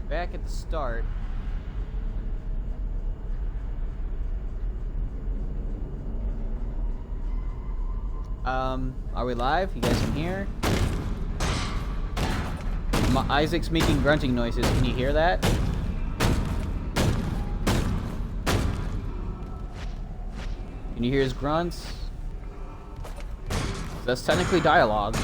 Back at the start. Are we live? You guys can hear? Isaac's making grunting noises. Can you hear that? Can you hear his grunts? That's technically dialogue.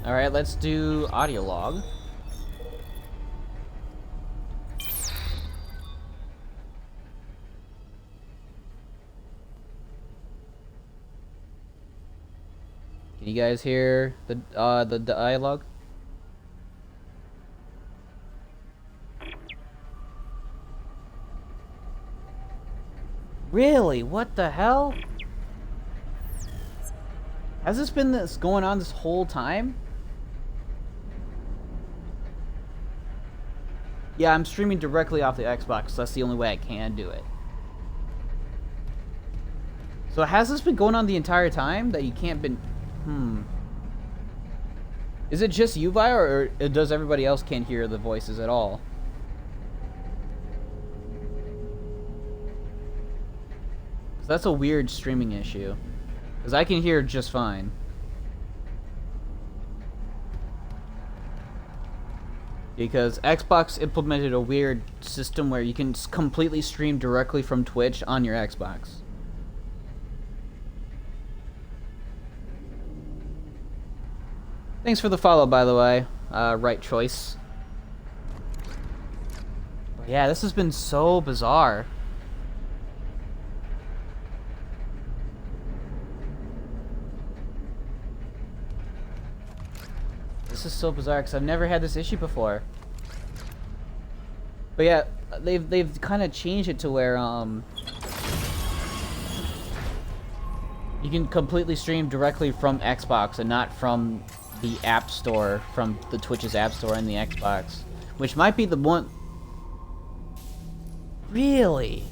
Alright, let's do audio log. Can you guys hear the dialogue? Really? What the hell? Has this been going on this whole time? Yeah, I'm streaming directly off the Xbox, so that's the only way I can do it. So has this been going on the entire time that you can't been... Is it just you, Vi, or does everybody else can't hear the voices at all? So that's a weird streaming issue. Because I can hear just fine. Because Xbox implemented a weird system where you can completely stream directly from Twitch on your Xbox. Thanks for the follow, by the way. Right choice. But yeah, this has been so bizarre. This is so bizarre because I've never had this issue before. But yeah, they've kind of changed it to where you can completely stream directly from Xbox and not from the App Store, from the Twitch's App Store and the Xbox, which might be the one. Really?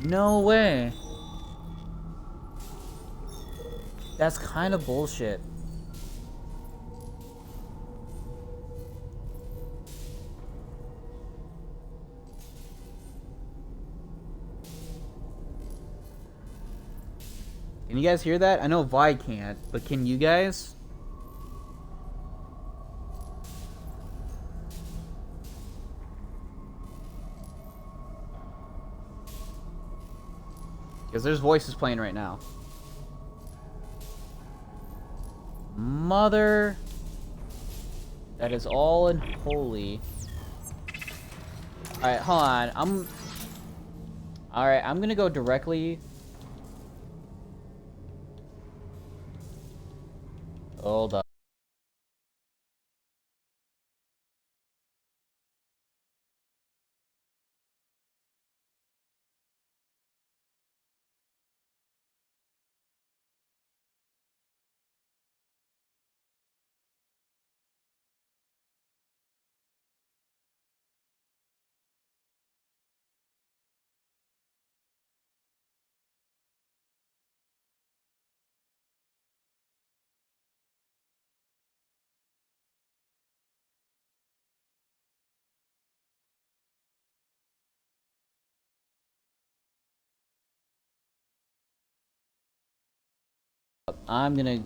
No way. That's kind of bullshit. Can you guys hear that? I know Vi can't, but can you guys? Because there's voices playing right now. Mother... That is all in holy. Alright, hold on. Alright, I'm gonna go directly... Hold up. I'm gonna...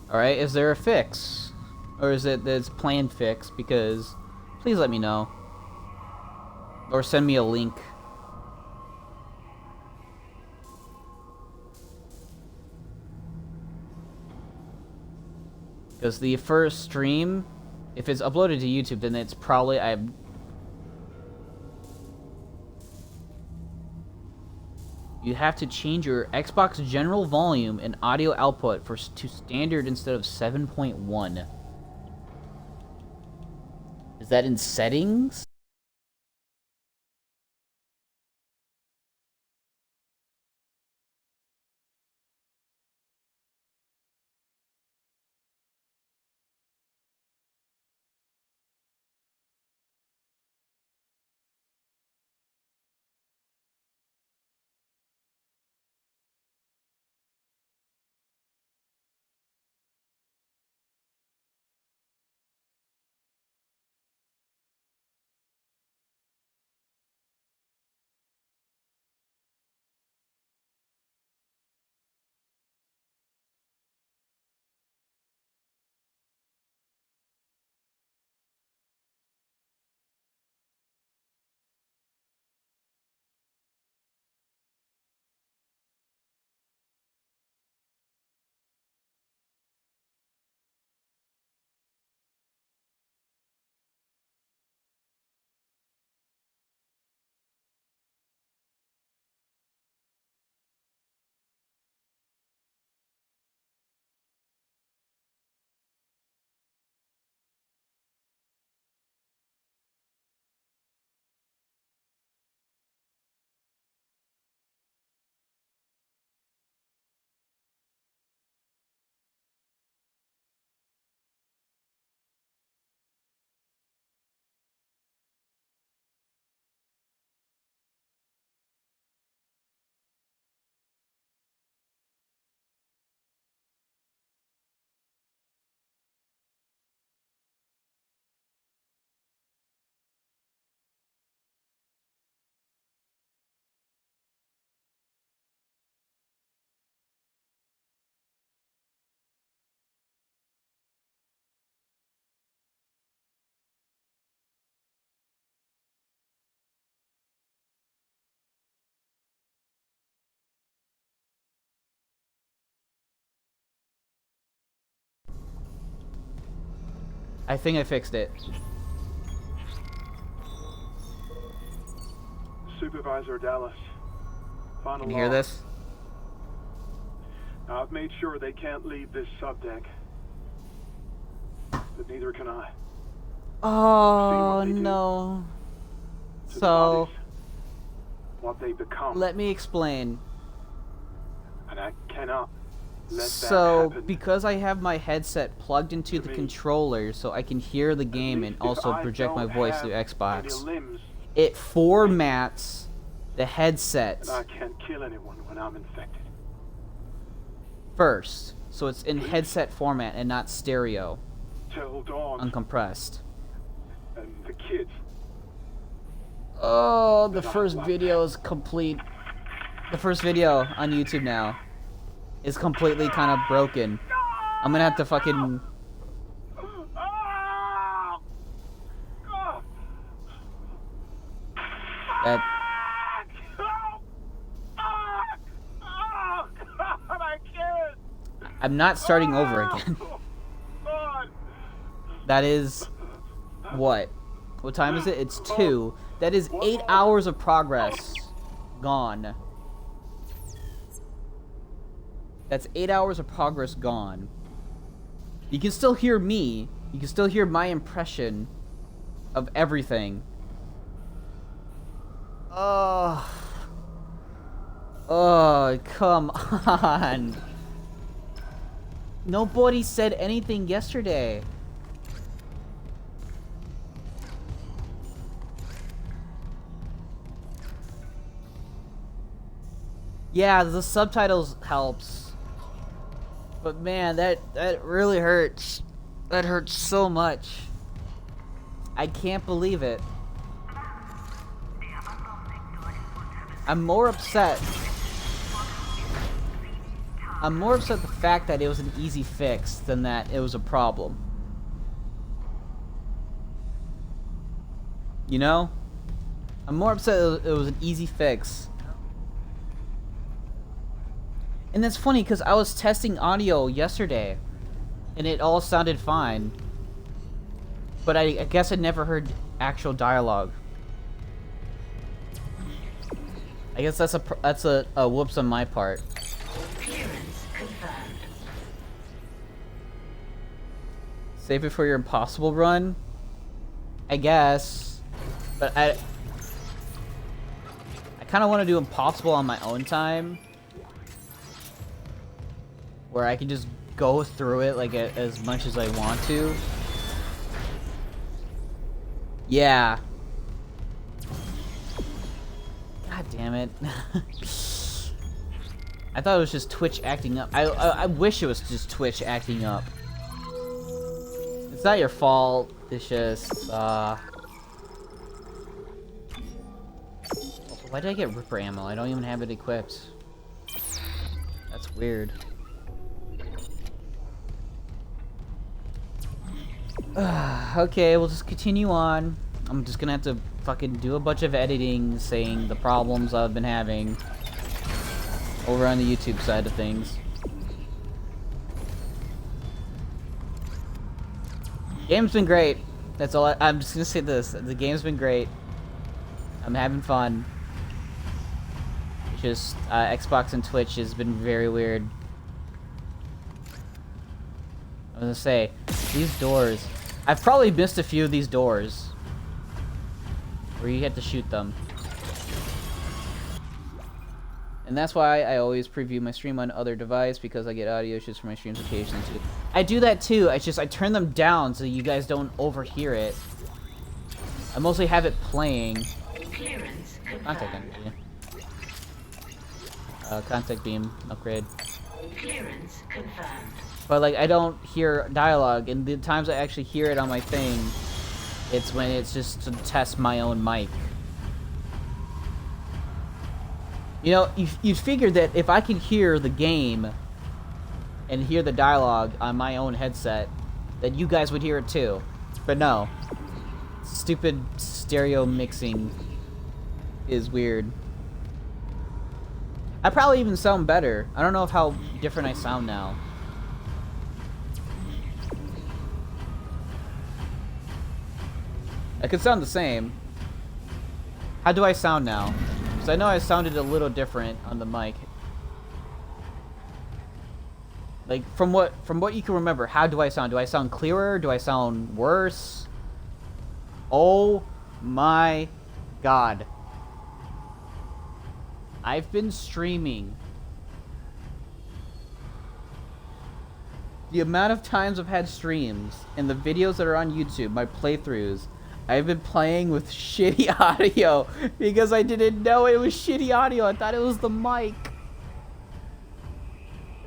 Alright, is there a fix? Or is it this planned fix? Because... Please let me know. Or send me a link. Because the first stream, if it's uploaded to YouTube, then it's probably... You have to change your Xbox general volume and audio output to standard instead of 7.1. Is that in settings? I think I fixed it. Supervisor Dallas. Final Can you hear law. this? Now, I've made sure they can't leave this subdeck. But neither can I. Oh, they do no. To the So, bodies, what they become. let me explain. And I cannot let that So, happen. because I have my headset plugged into To the me. controller so I can hear the game and At least if also I project my don't voice have through any Xbox, limbs, it formats the headset and I can't kill anyone when I'm infected. first. So it's in Please. headset format and not stereo, Tell Dawn uncompressed. and the kids. Oh, the But I first love video is complete. The first video on YouTube now is completely kind of broken. I'm gonna have to fucking... That... I'm not starting over again. That is... What? What time is it? It's 2. That is 8 hours of progress gone. That's 8 hours of progress gone. You can still hear me. You can still hear my impression of everything. Oh. Oh, come on. Nobody said anything yesterday. Yeah, the subtitles helps. But man, that really hurts. That hurts so much. I can't believe it. I'm more upset. I'm more upset the fact that it was an easy fix than that it was a problem. You know? I'm more upset it was an easy fix. And that's funny because I was testing audio yesterday and it all sounded fine. But I guess I never heard actual dialogue. I guess that's a whoops on my part. Clearance confirmed. Save it for your impossible run? I guess. But I kind of want to do impossible on my own time. Where I can just go through it like as much as I want to. Yeah. God damn it. I thought it was just Twitch acting up. I wish it was just Twitch acting up. It's not your fault. It's just, also, why did I get Ripper ammo? I don't even have it equipped. That's weird. Okay, we'll just continue on. I'm just gonna have to fucking do a bunch of editing saying the problems I've been having over on the YouTube side of things. Game's been great. That's all I'm just gonna say this. The game's been great. I'm having fun. It's just Xbox and Twitch has been very weird. I was gonna say, these doors. I've probably missed a few of these doors where you have to shoot them. And that's why I always preview my stream on other device, because I get audio issues for my streams occasionally too. I do that too, it's just I turn them down so you guys don't overhear it. I mostly have it playing. Clearance Contact confirmed. energy. Contact beam upgrade. Clearance confirmed. But like I don't hear dialogue, and the times I actually hear it on my thing, it's when it's just to test my own mic. You know, you figure that if I can hear the game and hear the dialogue on my own headset, that you guys would hear it too. But no. Stupid stereo mixing is weird. I probably even sound better. I don't know how different I sound now. It could sound the same. How do I sound now? Because I know I sounded a little different on the mic. Like, from what you can remember, how do I sound? Do I sound clearer? Do I sound worse? Oh my god. I've been streaming. The amount of times I've had streams and the videos that are on YouTube, my playthroughs, I've been playing with shitty audio because I didn't know it was shitty audio. I thought it was the mic.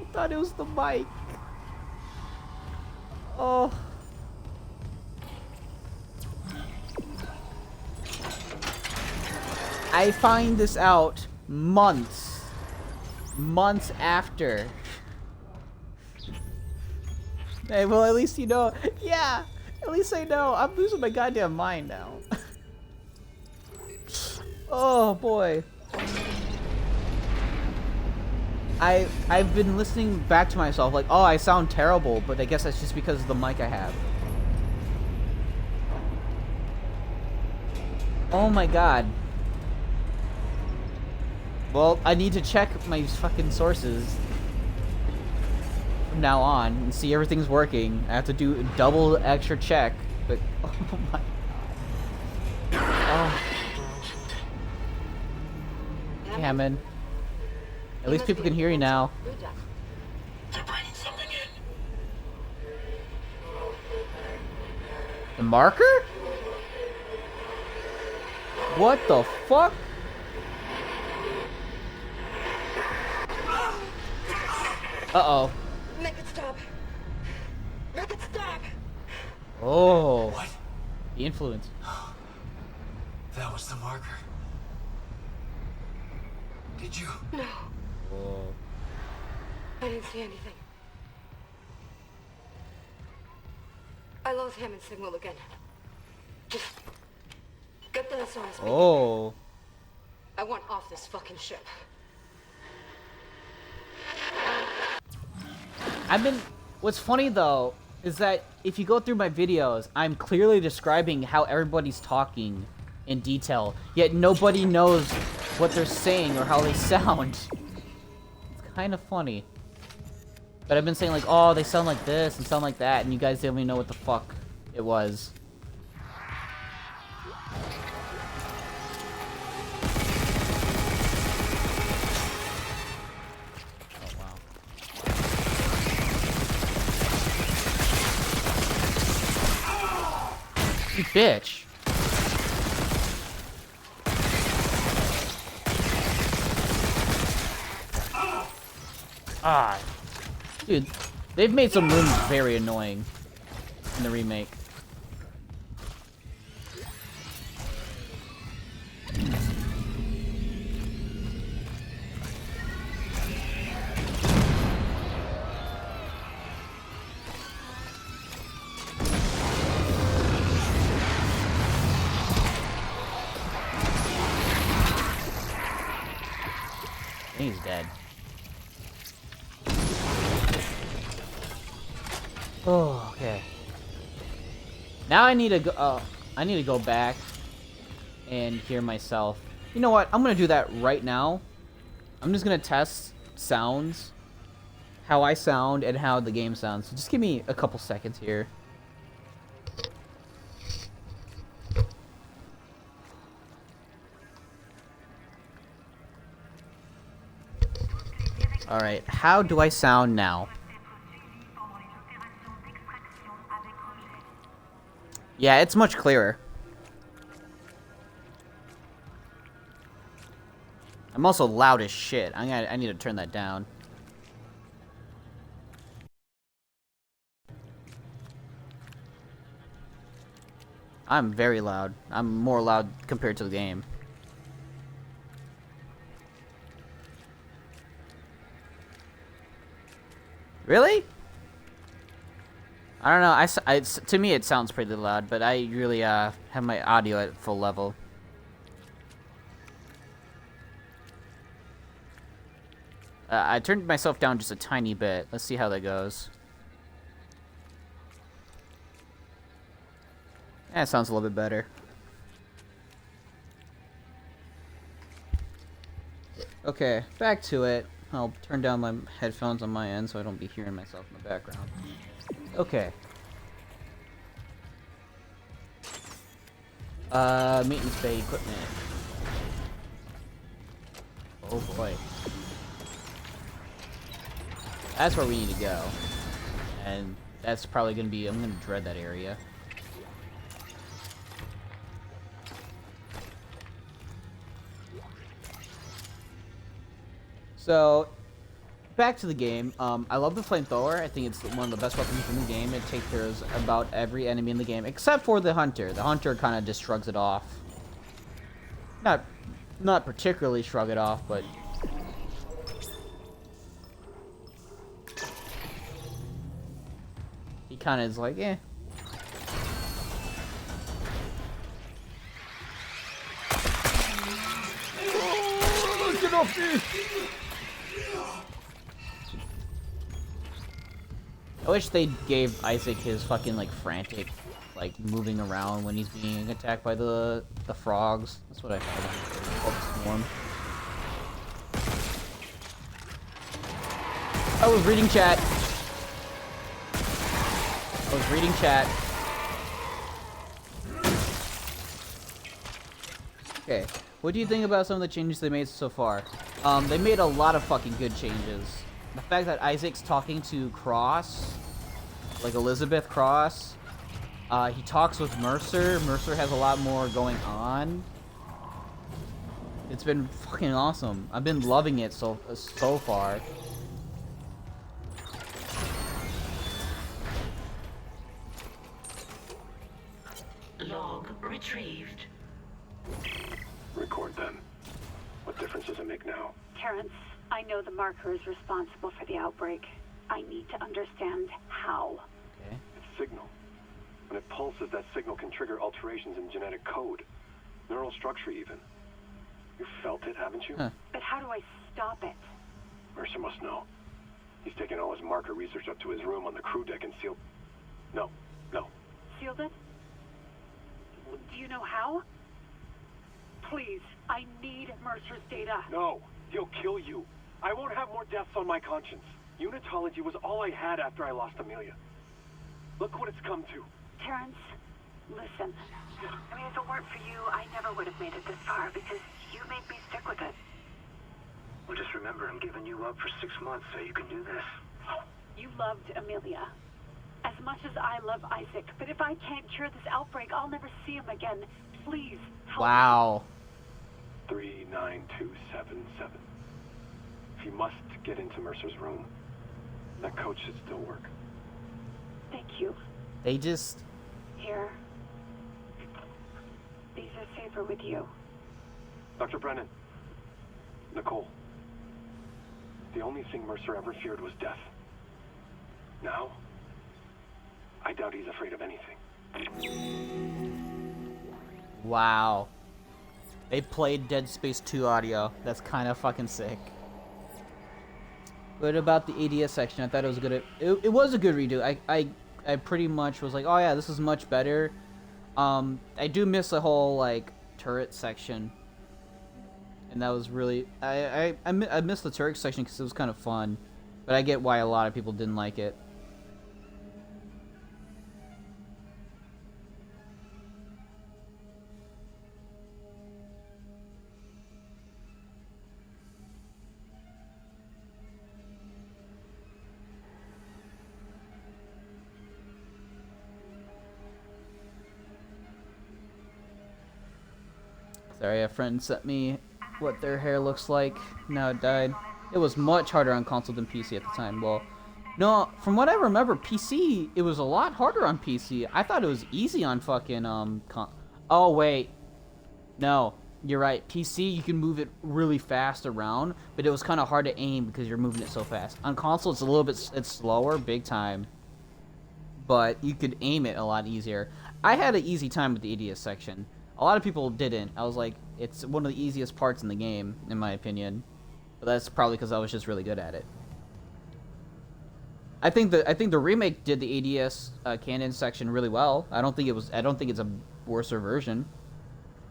I thought it was the mic. Oh. I find this out months after. Hey, well, at least you know. Yeah, at least I know. I'm losing my goddamn mind now. Oh boy. I've been listening back to myself like, oh, I sound terrible, but I guess that's just because of the mic I have. Oh my god. Well, I need to check my fucking sources from now on and see everything's working. I have to do a double extra check, but oh my god. Oh. Hammond. At least people can hear you now. They're bringing something in. The marker? What the fuck? Uh-oh. Make it stop. Make it stop. Oh. What? The influence. That was the marker. Did you? No, Whoa. I didn't see anything. I lost Hammond's signal again. Just get the SOS. Oh. I want off this fucking ship. What's funny though is that if you go through my videos, I'm clearly describing how everybody's talking in detail, yet nobody knows what they're saying or how they sound. It's kind of funny. But I've been saying like, oh, they sound like this and sound like that, and you guys didn't even know what the fuck it was. You bitch. Ah. Dude, they've made some rooms very annoying in the remake. He's dead. Oh, okay. Now I need to go. I need to go back and hear myself. You know what? I'm gonna do that right now. I'm just gonna test sounds, how I sound, and how the game sounds. So just give me a couple seconds here. Alright, how do I sound now? Yeah, it's much clearer. I'm also loud as shit. I need to turn that down. I'm very loud. I'm more loud compared to the game. Really? I don't know. To me, it sounds pretty loud, but I really have my audio at full level. I turned myself down just a tiny bit. Let's see how that goes. Yeah, it sounds a little bit better. Okay, back to it. I'll turn down my headphones on my end so I don't be hearing myself in the background. Okay. Maintenance bay equipment. Oh boy. That's where we need to go. And that's probably gonna be, I'm gonna dread that area. So, back to the game. I love the flamethrower. I think it's one of the best weapons in the game. It takes care of about every enemy in the game, except for the hunter. The hunter kind of just shrugs it off. Not particularly shrug it off, but he kind of is like, eh. Oh, get off me! I wish they gave Isaac his fucking, like, frantic, like, moving around when he's being attacked by the frogs. That's what I thought. Swarm. I was reading chat. Okay, what do you think about some of the changes they made so far? They made a lot of fucking good changes. The fact that Isaac's talking to Cross, like Elizabeth Cross, he talks with Mercer. Mercer has a lot more going on. It's been fucking awesome. I've been loving it so far. Log retrieved. Record them. What difference does it make now? Terrence, I know the marker is responsible for the outbreak. I need to understand how. Okay. It's signal. When it pulses, that signal can trigger alterations in genetic code. Neural structure, even. You felt it, haven't you? Huh. But how do I stop it? Mercer must know. He's taken all his marker research up to his room on the crew deck and sealed... No. Sealed it? Do you know how? Please, I need Mercer's data. No, he'll kill you. I won't have more deaths on my conscience. Unitology was all I had after I lost Amelia. Look what it's come to. Terrence, listen. I mean, if it weren't for you, I never would have made it this far because you made me stick with it. Well, just remember, I'm giving you up for 6 months so you can do this. You loved Amelia as much as I love Isaac, but if I can't cure this outbreak, I'll never see him again. Please, help me. Wow. 39277. If you must get into Mercer's room, that code should still work. Thank you. They just... Here. These are safer with you. Dr. Brennan. Nicole. The only thing Mercer ever feared was death. Now, I doubt he's afraid of anything. Wow. They played Dead Space 2 audio. That's kind of fucking sick. What about the ADS section? I thought it was good. It was a good redo. I pretty much was like, oh yeah, this is much better. I do miss the whole like turret section, and that was really I missed the turret section because it was kind of fun, but I get why a lot of people didn't like it. Sorry, a friend sent me what their hair looks like. Now it died. It was much harder on console than PC at the time. Well, no, from what I remember, PC, it was a lot harder on PC. I thought it was easy on fucking, oh, wait. No, you're right. PC, you can move it really fast around, but it was kind of hard to aim because you're moving it so fast. On console, it's a little bit, it's slower, big time. But you could aim it a lot easier. I had an easy time with the ADS section. A lot of people didn't. I was like, it's one of the easiest parts in the game, in my opinion. But that's probably because I was just really good at it. I think the remake did the ADS canon section really well. I don't think it's a worse version.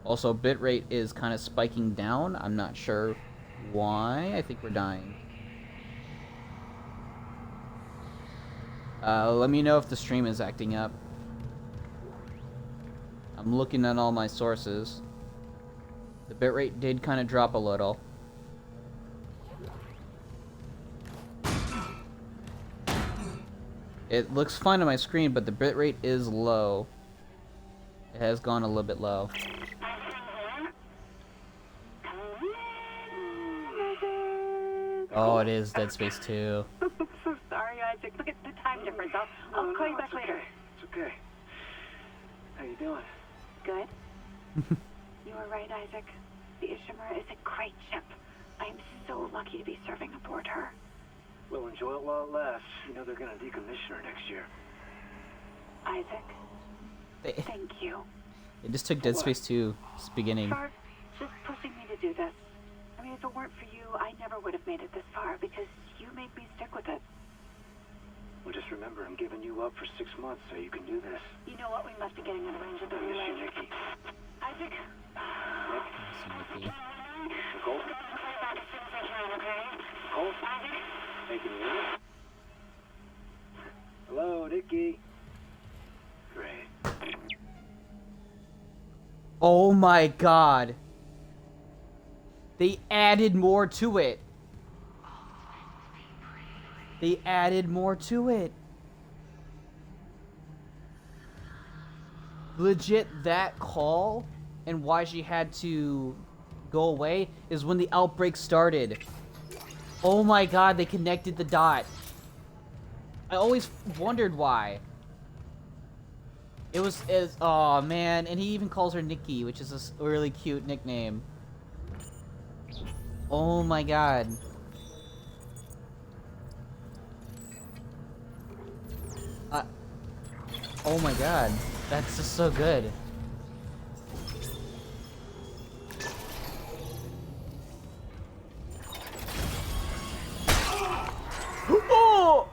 Also, bitrate is kind of spiking down. I'm not sure Why? I think we're dying. Let me know if the stream is acting up. I'm looking at all my sources. The bitrate did kind of drop a little. It looks fine on my screen, but the bitrate is low. It has gone a little bit low. Oh, it is Dead Space 2. I'm so sorry, Isaac. Look at the time difference. I'll call you back later. It's okay. How you doing? Good. You were right, Isaac. The Ishimura is a great ship. I am so lucky to be serving aboard her. We'll enjoy it while it lasts. You know they're gonna decommission her next year. Isaac, thank you. It just took Dead Space 2's beginning. For just pushing me to do this. I mean, if it weren't for you, I never would have made it this far because you made me stick with it. Well, just remember, I'm giving you up for 6 months so you can do this. You know what? We must be getting in range of the I miss relay. you, Nikki. Isaac? Nick? Nicole? Nicole? Hey, can you hear me? Hello, Nikki. Great. Oh my god. They added more to it. They added more to it. Legit, that call and why she had to go away is when the outbreak started. Oh my god, they connected the dot. I always wondered why. It was, oh man, and he even calls her Nikki, which is a really cute nickname. Oh my god. Oh my god, that's just so good. Oh!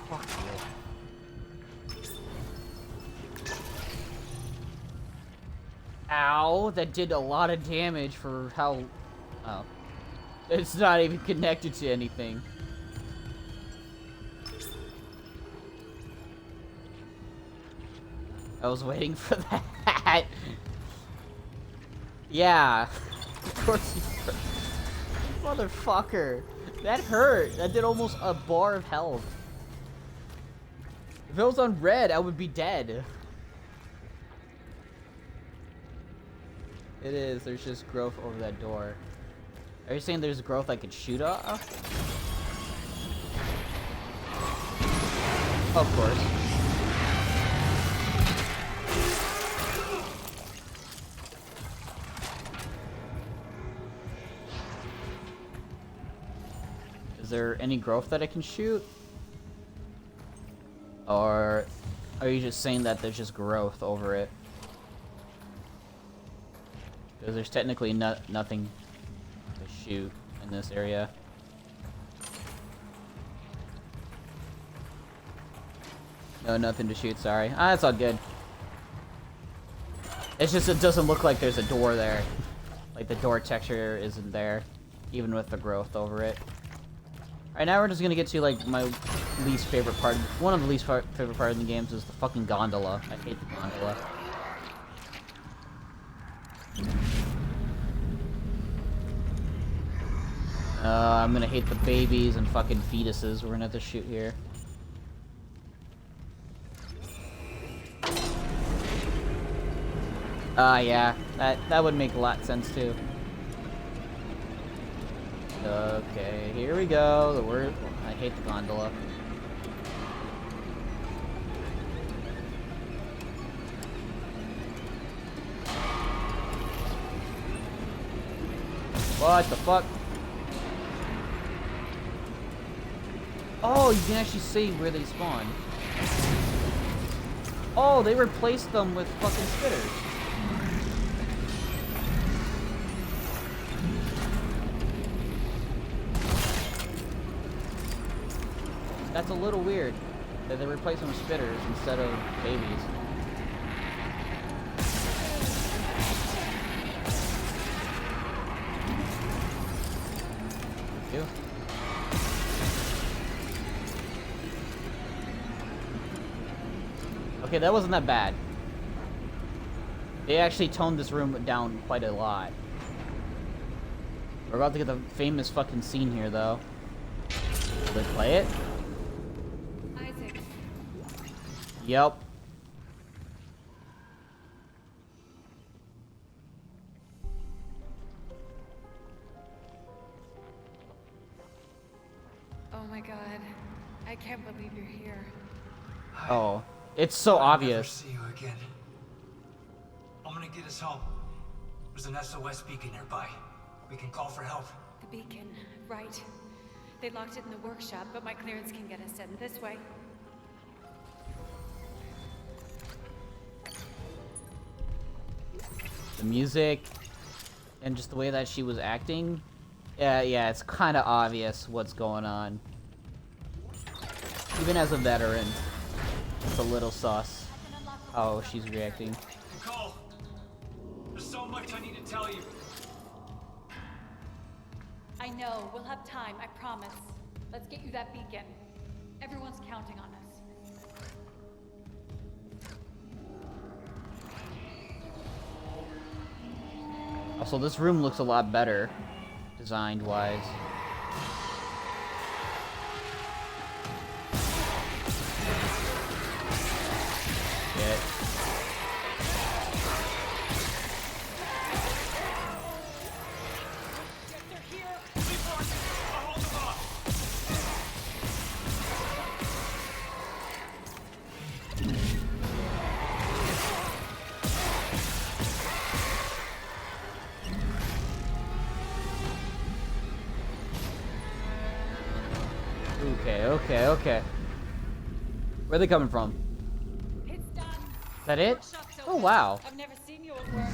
Fuck you. Ow, that did a lot of damage for how... Oh. It's not even connected to anything. I was waiting for that. Yeah. Of course you... Motherfucker. That hurt. That did almost a bar of health. If it was on red, I would be dead. It is. There's just growth over that door. Are you saying there's growth I could shoot off? Of course. Is there any growth that I can shoot? Or are you just saying that there's just growth over it? Because there's technically nothing to shoot in this area. No, nothing to shoot, sorry. Ah, that's all good. It's just it doesn't look like there's a door there. Like the door texture isn't there, even with the growth over it. Alright, now we're just gonna get to like my least favorite part. One of the least favorite part of the games is the fucking gondola. I hate the gondola. I'm gonna hate the babies and fucking fetuses we're gonna have to shoot here. Yeah, that would make a lot of sense too. Okay, here we go. The word. I hate the gondola. What the fuck? Oh, you can actually see where they spawn. Oh, they replaced them with fucking spitters. That's a little weird. that they replace them with spitters instead of babies. Thank you. Okay, that wasn't that bad. They actually toned this room down quite a lot. We're about to get the famous fucking scene here, though. Will they play it? Isaac. Yep. Oh my god. I can't believe you're here. Oh, it's so I'll never obvious. see you again. I'm gonna get us home. There's an SOS beacon nearby. We can call for help. The beacon, right. They locked it in the workshop, but my clearance can get us in this way. The music and just the way that she was acting. Yeah, it's kind of obvious what's going on. Even as a veteran, it's a little sus how she's reacting. Nicole, there's so much I need to tell you. I know. We'll have time, I promise. Let's get you that beacon. Everyone's counting on us. Also, this room looks a lot better, designed-wise. Shit. Okay. Where are they coming from? It's done. Is that it? Workshop's Oh, open. wow. I've never seen you at work.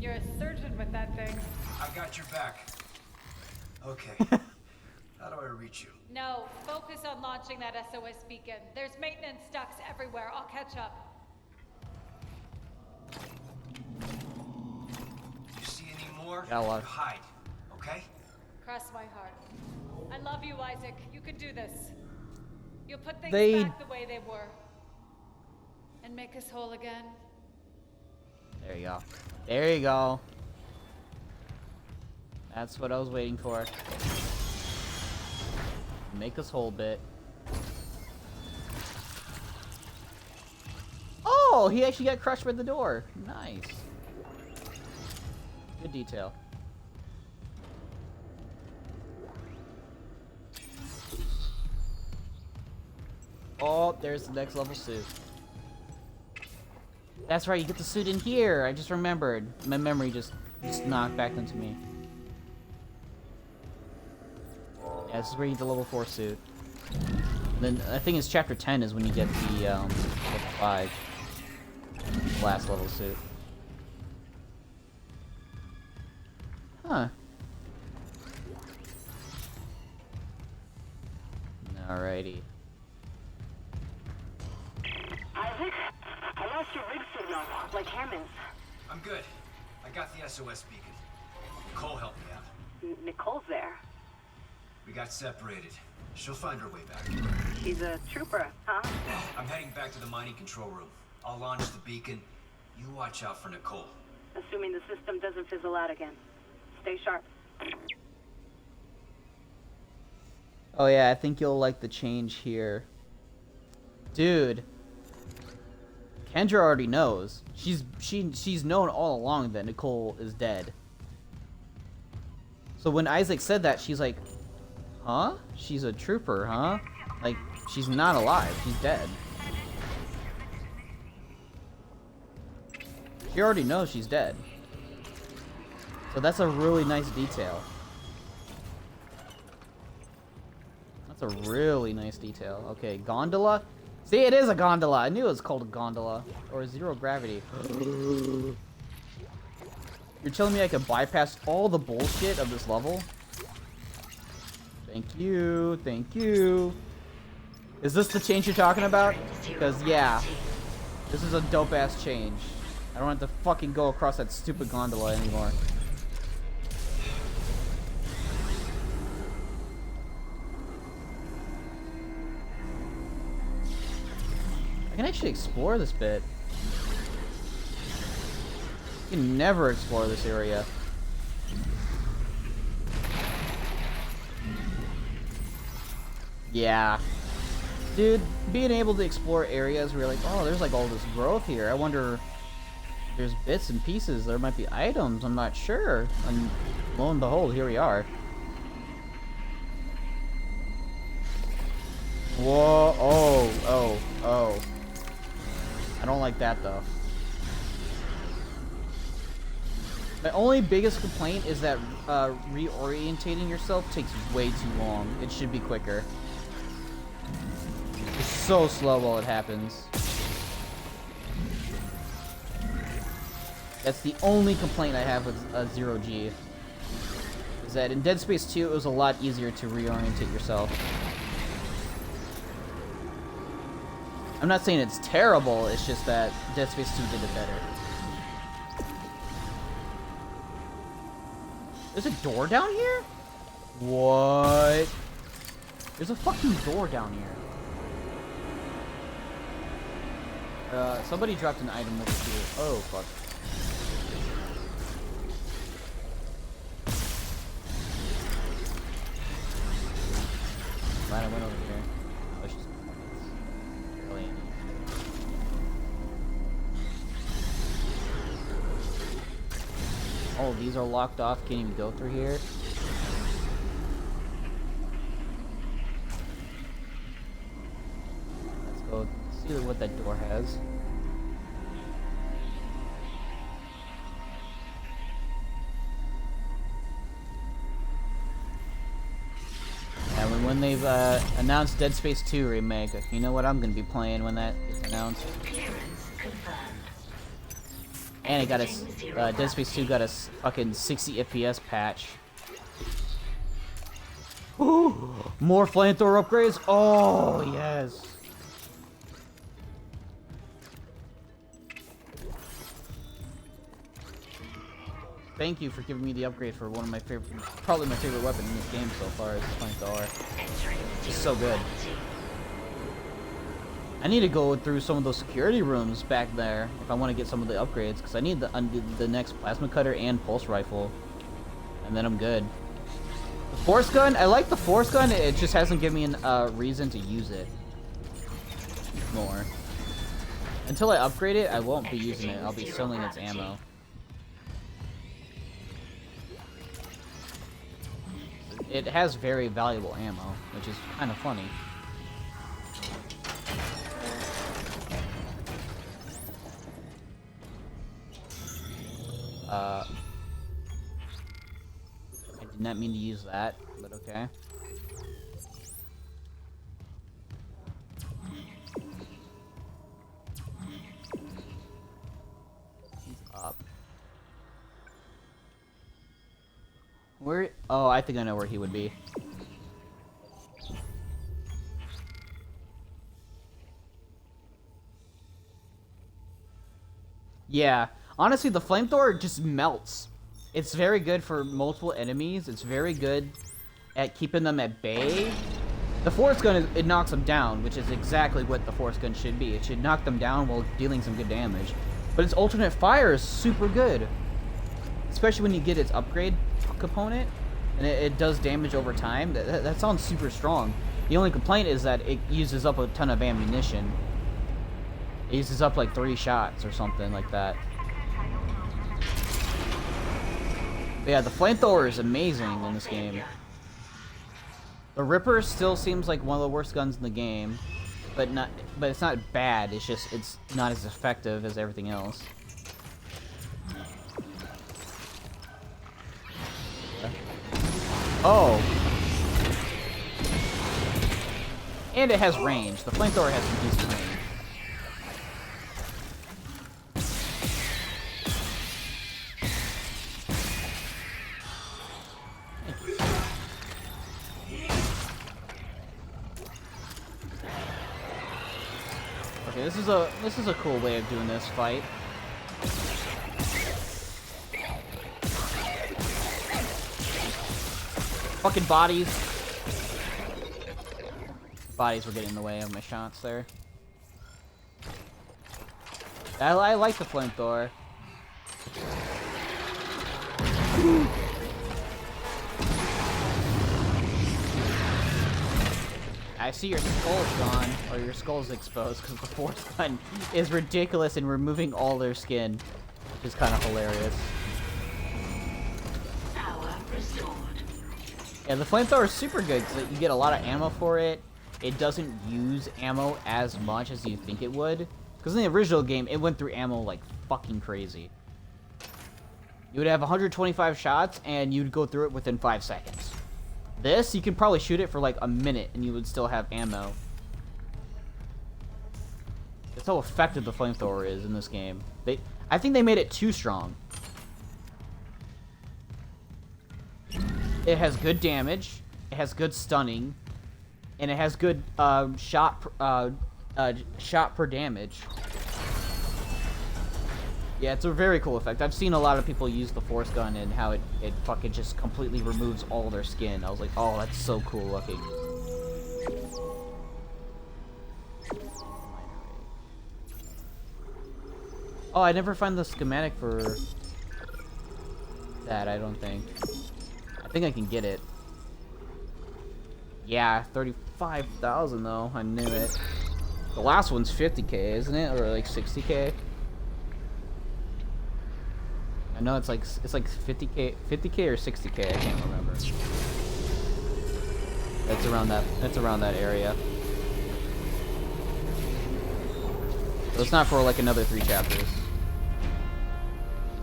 You're a surgeon with that thing. I got your back. Okay. How do I reach you? No, focus on launching that SOS beacon. There's maintenance ducts everywhere. I'll catch up. You see any more? Got a lot. You hide. Okay? Cross my heart. I love you, Isaac. You can do this. You'll put things They- back the way they were. And make us whole again. There you go. There you go. That's what I was waiting for. Make us whole bit. Oh, he actually got crushed by the door. Nice. Good detail. Oh, there's the next level suit. That's right, you get the suit in here. I just remembered. My memory just knocked back into me. Yeah, this is where you get the level 4 suit. And then I think it's chapter 10 is when you get the level 5. The last level suit. Huh. Alrighty. Isaac, I lost your rig signal, like Hammond's. I'm good. I got the SOS beacon. Nicole helped me out. Nicole's there. We got separated. She'll find her way back. She's a trooper, huh? I'm heading back to the mining control room. I'll launch the beacon. You watch out for Nicole. Assuming the system doesn't fizzle out again. Stay sharp. Oh yeah, I think you'll like the change here. Dude. Kendra already knows. She's known all along that Nicole is dead. So when Isaac said that, she's like, huh? She's a trooper, huh? Like, she's not alive. She's dead. She already knows she's dead. So that's a really nice detail. That's a really nice detail. Okay, gondola? See, it is a gondola. I knew it was called a gondola. Or zero gravity. You're telling me I could bypass all the bullshit of this level? Thank you. Thank you. Is this the change you're talking about? Because, yeah. This is a dope-ass change. I don't have to fucking go across that stupid gondola anymore. I can actually explore this bit. You can never explore this area. Yeah. Dude, being able to explore areas where you're like, oh, there's like all this growth here. I wonder if there's bits and pieces. There might be items. I'm not sure. And lo and behold, here we are. Whoa. Oh. I don't like that, though. My only biggest complaint is that reorientating yourself takes way too long. It should be quicker. It's so slow while it happens. That's the only complaint I have with Zero G. Is that in Dead Space 2, it was a lot easier to reorientate yourself. I'm not saying it's terrible, it's just that Dead Space 2 did it better. There's a door down here? What? There's a fucking door down here. Somebody dropped an item over here. Oh, fuck. Glad I went over here. Oh, it's just really. Oh, these are locked off. Can't even go through here. Let's go see what that door has. And when they've announced Dead Space 2 Remake, you know what I'm gonna be playing when that gets announced. Clearance confirmed. And it got a Dead Space 2 got a fucking 60 FPS patch. Ooh, more flamethrower upgrades. Oh yes. Thank you for giving me the upgrade for one of my favorite, probably my favorite weapon in this game so far is the flamethrower. It's so good. I need to go through some of those security rooms back there if I want to get some of the upgrades, because I need the next plasma cutter and pulse rifle, and then I'm good. The force gun, I like the force gun. It just hasn't given me a reason to use it more. Until I upgrade it, I won't be using it. I'll be selling its ammo. It has very valuable ammo, which is kind of funny. I did not mean to use that, but okay. He's up. Where? Oh, I think I know where he would be. Yeah. Honestly, the flamethrower just melts. It's very good for multiple enemies. It's very good at keeping them at bay. The force gun, it knocks them down, which is exactly what the force gun should be. It should knock them down while dealing some good damage. But its alternate fire is super good. Especially when you get its upgrade component, and it does damage over time. That sounds super strong. The only complaint is that it uses up a ton of ammunition. It uses up like 3 shots or something like that. But yeah, the flamethrower is amazing in this game. The Ripper still seems like one of the worst guns in the game, but it's not bad. It's just it's not as effective as everything else. Oh. And it has range. The flamethrower has some decent range. Okay, this is a cool way of doing this fight. Fucking bodies. Bodies were getting in the way of my shots there. I like the flamethrower. I see your skull's gone, or your skull's exposed, because the force gun is ridiculous in removing all their skin, which is kind of hilarious. Power restored. Yeah, the flamethrower is super good, because you get a lot of ammo for it. It doesn't use ammo as much as you think it would. Because in the original game, it went through ammo like fucking crazy. You would have 125 shots, and you'd go through it within 5 seconds. This, you could probably shoot it for like a minute, and you would still have ammo. That's how effective the flamethrower is in this game. I think they made it too strong. It has good damage, it has good stunning, and it has good shot per damage. Yeah, it's a very cool effect. I've seen a lot of people use the force gun and how it fucking just completely removes all their skin. I was like, oh, that's so cool looking. Oh, I never find the schematic for that, I don't think. I think I can get it. Yeah, 35,000 though. I knew it. The last one's 50k, isn't it? Or like 60k? I know it's like 50k or 60k. I can't remember. That's around that area. So it's not for like another 3 chapters.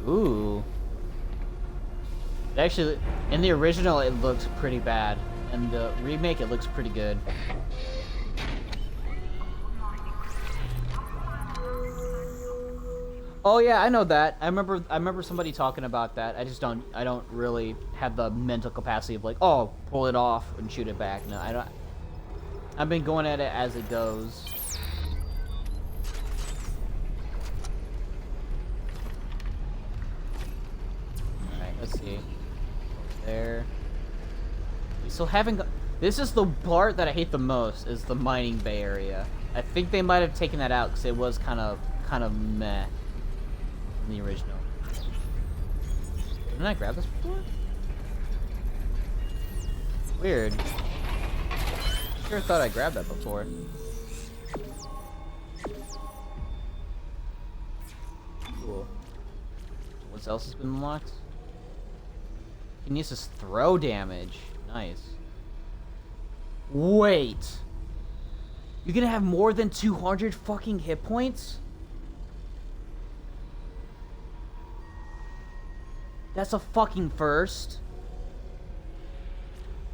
Ooh. Actually, in the original it looked pretty bad. In the remake it looks pretty good. Oh yeah, I know that. I remember somebody talking about that. I don't really have the mental capacity of like, oh, pull it off and shoot it back. No, I don't. I've been going at it as it goes. Alright, let's see. There. We still haven't got... This is the part that I hate the most, is the mining bay area. I think they might have taken that out because it was kind of meh in the original. Didn't I grab this before? Weird. Sure thought I grabbed that before. Cool. What else has been unlocked? Can use this throw damage. Nice. Wait. You're gonna have more than 200 fucking hit points? That's a fucking first.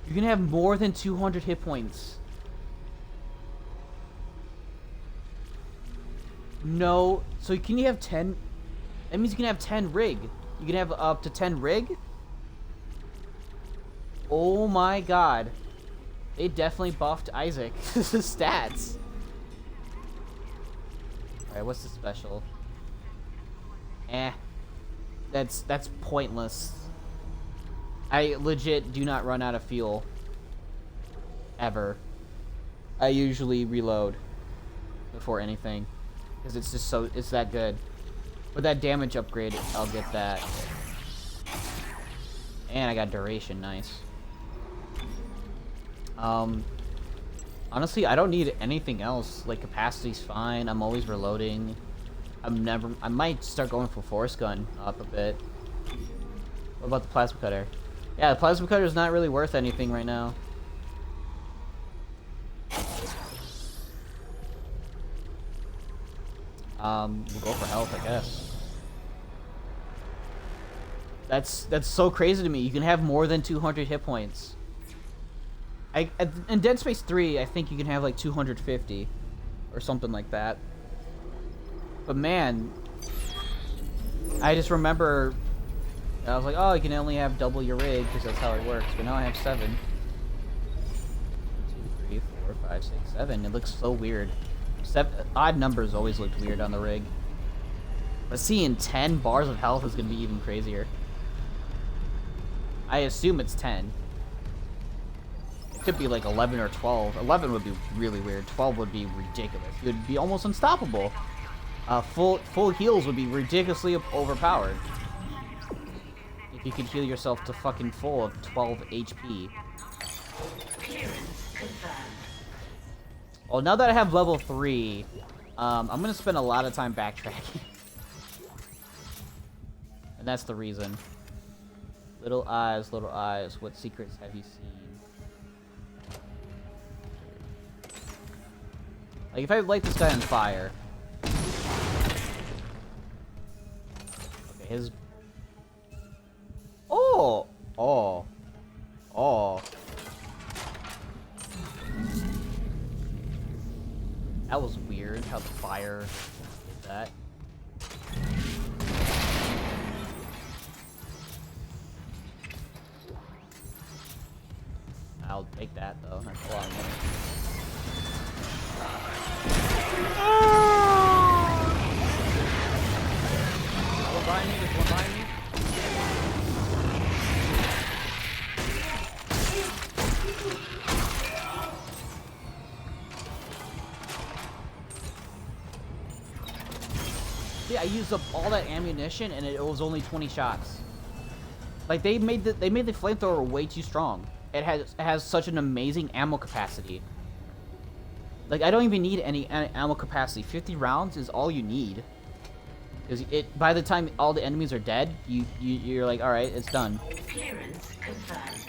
You're gonna have more than 200 hit points. No. So can you have 10? That means you can have 10 rig. You can have up to 10 rig? Oh my god. They definitely buffed Isaac's stats. Alright, what's the special? That's pointless. I legit do not run out of fuel. Ever. I usually reload before anything. Because it's just so, it's that good. With that damage upgrade, I'll get that. And I got duration, nice. Honestly, I don't need anything else. Like, capacity's fine. I'm always reloading. I might start going for force gun up a bit. What about the plasma cutter? Yeah, the plasma cutter is not really worth anything right now. We'll go for health, I guess. That's so crazy to me. You can have more than 200 hit points. In Dead Space 3, I think you can have like 250 or something like that. But man, I just remember I was like, oh, you can only have double your rig because that's how it works. But now I have 7. 1, 2, 3, 4, 5, 6, 7. It looks so weird. Odd numbers always looked weird on the rig. But seeing 10 bars of health is going to be even crazier. I assume it's 10. It could be like 11 or 12. 11 would be really weird. 12 would be ridiculous. It would be almost unstoppable. Full heals would be ridiculously overpowered. If you could heal yourself to fucking full of 12 HP. Clearance confirmed. Well, now that I have level 3, I'm gonna spend a lot of time backtracking. And that's the reason. Little eyes, what secrets have you seen? Like, if I light this guy on fire... Okay, his... Oh! Oh. Oh. That was weird, how the fire did that. I'll take that, though. That's a lot of money. One behind me, there's one behind me. See, I used up all that ammunition and it was only 20 shots. Like, they made the flamethrower way too strong. It has such an amazing ammo capacity. Like, I don't even need any ammo capacity. 50 rounds is all you need. Because by the time all the enemies are dead, you're like, all right, it's done. Clearance confirmed.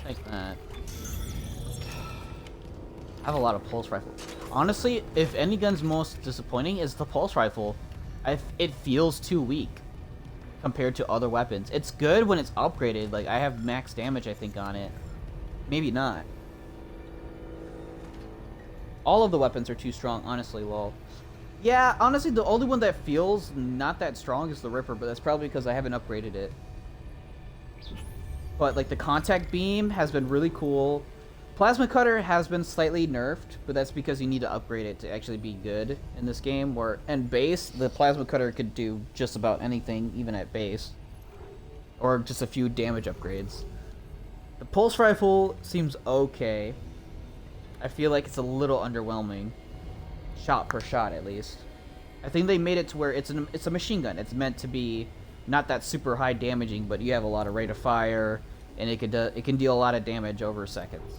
Take that. I have a lot of pulse rifle. Honestly, if any gun's most disappointing is the pulse rifle. It feels too weak compared to other weapons. It's good when it's upgraded. Like, I have max damage, I think, on it. Maybe not. All of the weapons are too strong, honestly, lol. Yeah, honestly, the only one that feels not that strong is the Ripper, but that's probably because I haven't upgraded it. But, like, the contact beam has been really cool. Plasma Cutter has been slightly nerfed, but that's because you need to upgrade it to actually be good in this game. Where, and base, the Plasma Cutter could do just about anything, even at base. Or just a few damage upgrades. The Pulse Rifle seems okay. I feel like it's a little underwhelming. Shot per shot, at least. I think they made it to where it's a machine gun. It's meant to be not that super high damaging, but you have a lot of rate of fire, and it can deal a lot of damage over seconds.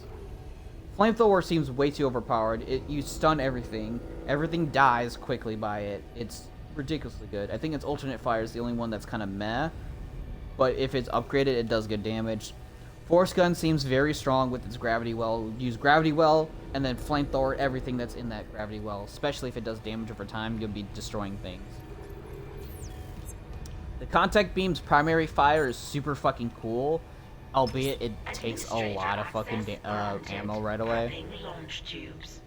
Flamethrower seems way too overpowered. You stun everything. Everything dies quickly by it. It's ridiculously good. I think its alternate fire is the only one that's kind of meh. But if it's upgraded, it does good damage. Force gun seems very strong with its gravity well. Use gravity well, and then flamethrower everything that's in that gravity well. Especially if it does damage over time, you'll be destroying things. The contact beam's primary fire is super fucking cool. Albeit it takes a lot of fucking ammo right away. Launch tubes.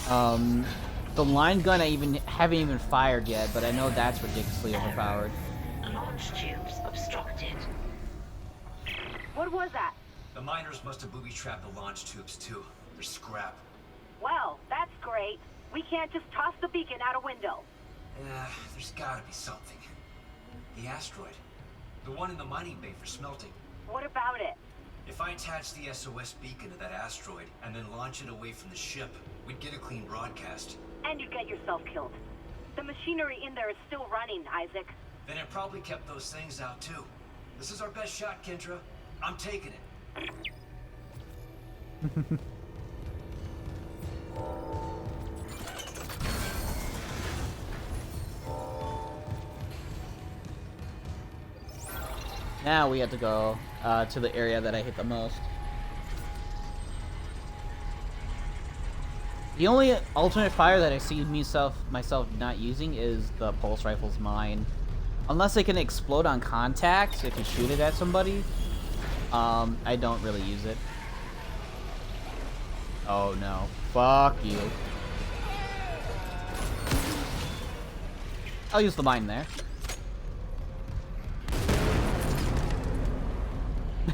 The line gun I haven't even fired yet, but I know that's ridiculously overpowered. Launch tubes obstructed. What was that? The miners must have booby-trapped the launch tubes too. They're scrap. Well, that's great. We can't just toss the beacon out a window. There's gotta be something. The asteroid. The one in the mining bay for smelting. What about it? If I attach the SOS beacon to that asteroid and then launch it away from the ship, we'd get a clean broadcast. And you'd get yourself killed. The machinery in there is still running, Isaac. Then it probably kept those things out too. This is our best shot, Kendra. I'm taking it. Now we have to go to the area that I hate the most. The only alternate fire that I see myself not using is the pulse rifle's mine. Unless it can explode on contact, so if you shoot it at somebody, I don't really use it. Oh no. Fuck you. I'll use the mine there.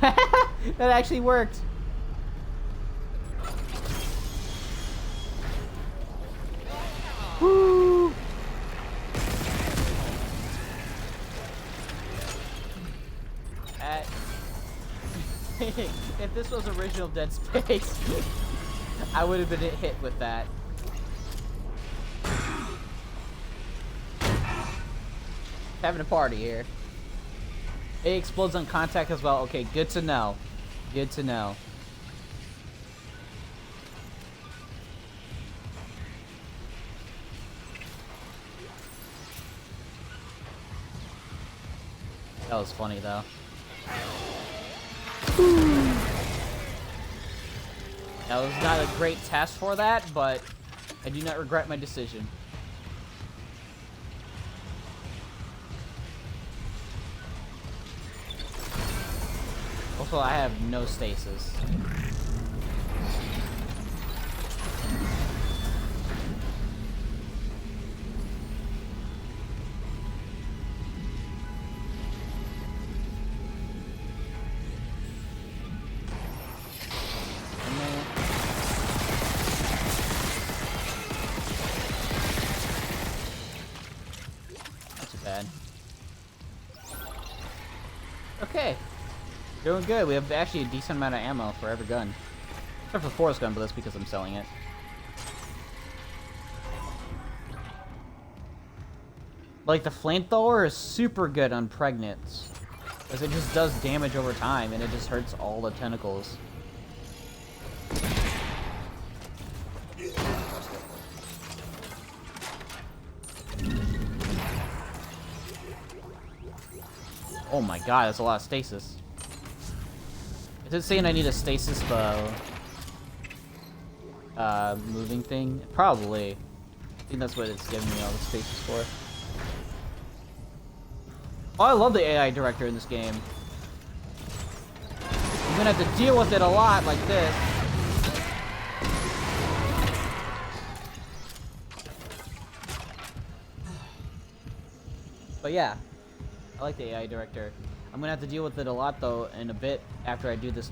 That actually worked. if this was original Dead Space, I would have been hit with that. Having a party here. It explodes on contact as well. Okay, good to know. Good to know. That was funny though. That was not a great test for that, but I do not regret my decision. Also, I have no stasis. Not too bad. Okay. Doing good. We have actually a decent amount of ammo for every gun. Except for the force gun, but that's because I'm selling it. Like, the flamethrower is super good on pregnants. Because it just does damage over time, and it just hurts all the tentacles. Oh my god, that's a lot of stasis. Is it saying I need a stasis moving thing? Probably. I think that's what it's giving me all the stasis for. Oh, I love the AI director in this game. I'm gonna have to deal with it a lot like this. But yeah, I like the AI director. I'm gonna have to deal with it a lot though in a bit after I do this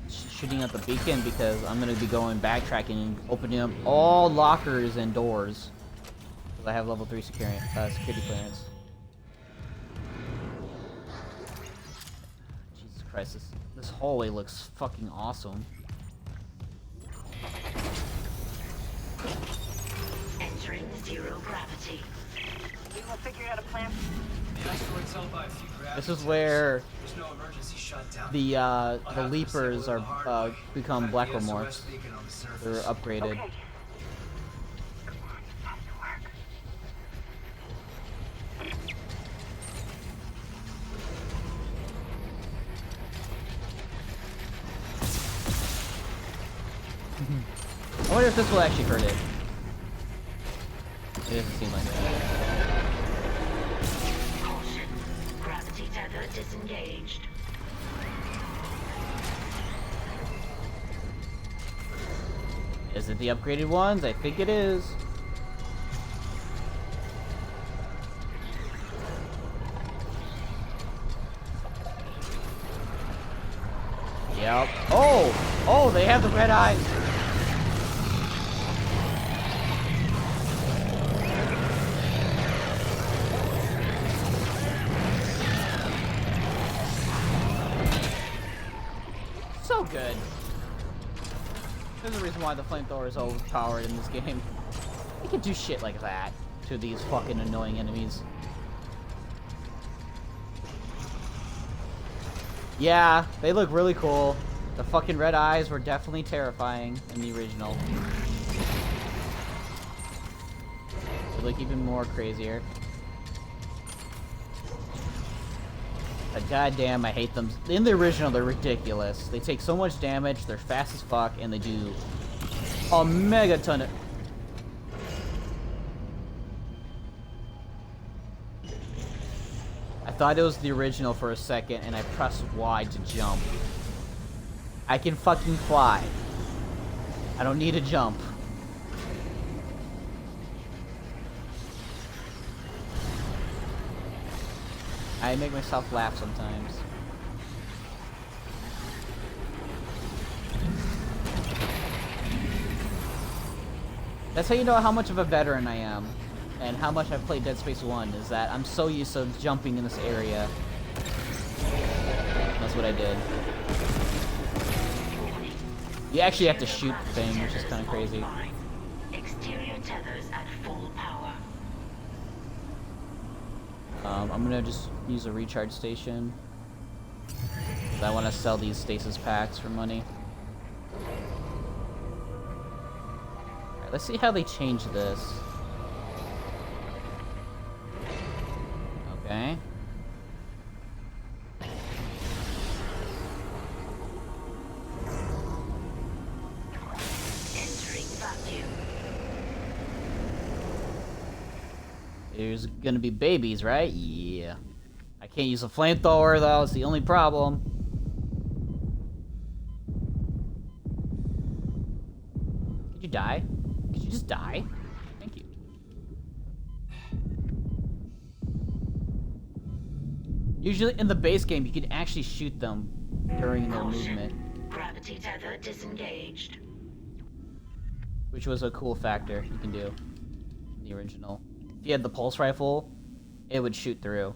shooting at the beacon, because I'm gonna be going backtracking and opening up all lockers and doors because I have level 3 security clearance. Jesus Christ, this hallway looks fucking awesome. Entering zero gravity. We will figure out a plan. The asteroid's held by a few gravity This is where There's no emergency shutdown. the leapers are become black remorse. They're upgraded. Okay. I wonder if this will actually hurt it. It doesn't seem like it. Caution. Gravity tether disengaged. Is it the upgraded ones? I think it is. Yep. Oh! Oh, they have the red eyes! So good. There's a reason why the flamethrower is overpowered in this game. You can do shit like that to these fucking annoying enemies. Yeah, they look really cool. The fucking red eyes were definitely terrifying in the original. They look even more crazier. But goddamn, I hate them. In the original, they're ridiculous. They take so much damage, they're fast as fuck, and they do a mega ton of... I thought it was the original for a second, and I pressed Y to jump. I can fucking fly. I don't need a jump. I make myself laugh sometimes. That's how you know how much of a veteran I am, and how much I've played Dead Space 1, is that I'm so used to jumping in this area. That's what I did. You actually have to shoot the thing, which is kind of crazy. Exterior tethers at full power. I'm gonna just use a recharge station. 'Cause I want to sell these stasis packs for money. Alright, let's see how they change this. Okay. Entering vacuum. There's gonna be babies, right? Yeah. I can't use a flamethrower though, it's the only problem. Could you die? Could you just die? Thank you. Usually in the base game, you can actually shoot them during their movement, Gravity tether disengaged. which was a cool factor you can do in the original. If you had the pulse rifle, it would shoot through.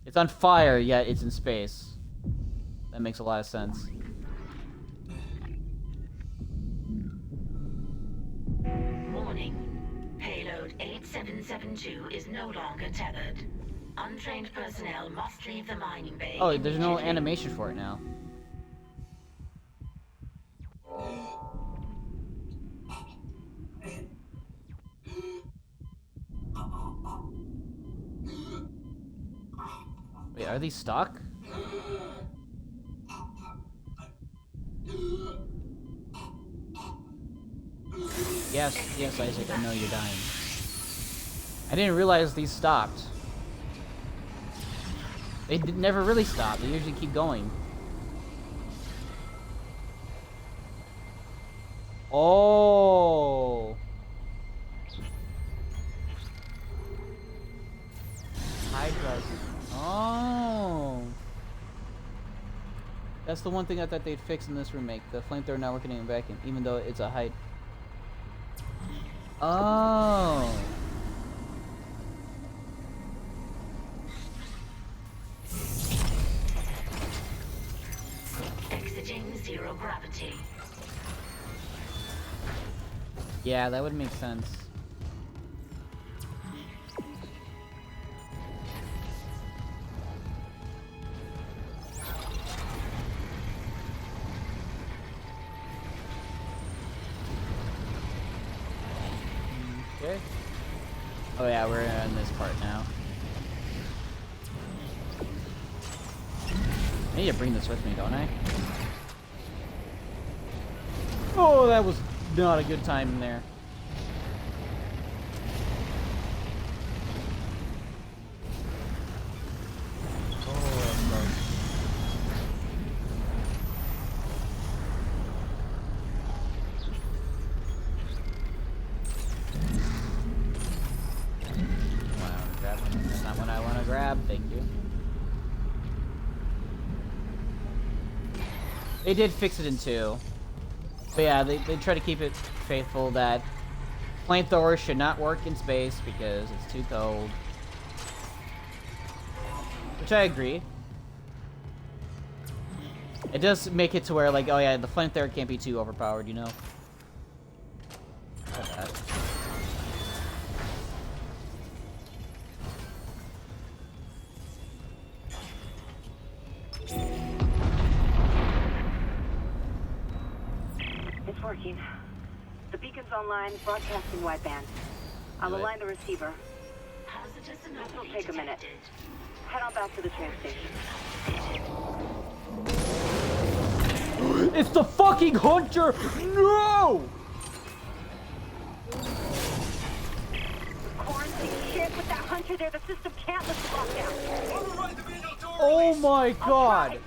It's on fire, yet it's in space. That makes a lot of sense. Warning. Payload 8772 is no longer tethered. Untrained personnel must leave the mining bay. Oh, there's no immediately. animation for it now. Wait, are these stuck? Yes, Isaac, I know you're dying. I didn't realize these stopped. They never really stop, they usually keep going. Oh! Hydras. Oh! That's the one thing I thought they'd fix in this remake. The flamethrower not working in vacuum, even though it's a height. Oh! Exiting zero gravity. Yeah, that would make sense. Okay. Oh yeah, we're in this part now. I need to bring this with me, don't I? Oh, that was not a good time in there. Oh, that's close. Wow, that's not what I want to grab. Thank you. They did fix it in 2. But yeah, they try to keep it faithful that flamethrowers should not work in space because it's too cold. Which I agree. It does make it to where, like, oh yeah, the flamethrower can't be too overpowered, you know? Like that. It's working. The beacon's online, broadcasting wideband. I'll Do it. align the receiver. Hazardous This will anomaly take a minute. detected. Head on back to the train station. It's the fucking hunter! No! Quarantine shit with that hunter there. The system can't lift the lockdown. Override the manual door Oh release. my god! try.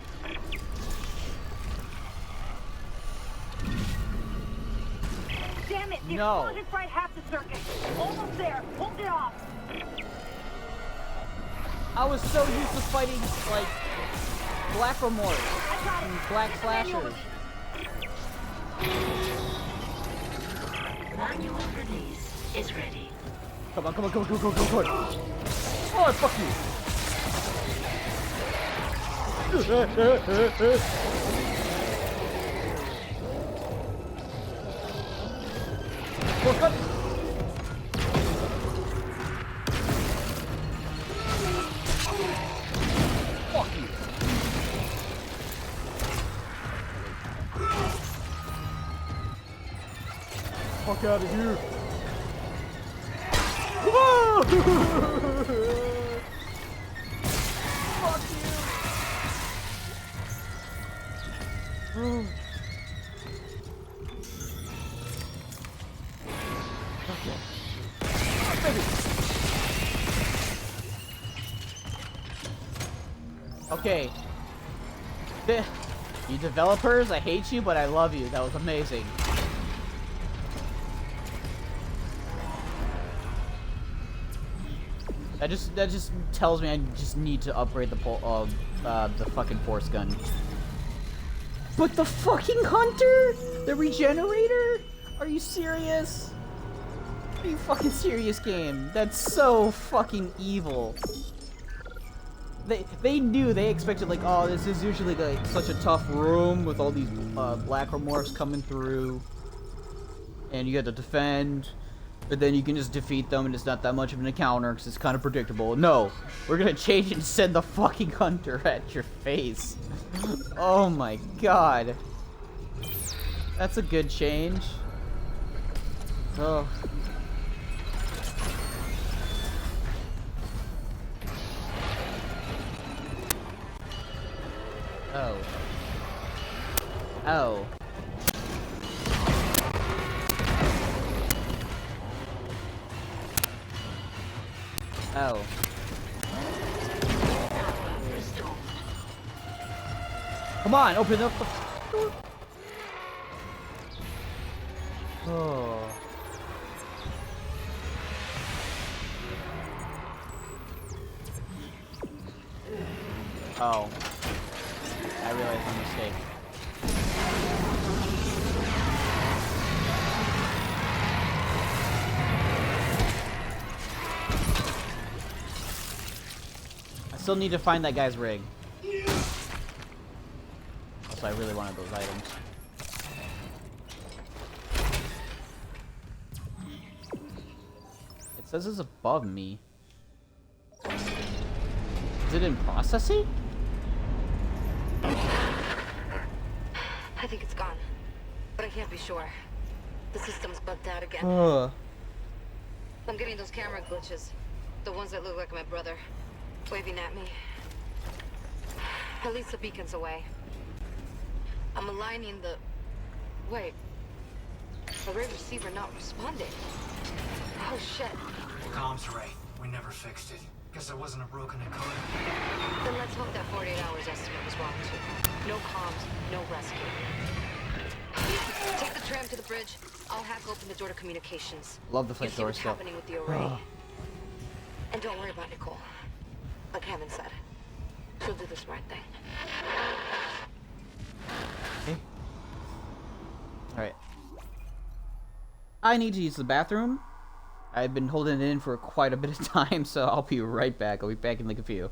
Damn it! The No. explosion fried half the circuit. Almost there. Hold it off. I was so used to fighting, like, black remorse I got it. and black Get the manual slashers. Manual release is ready. Come on, come on, come on, come on, come on, come on. Oh, fuck you. Look up. Fuck you. Fuck out of here. Whoa! Fuck you. Okay. You developers, I hate you, but I love you. That was amazing. That just tells me I just need to upgrade the fucking force gun. But the fucking hunter? The regenerator? Are you serious? Are you fucking serious, game? That's so fucking evil. They knew, they expected, like, oh, this is usually like such a tough room with all these black remorphs coming through, and you got to defend, but then you can just defeat them and it's not that much of an encounter because it's kind of predictable. No, we're gonna change and send the fucking hunter at your face. Oh my god. That's a good change. Oh. Oh. Oh. Oh. Come on, open up the door. Oh. Oh. I realized my mistake. I still need to find that guy's rig. Also, I really wanted those items. It says it's above me. Is it in processing? I think it's gone, but I can't be sure. The system's bugged out again. I'm getting those camera glitches. The ones that look like my brother. Waving at me. At least the beacon's away. I'm aligning the... Wait. Array receiver not responding. Oh shit. Comms array. We never fixed it. Guess there wasn't a broken encoder. Then let's hope that 48 hours estimate was wrong too. No comms, no rescue. Take the tram to the bridge. I'll hack open the door to communications. Love the You flame see door what's stuff. happening with the array. And don't worry about Nicole. Like Hammond said, she'll do the smart thing. Okay. Alright. I need to use the bathroom. I've been holding it in for quite a bit of time, so I'll be right back. I'll be back in like a few.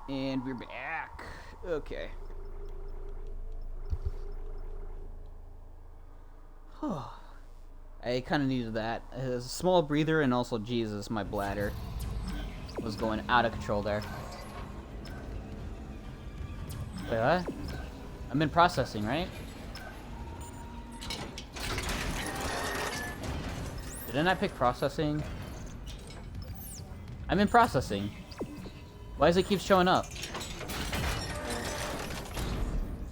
And we're back. Okay. I kind of needed that. A small breather, and also, Jesus, my bladder was going out of control there. Wait, what? I'm in processing, right? Didn't I pick processing? I'm in processing. Why does it keep showing up?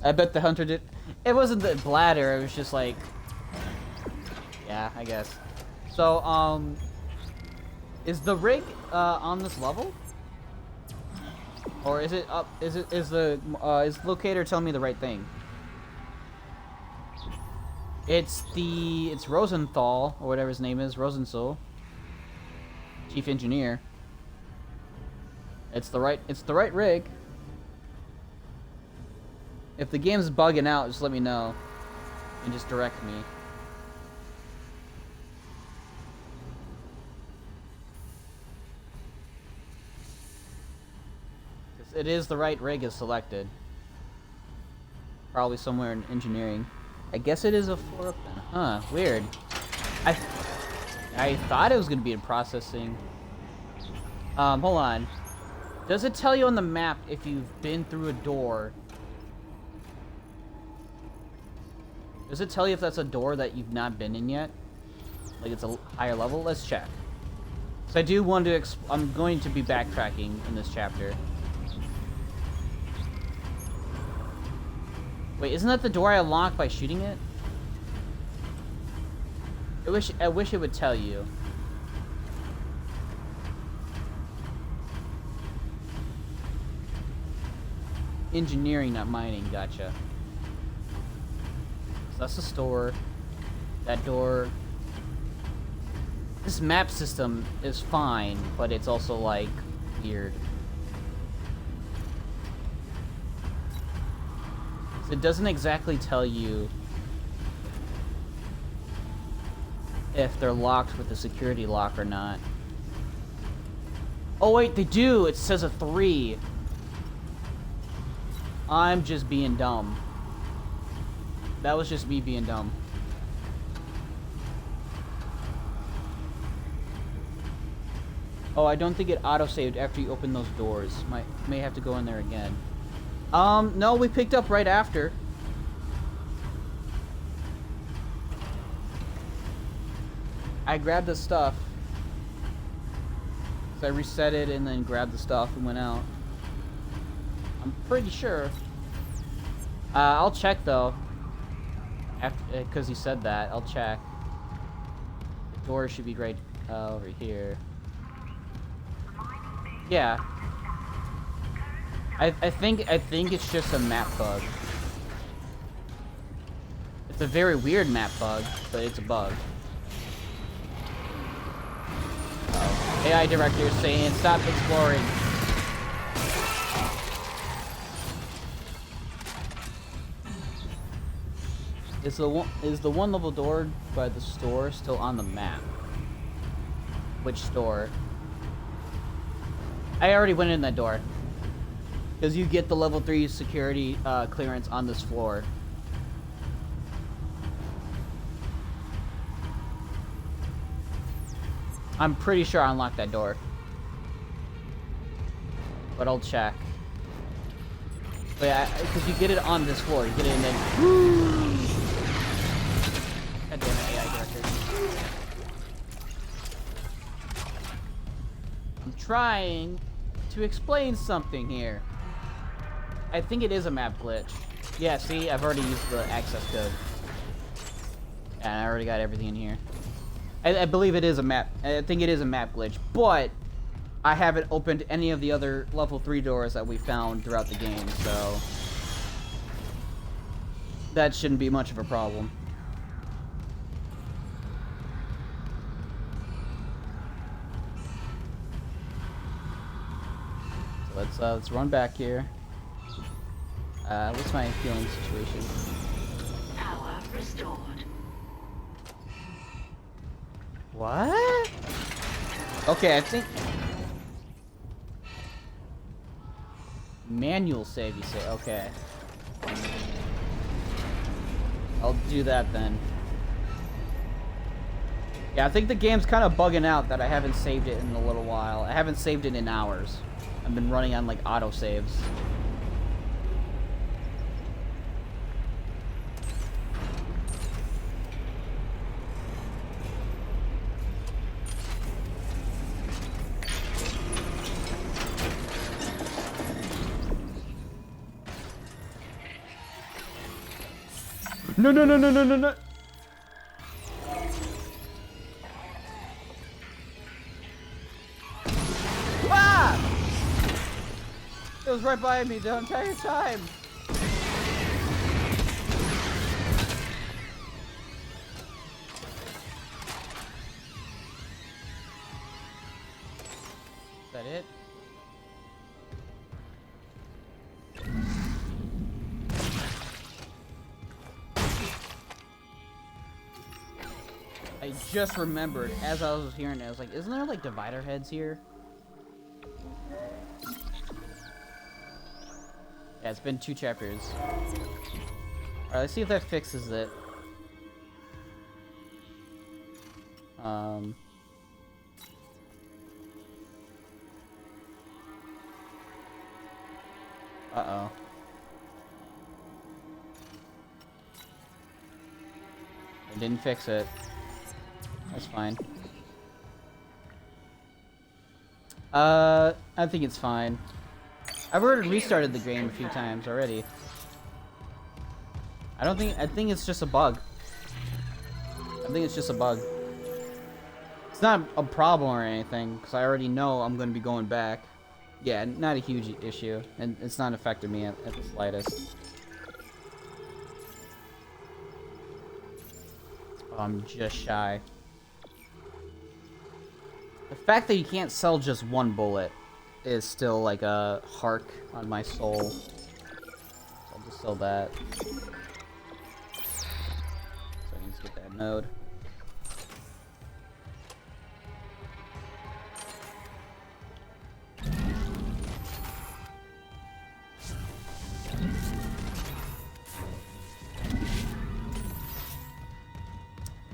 I bet the hunter did. It wasn't the bladder, it was just like... Yeah, I guess. So, is the rig, on this level? Or is it up, is the locator telling me the right thing? It's Rosenthal, or whatever his name is, Rosenthal. Chief Engineer. It's the right rig. If the game's bugging out, just let me know. And just direct me. It is the right rig is selected. Probably somewhere in engineering. I guess it is a 4 then. Huh, weird. I thought it was gonna be in processing. Hold on. Does it tell you on the map if you've been through a door? Does it tell you if that's a door that you've not been in yet? Like it's a higher level? Let's check. So I do want to I'm going to be backtracking in this chapter. Wait, isn't that the door I unlocked by shooting it? I wish it would tell you. Engineering, not mining, gotcha. So that's the store. That door. This map system is fine, but it's also like weird. It doesn't exactly tell you if they're locked with a security lock or not. Oh wait, they do! It says a 3. I'm just being dumb. That was just me being dumb. Oh, I don't think it auto-saved after you open those doors. May have to go in there again. No, we picked up right after. I grabbed the stuff. So I reset it and then grabbed the stuff and went out. I'm pretty sure. I'll check though. After, because he said that, I'll check. The door should be right over here. Yeah. I think it's just a map bug. It's a very weird map bug, but it's a bug. Oh. AI director saying stop exploring. Is the one level door by the store still on the map? Which store? I already went in that door. Because you get the level 3 security clearance on this floor. I'm pretty sure I unlocked that door. But I'll check. But yeah, because you get it on this floor. You get it and then... Woo! God damn it, AI director. I'm trying to explain something here. I think it is a map glitch. Yeah, see? I've already used the access code. And I already got everything in here. I believe it is a map. I think it is a map glitch. But I haven't opened any of the other level 3 doors that we found throughout the game, so... that shouldn't be much of a problem. So let's run back here. What's my healing situation? Power restored. What? Okay, I think... Manual save, you say? Okay. I'll do that then. Yeah, I think the game's kind of bugging out that I haven't saved it in a little while. I haven't saved it in hours. I've been running on, like, auto-saves. No, no, no, no, no, no, no. Ah! It was right by me the entire time. Is that it? I just remembered as I was hearing it, I was like, isn't there like divider heads here? Yeah, it's been 2 chapters. Alright, let's see if that fixes it. Uh-oh. It didn't fix it. That's fine. I think it's fine. I've already restarted the game a few times already. I think it's just a bug. I think it's just a bug. It's not a problem or anything, because I already know I'm going to be going back. Yeah, not a huge issue, and it's not affected me at the slightest. Oh, I'm just shy. The fact that you can't sell just one bullet is still like a hark on my soul. So I'll just sell that. So I need to get that node.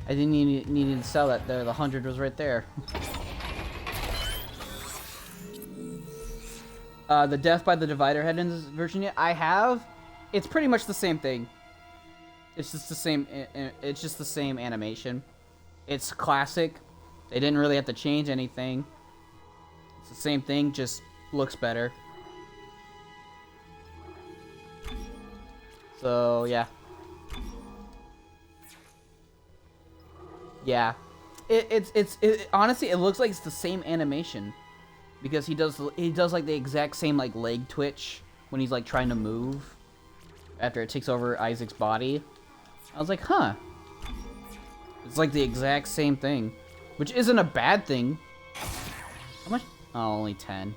I didn't need to sell that there. The 100 was right there. The death by the divider head in this version yet? I have. It's pretty much the same thing. It's just the same. It's just the same animation. It's classic. They didn't really have to change anything. It's the same thing, just looks better. So yeah. Yeah, honestly, it looks like it's the same animation, because he does like the exact same like leg twitch when he's like trying to move after it takes over Isaac's body. I was like, huh, it's like the exact same thing, which isn't a bad thing. How much? Oh, only 10.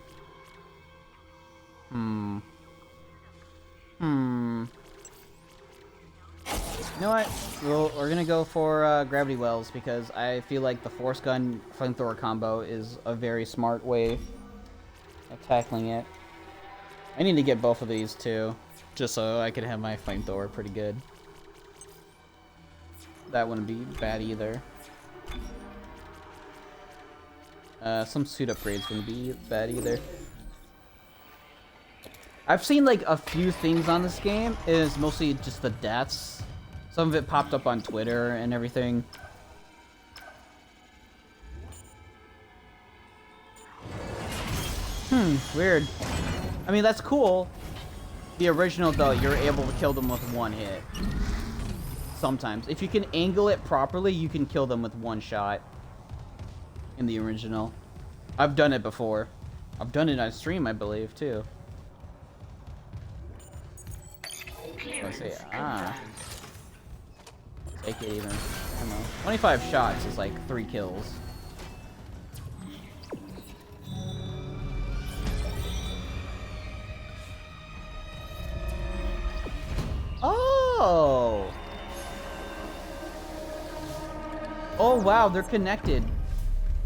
You know what? We're gonna go for gravity wells, because I feel like the force gun flamethrower combo is a very smart way of tackling it. I need to get both of these too, just so I can have my flamethrower pretty good. That wouldn't be bad either. Some suit upgrades wouldn't be bad either. I've seen like a few things on this game. It is mostly just the deaths. Some of it popped up on Twitter and everything. Weird. I mean, that's cool. The original, though, you're able to kill them with one hit. Sometimes. If you can angle it properly, you can kill them with one shot. In the original. I've done it before. I've done it on stream, I believe, too. Let's see. Take it even. I don't know. 25 shots is like 3 kills. Oh! Oh wow, they're connected.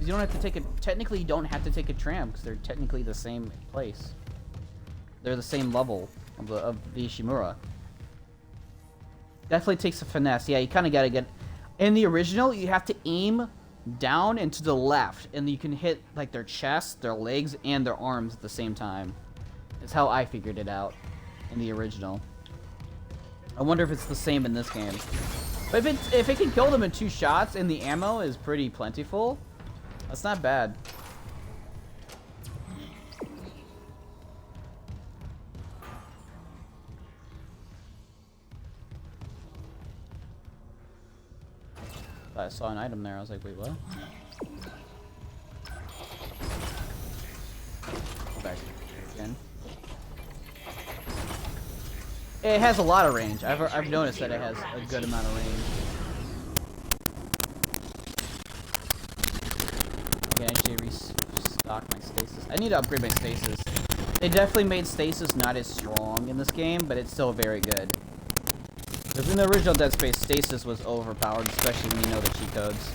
You don't have to take a. Technically, you don't have to take a tram because they're technically the same place. they're the same level of the Ishimura. Definitely takes a finesse. Yeah, you kind of gotta get... In the original, you have to aim down and to the left, and you can hit like their chest, their legs, and their arms at the same time. That's how I figured it out in the original. I wonder if it's the same in this game. But if it can kill them in 2 shots and the ammo is pretty plentiful, that's not bad. I saw an item there. I was like, wait, what? Go back again. It has a lot of range. I've noticed that it has a good amount of range. I can actually restock my stasis. I need to upgrade my stasis. They definitely made stasis not as strong in this game, but it's still very good. Because in the original Dead Space, stasis was overpowered, especially when you know the cheat codes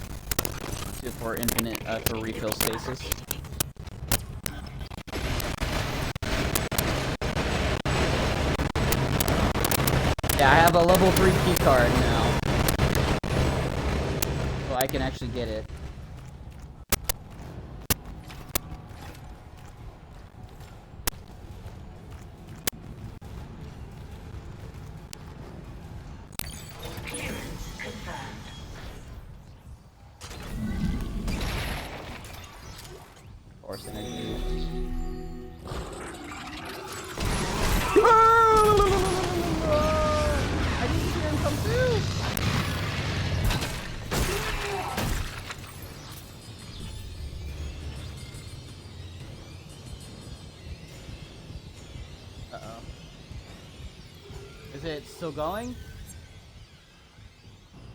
for infinite, for refill stasis. Yeah, I have a level 3 key card now, so I can actually get it. Is it still going?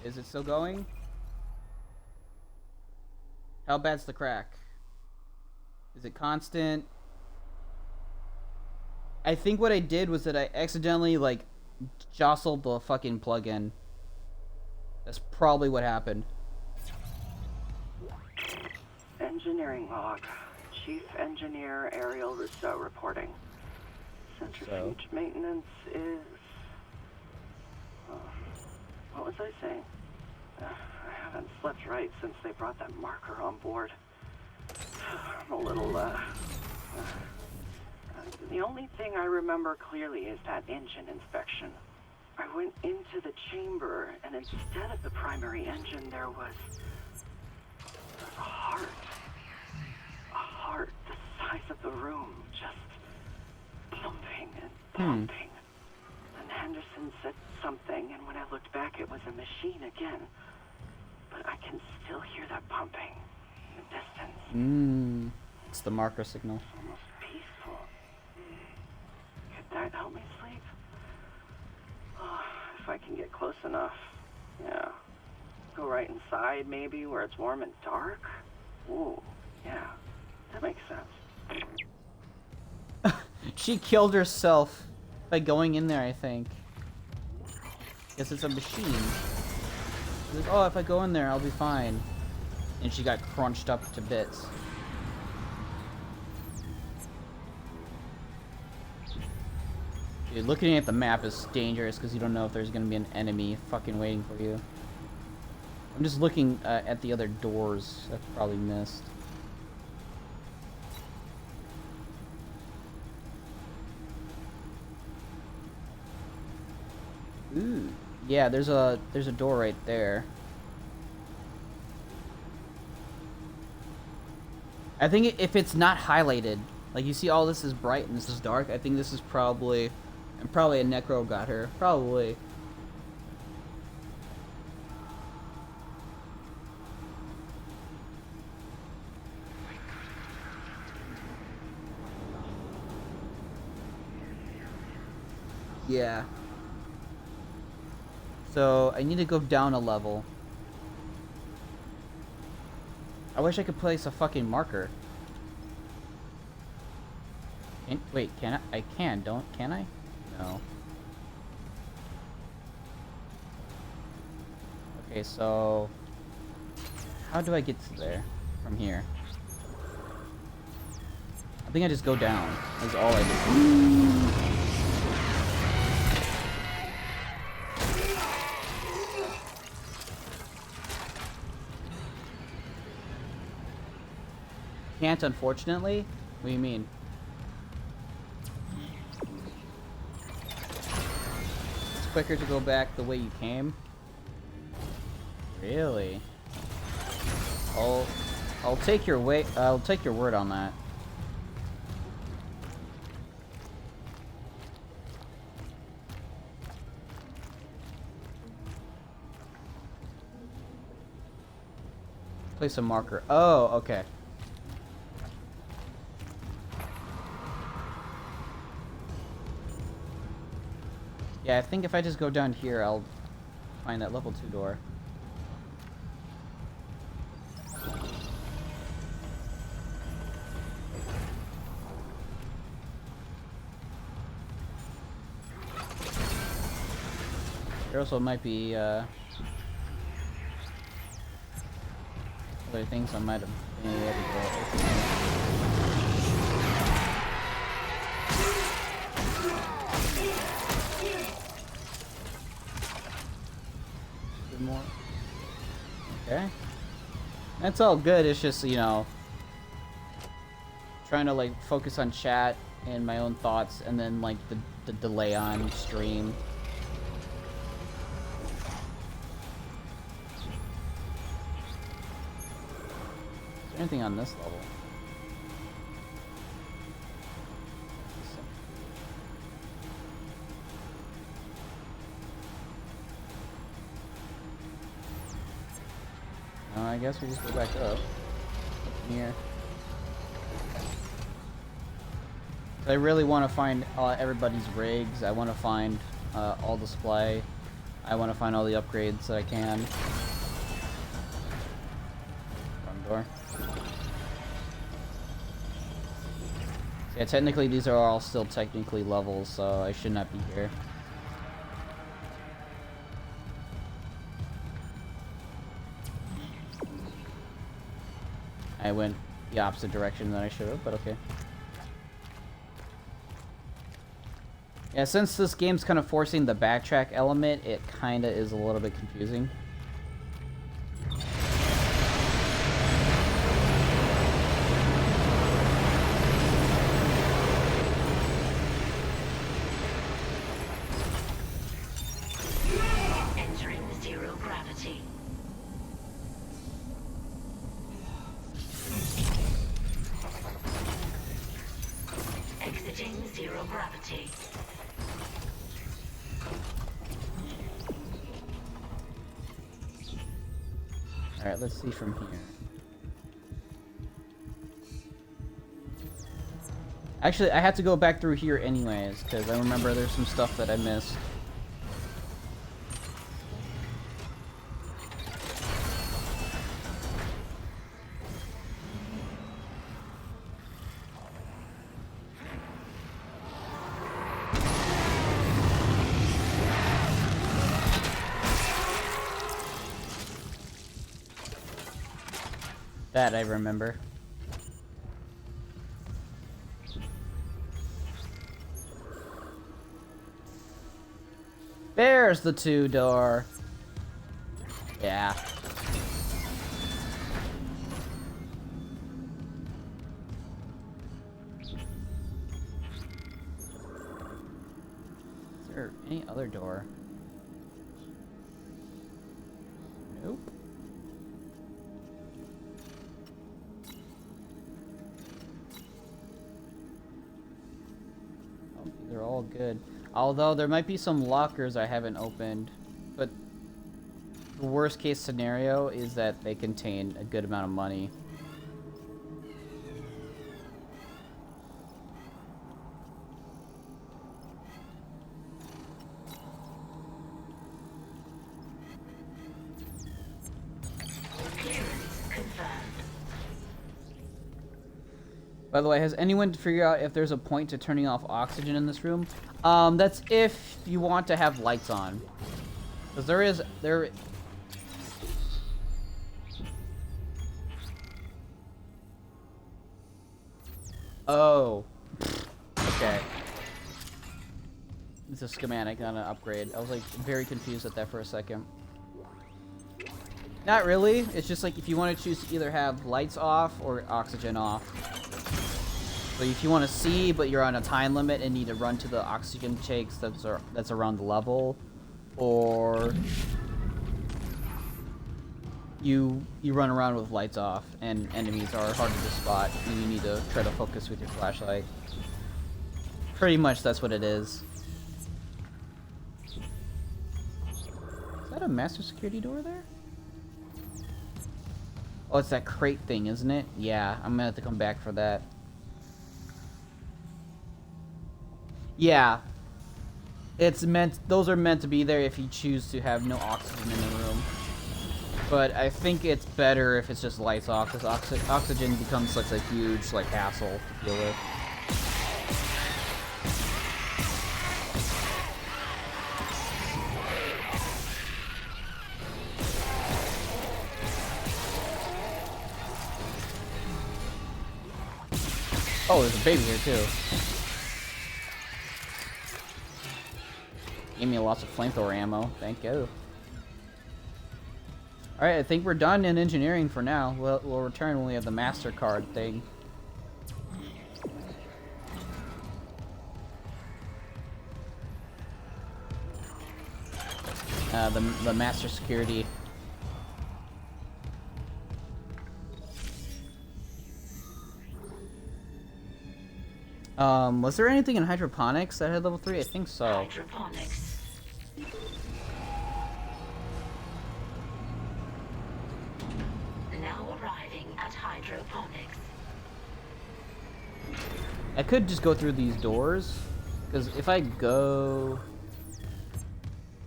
Is it still going? How bad's the crack? Is it constant? I think what I did was that I accidentally, like, jostled the fucking plug-in. That's probably what happened. Engineering log. Chief Engineer Ariel Rousseau reporting. Centrifuge maintenance is... what was I saying? I haven't slept right since they brought that marker on board. I'm a little, the only thing I remember clearly is that engine inspection. I went into the chamber, and instead of the primary engine, there was a heart. A heart the size of the room, just pumping and pumping. And Henderson said something, and when I looked back, it was a machine again. But I can still hear that pumping in the distance. It's the marker signal. Almost peaceful. Could that help me sleep? Oh, if I can get close enough. Yeah. Go right inside, maybe, where it's warm and dark? Ooh, yeah. That makes sense. She killed herself by going in there, I think. Guess it's a machine. She's like, oh, if I go in there, I'll be fine. And she got crunched up to bits. Dude, looking at the map is dangerous because you don't know if there's gonna be an enemy fucking waiting for you. I'm just looking at the other doors I've probably missed. Ooh, yeah, there's a door right there. I think if it's not highlighted, like you see all this is bright and this is dark, I think this is probably, and probably a necro got her, probably. Yeah. So I need to go down a level. I wish I could place a fucking marker. Wait, can I? I can, can I? No. Okay, so... how do I get to there? From here? think I just go down. That's all I do. Can't, unfortunately? What do you mean? It's quicker to go back the way you came? Really? I'll take your word on that. Place a marker. Oh, okay. Yeah, I think if I just go down here, I'll find that level 2 door. There also might be, other things I might have been able to open. More. Okay. That's all good, it's just, you know, trying to, like, focus on chat and my own thoughts, and then, like, the delay on stream. Is there anything on this level? I guess we just go back up here. I really want to find everybody's rigs. I want to find all display. I want to find all the upgrades that I can. Front door. Yeah, technically these are all still technically levels, so I should not be here. I went the opposite direction than I should have, but okay. Yeah, since this game's kind of forcing the backtrack element, it kind of is a little bit confusing. Entering zero gravity. Exiting zero gravity. Alright, let's see from here. Actually, I have to go back through here anyways, because I remember there's some stuff that I missed. That I remember. There's the 2-door. Yeah. Is there any other door? Nope. They're all good. Although there might be some lockers I haven't opened, but the worst case scenario is that they contain a good amount of money. Clearance confirmed. By the way, has anyone figured out if there's a point to turning off oxygen in this room? That's if you want to have lights on. Because there... Oh. Okay. It's a schematic, not an upgrade. I was like very confused at that for a second. Not really. It's just like if you want to choose to either have lights off or oxygen off. So if you want to see, but you're on a time limit and need to run to the oxygen tanks that's around the level, or you run around with lights off and enemies are harder to spot and you need to try to focus with your flashlight. Pretty much that's what it is. Is that a master security door there? Oh, it's that crate thing, isn't it? Yeah, I'm gonna have to come back for that. Yeah. It's meant, those are meant to be there if you choose to have no oxygen in the room. But I think it's better if it's just lights off, because oxygen becomes such a huge, like, hassle to deal with. Oh, there's a baby here, too. Gave me lots of flamethrower ammo. Thank you. Alright, I think we're done in engineering for now. We'll return when we have the MasterCard thing. The master security. Was there anything in hydroponics that had level 3? I think so. Hydroponics. Now arriving at hydroponics. I could just go through these doors, because if I go...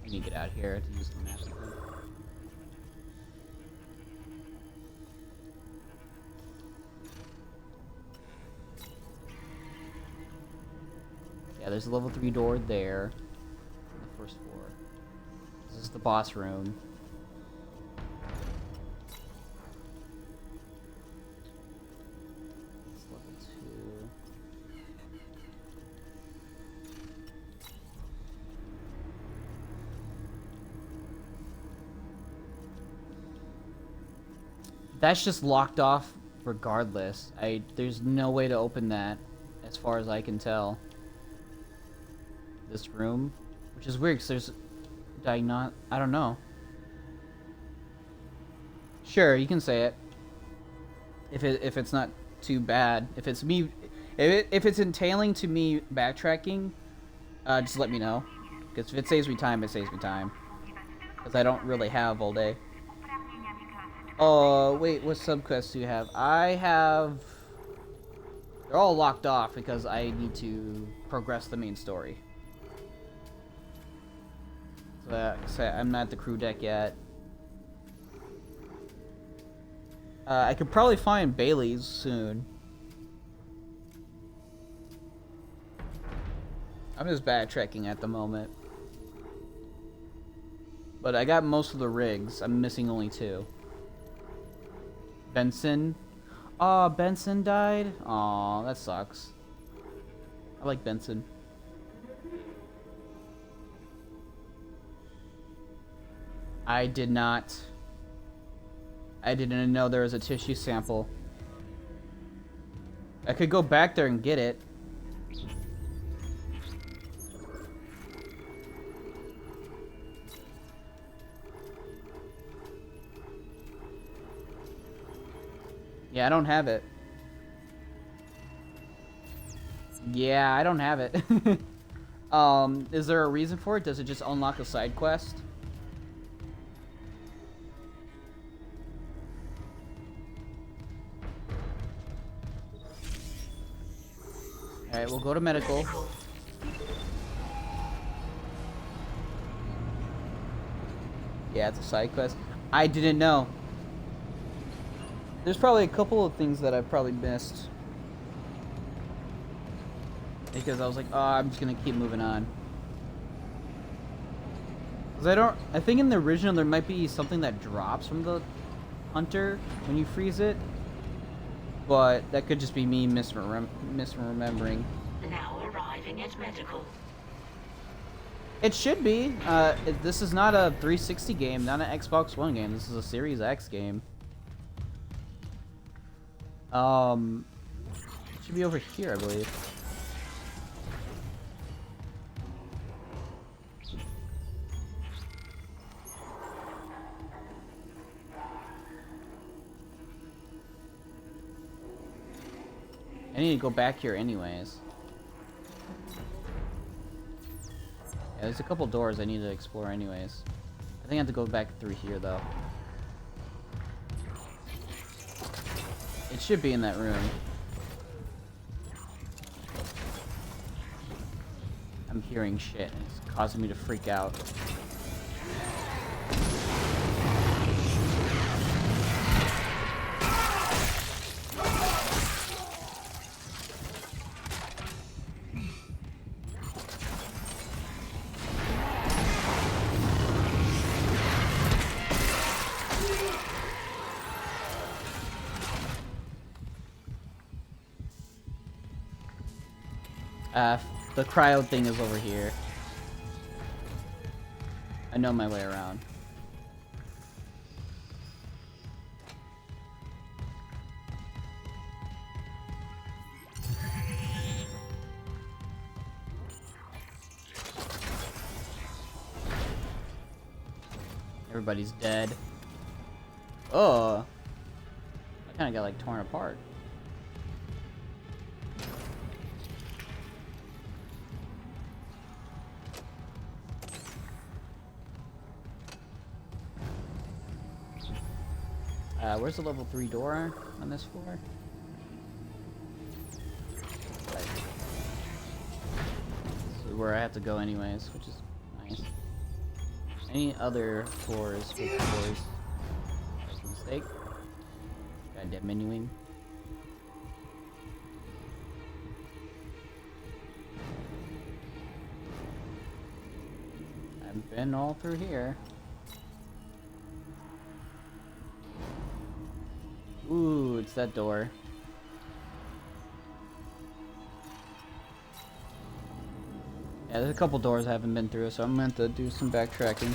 I need to get out of here to use the master thing. Yeah, there's a level 3 door there on the first floor. This is the boss room. It's level 2. That's just locked off regardless. There's no way to open that as far as I can tell. This room, which is weird because there's I don't know. Sure, you can say it. If it's not too bad. If it's me, if it's entailing to me backtracking, just let me know. Because if it saves me time, it saves me time. Because I don't really have all day. Oh, wait, what subquests do you have? I have... They're all locked off because I need to progress the main story. So I'm not at the crew deck yet. I could probably find Bailey's soon. I'm just backtracking at the moment. But I got most of the rigs. I'm missing only 2. Benson. Aw, Benson died? Aw, that sucks. I like Benson. I didn't know there was a tissue sample. I could go back there and get it. Yeah, I don't have it. Yeah, I don't have it. Is there a reason for it? Does it just unlock a side quest? Alright, we'll go to medical. Yeah, it's a side quest. I didn't know. There's probably a couple of things that I've probably missed. Because I was like, oh, I'm just gonna keep moving on. Because I think in the original there might be something that drops from the hunter when you freeze it. but that could just be me misremembering. Now arriving at medical. It should be. This is not a 360 game, not an Xbox One game. This is a Series X game. It should be over here, I believe. I need to go back here anyways. Yeah, there's a couple doors I need to explore anyways. I think I have to go back through here though. It should be in that room. I'm hearing shit and it's causing me to freak out. The cryo thing is over here. I know my way around. Everybody's dead. Oh, I kind of got like torn apart. Where's the level 3 door on this floor? Right. This is where I have to go anyways, which is nice. Any other floors with doors? That's a mistake. Goddamn menuing. I've been all through here. Ooh, it's that door. Yeah, there's a couple doors I haven't been through, so I'm meant to do some backtracking.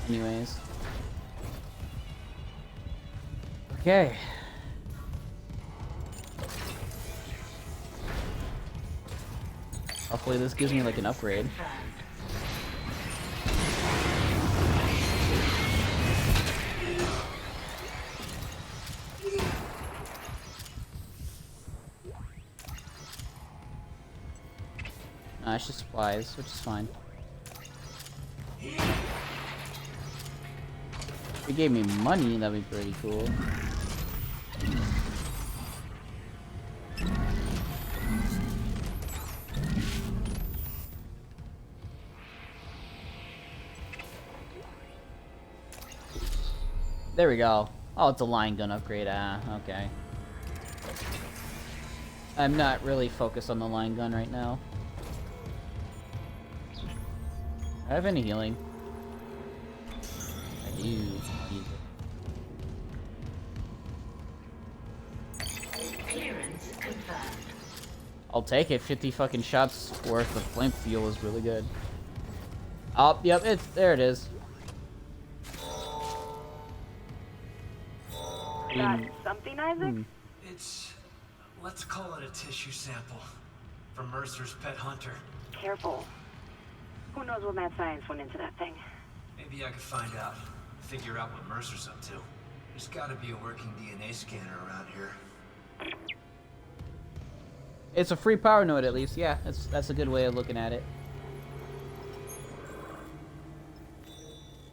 Anyways. Okay. Hopefully this gives me like an upgrade. It's just supplies, which is fine. If it gave me money, that'd be pretty cool. There we go. Oh, it's a line gun upgrade. Ah, okay. I'm not really focused on the line gun right now. I have any healing? I do. Use it. Clearance confirmed. I'll take it. 50 fucking shots worth of flame fuel is really good. Oh, yep, there it is. Got something, Isaac? It's... let's call it a tissue sample. From Mercer's pet hunter. Careful. Who knows what mad science went into that thing? Maybe I could find out. Figure out what Mercer's up to. There's gotta be a working DNA scanner around here. It's a free power node at least, yeah. That's a good way of looking at it.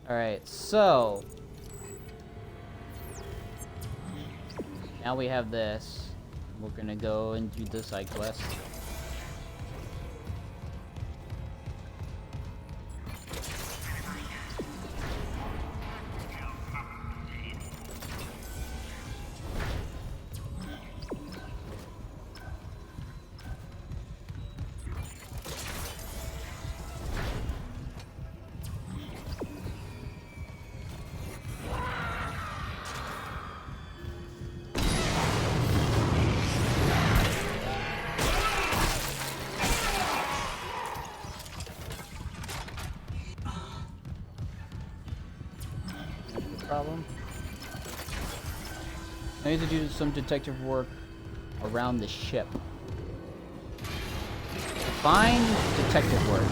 Alright, so... now we have this. We're gonna go and do the side quest. I need to do some detective work around the ship. Fine detective work.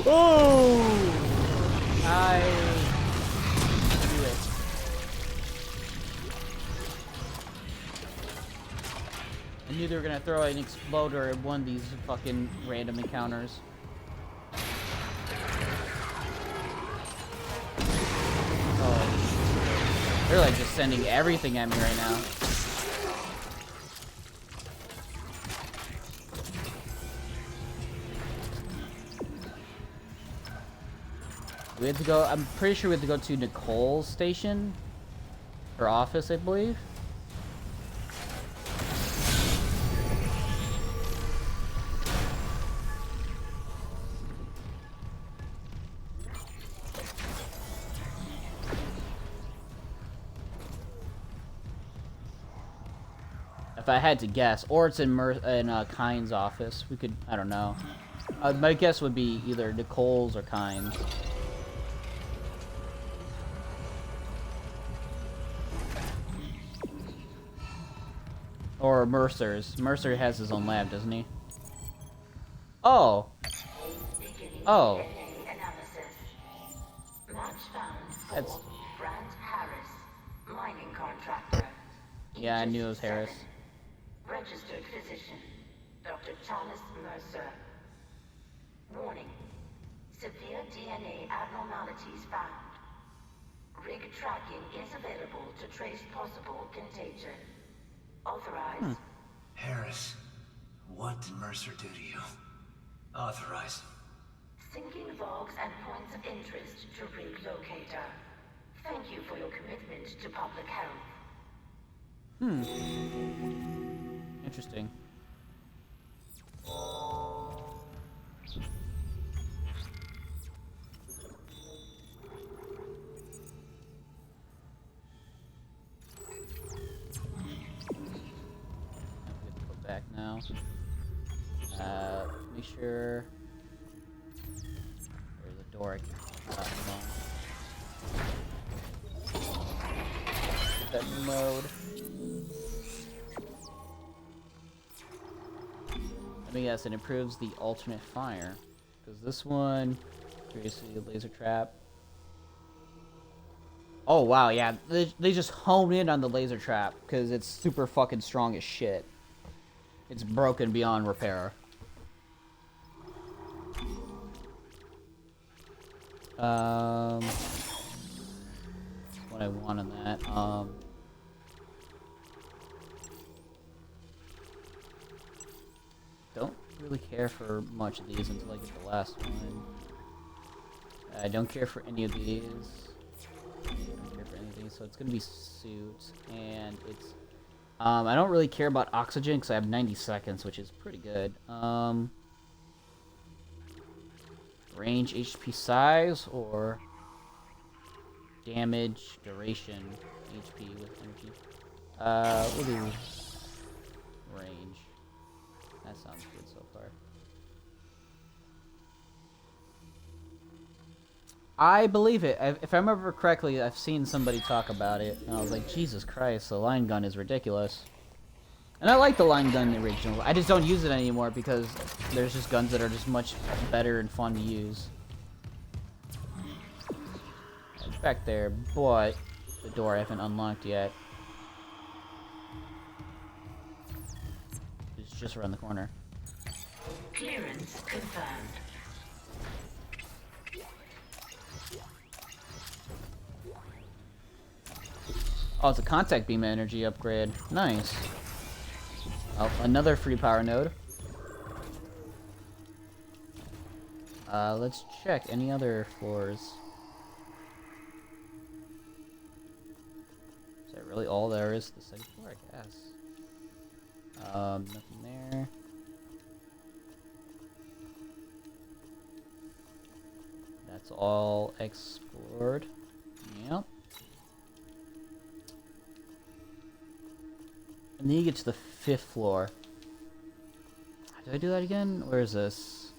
Oh! I knew it. I knew they were gonna throw an exploder at one of these fucking random encounters. Oh, they're like just sending everything at me right now. We have to go, I'm pretty sure we have to go to Nicole's station. Her office, I believe. If I had to guess, or it's in Kyne's office. We could, I don't know. My guess would be either Nicole's or Kyne's. Or Mercer's. Mercer has his own lab, doesn't he? Oh. Oh. That's... Yeah, I knew it was Harris. Registered physician, Dr. Thomas Mercer. Warning. Severe DNA abnormalities found. Rig tracking is available to trace possible contagion. Authorized. Harris, what did Mercer do to you? Authorized. Syncing logs and points of interest to Rig Locator. Thank you for your commitment to public health. Interesting. Go back now. Make sure there's a door I can get that mode. Let me guess, it improves the alternate fire. Because this one, previously a laser trap. Oh wow, yeah, they just hone in on the laser trap because it's super fucking strong as shit. It's broken beyond repair. What I want on that. Don't really care for much of these until I get the last one. I don't care for any of these. I don't care for anything, so it's gonna be suit, and it's I don't really care about oxygen because I have 90 seconds, which is pretty good. Range, HP size, or damage, duration, HP with energy. We'll do range. That sounds good so far. I believe it. If I remember correctly, I've seen somebody talk about it, and I was like, Jesus Christ, the line gun is ridiculous. And I like the line gun in the original. I just don't use it anymore because there's just guns that are just much better and fun to use. It's back there, but the door I haven't unlocked yet. It's just around the corner. Clearance confirmed. Oh, it's a contact beam energy upgrade. Nice. Oh, another free power node. Let's check any other floors. Is that really all there is to the second floor, I guess? Nothing there. That's all explored. Yep. And then you get to the 5th floor. Did I do that again? Where is this?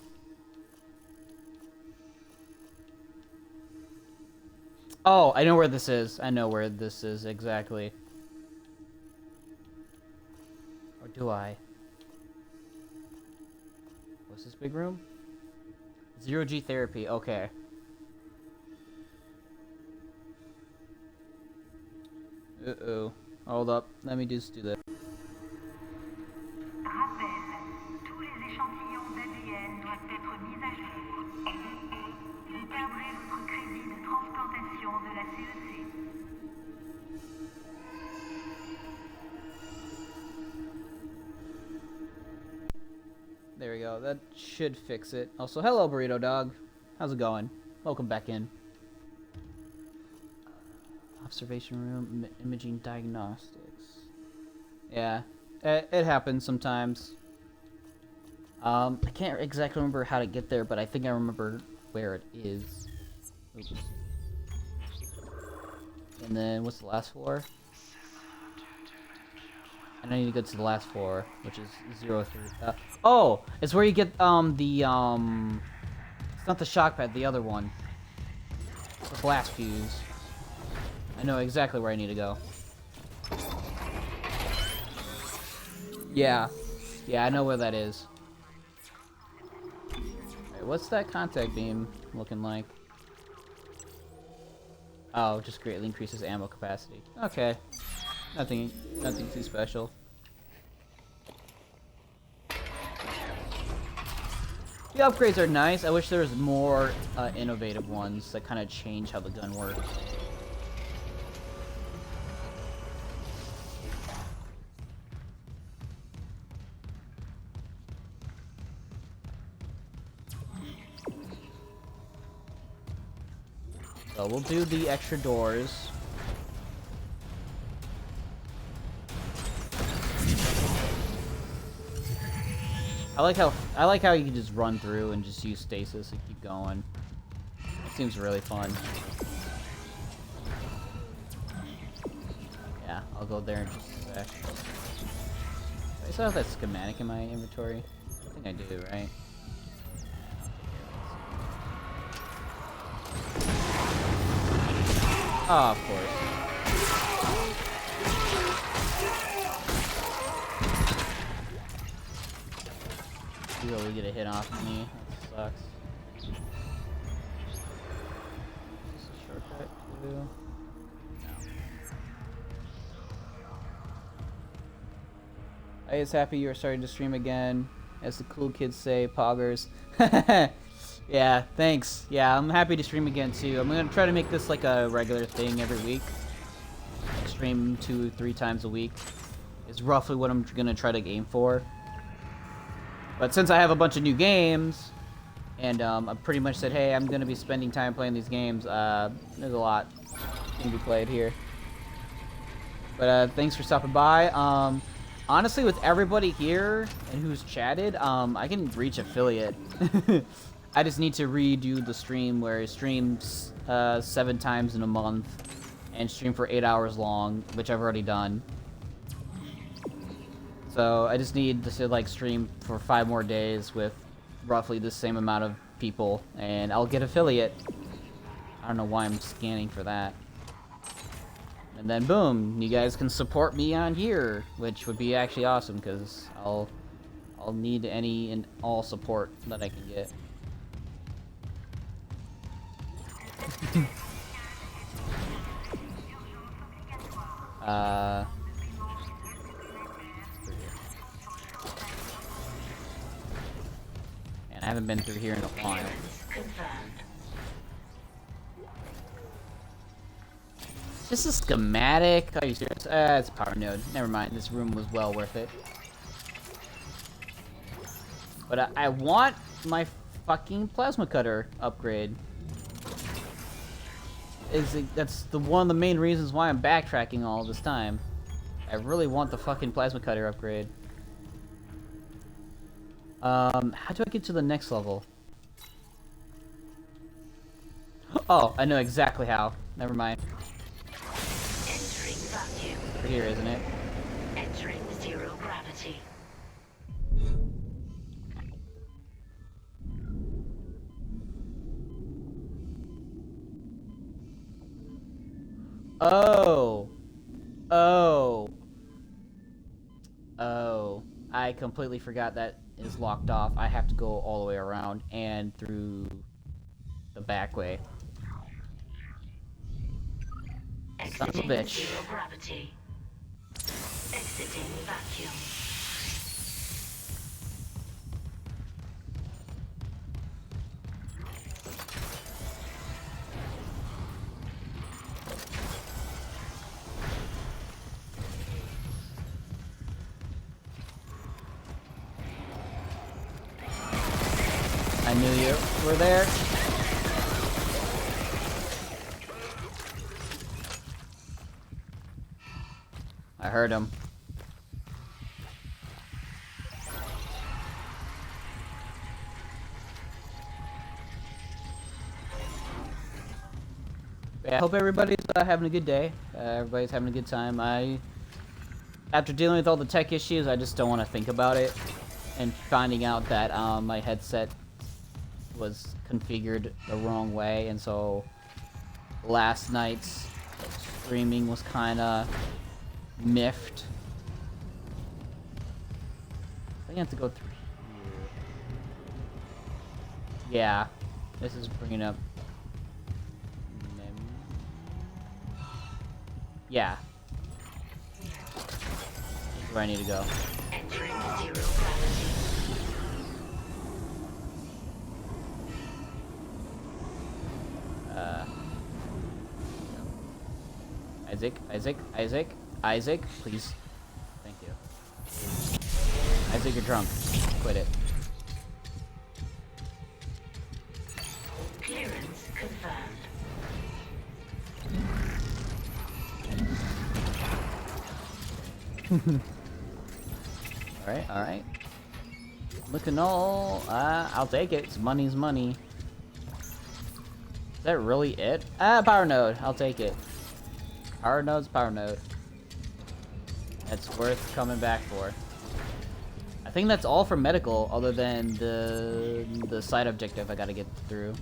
Oh, I know where this is. I know where this is exactly. Or do I? What's this big room? Zero G therapy. Okay. Uh-oh. Hold up. Let me just do that. Rappel, tous les échantillons d'ADN doivent être mis à jour. Vous perdrez votre crédit de transplantation de la CEC. There we go. That should fix it. Also, hello, Burrito Dog. How's it going? Welcome back in. Observation room, imaging diagnostics. Yeah, it happens sometimes. I can't exactly remember how to get there, but I think I remember where it is. Oops. And then, what's the last floor? And I need to go to the last floor, which is 03. Oh! It's where you get, it's not the shock pad, the other one. The blast fuse. I know exactly where I need to go. Yeah. Yeah, I know where that is. Alright, what's that contact beam looking like? Oh, just greatly increases ammo capacity. Okay. Nothing too special. The upgrades are nice. I wish there was more innovative ones that kind of change how the gun works. So we'll do the extra doors. I like how you can just run through and just use stasis and keep going. It seems really fun. Yeah, I'll go there in just a sec. I still have that schematic in my inventory. I think I do, right? Oh, of course. You really get a hit off of me. That sucks. Is this a shortcut too? No. I is happy you are starting to stream again. As the cool kids say, poggers. Yeah, thanks. Yeah, I'm happy to stream again too. I'm gonna try to make this like a regular thing every week. Like stream 2-3 times a week is roughly what I'm gonna try to aim for. But since I have a bunch of new games, and I pretty much said, hey, I'm gonna be spending time playing these games, there's a lot can be played here. But thanks for stopping by. Honestly, with everybody here and who's chatted, I can reach affiliate. I just need to redo the stream where I stream 7 times in a month and stream for 8 hours long, which I've already done. So I just need to like stream for 5 more days with roughly the same amount of people, and I'll get affiliate. I don't know why I'm scanning for that. And then boom, you guys can support me on here, which would be actually awesome because I'll need any and all support that I can get. And I haven't been through here in a while. Just a schematic? Are you serious? It's a power node. Never mind. This room was well worth it. But I want my fucking plasma cutter upgrade. That's one of the main reasons why I'm backtracking all this time. I really want the fucking plasma cutter upgrade. How do I get to the next level? Oh, I know exactly how. Never mind. Entering vacuum. Over here, isn't it? Entering zero gravity. Oh. Oh. Oh. I completely forgot that is locked off. I have to go all the way around and through the back way. Son of a bitch. Zero gravity. Exiting vacuum. I knew you were there. I heard him. Yeah, I hope everybody's having a good day. Everybody's having a good time. After dealing with all the tech issues, I just don't want to think about it. And finding out that my headset was configured the wrong way, and so last night's streaming was kind of miffed. I think I have to go through here. Yeah, this is bringing up. Yeah. This is where I need to go. Entering zero gravity. Isaac, please. Thank you. Isaac, you're drunk. Quit it. Clearance confirmed. Alright. Looking all, I'll take it. It's money's money. Is that really it? Power node. I'll take it. Power node's power node. That's worth coming back for. I think that's all for medical, other than the side objective I gotta get through.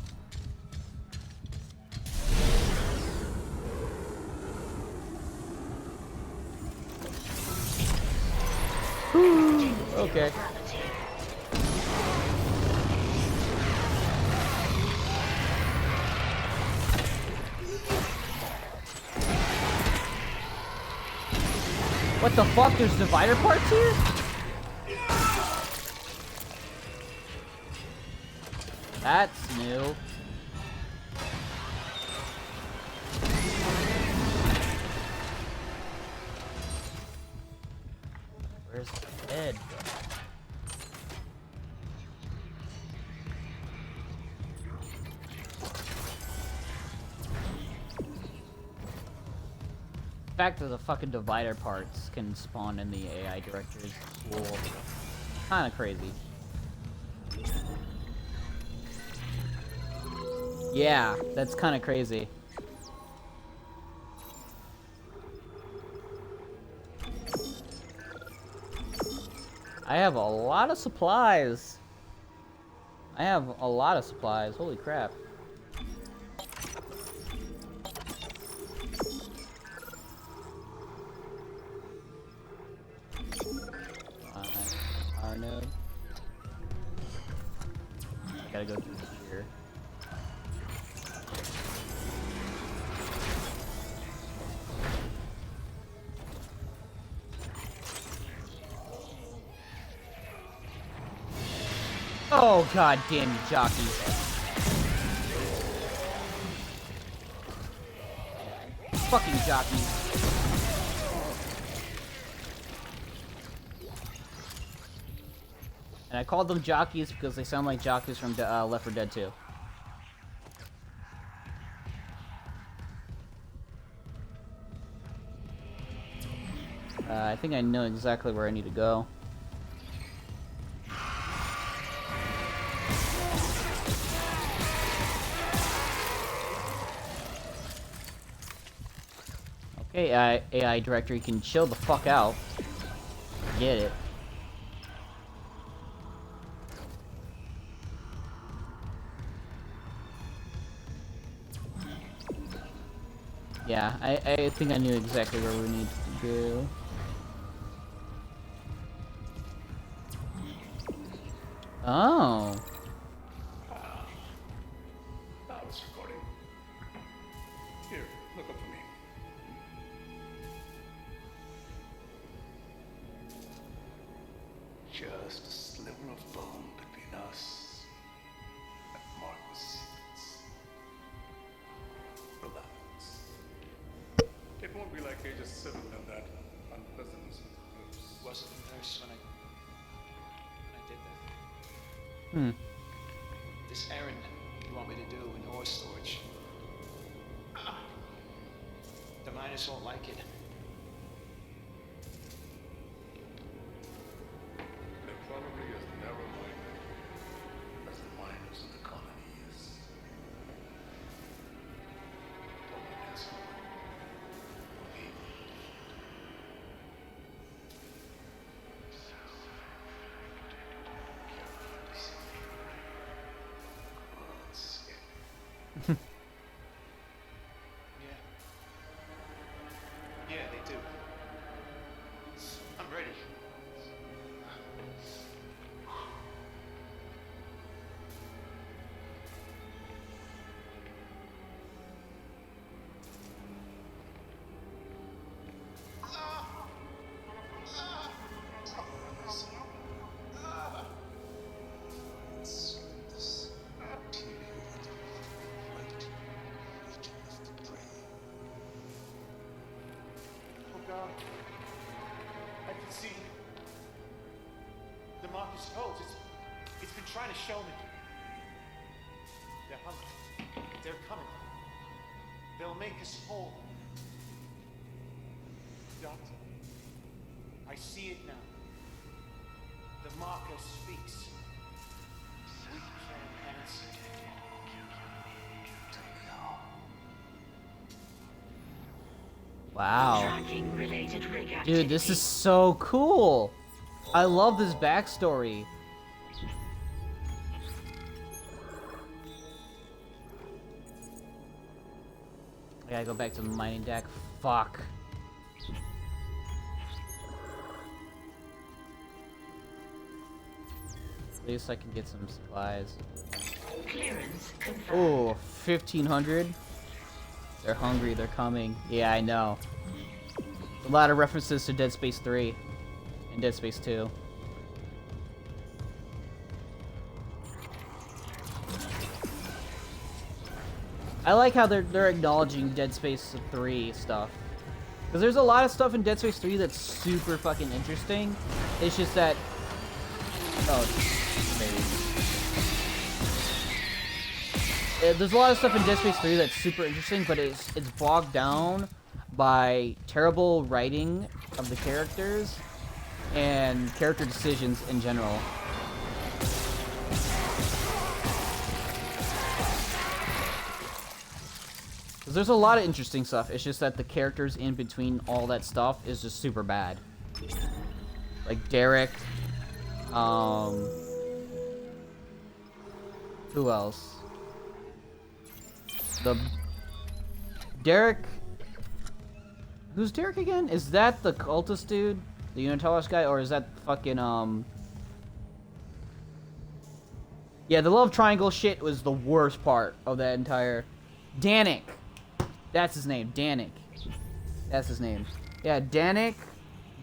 Okay. What the fuck? There's divider parts here? That's new. Where's the head? The fact that the fucking divider parts can spawn in the AI director is cool. Kinda crazy. Yeah, that's kinda crazy. I have a lot of supplies. Holy crap. Node. I gotta go through here. Oh god damn you, jockey. Fucking jockey. And I called them jockeys because they sound like jockeys from Left 4 Dead 2. I think I know exactly where I need to go. Okay, AI director, you can chill the fuck out. Get it. Yeah, I think I knew exactly where we need to go. Oh. Now it's recording. Here, look up for me. Just a sliver of bone between us and Marcus' secrets. Relax. It won't be like Aegis 7 and that unpleasantness with the groups. Wasn't a nurse when I did that. Hmm. This errand you want me to do in ore storage. The miners won't like it. They're probably as narrow-minded as the miners of the colony is. Dominance. Believe me. Yeah. Yeah, they do. I'm ready. Oh God. I can see the Marcus codes. It's been trying to show me. They're hungry. They're coming. They'll make us whole. Doctor, I see it now. The Marcus speaks. We can't answer. Wow. Tracking related rig activity. Dude, this is so cool. I love this backstory. I gotta go back to the mining deck. Fuck. At least I can get some supplies. Clearance confirmed. Oh, 1,500. They're hungry. They're coming. Yeah, I know. A lot of references to Dead Space 3 and Dead Space 2. I like how they're acknowledging Dead Space 3 stuff. Because there's a lot of stuff in Dead Space 3 that's super fucking interesting. It's just that... Oh, maybe. There's a lot of stuff in Dead Space 3 that's super interesting, but it's bogged down by terrible writing of the characters and character decisions in general. Because there's a lot of interesting stuff, it's just that the characters in between all that stuff is just super bad. Like Derek, who else? Derek... Who's Derek again? Is that the cultist dude? The Unitalis guy? Or is that fucking, Yeah, the love triangle shit was the worst part of that entire... Danik! That's his name, Danik. That's his name. Yeah, Danik.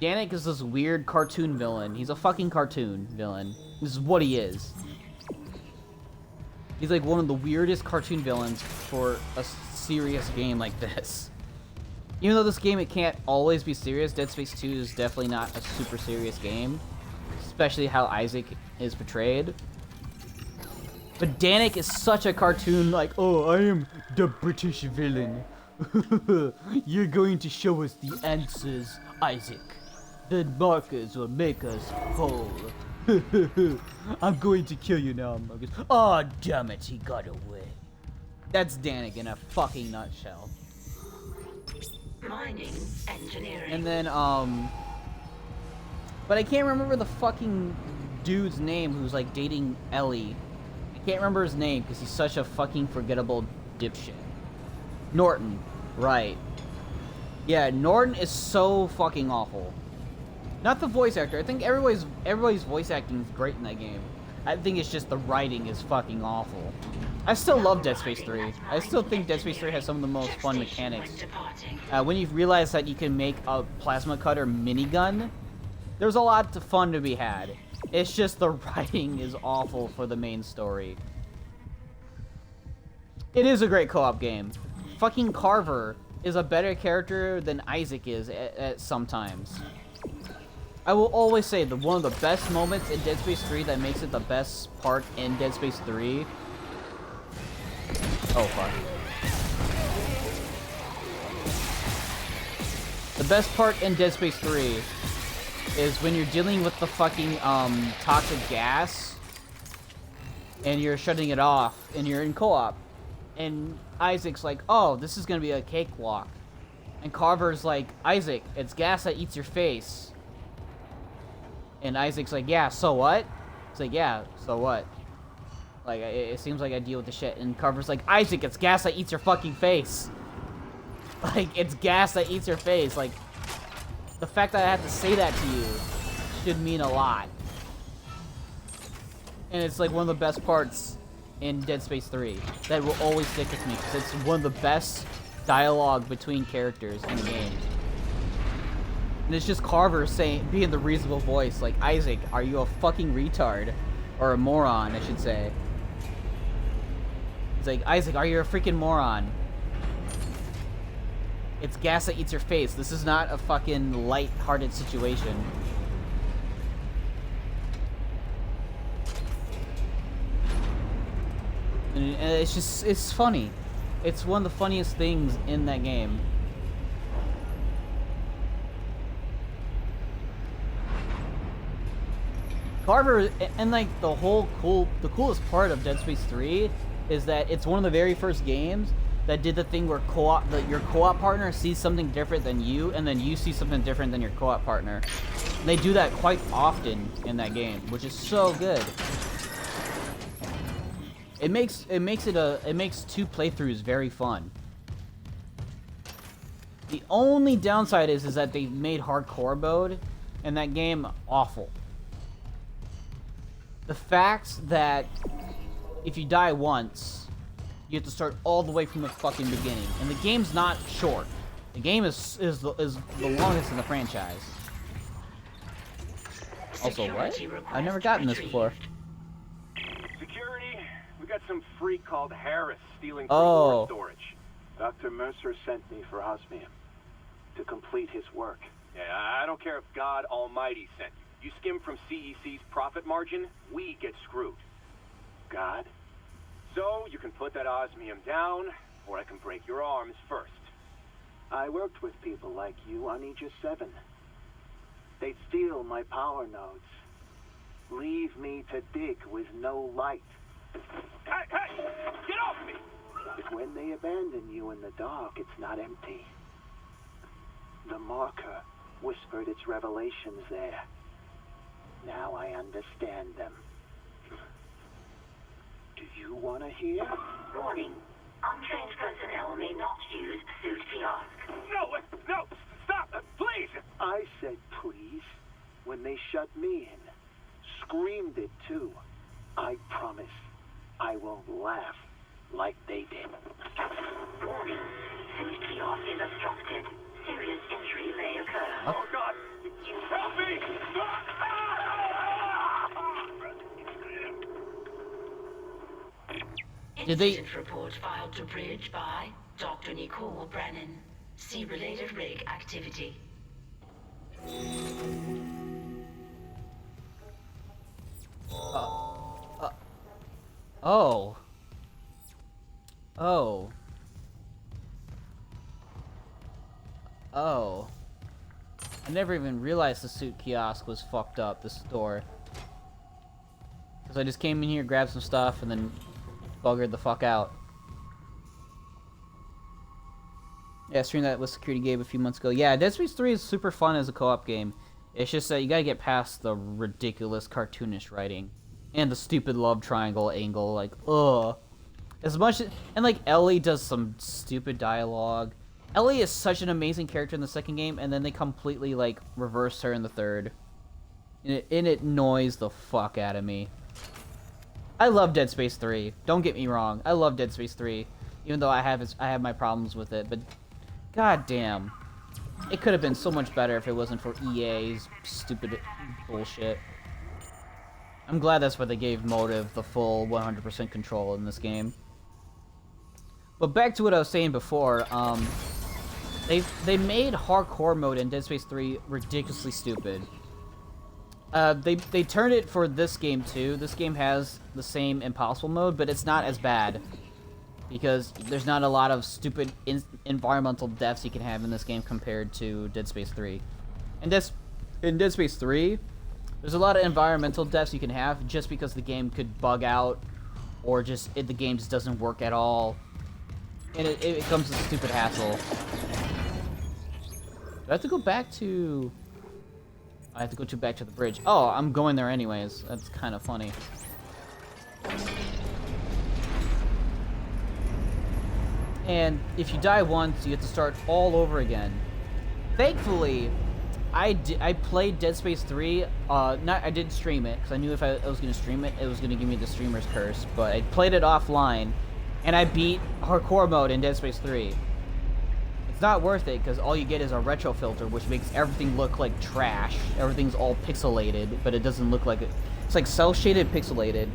Danik is this weird cartoon villain. He's a fucking cartoon villain. This is what he is. He's like one of the weirdest cartoon villains for a serious game like this. Even though this game, it can't always be serious, Dead Space 2 is definitely not a super serious game. Especially how Isaac is portrayed. But Danik is such a cartoon, like, oh, I am the British villain. You're going to show us the answers, Isaac. The markers will make us whole. I'm going to kill you now, Marcus. Oh, damn it, he got away. That's Danik in a fucking nutshell. Mining engineering. And then, but I can't remember the fucking dude's name who's, like, dating Ellie. I can't remember his name because he's such a fucking forgettable dipshit. Norton. Right. Yeah, Norton is so fucking awful. Not the voice actor. I think everybody's voice acting is great in that game. I think it's just the writing is fucking awful. I still love Dead Space 3. I still think Dead Space 3 has some of the most fun mechanics. When you realize that you can make a plasma cutter minigun, there's a lot of fun to be had. It's just the writing is awful for the main story. It is a great co-op game. Fucking Carver is a better character than Isaac is at sometimes. I will always say that one of the best moments in Dead Space 3 that makes it the best part in Dead Space 3... Oh, fuck. The best part in Dead Space 3 is when you're dealing with the fucking, toxic gas, and you're shutting it off, and you're in co-op, and Isaac's like, oh, this is gonna be a cakewalk. And Carver's like, Isaac, it's gas that eats your face. And Isaac's like, yeah, so what? It's like, yeah, so what? Like, it seems like I deal with the shit. And Carver's like, Isaac, it's gas that eats your fucking face. Like, it's gas that eats your face. Like, the fact that I have to say that to you should mean a lot. And it's like one of the best parts in Dead Space 3 that will always stick with me, because it's one of the best dialogue between characters in the game. And it's just Carver being the reasonable voice, like, Isaac, are you a fucking retard? Or a moron, I should say. It's like, Isaac, are you a freaking moron? It's gas that eats your face. This is not a fucking light-hearted situation. And it's just, it's funny. It's one of the funniest things in that game. Carver, and like the coolest part of Dead Space 3 is that it's one of the very first games that did the thing where your co-op partner sees something different than you, and then you see something different than your co-op partner. And they do that quite often in that game, which is so good. It makes two playthroughs very fun. The only downside is that they made hardcore mode in that game awful. The fact that if you die once, you have to start all the way from the fucking beginning. And the game's not short. The game is the longest in the franchise. Also, what? I've never gotten this before. Security, we got some freak called Harris stealing Oh. storage. Dr. Mercer sent me for osmium to complete his work. Yeah, I don't care if God Almighty sent you. You skim from CEC's profit margin, we get screwed. God? So, you can put that osmium down, or I can break your arms first. I worked with people like you on Aegis 7. They'd steal my power nodes. Leave me to dig with no light. Hey, get off me! But when they abandon you in the dark, it's not empty. The marker whispered its revelations there. Now I understand them. Do you want to hear? Warning. Untrained personnel may not use suit kiosk. No, stop, please! I said please when they shut me in. Screamed it too. I promise I won't laugh like they did. Warning. Suit kiosk is obstructed. Serious injury may occur. Oh, God! Help me! Did they- Incident report filed to Bridge by Dr. Nicole Brennan. See related rig activity. Oh. Oh. Oh. I never even realized the suit kiosk was fucked up, the store. Because I just came in here, grabbed some stuff, and then buggered the fuck out. Yeah, I streamed that with Security Gabe a few months ago. Yeah, Dead Space 3 is super fun as a co-op game. It's just that you gotta get past the ridiculous cartoonish writing. And the stupid love triangle angle, like, ugh. As much as, and like, Ellie does some stupid dialogue. Ellie is such an amazing character in the second game, and then they completely, like, reversed her in the third. And it annoys the fuck out of me. I love Dead Space 3. Don't get me wrong. I love Dead Space 3. Even though I have my problems with it. But, god damn. It could have been so much better if it wasn't for EA's stupid bullshit. I'm glad that's why they gave Motive the full 100% control in this game. But back to what I was saying before, they made hardcore mode in Dead Space 3 ridiculously stupid. They turned it for this game too. This game has the same impossible mode, but it's not as bad. Because there's not a lot of stupid environmental deaths you can have in this game compared to Dead Space 3. In Dead Space 3, there's a lot of environmental deaths you can have just because the game could bug out, or just the game just doesn't work at all. And it becomes a stupid hassle. Do I have to go back to... I have to go back to the bridge. Oh, I'm going there anyways. That's kind of funny. And if you die once, you have to start all over again. Thankfully, I played Dead Space 3. I didn't stream it, because I knew if I was going to stream it, it was going to give me the streamer's curse. But I played it offline, and I beat hardcore mode in Dead Space 3. It's not worth it, because all you get is a retro filter, which makes everything look like trash. Everything's all pixelated, but it doesn't look like it. It's like cel-shaded pixelated.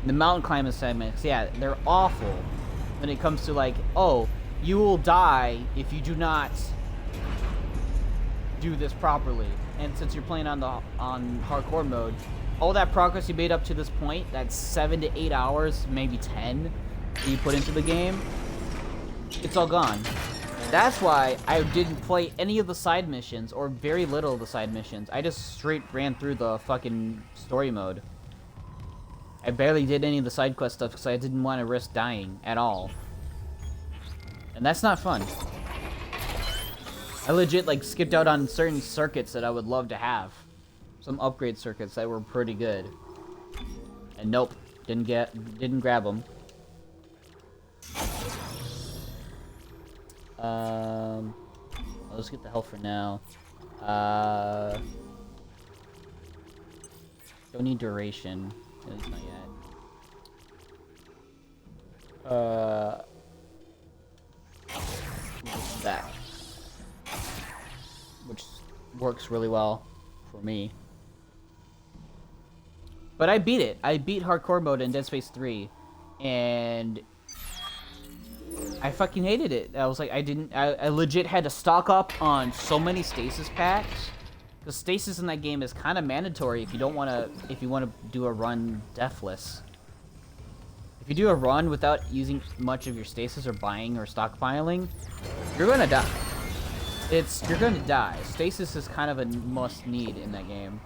The mountain climbing segments, yeah, they're awful. When it comes to like, oh, you will die if you do not do this properly. And since you're playing on hardcore mode, all that progress you made up to this point, that's 7 to 8 hours, maybe 10, that you put into the game, it's all gone. That's why I didn't play any of the side missions, or very little of the side missions. I just straight ran through the fucking story mode. I barely did any of the side quest stuff because I didn't want to risk dying at all. And that's not fun. I legit like skipped out on certain circuits that I would love to have. Some upgrade circuits that were pretty good. And nope, didn't grab them. Let's get the health for now. Don't need duration. It's not yet. That. Which works really well for me. But I beat it. I beat hardcore mode in Dead Space 3. And I fucking hated it. I was like, I legit had to stock up on so many stasis packs. The stasis in that game is kind of mandatory if you want to do a run deathless. If you do a run without using much of your stasis or buying or stockpiling, you're gonna die. You're gonna die. Stasis is kind of a must need in that game.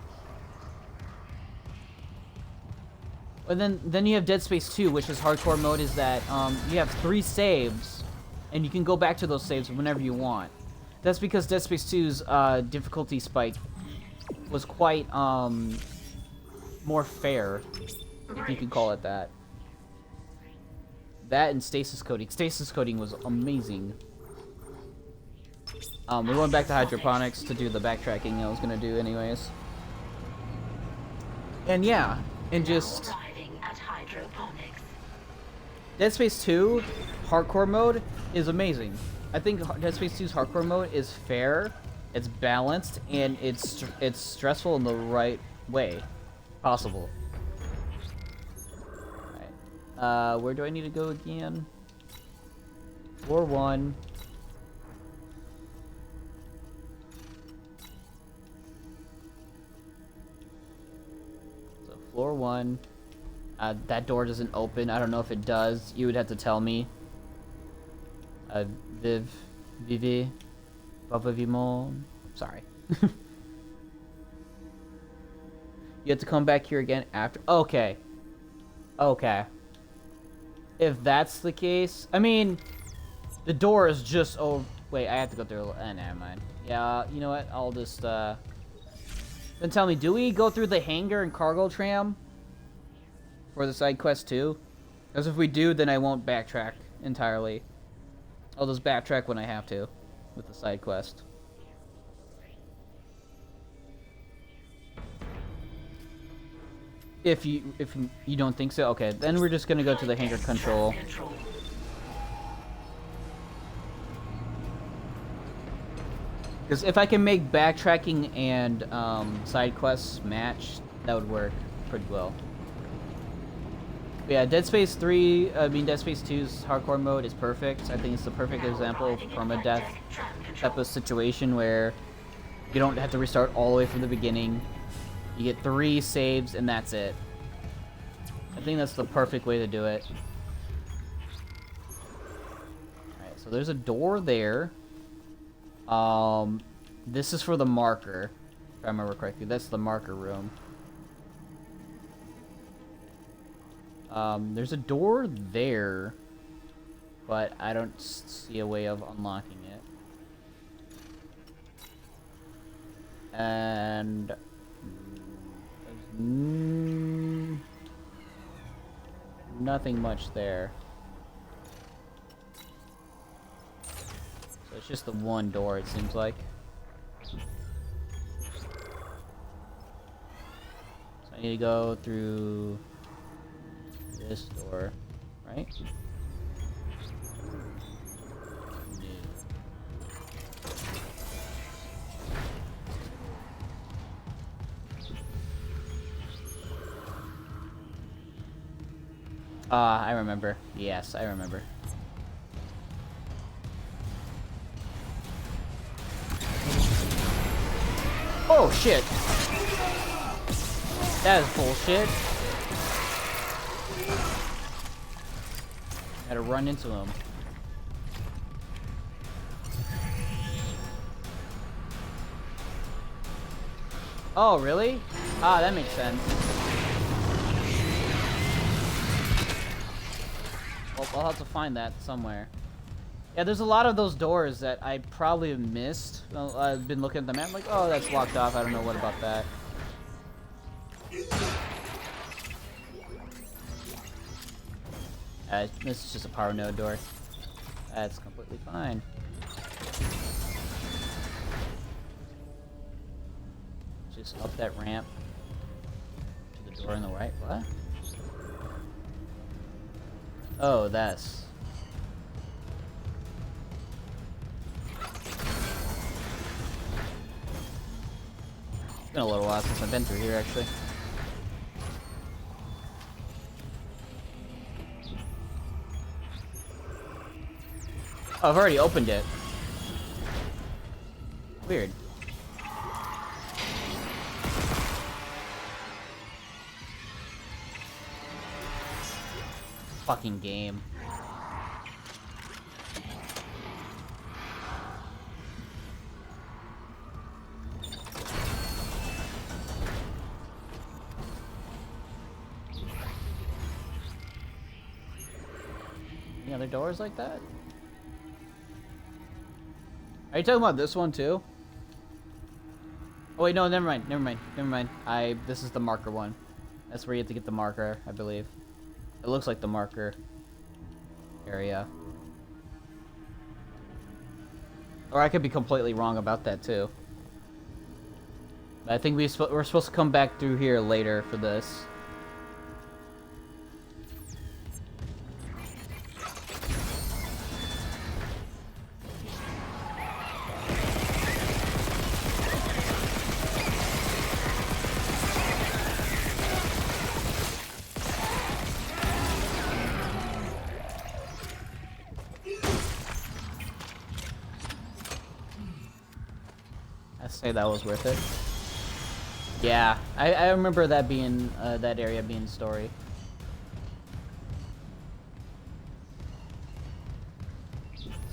And then you have Dead Space 2, which is hardcore mode, is that you have 3 saves, and you can go back to those saves whenever you want. That's because Dead Space 2's difficulty spike was quite more fair, if you could call it that. That and stasis coding. Stasis coding was amazing. We went back to hydroponics to do the backtracking I was gonna do anyways. And yeah, and just Dead Space 2 hardcore mode is amazing. I think Dead Space 2's hardcore mode is fair, it's balanced, and it's stressful in the right way possible. Alright. Where do I need to go again? Floor 1. So floor 1. That door doesn't open. I don't know if it does. You would have to tell me. Vivi, Papa Vimon. Sorry. You have to come back here again after. Okay. Okay. If that's the case, I mean, the door is just. Oh, wait. I have to go through. Never mind. Yeah. You know what? I'll just. Then tell me. Do we go through the hangar and cargo tram for the side quest too? Because if we do, then I won't backtrack entirely. I'll just backtrack when I have to with the side quest. If you don't think so, okay, then we're just gonna go to the hangar control. Because if I can make backtracking and side quests match, that would work pretty well. But yeah, Dead Space 2's hardcore mode is perfect. I think it's the perfect example of permadeath type of situation where you don't have to restart all the way from the beginning. You get 3 saves and that's it. I think that's the perfect way to do it. Alright, so there's a door there. This is for the marker, if I remember correctly. That's the marker room. There's a door there, but I don't see a way of unlocking it. And there's nothing much there. So it's just the one door, it seems like. So I need to go through this door, right? I remember. Yes, I remember. Oh, shit! That is bullshit. Gotta run into him. Oh, really? Ah, that makes sense. Well, I'll have to find that somewhere. Yeah, there's a lot of those doors that I probably have missed. Well, I've been looking at the map like, oh, that's locked off. I don't know what about that. This is just a power node door. That's completely fine. Just up that ramp to the door on the right. What? Oh, that's... It's been a little while since I've been through here, actually. Oh, I've already opened it. Weird. Fucking game. Any other doors like that? Are you talking about this one too? Oh wait, no, never mind. This is the marker one. That's where you have to get the marker, I believe. It looks like the marker area. Or I could be completely wrong about that too. But I think we're supposed to come back through here later for this. Say that was worth it. Yeah, I remember that being that area being the story.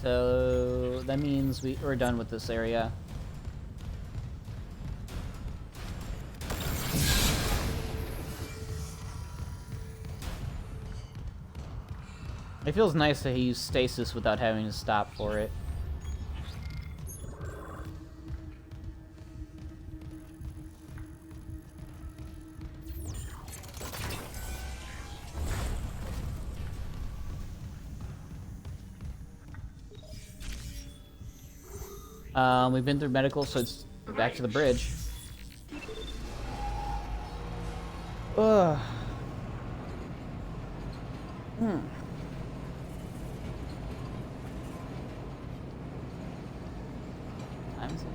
So that means we're done with this area. It feels nice to use stasis without having to stop for it. We've been through medical, so it's back to the bridge. Ugh.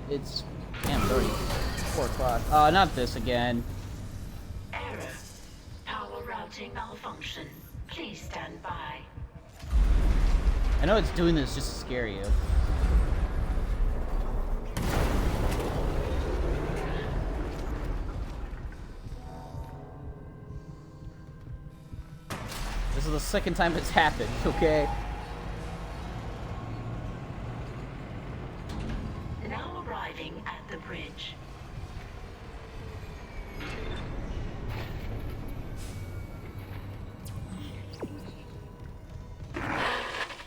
It's damn 30. 4 o'clock. Not this again. Error. Power routing malfunction. Please stand by. I know it's doing this just to scare you. This is the second time it's happened, okay? Now arriving at the bridge.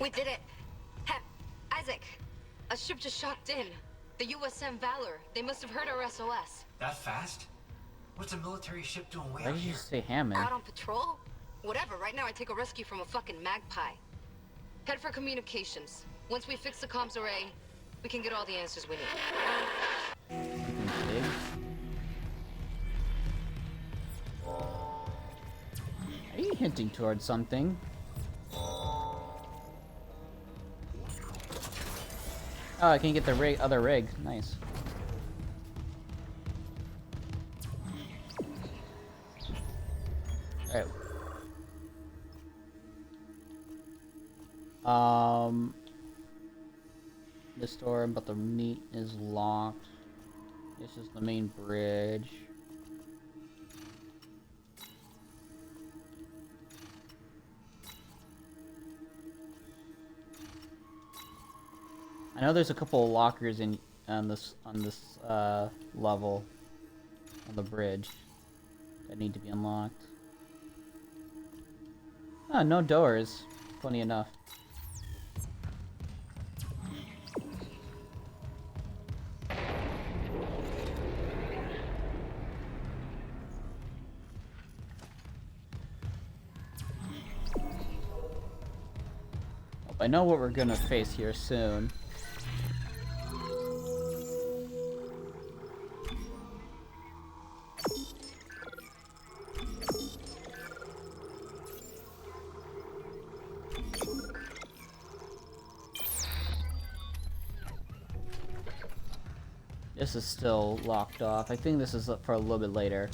We did it. Isaac, a ship just shocked in. The USM Valor. They must have heard our SOS. That fast? What's a military ship doing way Why out did you here? say Hammond? Out on patrol? Whatever, right now I take a rescue from a fucking magpie. Head for communications. Once we fix the comms array, we can get all the answers we need. Big. Are you hinting towards something? Oh, I can get the other rig. Nice. Alright. This door, but the meat is locked. This is the main bridge. I know there's a couple of lockers on this level on the bridge that need to be unlocked. Ah, no doors. Funny enough. I know what we're gonna face here soon. This is still locked off. I think this is for a little bit later.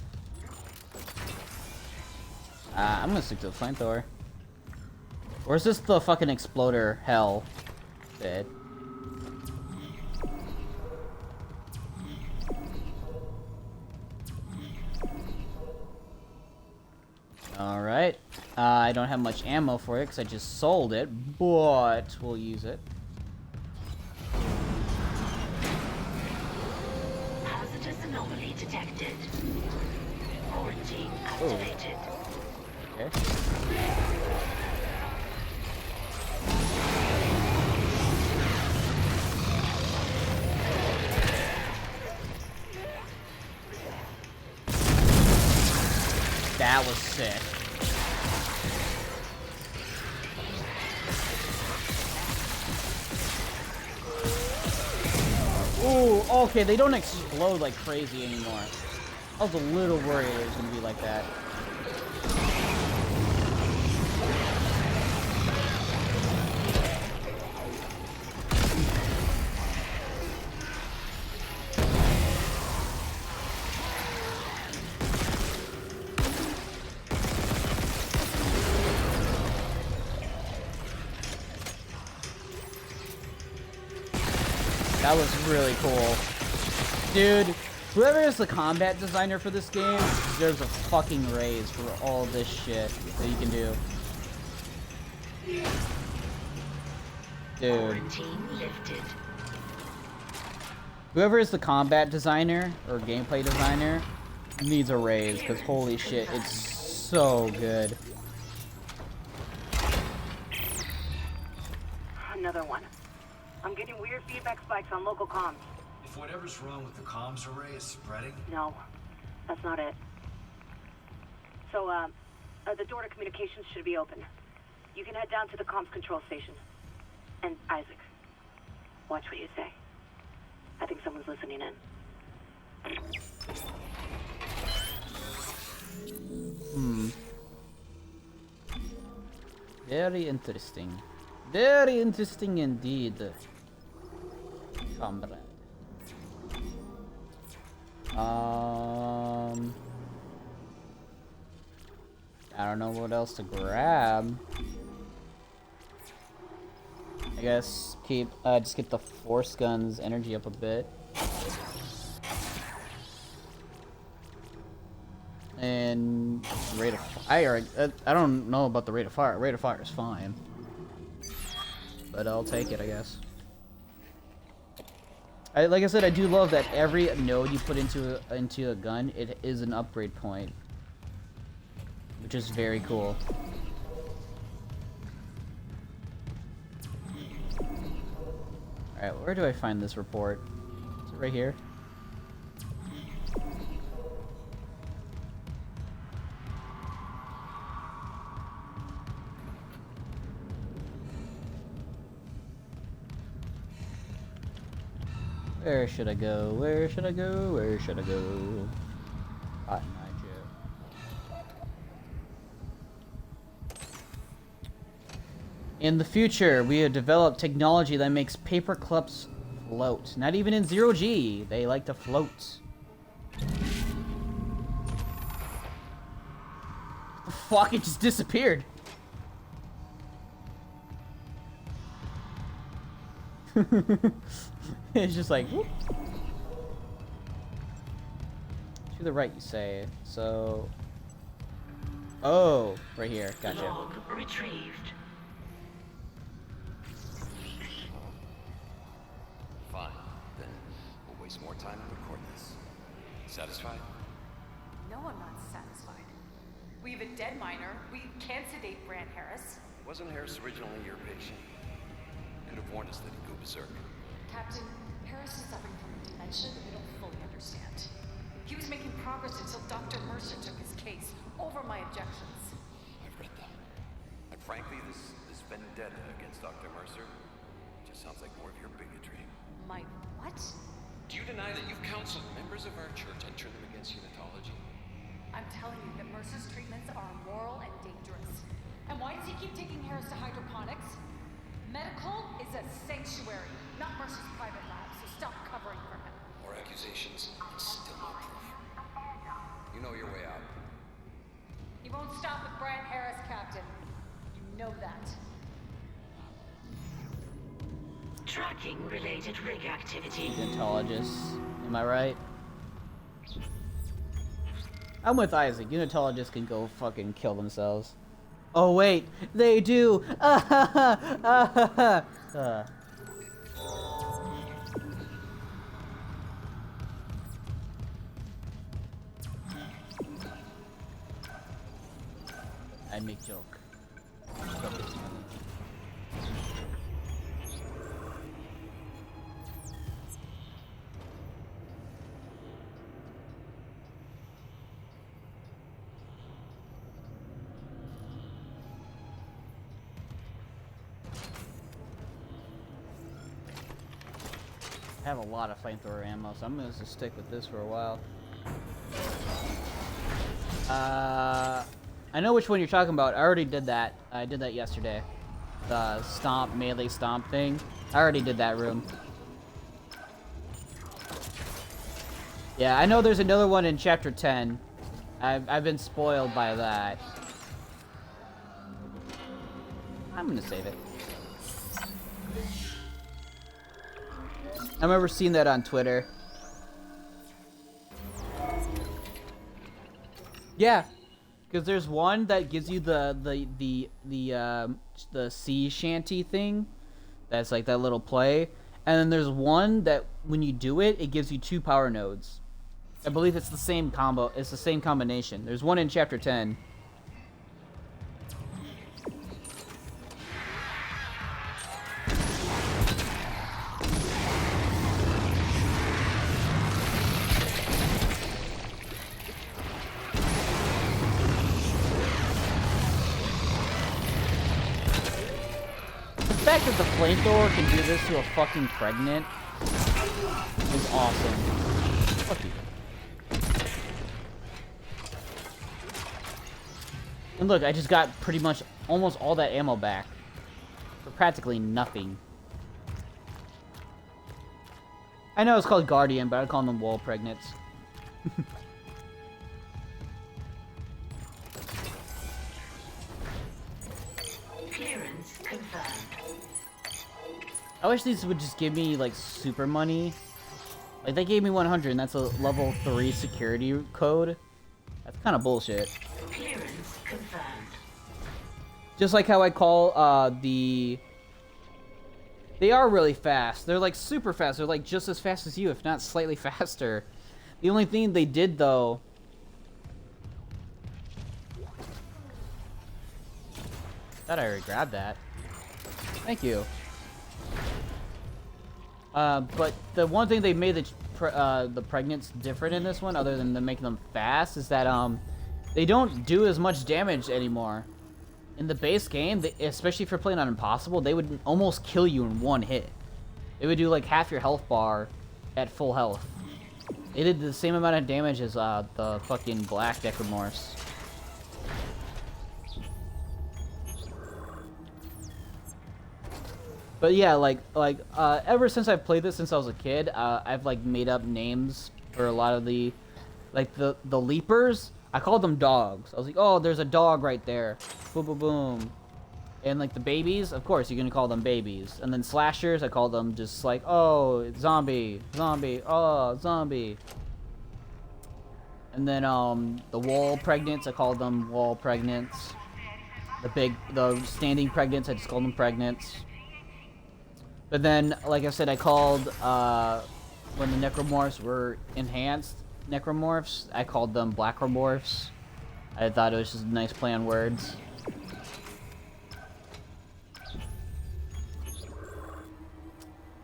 I'm gonna stick to the flamethrower. Or is this the fucking exploder hell bit? Alright. I don't have much ammo for it because I just sold it, but we'll use it. Hazardous anomaly detected. Quarantine activated. Okay. That was sick. Ooh, okay, they don't explode like crazy anymore. I was a little worried it was gonna be like that. That was really cool. Dude, whoever is the combat designer for this game deserves a fucking raise for all this shit that you can do. Dude. Quarantine lifted. Whoever is the combat designer or gameplay designer needs a raise because holy shit, it's so good. Another one. I'm getting weird feedback spikes on local comms. If whatever's wrong with the comms array is spreading... No, that's not it. So, the door to communications should be open. You can head down to the comms control station. And Isaac, watch what you say. I think someone's listening in. Very interesting. Very interesting indeed, comrade. I don't know what else to grab. I guess just get the force guns energy up a bit. And rate of fire. I don't know about the rate of fire. Rate of fire is fine, but I'll take it, I guess. Like I said, I do love that every node you put into a gun, it is an upgrade point, which is very cool. All right, where do I find this report? Is it right here? Where should I go? Where should I go? Where should I go? Cotton Eye Joe. In the future, we have developed technology that makes paper clips float. Not even in 0G, they like to float. What the fuck? It just disappeared. It's just like, whoop. To the right, you say. So, oh, right here. Gotcha. Log retrieved. Fine. Then we'll waste more time and record this. Satisfied? No, I'm not satisfied. We have a dead miner. We can't sedate Brand Harris. Wasn't Harris originally your patient? Could have warned us that he'd go berserk. Captain, Harris is suffering from dementia that we don't fully understand. He was making progress until Dr. Mercer took his case over my objections. I've read that. And frankly, this vendetta against Dr. Mercer just sounds like more of your bigotry. My what? Do you deny that you've counseled members of our church and turned them against unitology? I'm telling you that Mercer's treatments are immoral and dangerous. And why does he keep taking Harris to hydroponics? Medical is a sanctuary, not Mercer's private lab, so stop covering for him. More accusations, and still no proof. You know your way out. He won't stop with Brand Harris, Captain. You know that. Tracking related rig activity. Unitologists, am I right? I'm with Isaac. Unitologists can go fucking kill themselves. Oh wait, they do. I make joke. I have a lot of flamethrower ammo, so I'm gonna just stick with this for a while. I know which one you're talking about. I already did that. I did that yesterday. The stomp, melee stomp thing. I already did that room. Yeah, I know there's another one in chapter 10. I've been spoiled by that. I'm gonna save it. I remember seeing that on Twitter. Yeah, because there's one that gives you the sea shanty thing. That's like that little play, and then there's one that when you do it, it gives you 2 power nodes. I believe it's the same combo. It's the same combination. There's one in chapter 10. The fact that the flamethrower can do this to a fucking pregnant is awesome. Fuck you. And look, I just got pretty much almost all that ammo back. For practically nothing. I know it's called Guardian, but I call them wall pregnants. Clearance confirmed. I wish these would just give me, like, super money. Like, they gave me 100, and that's a level 3 security code. That's kind of bullshit. Clearance confirmed. Just like how I call, the... They are really fast. They're, like, super fast. They're, like, just as fast as you, if not slightly faster. The only thing they did, though... Thought I already grabbed that. Thank you. But the one thing they made the pregnants different in this one, other than them making them fast, is that, they don't do as much damage anymore. In the base game, especially if you're playing on Impossible, they would almost kill you in one hit. They would do, like, half your health bar at full health. They did the same amount of damage as, the fucking black Necromorphs. But yeah, ever since I've played this since I was a kid, I've, like, made up names for a lot of the, like, the leapers. I called them dogs. I was like, oh, there's a dog right there. Boom, boom, boom. And, like, the babies, of course, you're gonna call them babies. And then slashers, I call them just like, oh, zombie, zombie, oh, zombie. And then, the wall pregnants, I called them wall pregnants. The standing pregnants, I just called them pregnants. But then, like I said, I called, when the Necromorphs were enhanced Necromorphs, I called them Blackromorphs. I thought it was just a nice play on words.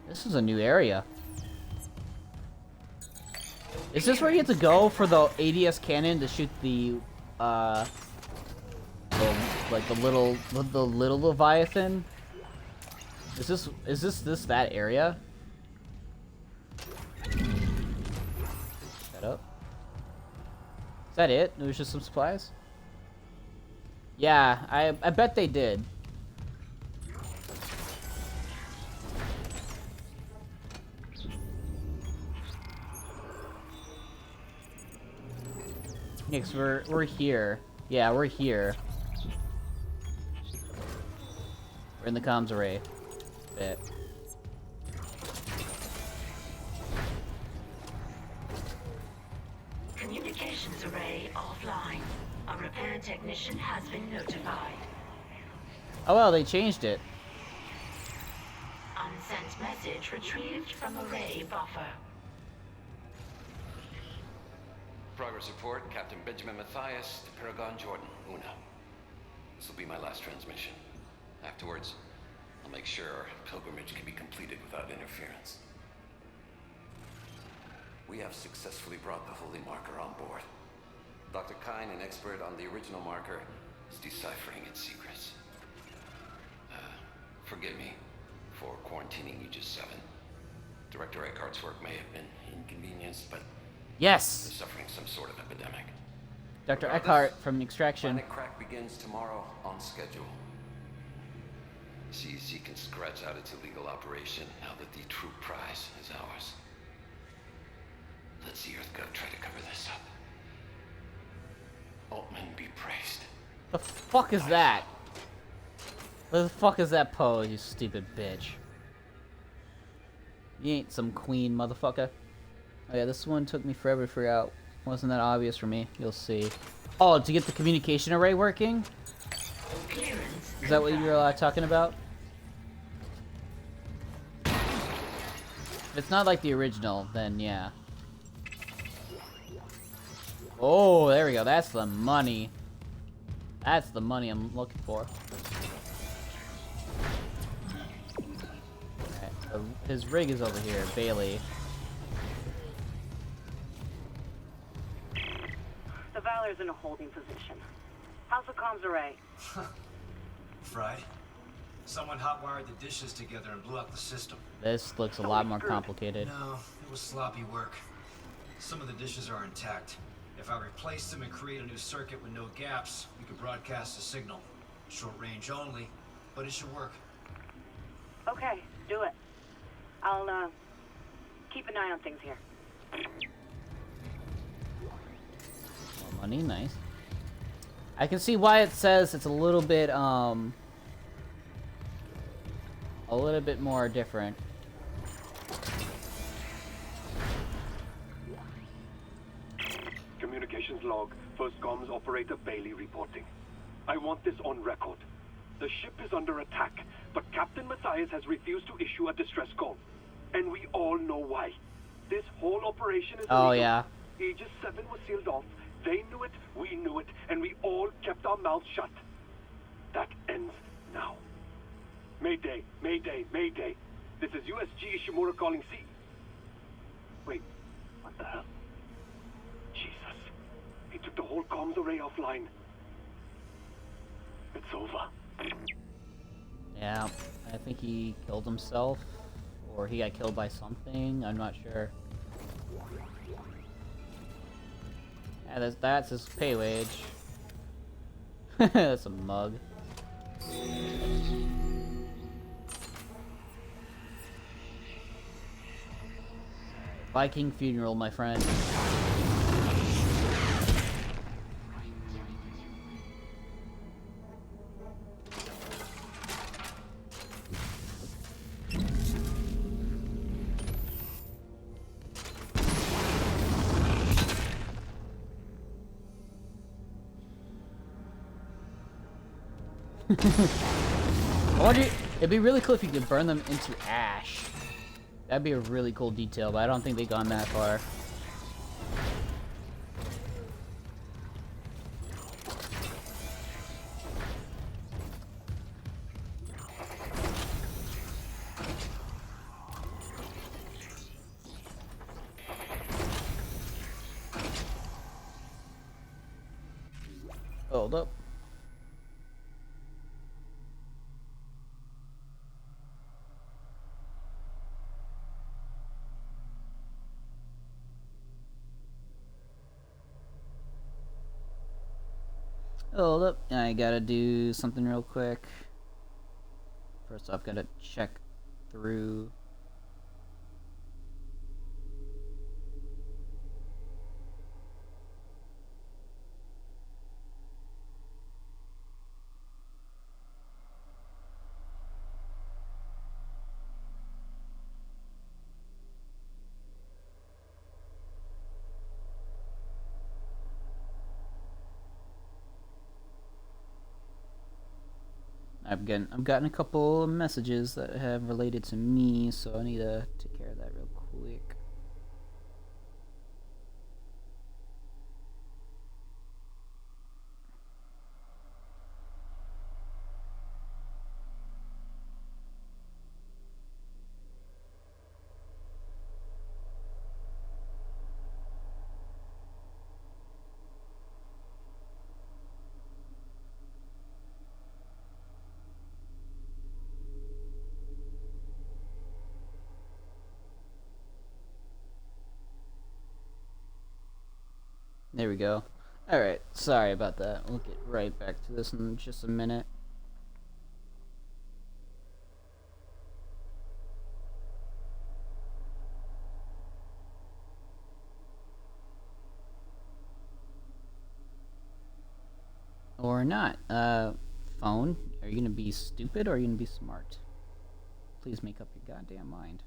This is a new area. Is this where you have to go for the ADS cannon to shoot the little Leviathan? Is this that area? Shut up. Is that it? It was just some supplies? Yeah, I bet they did. Nix, we're here. Yeah, we're here. We're in the comms array. Bit. Communications array offline. A repair technician has been notified. Oh well, they changed it. Unsent message retrieved from array buffer. Progress report, Captain Benjamin Matthias to Paragon Jordan, Una. This will be my last transmission. Afterwards, I'll make sure our pilgrimage can be completed without interference. We have successfully brought the Holy Marker on board. Dr. Kine, an expert on the original marker, is deciphering its secrets. Forgive me for quarantining you just 7. Director Eckhart's work may have been inconvenienced, but yes, they're suffering some sort of epidemic. Dr. Eckhart from Extraction. Planet Crack begins tomorrow on schedule. CEC can scratch out its illegal operation now that the true prize is ours. Let's see EarthGov try to cover this up. Altman be praised. The fuck is that? What the fuck is that pose, you stupid bitch? You ain't some queen, motherfucker. Oh yeah, this one took me forever to figure out. Wasn't that obvious for me? You'll see. Oh, to get the communication array working? Is that what you were talking about? If it's not like the original, then yeah. Oh, there we go. That's the money. That's the money I'm looking for. Okay, his rig is over here, Bailey. The Valor's in a holding position. How's the comms array? Fried. Someone hotwired the dishes together and blew out the system. This looks a lot more complicated. No, it was sloppy work. Some of the dishes are intact. If I replace them and create a new circuit with no gaps, we could broadcast a signal. Short range only, but it should work. Okay, do it. I'll, keep an eye on things here. More money, nice. I can see why it says it's a little bit more different. Communications log. First comms operator Bailey reporting. I want this on record. The ship is under attack, but Captain Matthias has refused to issue a distress call. And we all know why. This whole operation is Oh, illegal. yeah. Aegis 7 was sealed off. They knew it, we knew it, and we all kept our mouths shut. That ends now. Mayday, Mayday, Mayday. This is USG Ishimura calling C. Wait, what the hell? Jesus. He took the whole comms array offline. It's over. Yeah, I think he killed himself, or he got killed by something. I'm not sure. Yeah, that's his pay wage. That's a mug. Viking funeral, my friend. I wonder, it'd be really cool if you could burn them into ash. That'd be a really cool detail, but I don't think they've gone that far. Hold up. Hold up, I gotta do something real quick. First off, gotta check through. I've gotten a couple of messages that have related to me, so I need to take care of that real quick. There we go. Alright, sorry about that. We'll get right back to this in just a minute. Or not. Phone, are you gonna be stupid or are you gonna be smart? Please make up your goddamn mind.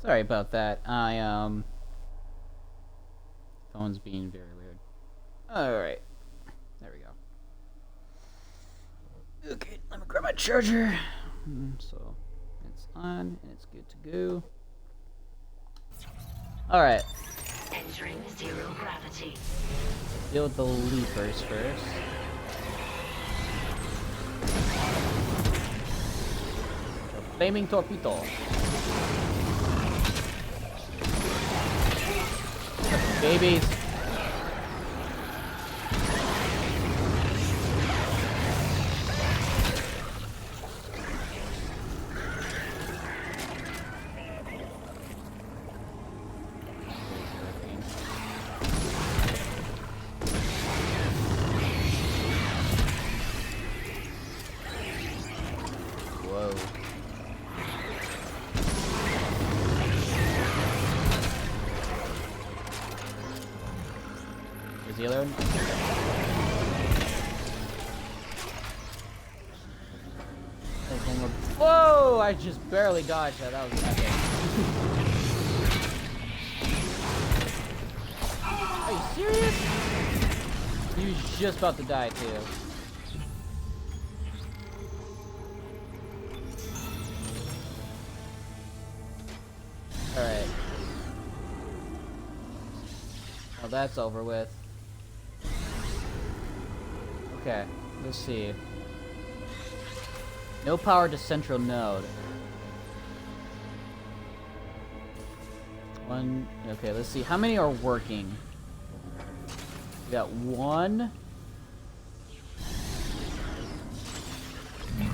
Sorry about that. Phone's being very weird. Alright. There we go. Okay, let me grab my charger. So, it's on, and it's good to go. Alright. Entering zero gravity. Deal with the leapers first. The flaming torpedo. Babies. Whoa. Is he alone? Whoa! I just barely dodged that. That was epic. Are you serious? He was just about to die too. Alright. Well, that's over with. Okay, let's see. No power to central node. One, okay, let's see. How many are working? We got one.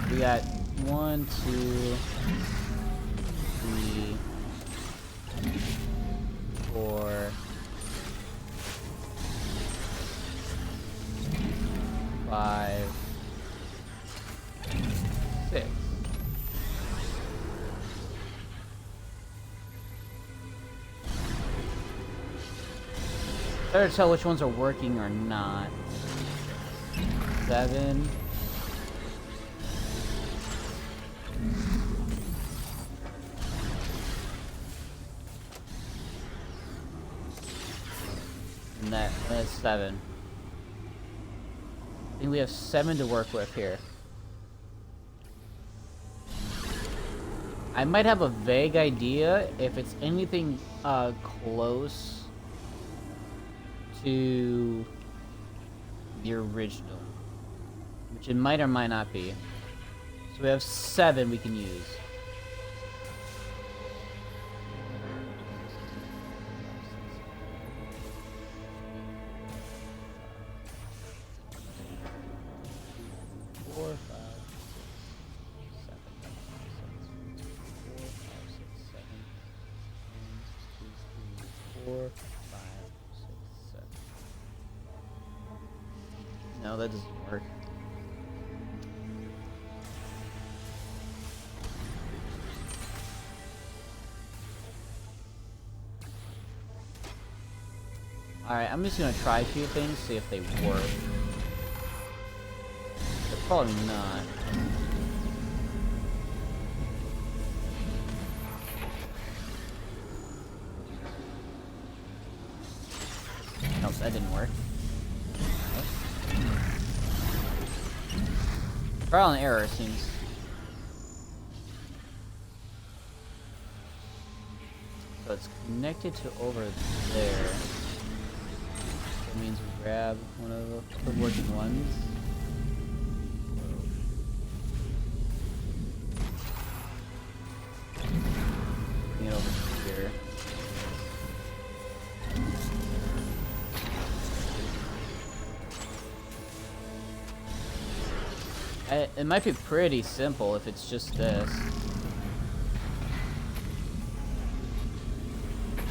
We got 1, 2, 3, 4, 5, 6. Better tell which ones are working or not. 7. And that's 7. I think we have 7 to work with here. I might have a vague idea if it's anything close to the original, which it might or might not be. So we have 7 we can use. No, that doesn't work. Alright, I'm just gonna try a few things, see if they work. They're probably not. Nope, that didn't work. Trial and error seems. So it's connected to over there. That means we grab one of the working ones. Bring it over here. It might be pretty simple if it's just this.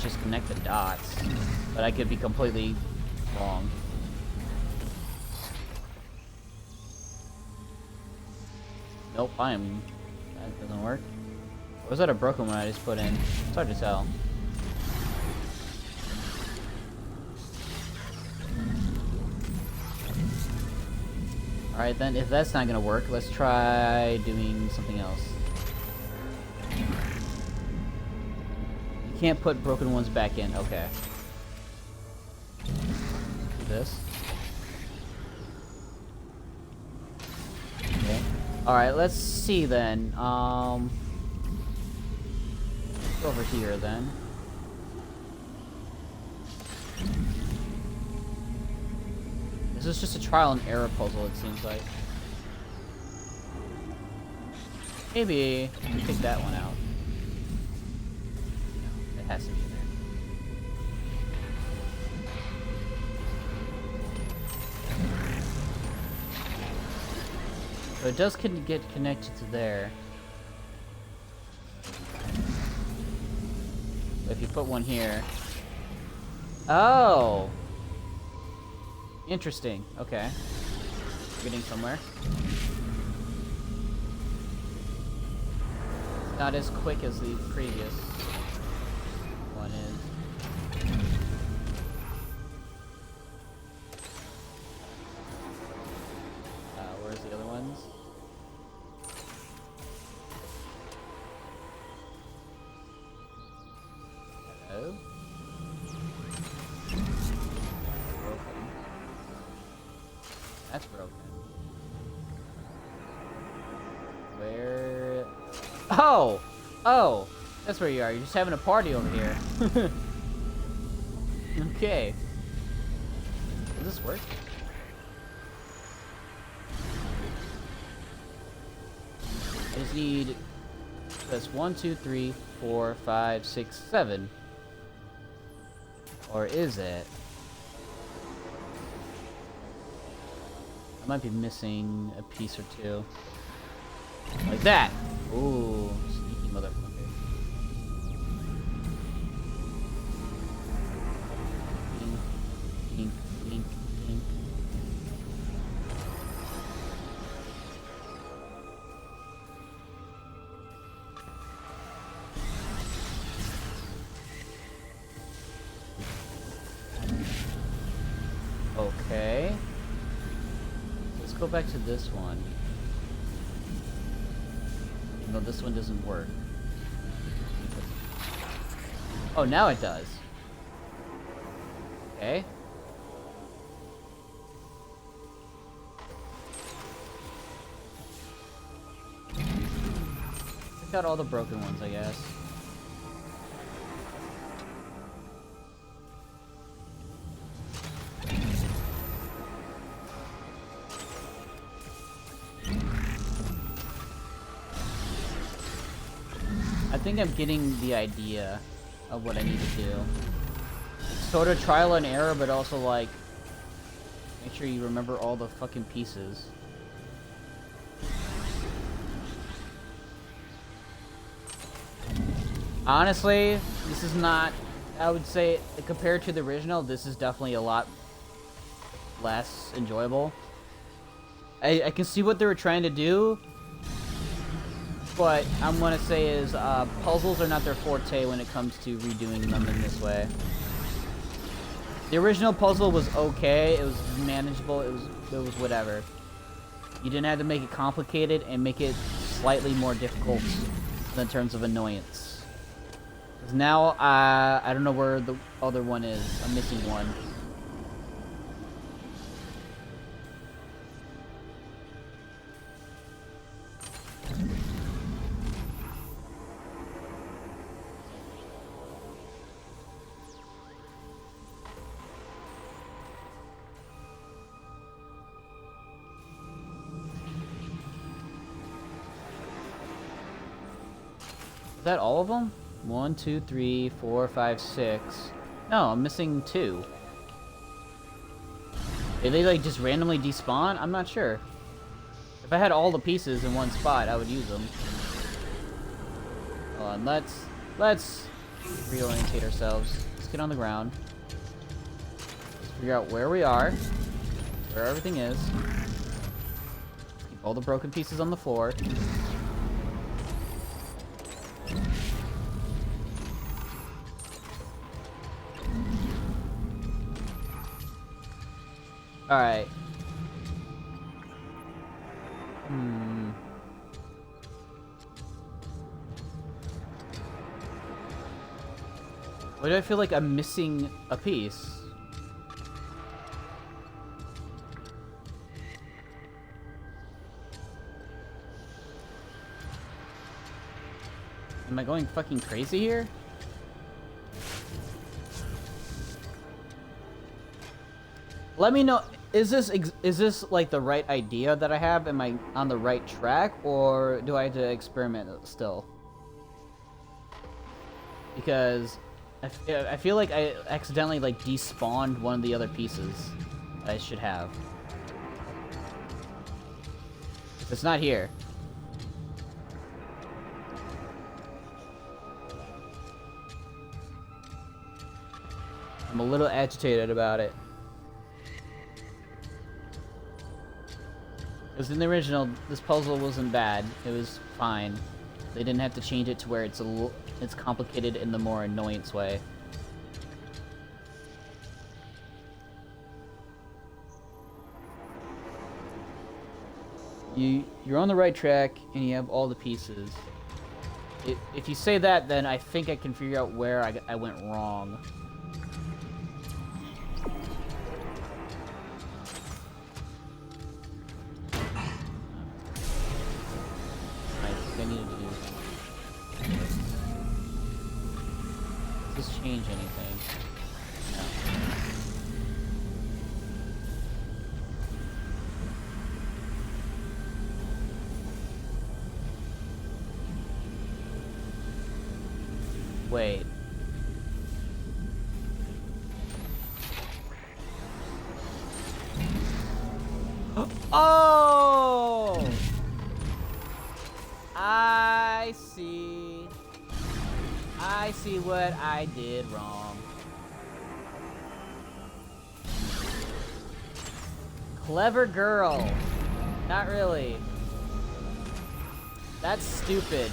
Just connect the dots, but I could be completely wrong. Nope, that doesn't work. Or was that a broken one I just put in? It's hard to tell. Alright then, if that's not gonna work, let's try doing something else. You can't put broken ones back in, okay. this. Okay. Alright, let's see then. Let's go over here then. This is just a trial and error puzzle, it seems like. Maybe we take that one out. No, it has to be in there. So it does get connected to there. If you put one here. Oh! Interesting. Okay. Getting somewhere. Not as quick as the previous one is. Where's the other ones? Hello? Broken. That's broken. Where? Oh! Oh! That's where you are. You're just having a party over here. Okay. Does this work? I just need... That's 1, 2, 3, 4, 5, 6, 7. Or is it? I might be missing a piece or two. Like that! Ooh, sneaky motherfucker. Dink, dink, dink, dink. Okay. Let's go back to this one. No, this one doesn't work. Oh, now it does. Okay. Check out all the broken ones, I guess. I think I'm getting the idea of what I need to do. Sort of trial and error, but also like make sure you remember all the fucking pieces. Honestly, this is not, I would say, compared to the original, this is definitely a lot less enjoyable. I can see what they were trying to do, but I'm gonna say is puzzles are not their forte when it comes to redoing them in this way. The original puzzle was okay, it was manageable, it was whatever. You didn't have to make it complicated and make it slightly more difficult in terms of annoyance. Because now I don't know where the other one is. I'm missing one. Is that all of them? 1, 2, 3, 4, 5, 6. No, I'm missing 2. Did they like just randomly despawn? I'm not sure. If I had all the pieces in one spot, I would use them. Hold on, let's reorientate ourselves. Let's get on the ground. Let's figure out where we are, where everything is. Keep all the broken pieces on the floor. Alright. Why do I feel like I'm missing a piece? Am I going fucking crazy here? Let me know. Is this like the right idea that I have? Am I on the right track, or do I have to experiment still? Because I feel like I accidentally like despawned one of the other pieces I should have. It's not here. I'm a little agitated about it. Because in the original, this puzzle wasn't bad. It was fine. They didn't have to change it to where it's it's complicated in the more annoyance way. You're on the right track, and you have all the pieces. If you say that, then I think I can figure out where I went wrong. I needed to do something. Does this change anything? No. Wait. Oh! I see. I see what I did wrong. Clever girl. Not really. That's stupid.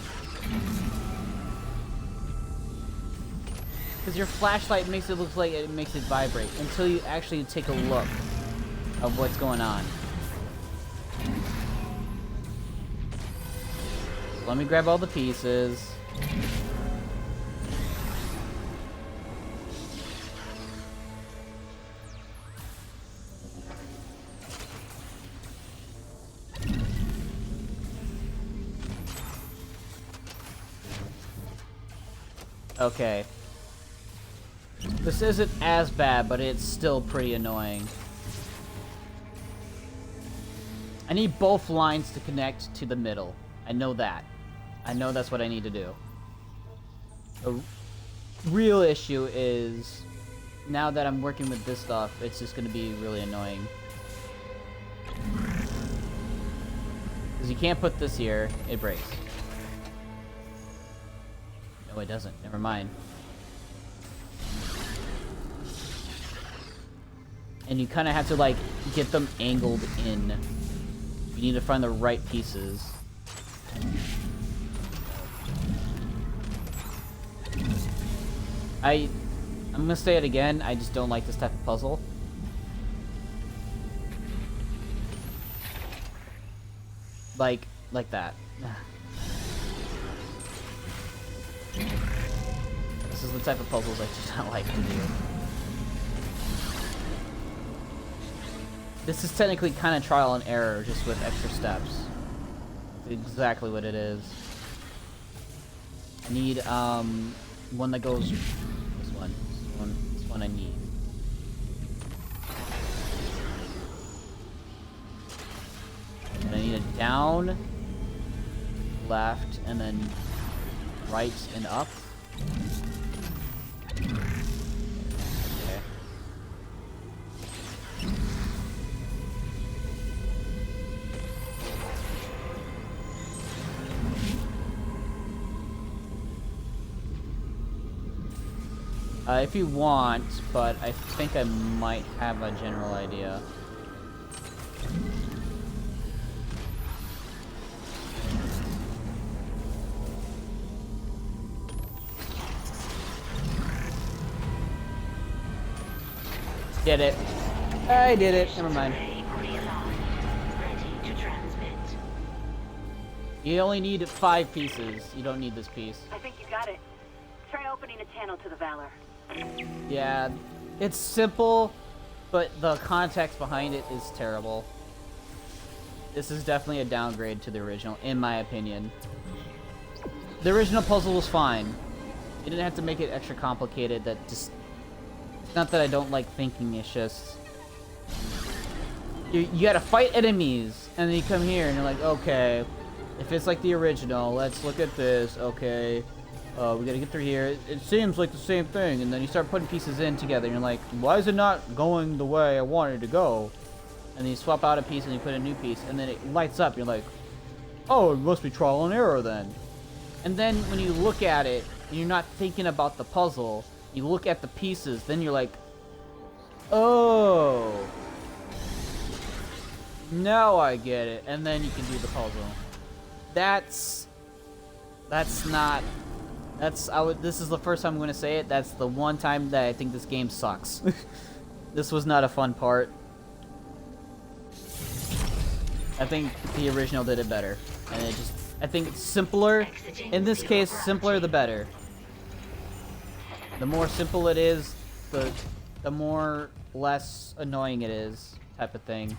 Because your flashlight makes it look like it makes it vibrate until you actually take a look of what's going on. Let me grab all the pieces. Okay. This isn't as bad, but it's still pretty annoying. I need both lines to connect to the middle. I know that. I know that's what I need to do. The real issue is, now that I'm working with this stuff, it's just going to be really annoying. Because you can't put this here, it breaks. No, it doesn't. Never mind. And you kind of have to, like, get them angled in. You need to find the right pieces. I'm gonna say it again, I just don't like this type of puzzle. Like that. This is the type of puzzles I just don't like to do. This is technically kind of trial and error, just with extra steps. It's exactly what it is. I need, one that goes... This one I need. And I need a down, left, and then right and up. Okay. If you want, but I think I might have a general idea. Did it. I did it. Never mind. You only need 5 pieces. You don't need this piece. I think you got it. Try opening a channel to the Valor. Yeah, it's simple, but the context behind it is terrible. This is definitely a downgrade to the original, in my opinion. The original puzzle was fine. You didn't have to make it extra complicated. That just... It's not that I don't like thinking, it's just... You gotta fight enemies, and then you come here and you're like, okay, if it's like the original, let's look at this, okay. We gotta get through here. It seems like the same thing, and then you start putting pieces in together, and you're like, why is it not going the way I wanted it to go? And then you swap out a piece and you put a new piece, and then it lights up, you're like, oh, it must be trial and error then. And then when you look at it, and you're not thinking about the puzzle, you look at the pieces, then you're like, oh, now I get it, and then you can do the puzzle. This is the first time I'm gonna say it, that's the one time that I think this game sucks. This was not a fun part. I think the original did it better, and I think it's simpler. In this case, simpler the better. The more simple it is, the more less annoying it is, type of thing.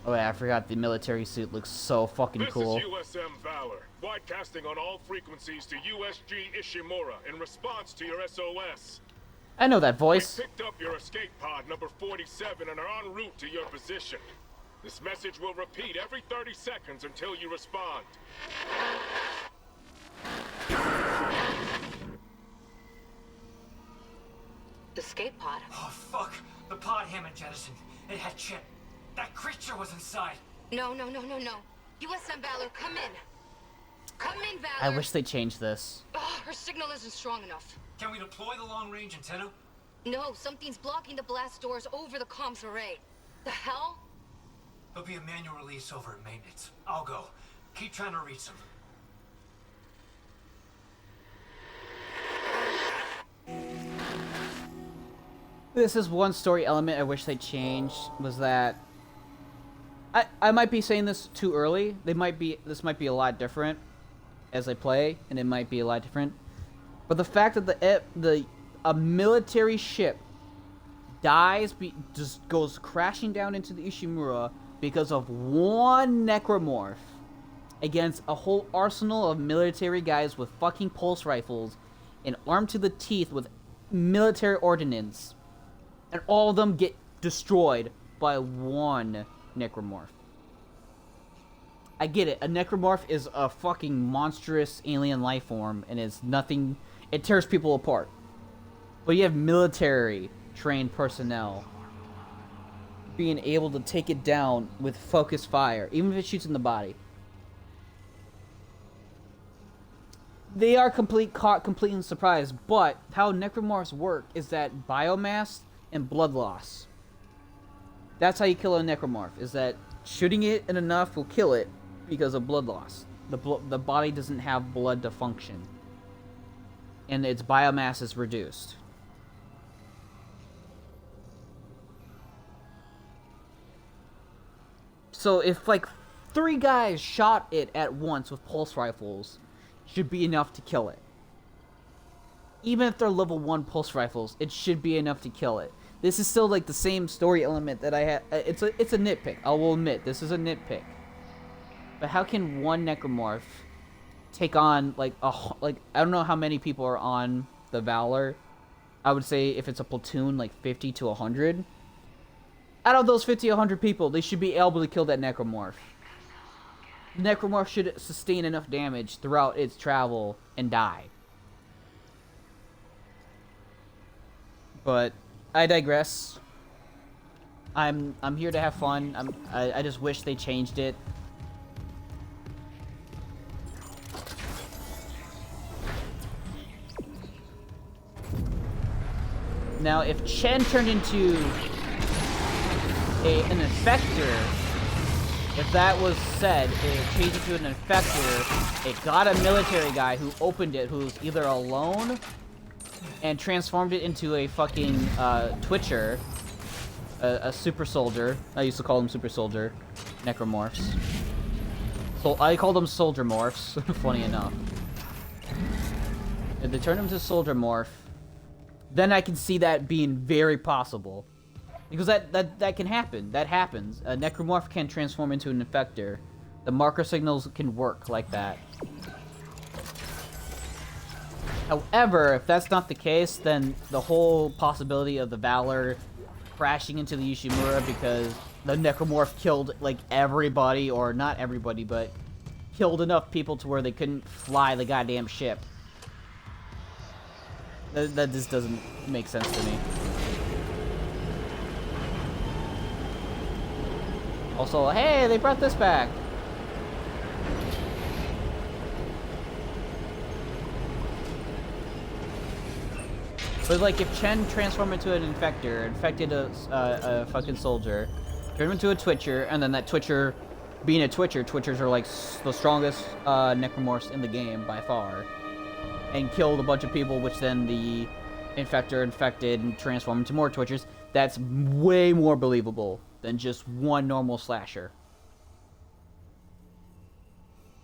Oh yeah, I forgot the military suit looks so fucking cool. This is USM Valor, broadcasting on all frequencies to USG Ishimura in response to your SOS. I know that voice. We picked up your escape pod number 47 and are en route to your position. This message will repeat every 30 seconds until you respond. Escape pod? Oh, fuck. The pod Hammond jettisoned. It had shit. That creature was inside. No. USM Valor, come in. Come in, Valor. I wish they changed this. Oh, her signal isn't strong enough. Can we deploy the long-range antenna? No, something's blocking the blast doors over the comms array. The hell? There'll be a manual release over at maintenance. I'll go. Keep trying to reach them. This is one story element I wish they changed, was that I might be saying this too early. This might be a lot different as I play, and it might be a lot different. But the fact that a military ship dies, just goes crashing down into the Ishimura because of one necromorph against a whole arsenal of military guys with fucking pulse rifles and armed to the teeth with military ordnance, and all of them get destroyed by one necromorph. I get it, a necromorph is a fucking monstrous alien life form, and it's nothing, it tears people apart. But you have military trained personnel being able to take it down with focused fire, even if it shoots in the body. They are caught completely surprised, but how necromorphs work is that biomass and blood loss. That's how you kill a necromorph, is that shooting it in enough will kill it because of blood loss. The body doesn't have blood to function, and its biomass is reduced. So if like 3 guys shot it at once with pulse rifles, should be enough to kill it. Even if they're level 1 pulse rifles, it should be enough to kill it. This is still like the same story element that I had. It's a nitpick. I will admit this is a nitpick. But how can one necromorph take on like I don't know how many people are on the Valor. I would say if it's a platoon, like 50 to 100. Out of those 50 to 100 people, they should be able to kill that necromorph. The necromorph should sustain enough damage throughout its travel and die. But I digress. I'm here to have fun. I just wish they changed it. Now, if Chen turned into an infector, if that was said, it changed into an infector, it got a military guy who opened it, who's either alone, and transformed it into a fucking Twitcher, a super soldier. I used to call them super soldier necromorphs. So I call them soldier morphs. Funny enough, if they turned him to soldier morph, then I can see that being very possible. Because that can happen. That happens. A necromorph can transform into an infector. The marker signals can work like that. However, if that's not the case, then the whole possibility of the Valor crashing into the Yoshimura because the necromorph killed, like, everybody, or not everybody, but killed enough people to where they couldn't fly the goddamn ship. That just doesn't make sense to me. Also, hey, they brought this back. But like, if Chen transformed into an infector, infected a fucking soldier, turned him into a Twitcher, and then that Twitcher, being a Twitcher, Twitchers are like the strongest necromorphs in the game by far, and killed a bunch of people, which then the infector infected and transformed into more Twitchers. That's way more believable than just one normal slasher.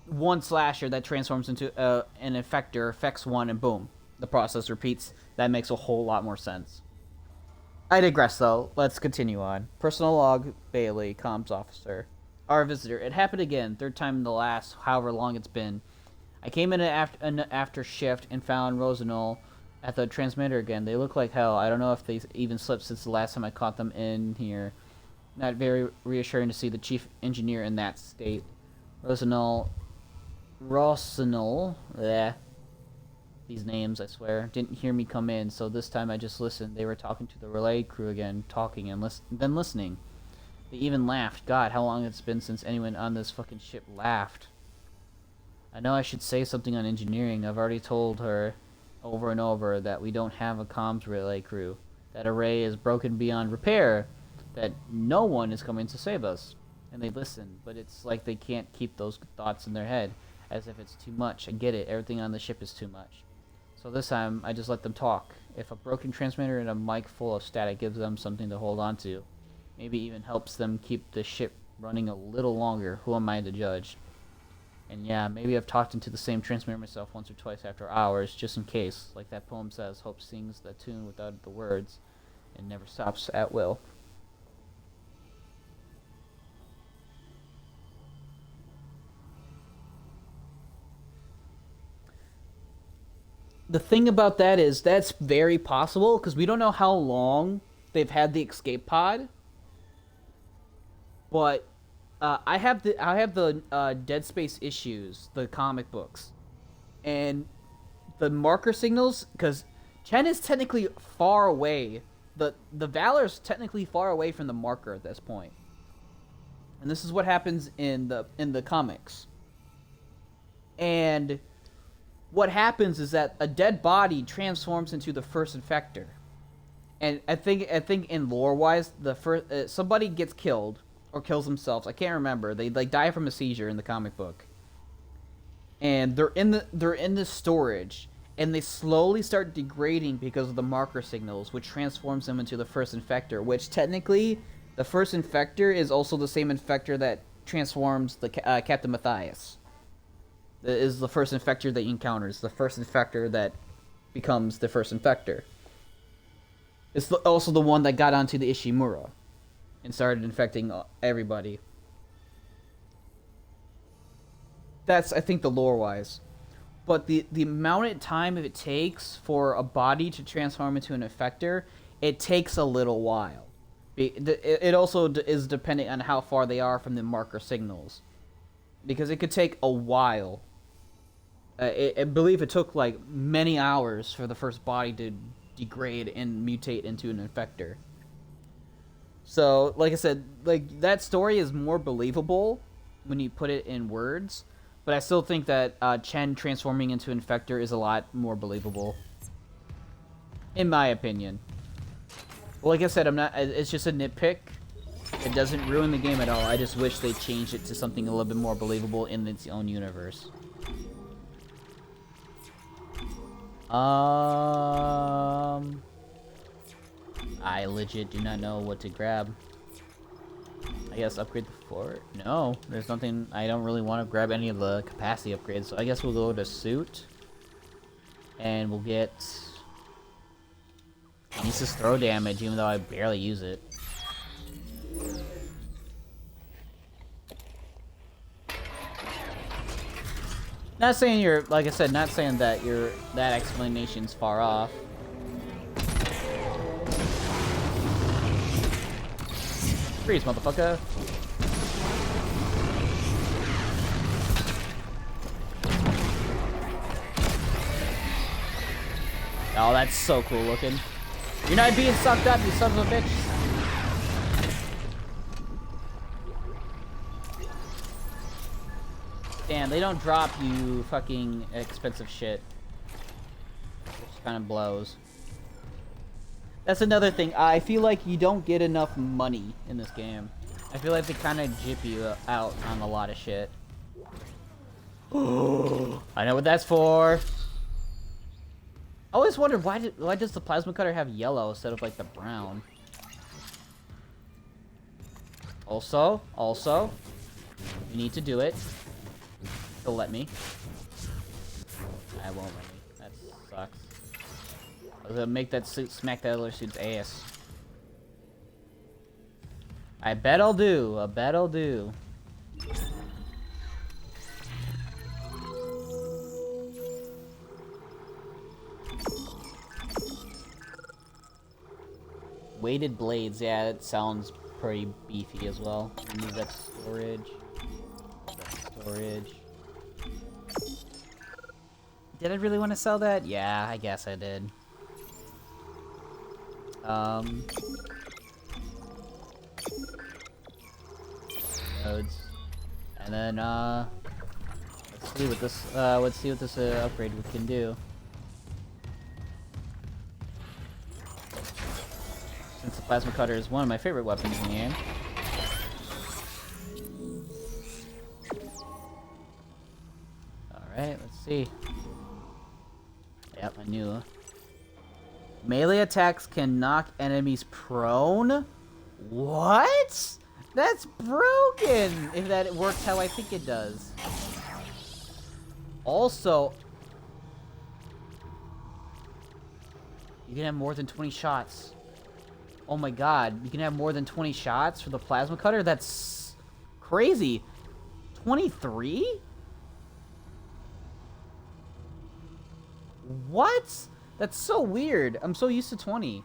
One slasher that transforms into an infector, affects one, and boom, the process repeats. That makes a whole lot more sense. I digress, though. Let's continue on. Personal log, Bailey, comms officer. Our visitor. It happened again, third time in the last however long it's been. I came in after shift and found Rosenol at the transmitter again. They look like hell. I don't know if they even slipped since the last time I caught them in here. Not very reassuring to see the chief engineer in that state. Rosenol, bleh. These names, I swear, didn't hear me come in, so this time I just listened. They were talking to the relay crew again, talking and then listening. They even laughed. God, how long it's been since anyone on this fucking ship laughed. I know I should say something on engineering. I've already told her over and over that we don't have a comms relay crew. That array is broken beyond repair. That no one is coming to save us. And they listen, but it's like they can't keep those thoughts in their head, as if it's too much. I get it, everything on the ship is too much. So this time, I just let them talk. If a broken transmitter and a mic full of static gives them something to hold on to, maybe even helps them keep the ship running a little longer, who am I to judge? And yeah, maybe I've talked into the same transmitter myself once or twice after hours, just in case. Like that poem says, hope sings the tune without the words, and never stops at will. The thing about that is that's very possible because we don't know how long they've had the escape pod. But I have the Dead Space issues, the comic books, and the marker signals, because Chen is technically far away. The Valor's technically far away from the marker at this point. And this is what happens in the comics. And what happens is that a dead body transforms into the first infector. And I think in lore wise, the first somebody gets killed or kills themselves. I can't remember. They like die from a seizure in the comic book. And they're in the storage, and they slowly start degrading because of the marker signals, which transforms them into the first infector, which technically the first infector is also the same infector that transforms the Captain Matthias. Is the first infector that he encounters, the first infector that becomes the first infector. It's also the one that got onto the Ishimura and started infecting everybody. That's, I think, the lore-wise. But the amount of time it takes for a body to transform into an infector, it takes a little while. It also is dependent on how far they are from the marker signals. Because it could take a while. I believe it took like many hours for the first body to degrade and mutate into an infector. So, like I said, like that story is more believable when you put it in words, but I still think that Chen transforming into an infector is a lot more believable, in my opinion. Well, like I said, it's just a nitpick. It doesn't ruin the game at all. I just wish they changed it to something a little bit more believable in its own universe. I legit do not know what to grab. I guess upgrade the fort? No, there's nothing. I don't really want to grab any of the capacity upgrades, so I guess we'll go to suit. And we'll get It needs to throw damage, even though I barely use it. Not saying you're, like I said, not saying that that explanation's far off. Freeze, motherfucker. Oh, that's so cool looking. You're not being sucked up, you son of a bitch. Damn, they don't drop you fucking expensive shit. Which kind of blows. That's another thing. I feel like you don't get enough money in this game. I feel like they kind of jip you out on a lot of shit. I know what that's for. I always wondered why does the plasma cutter have yellow instead of like the brown? Also, you need to do it. He'll let me. I won't let me. That sucks. I was gonna make that suit smack that other suit's ass. I bet I'll do. I bet I'll do. Weighted blades, yeah, it sounds pretty beefy as well. Remove that storage. Storage. Did I really want to sell that? Yeah, I guess I did. Nodes. And then, let's see what this upgrade can do. Since the plasma cutter is one of my favorite weapons in the game. Alright, let's see. Yep, I knew. Melee attacks can knock enemies prone? What? That's broken! If that works how I think it does. Also, you can have more than 20 shots. Oh my god, you can have more than 20 shots for the plasma cutter? That's crazy. 23? What? That's so weird. I'm so used to 20.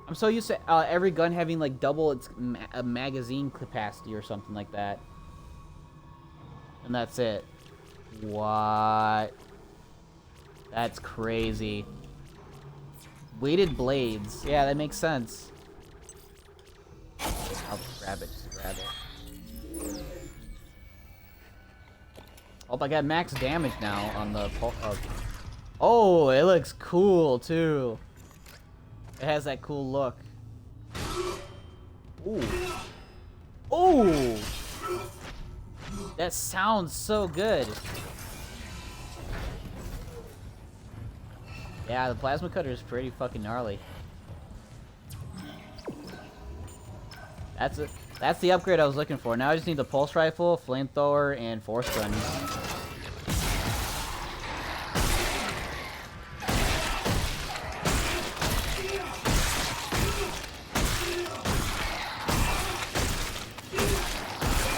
I'm so used to every gun having like double its magazine capacity or something like that. And that's it. What? That's crazy. Weighted blades. Yeah, that makes sense. I'll just grab it. Just grab it. Oh, I got max damage now on the... Oh, it looks cool, too. It has that cool look. Ooh. Ooh! That sounds so good. Yeah, the plasma cutter is pretty fucking gnarly. That's the upgrade I was looking for. Now I just need the pulse rifle, flamethrower, and force gun.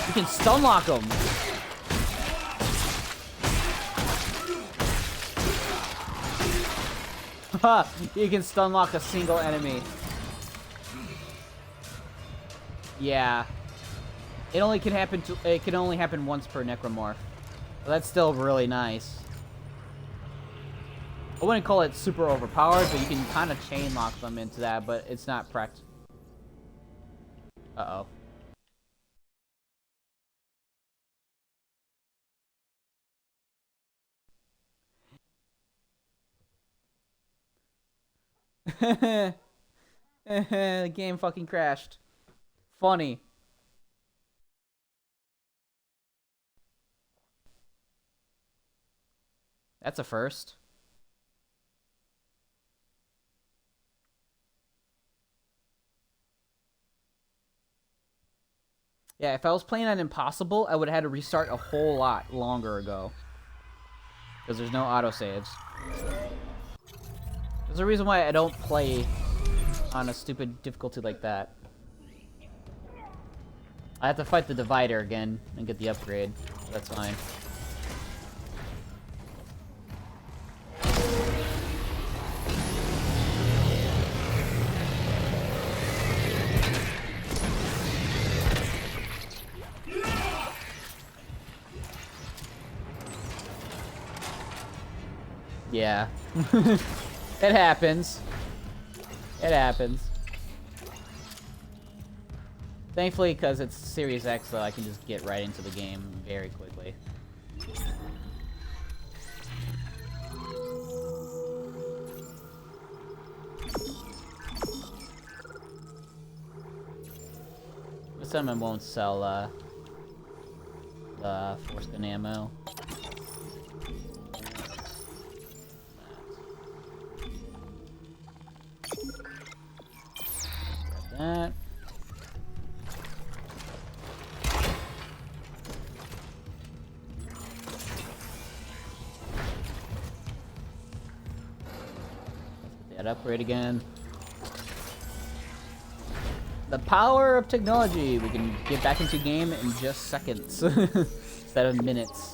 You can stun lock them. You can stun lock a single enemy. Yeah. It can only happen once per necromorph. But that's still really nice. I wouldn't call it super overpowered, but you can kind of chain lock them into that, but it's not practical. Uh-oh. The game fucking crashed. Funny. That's a first. Yeah, if I was playing on Impossible, I would have had to restart a whole lot longer ago. Because there's no autosaves. There's a reason why I don't play on a stupid difficulty like that. I have to fight the divider again and get the upgrade. That's fine. Yeah. It happens. It happens. Thankfully, because it's Series X, though, I can just get right into the game very quickly. This time I won't sell, the foreskin ammo. That. That upgrade again. The power of technology. We can get back into game in just seconds instead of minutes.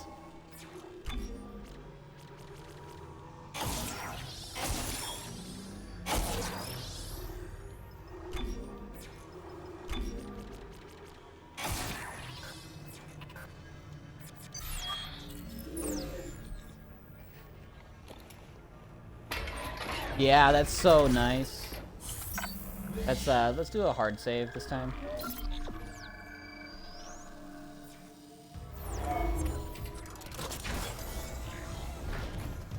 Yeah, that's so nice. Let's do a hard save this time.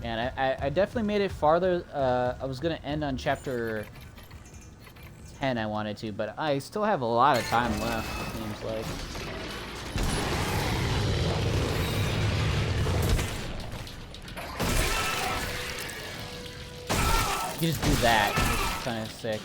Man, I definitely made it farther. I was gonna end on chapter 10, I wanted to, but I still have a lot of time left, it seems like. You just do that. It's kind of sick.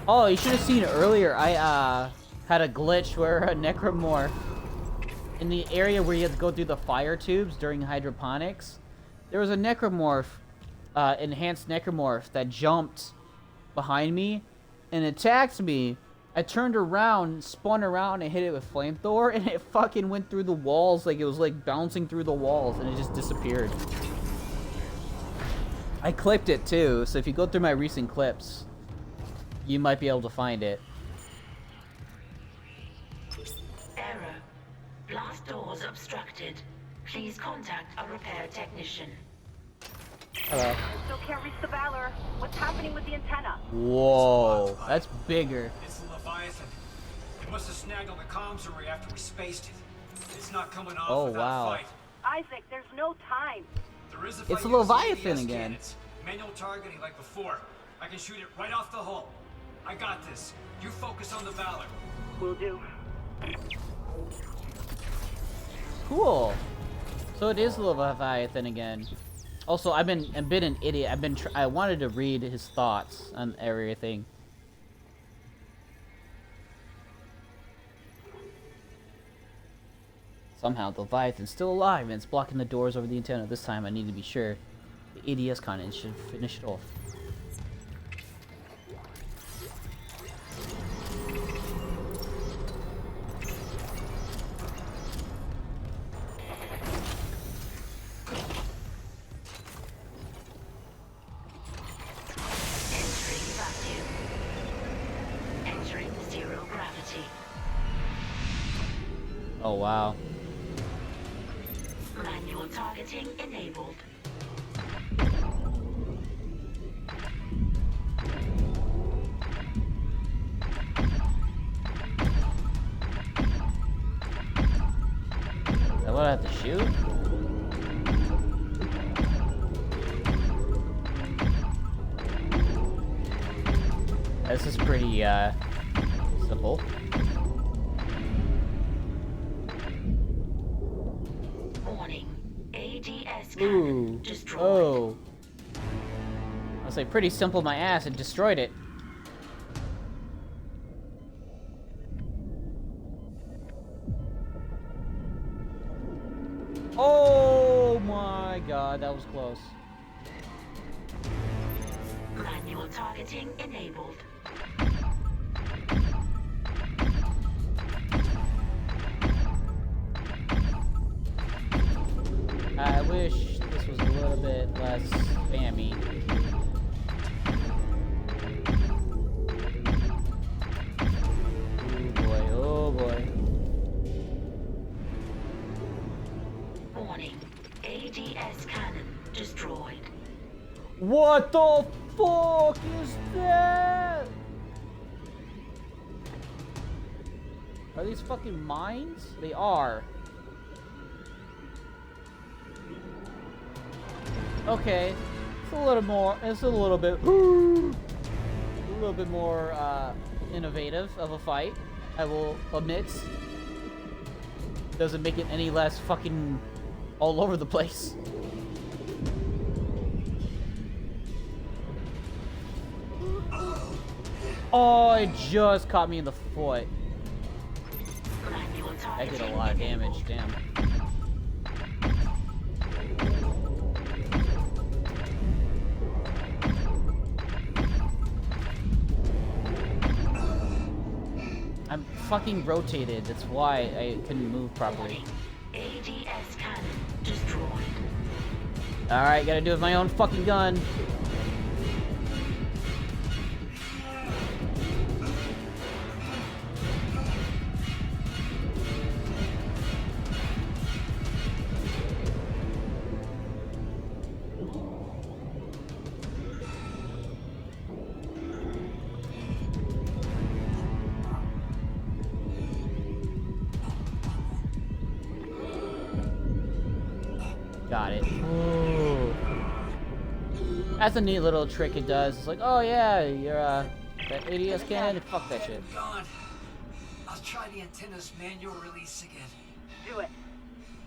Oh, you should have seen earlier. I had a glitch where a necromorph in the area where you had to go through the fire tubes during hydroponics. There was a necromorph. Enhanced necromorph that jumped behind me and attacked me. I turned around, spun around, and hit it with flamethrower, and it fucking went through the walls like it was like bouncing through the walls, and it just disappeared. I clipped it too, so if you go through my recent clips, you might be able to find it. Error. Blast doors obstructed. Please contact a repair technician. Hello. Still can't reach the Valor. What's happening with the antenna? Whoa, that's bigger. It's the Leviathan. It must have snagged on the comms array after we spaced it. It's not coming off without a fight. Isaac, there's no time. There is a It's a fight Leviathan using again. cannons. Manual targeting like before. I can shoot it right off the hull. I got this. You focus on the Valor. Will do. Cool. So it is the Leviathan again. Also, I've been an idiot. I wanted to read his thoughts on everything. Somehow, the Leviathan's still alive and it's blocking the doors over the antenna. This time, I need to be sure. The ADS content should finish it off. Oh, wow. Manual targeting enabled. Is that what I have to shoot? This is pretty, simple. Warning. ADS Ooh. cannon destroyed. Oh. I was like, pretty simple my ass, and destroyed it. Oh my god, that was close. Manual targeting enabled. I wish this was a little bit less spammy. Oh boy, oh boy. Warning. ADS cannon destroyed. What the fuck is that? Are these fucking mines? They are. Okay, it's a little more. It's a little bit more innovative of a fight. I will admit. Doesn't make it any less fucking all over the place. Oh, it just caught me in the foot. I did a lot of damage, damn. I'm fucking rotated, that's why I couldn't move properly. ADS cannon destroyed. Alright, gotta do it with my own fucking gun. Got it. Ooh. That's a neat little trick it does. It's like, oh yeah, you're that ADS cannon, fuck that shit. God. I'll try the antenna's manual release again. Do it.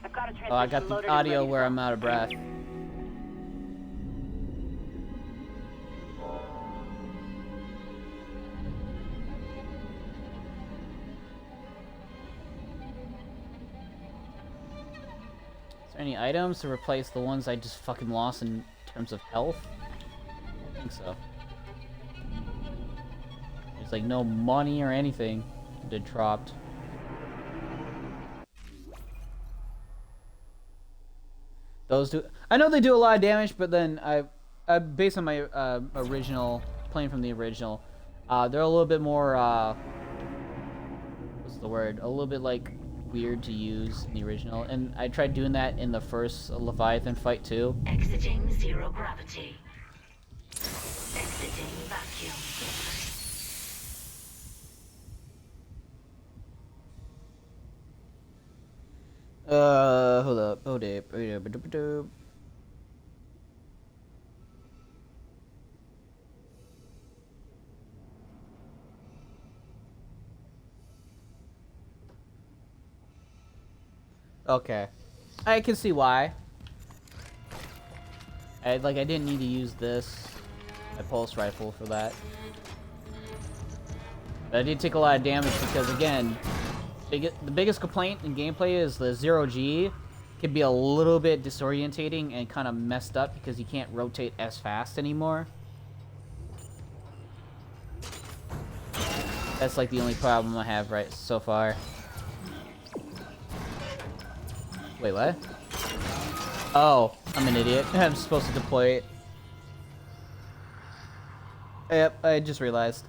I've got a transmission Oh, I got loaded the and audio ready to where go. I'm out of breath. Is there any items to replace the ones I just fucking lost in terms of health? I don't think so. There's like no money or anything that dropped. Those do. I know they do a lot of damage, but then I based on my original playing from the original, they're a little bit more. What's the word? A little bit like weird to use in the original, and I tried doing that in the first Leviathan fight too. Exiting zero gravity. Exiting vacuum. Hold up. Hold up. Okay. I can see why. I didn't need to use this, my pulse rifle for that. But I did take a lot of damage because, again, the biggest complaint in gameplay is the 0G can be a little bit disorientating and kind of messed up because you can't rotate as fast anymore. That's like the only problem I have right so far. Wait, what? Oh, I'm an idiot. I'm supposed to deploy it. Yep, I just realized.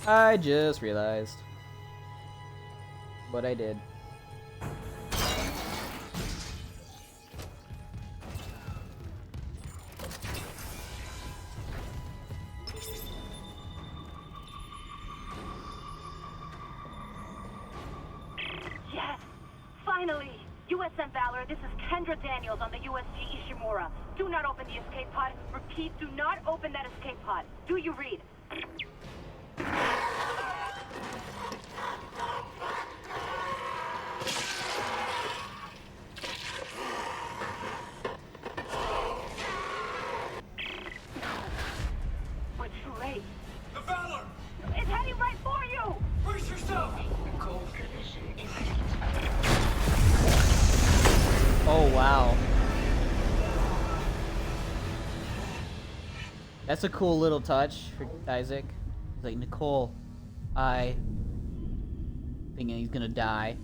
I just realized what I did. Yes! Finally! USM Valor, this is Kendra Daniels on the USG Ishimura. Do not open the escape pod. Repeat, do not open that escape pod. Do you read? That's a cool little touch for Isaac. He's like, Nicole, I... thinking he's gonna die.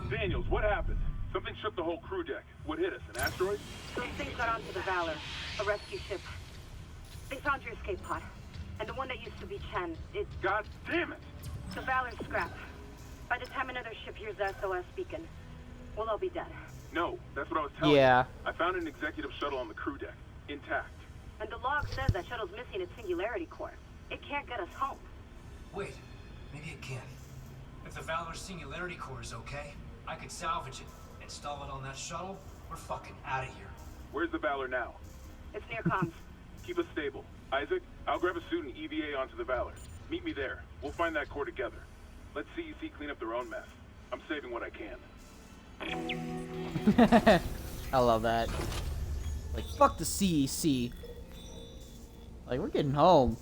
Daniels, what happened? Something shook the whole crew deck. What hit us? An asteroid? Those things got onto the Valor, a rescue ship. They found your escape pod. And the one that used to be Chen, it... God damn it! The Valor's scrapped. By the time another ship hears the SOS beacon, we'll all be dead. No, that's what I was telling Yeah. you. I found an executive shuttle on the crew deck, intact. And the log says that shuttle's missing its singularity core. It can't get us home. Wait, maybe it can. If the Valor's singularity core is okay, I could salvage it, install it on that shuttle. We're fucking out of here. Where's the Valor now? It's near comms. Keep us stable. Isaac, I'll grab a suit and EVA onto the Valor. Meet me there. We'll find that core together. Let CEC clean up their own mess. I'm saving what I can. I love that. Like, fuck the CEC. Like, we're getting home.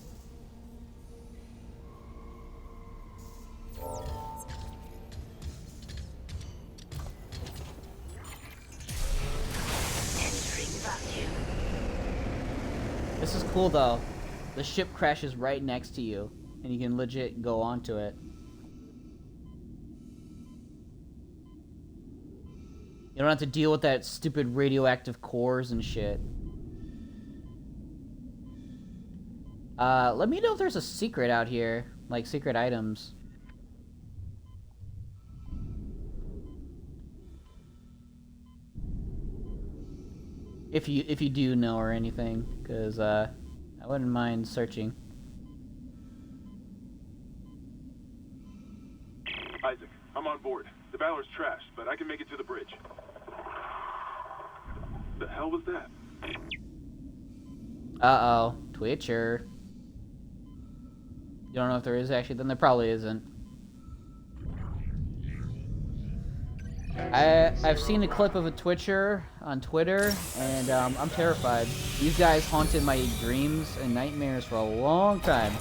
This is cool though. The ship crashes right next to you, and you can legit go onto it. You don't have to deal with that stupid radioactive cores and shit. Let me know if there's a secret out here, like secret items. If you do know or anything, because I wouldn't mind searching. Isaac, I'm on board. The Valor's trashed, but I can make it to the bridge. The hell was that? Uh-oh. Twitcher. You don't know if there is actually? Then there probably isn't. I've seen a clip of a Twitcher on Twitter, and I'm terrified. These guys haunted my dreams and nightmares for a long time.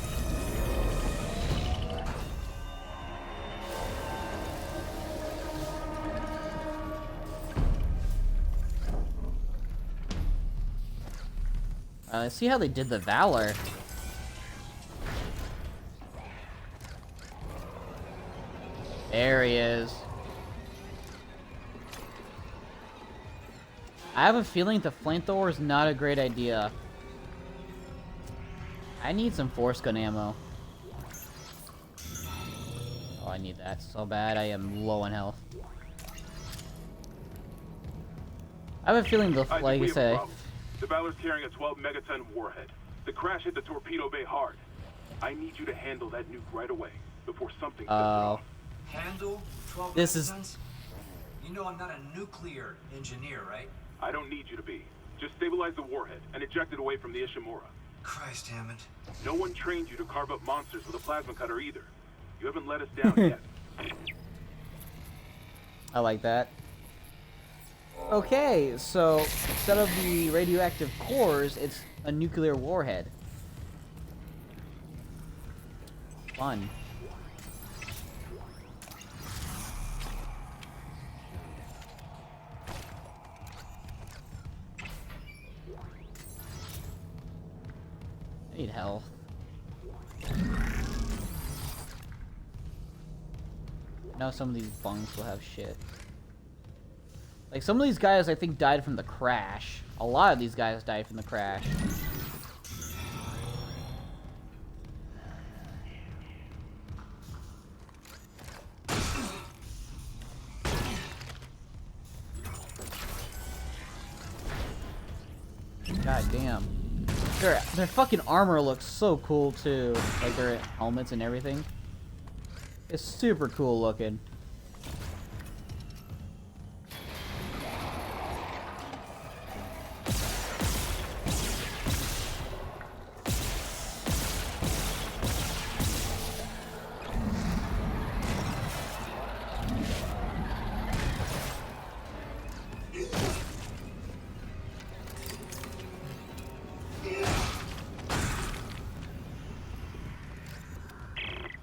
Let's see how they did the Valor. There he is. I have a feeling the flamethrower is not a great idea. I need some force gun ammo. Oh, I need that so bad. I am low on health. I have a feeling the, Isaac, like I said. The Valor's carrying a 12 megaton warhead. The crash hit the torpedo bay hard. I need you to handle that nuke right away before something sets it off. Handle 12 This is- megatons? You know I'm not a nuclear engineer, right? I don't need you to be. Just stabilize the warhead and eject it away from the Ishimura. Christ, Hammond. No one trained you to carve up monsters with a plasma cutter either. You haven't let us down yet. I like that. Okay, so instead of the radioactive cores, it's a nuclear warhead. Fun. I need health. Now some of these bunks will have shit. Like, some of these guys, I think, died from the crash. A lot of these guys died from the crash. God damn. Their fucking armor looks so cool, too. Like, their helmets and everything. It's super cool looking.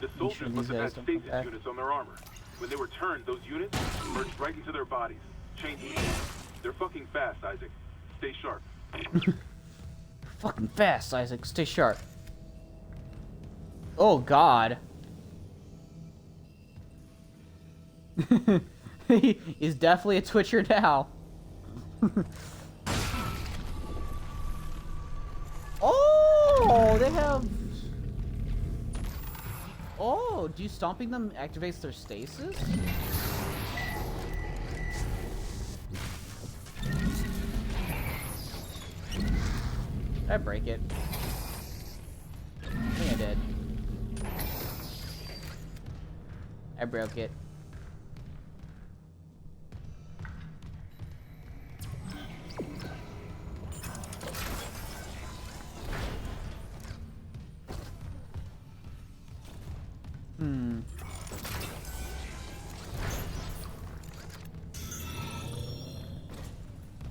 The soldiers must have had stasis units on their armor. When they were turned, those units merged right into their bodies. Changed. They're fucking fast, Isaac. Stay sharp. Fucking fast, Isaac. Stay sharp. Oh, God. He's definitely a twitcher now. Oh, they have... Oh, do you stomping them activates their stasis? Did I break it? I think I did. I broke it.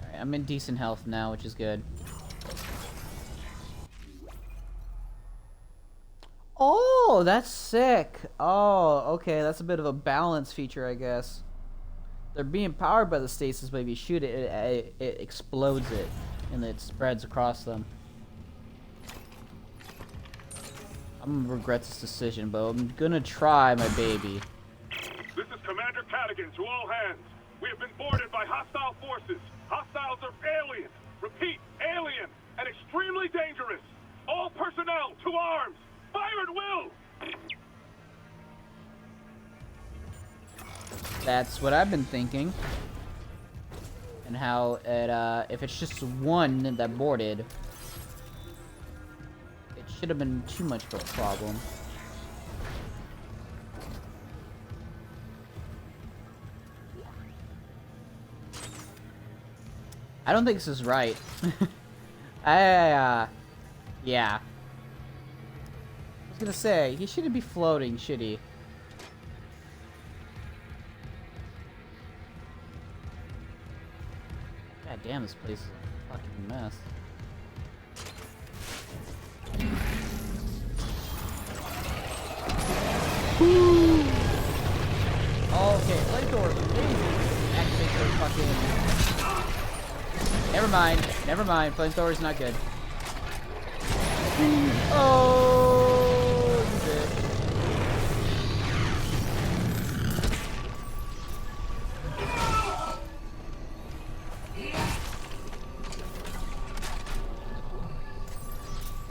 Alright, I'm in decent health now, which is good. Oh, that's sick. Oh, okay, that's a bit of a balance feature, I guess. They're being powered by the stasis, but if you shoot it, it explodes it, and it spreads across them. I'm gonna regret this decision, but I'm gonna try my baby. This is Commander Cadigan to all hands. We have been boarded by hostile forces. Hostiles are alien. Repeat, alien, and extremely dangerous. All personnel to arms. Fire at will. That's what I've been thinking. And how it, if it's just one that boarded, it should have been too much of a problem. I don't think this is right. Yeah. I was gonna say, he shouldn't be floating, should he? God damn, this place is a fucking mess. Woo! Okay, flamethrower is amazing. Activate their fucking... Never mind, flamethrower's not good. Oh, you bitch.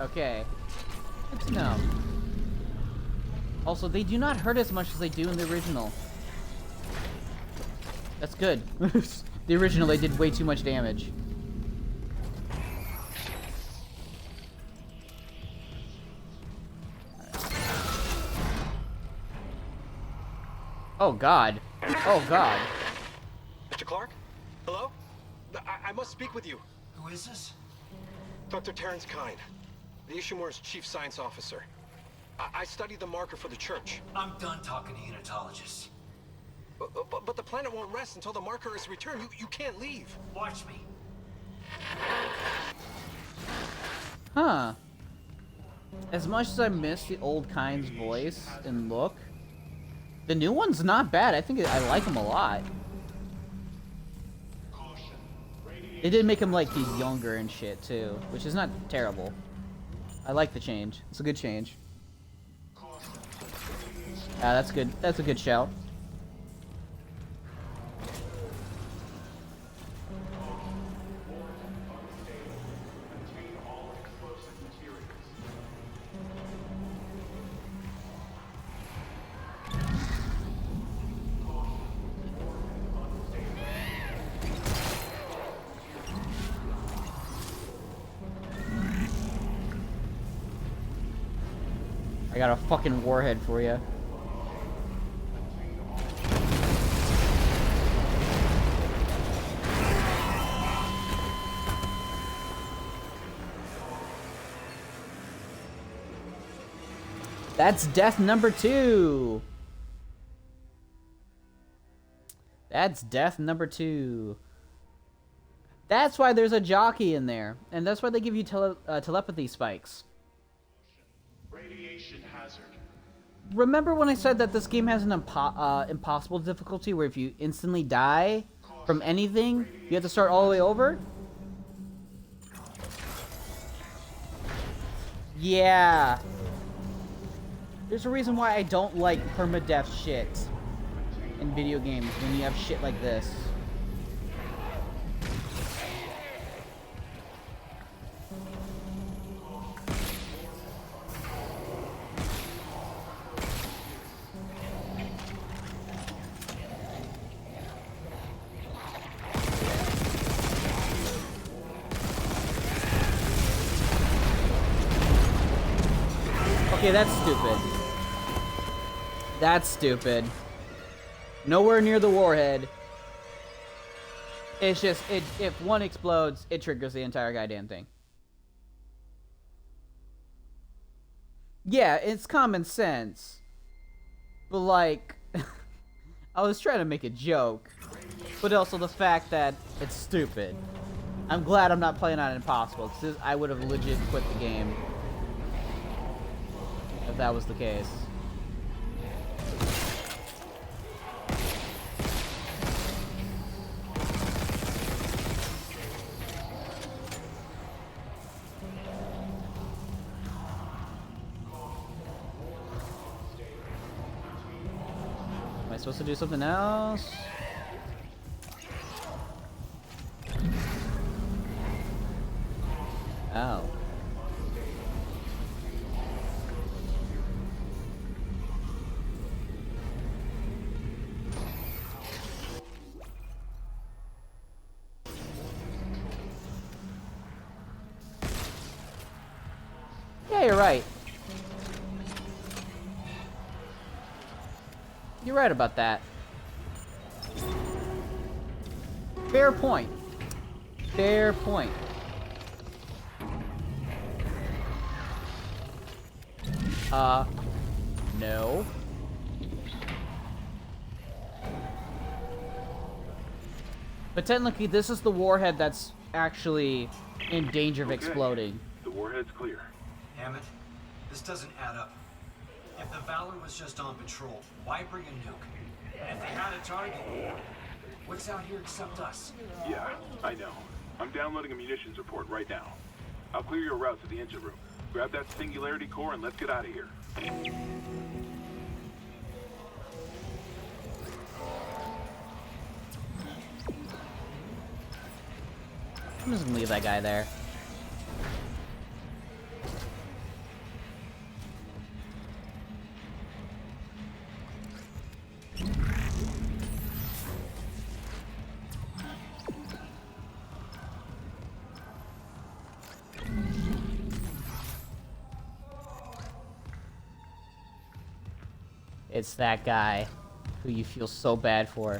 Okay. Good to know. Also, they do not hurt as much as they do in the original. That's good. The original, they did way too much damage. Oh god. Oh god. Mr. Clark? Hello? I must speak with you. Who is this? Dr. Terrence Kine, the Ishimura's chief science officer. I studied the marker for the church. I'm done talking to unitologists. But the planet won't rest until the marker is returned. You can't leave. Watch me. Huh. As much as I miss the old Kine's voice and look, the new one's not bad. I think I like him a lot. They did make him like he's younger and shit too, which is not terrible. I like the change. It's a good change. Ah, that's good. That's a good shout. I got a fucking warhead for you. That's death number 2. That's death number 2. That's why there's a jockey in there, and that's why they give you telepathy spikes. Radiation hazard. remember when I said that this game has an impossible difficulty where if you instantly die from anything, you have to start all the way over? Yeah. There's a reason why I don't like permadeath shit in video games when you have shit like this. Okay, that's stupid. That's stupid. Nowhere near the warhead. It's just, if one explodes, it triggers the entire goddamn thing. Yeah, it's common sense. But like, I was trying to make a joke. But also the fact that it's stupid. I'm glad I'm not playing on Impossible, because I would have legit quit the game. If that was the case. Am I supposed to do something else? Oh. Yeah, you're right. You're right about that. Fair point. Fair point. No. But technically, this is the warhead that's actually in danger of exploding. The warhead's clear. Hammond, this doesn't add up. If the Valor was just on patrol, why bring a nuke? And if they had a target, what's out here except us? Yeah, I know. I'm downloading a munitions report right now. I'll clear your route to the engine room. Grab that singularity core and let's get out of here. I'm just gonna leave that guy there. It's that guy who you feel so bad for.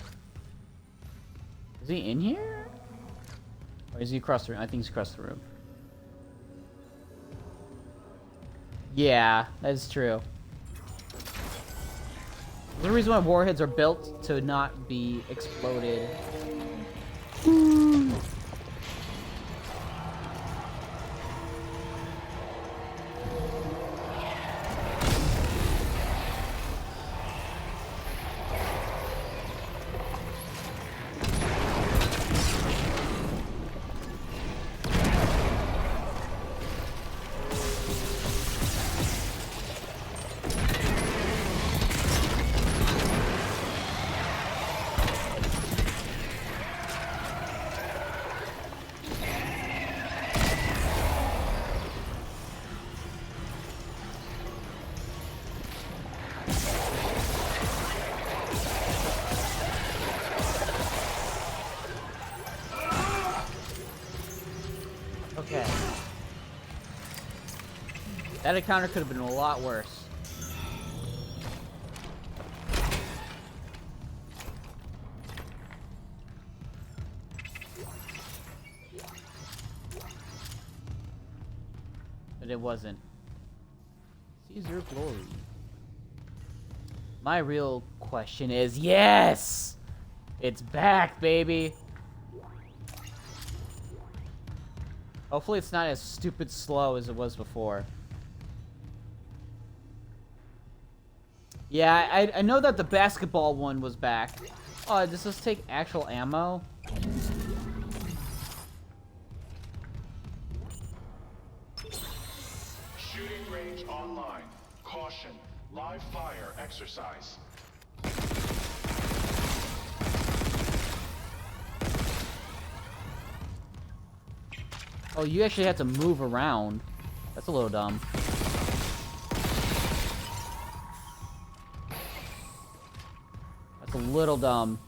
Is he in here? Or is he across the room? I think he's across the room. Yeah, that is true. The reason why warheads are built to not be exploded. Okay. That encounter could have been a lot worse. But it wasn't. Caesar glory. My real question is, yes! It's back, baby! Hopefully it's not as stupid slow as it was before. Yeah, I know that the basketball one was back. Oh, does this take actual ammo? Shooting range online. Caution. Live fire exercise. Oh, you actually have to move around. That's a little dumb. That's a little dumb.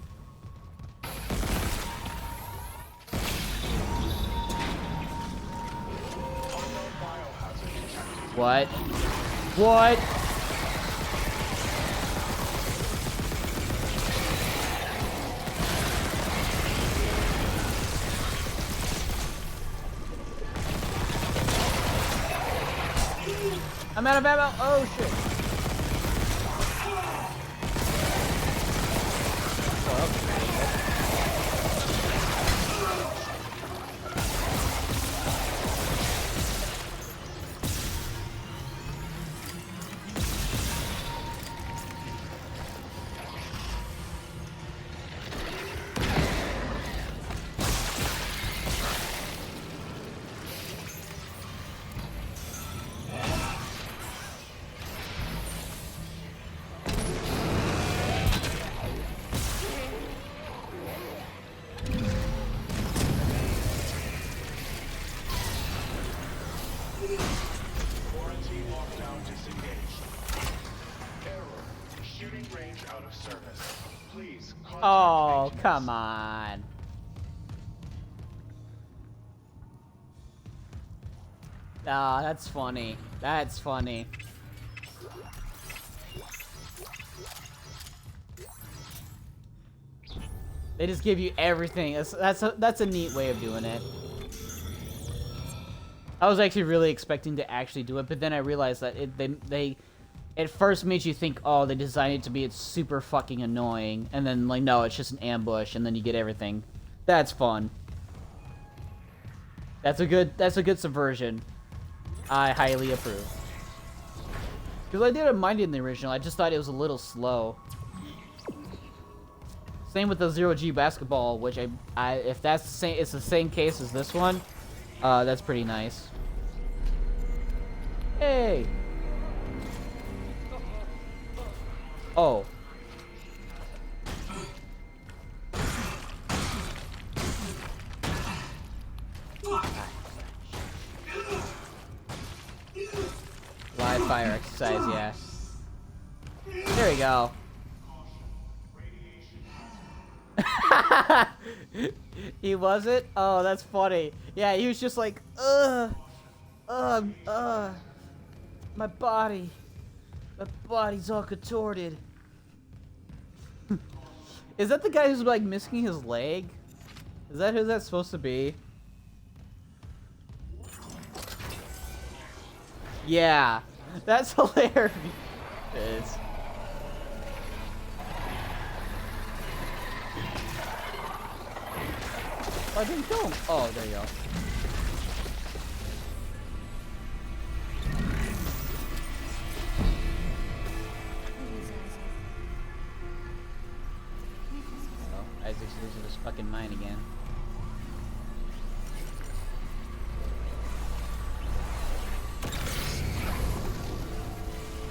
What? What? I'm out of ammo. Oh shit. Quarantine lockdown disengaged. Error. Shooting range out of service. Please contact Oh, maintenance. come on. Ah, that's funny. That's funny. They just give you everything. That's a neat way of doing it. I was actually really expecting to actually do it, but then I realized that they at first made you think, oh, they designed it to be it's super fucking annoying, and then like no, it's just an ambush, and then you get everything. That's fun. That's a good subversion. I highly approve. Because I didn't mind it in the original, I just thought it was a little slow. Same with the 0G basketball, which if that's the same, it's the same case as this one. That's pretty nice. Hey. Oh. Live fire exercise, yeah. There we go. He wasn't? Oh, that's funny. Yeah, he was just like, my body's all contorted. Is that the guy who's like missing his leg? Is that who that's supposed to be? Yeah, that's hilarious. I didn't kill him. Oh, there you go. Oh, Isaac's losing his fucking mind again.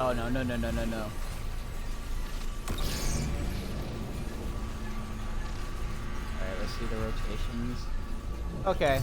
Oh no, no, no, no, no, no. Alright, let's see the rotations. Okay.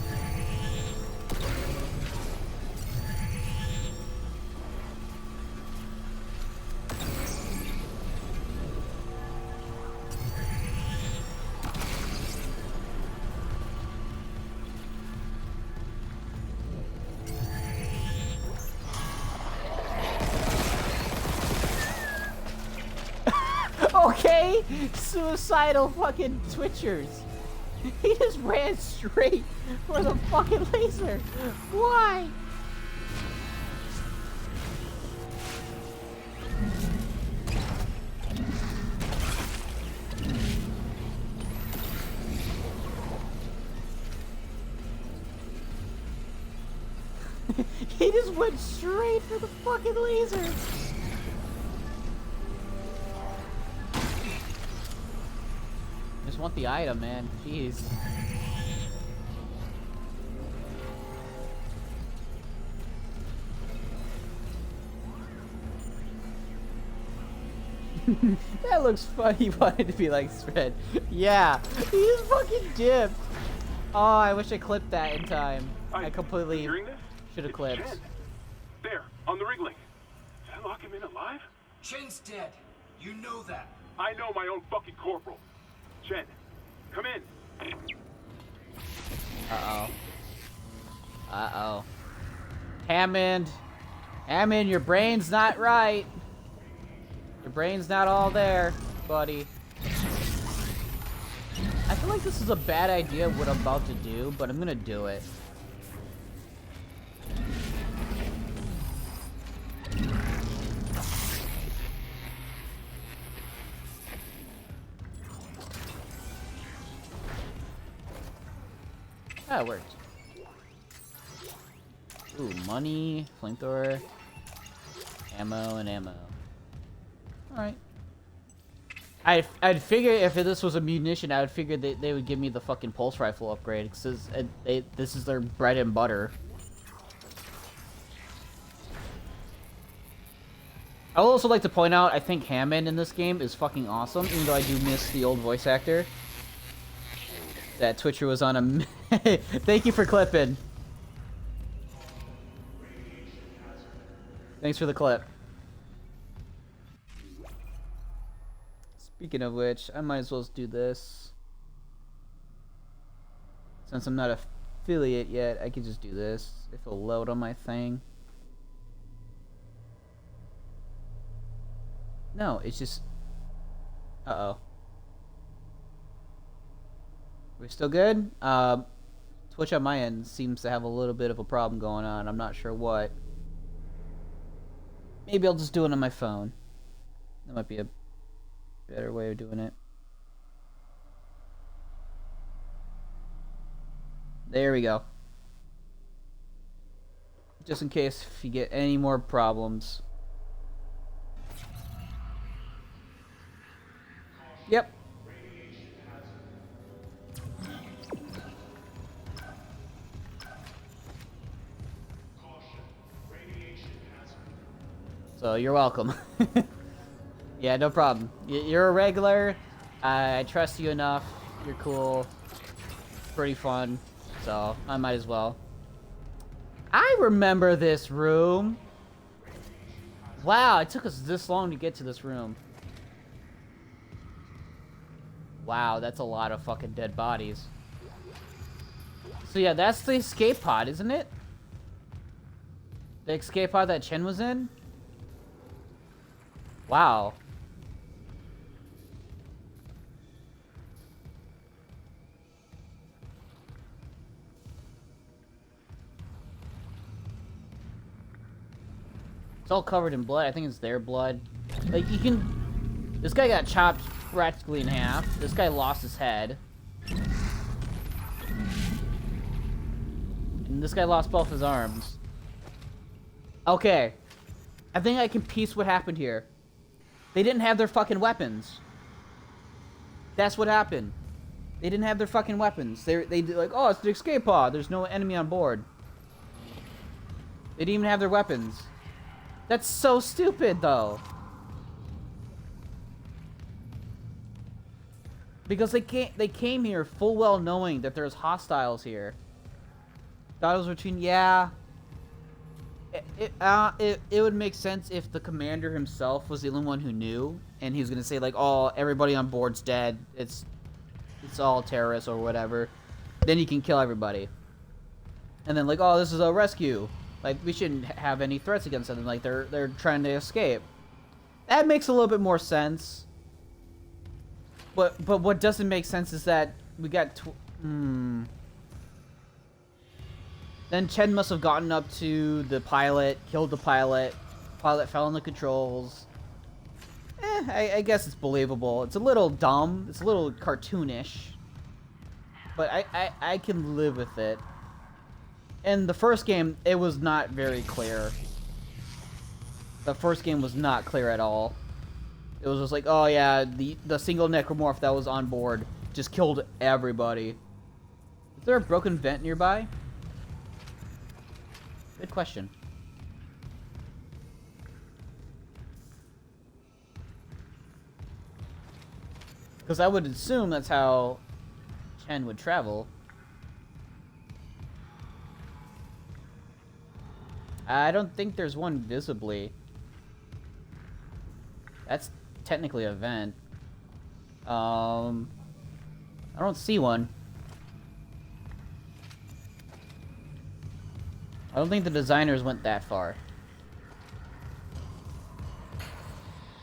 Okay, suicidal fucking twitchers. He just ran straight for the fucking laser. Why? He just went straight for the fucking laser. just want the item, man. Jeez. That looks funny. He wanted to be like Shred. Yeah, he fucking dipped. Oh, I wish I clipped that in time. I completely should have clipped. Chen. There, on the Rigling. Did I lock him in alive? Chen's dead. You know that. I know my own fucking corporal. Chen, come in. Uh-oh. Uh-oh. Hammond. Hammond, your brain's not right. Your brain's not all there, buddy. I feel like this is a bad idea what I'm about to do, but I'm gonna do it. That worked. Ooh, money, flamethrower, ammo, and ammo. Alright. I'd figure if this was a munition, I would figure that they would give me the fucking pulse rifle upgrade, because this is their bread and butter. I would also like to point out, I think Hammond in this game is fucking awesome, even though I do miss the old voice actor. That Twitcher was on a... Thank you for clipping. Thanks for the clip. Speaking of which, I might as well do this. Since I'm not an affiliate yet, I could just do this. If it'll load on my thing. No, it's just... Uh-oh. We're still good? Twitch on my end seems to have a little bit of a problem going on. I'm not sure what. Maybe I'll just do it on my phone. That might be a better way of doing it. There we go. Just in case if you get any more problems. Yep. So you're welcome. Yeah, no problem. You're a regular. I trust you enough. You're cool. Pretty fun. So I might as well. I remember this room. Wow, it took us this long to get to this room. Wow, that's a lot of fucking dead bodies. So yeah, that's the escape pod, isn't it? The escape pod that Chen was in? Wow. It's all covered in blood. I think it's their blood. Like, you can... This guy got chopped practically in half. This guy lost his head. And this guy lost both his arms. Okay. I think I can piece what happened here. They didn't have their fucking weapons. That's what happened. They didn't have their fucking weapons. They like, oh, it's the escape pod. There's no enemy on board. They didn't even have their weapons. That's so stupid, though. Because they came here full well knowing that there's hostiles here. Thought it was between, yeah. It would make sense if the commander himself was the only one who knew, and he was gonna say like, "Oh, everybody on board's dead. It's all terrorists or whatever." Then you can kill everybody. And then like, "Oh, this is a rescue. Like we shouldn't have any threats against them. Like they're trying to escape." That makes a little bit more sense. But what doesn't make sense is that we got Then Chen must have gotten up to the pilot, killed the pilot. Pilot fell on the controls. I guess it's believable. It's a little dumb. It's a little cartoonish. But I can live with it. In the first game, it was not very clear. The first game was not clear at all. It was just like, oh yeah, the single necromorph that was on board just killed everybody. Is there a broken vent nearby? Good question. Because I would assume that's how Chen would travel. I don't think there's one visibly. That's technically a vent. I don't see one. I don't think the designers went that far.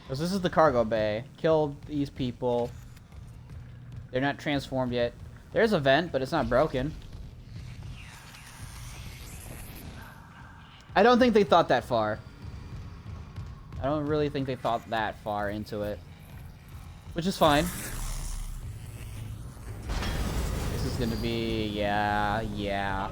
Because this is the cargo bay. Killed these people. They're not transformed yet. There's a vent, but it's not broken. I don't think they thought that far. I don't really think they thought that far into it. Which is fine. This is gonna be... yeah. Yeah.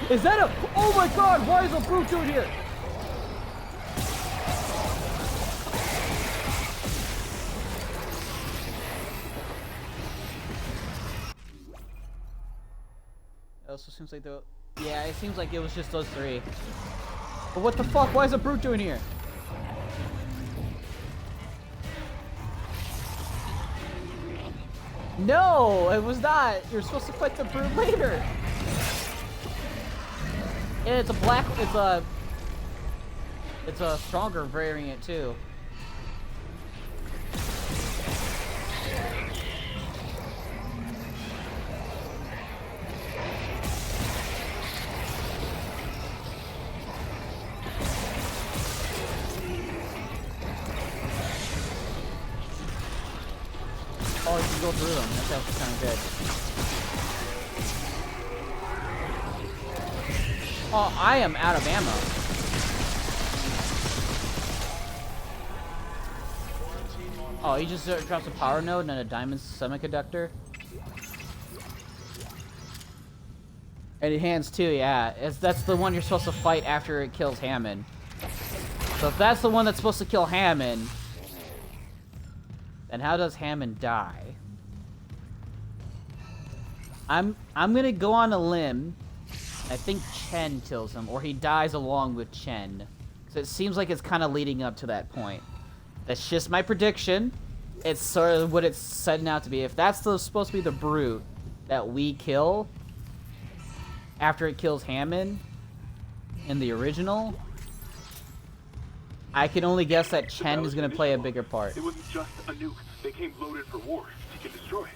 Is that a... oh my god, why is a brute dude here? It also seems like the... yeah, it seems like it was just those three. But what the fuck, why is a brute doing here? No, it was not. You're supposed to fight the brute later. Yeah, it's a black, it's a stronger variant too. Oh, you can go through them. That's actually kind of good. Oh, I am out of ammo. Oh, he just drops a power node and a diamond semiconductor. And hands too, yeah. That's the one you're supposed to fight after it kills Hammond. So if that's the one that's supposed to kill Hammond, then how does Hammond die? I'm gonna go on a limb. I think Chen kills him, or he dies along with Chen. So it seems like it's kind of leading up to that point. That's just my prediction. It's sort of what it's setting out to be. If that's supposed to be the brute that we kill after it kills Hammond in the original, I can only guess that Chen is going to play a bigger part. It wasn't just a nuke. They came loaded for war. Seek and destroy.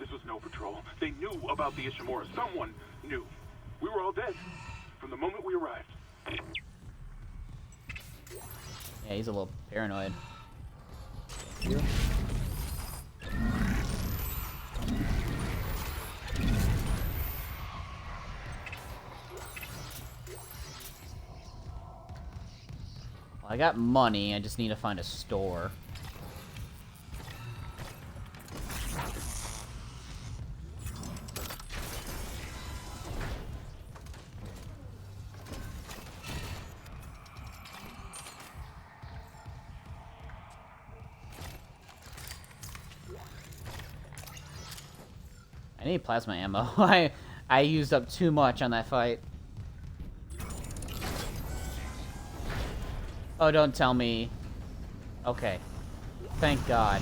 This was no patrol. They knew about the Ishimura. Someone knew. We were all dead from the moment we arrived. Yeah, he's a little paranoid. Well, I got money. I just need to find a store. I need plasma ammo. I used up too much on that fight. Oh, don't tell me. Okay. Thank God.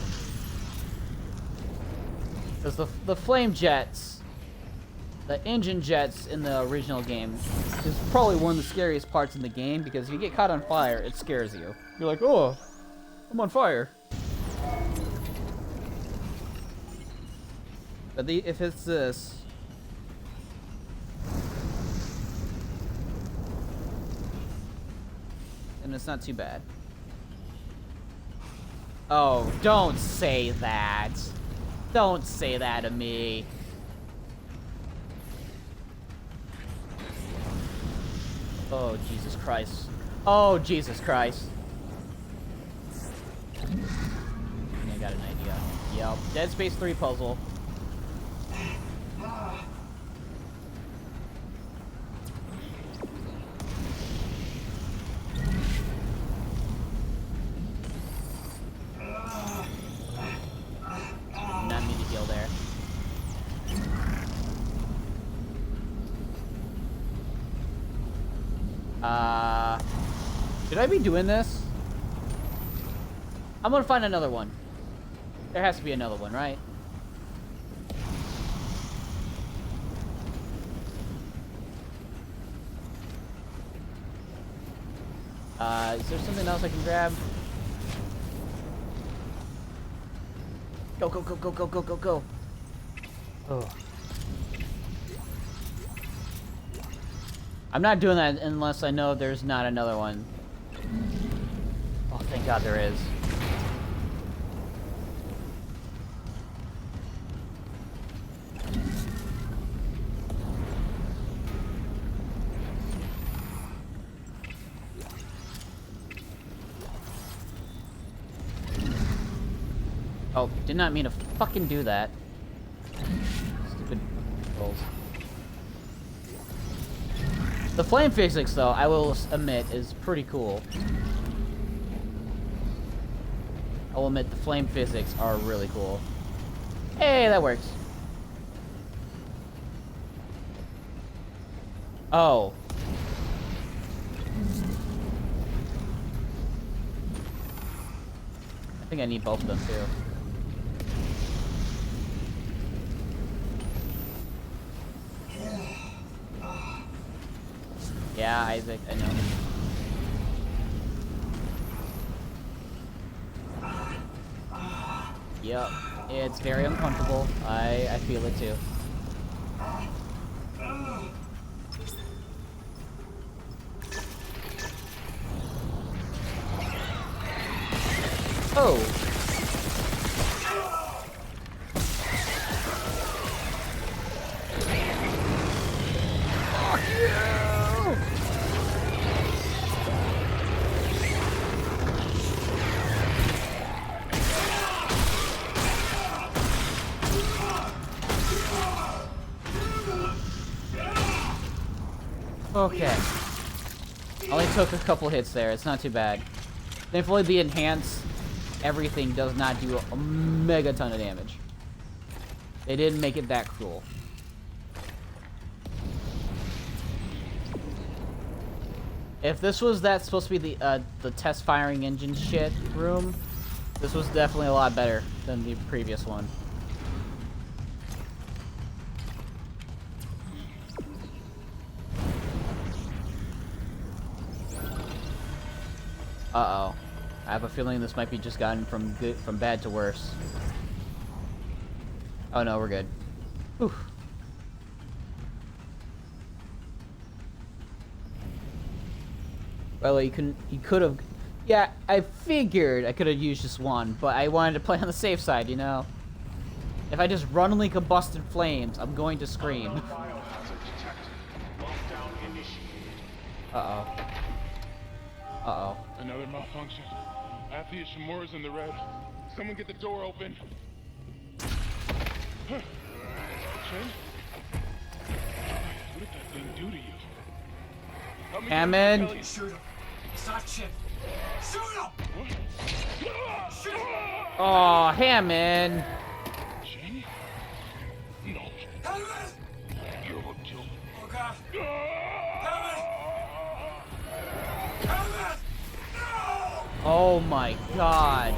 Because the flame jets, the engine jets in the original game, is probably one of the scariest parts in the game, because if you get caught on fire, it scares you. You're like, oh, I'm on fire. But if it's this... and it's not too bad. Oh, don't say that. Don't say that to me. Oh, Jesus Christ. Oh, Jesus Christ. I got an idea. Yep. Dead Space 3 puzzle. Not need to heal there. Should I be doing this? I'm gonna find another one. There has to be another one, right? Is there something else I can grab? Go, go, go, go, go, go, go, go. Oh. I'm not doing that unless I know there's not another one. Oh, thank God there is. Oh, did not mean to fucking do that. Stupid controls. The flame physics, though, I will admit, is pretty cool. I will admit the flame physics are really cool. Hey, that works. Oh. I think I need both of them, too. Yeah, Isaac, I know. Yep, it's very uncomfortable. I feel it too. Oh. Fuck you! Okay. Only took a couple hits there. It's not too bad. Thankfully, the enhanced everything does not do a mega ton of damage. They didn't make it that cruel. If this was supposed to be the test firing engine shit room, this was definitely a lot better than the previous one. Uh-oh. I have a feeling this might be just gotten from bad to worse. Oh no, we're good. Whew. Well, you could have... Yeah, I figured I could have used just one, but I wanted to play on the safe side, you know? If I just run combusted flames, I'm going to scream. Uh-oh. Uh-oh. Another malfunction. Half the Ishimura's in the red. Someone get the door open. Huh. Chen? What did that thing do to you? Hammond. Shoot him. Stop Chen. Shoot him! Shoot him! Oh, Hammond. Chen? No. Hammond! You'll kill. Oh God. Hammond! Hammond! No! Oh my God.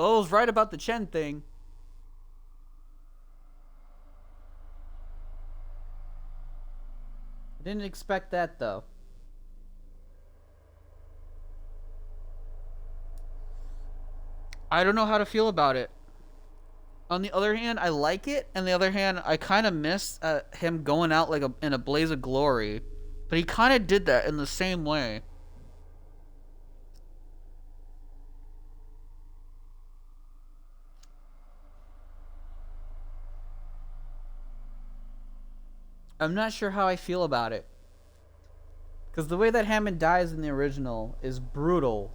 Well, I was right about the Chen thing. I didn't expect that, though. I don't know how to feel about it. On the other hand, I like it. On the other hand, I kind of miss him going out like in a blaze of glory. But he kind of did that in the same way. I'm not sure how I feel about it. Because the way that Hammond dies in the original is brutal.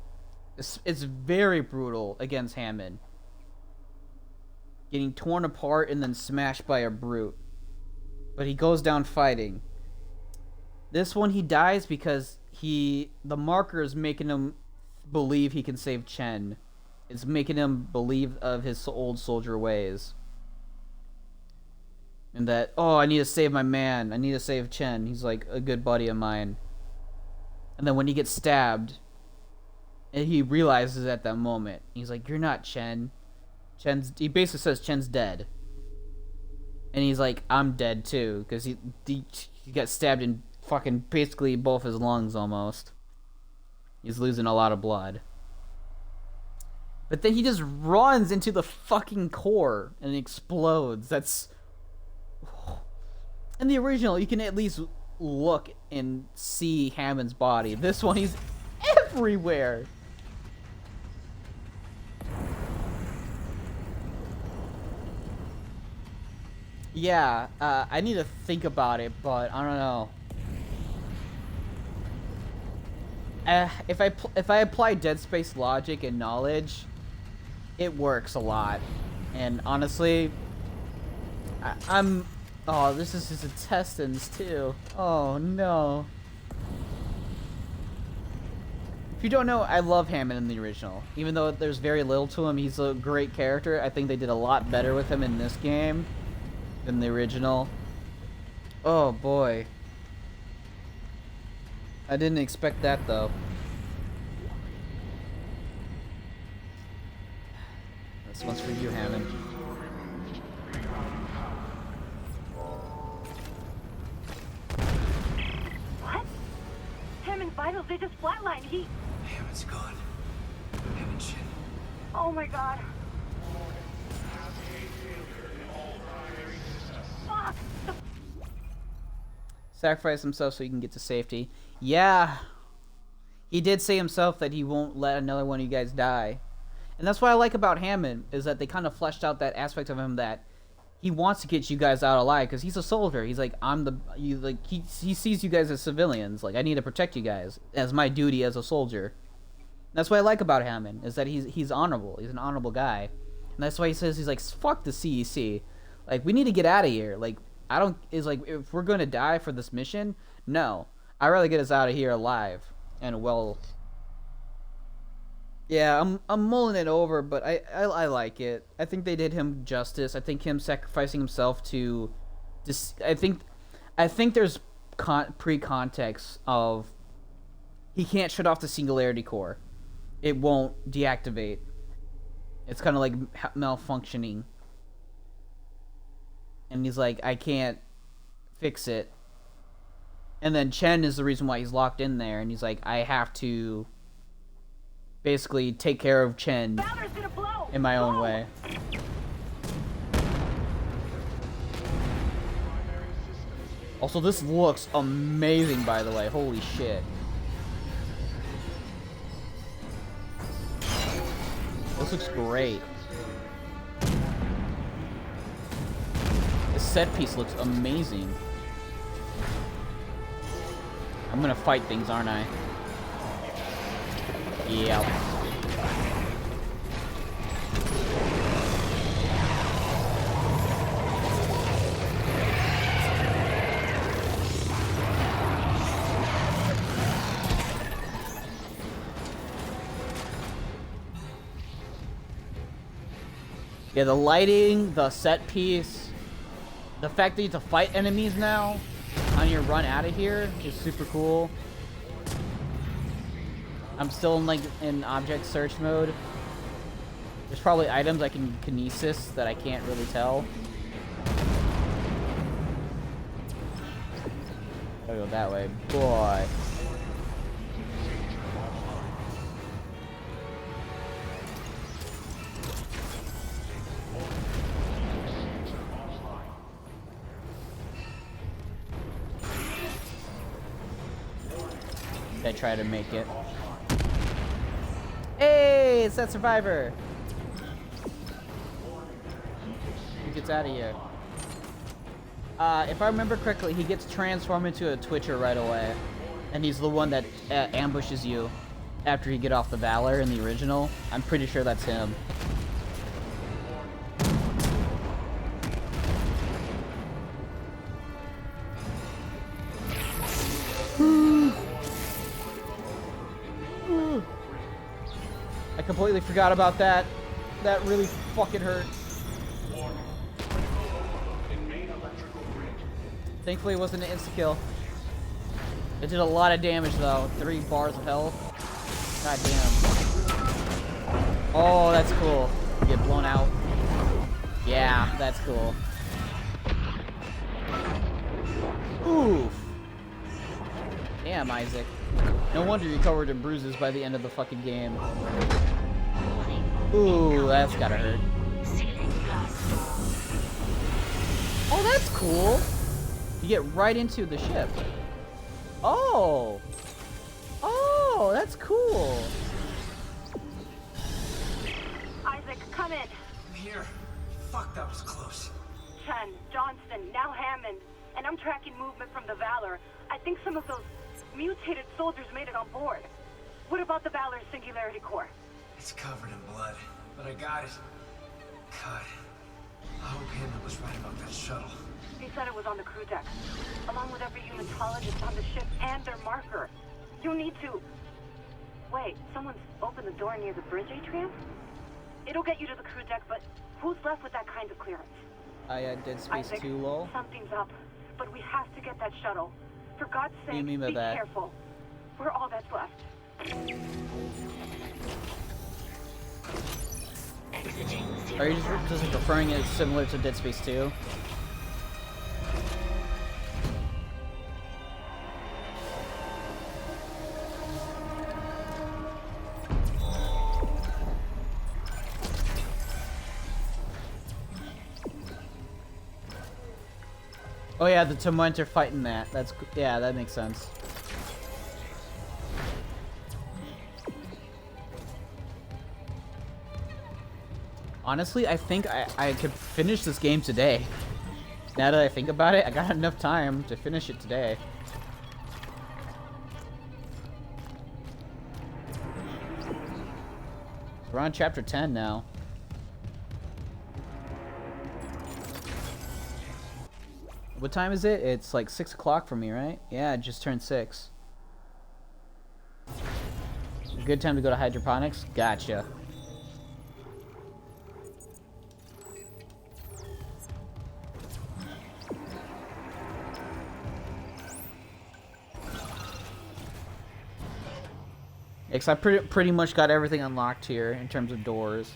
It's very brutal against Hammond. Getting torn apart and then smashed by a brute. But he goes down fighting. This one he dies because the marker is making him believe he can save Chen. It's making him believe of his old soldier ways. And that, oh, I need to save my man. I need to save Chen. He's like a good buddy of mine. And then when he gets stabbed, and he realizes at that moment, he's like, you're not Chen. He basically says Chen's dead. And he's like, I'm dead too. Because he got stabbed in fucking basically both his lungs almost. He's losing a lot of blood. But then he just runs into the fucking core and explodes. That's... In the original, you can at least look and see Hammond's body. This one, he's everywhere. Yeah, I need to think about it, but I don't know. If I apply Dead Space logic and knowledge, it works a lot. And honestly, I'm... Oh, this is his intestines, too. Oh, no. If you don't know, I love Hammond in the original. Even though there's very little to him, he's a great character. I think they did a lot better with him in this game than the original. Oh, boy. I didn't expect that, though. This one's for you, Hammond. Hammond's vitals, they just flatlined. Hammond's gone. Hammond shit. Oh my god. Fuck! Sacrifice himself so he can get to safety. Yeah. He did say himself that he won't let another one of you guys die. And that's what I like about Hammond, is that they kind of fleshed out that aspect of him that he wants to get you guys out alive because he's a soldier. He's like, he sees you guys as civilians. Like, I need to protect you guys as my duty as a soldier. And that's what I like about Hammond, is that he's honorable. He's an honorable guy. And that's why he says, he's like, fuck the CEC. Like, we need to get out of here. Like, if we're going to die for this mission, no. I'd rather get us out of here alive and well. Yeah, I'm mulling it over, but I like it. I think they did him justice. I think him sacrificing himself to, I think there's pre-context of he can't shut off the singularity core. It won't deactivate. It's kind of like malfunctioning. And he's like, I can't fix it. And then Chen is the reason why he's locked in there, and he's like, I have to basically take care of Chen in my own way. Also, this looks amazing, by the way. Holy shit. This looks great. This set piece looks amazing. I'm gonna fight things, aren't I? Yeah. Yeah, the lighting, the set piece, the fact that you have to fight enemies now on your run out of here is super cool. I'm still in object search mode. There's probably items I can kinesis that I can't really tell. Gotta go that way, boy. I try to make it. Hey, it's that survivor. Who gets out of here? If I remember correctly, he gets transformed into a Twitcher right away. And he's the one that ambushes you after you get off the Valor in the original. I'm pretty sure that's him. I completely forgot about that. That really fucking hurt. Thankfully it wasn't an insta-kill. It did a lot of damage though. 3 bars of health. God damn. Oh, that's cool. You get blown out. Yeah, that's cool. Oof. Damn, Isaac. No wonder you covered in bruises by the end of the fucking game. Ooh, that's gotta hurt. Oh, that's cool. You get right into the ship. Oh. Oh, that's cool. Isaac, come in. I'm here. Fuck, that was close. Chen, Johnston, now Hammond. And I'm tracking movement from the Valor. I think some of those mutated soldiers made it on board. What about the Valor's Singularity Core? It's covered in blood, but I got it. God, I hope Hammond was right about that shuttle. He said it was on the crew deck, along with every unitologist on the ship and their marker. You need to... Wait, someone's opened the door near the bridge atrium? It'll get you to the crew deck, but who's left with that kind of clearance? Dead Space Isaac, 2, lol. Something's up, but we have to get that shuttle. For God's What do you sake, mean by be that? careful. We're all that's left. Are you just referring it similar to Dead Space 2? Oh yeah, the Toment are fighting that. That's, yeah, that makes sense. Honestly, I think I could finish this game today. Now that I think about it, I got enough time to finish it today. We're on chapter 10 now. What time is it? It's like 6 o'clock for me, right? Yeah, it just turned 6. Good time to go to hydroponics? Gotcha. Because I pretty much got everything unlocked here in terms of doors.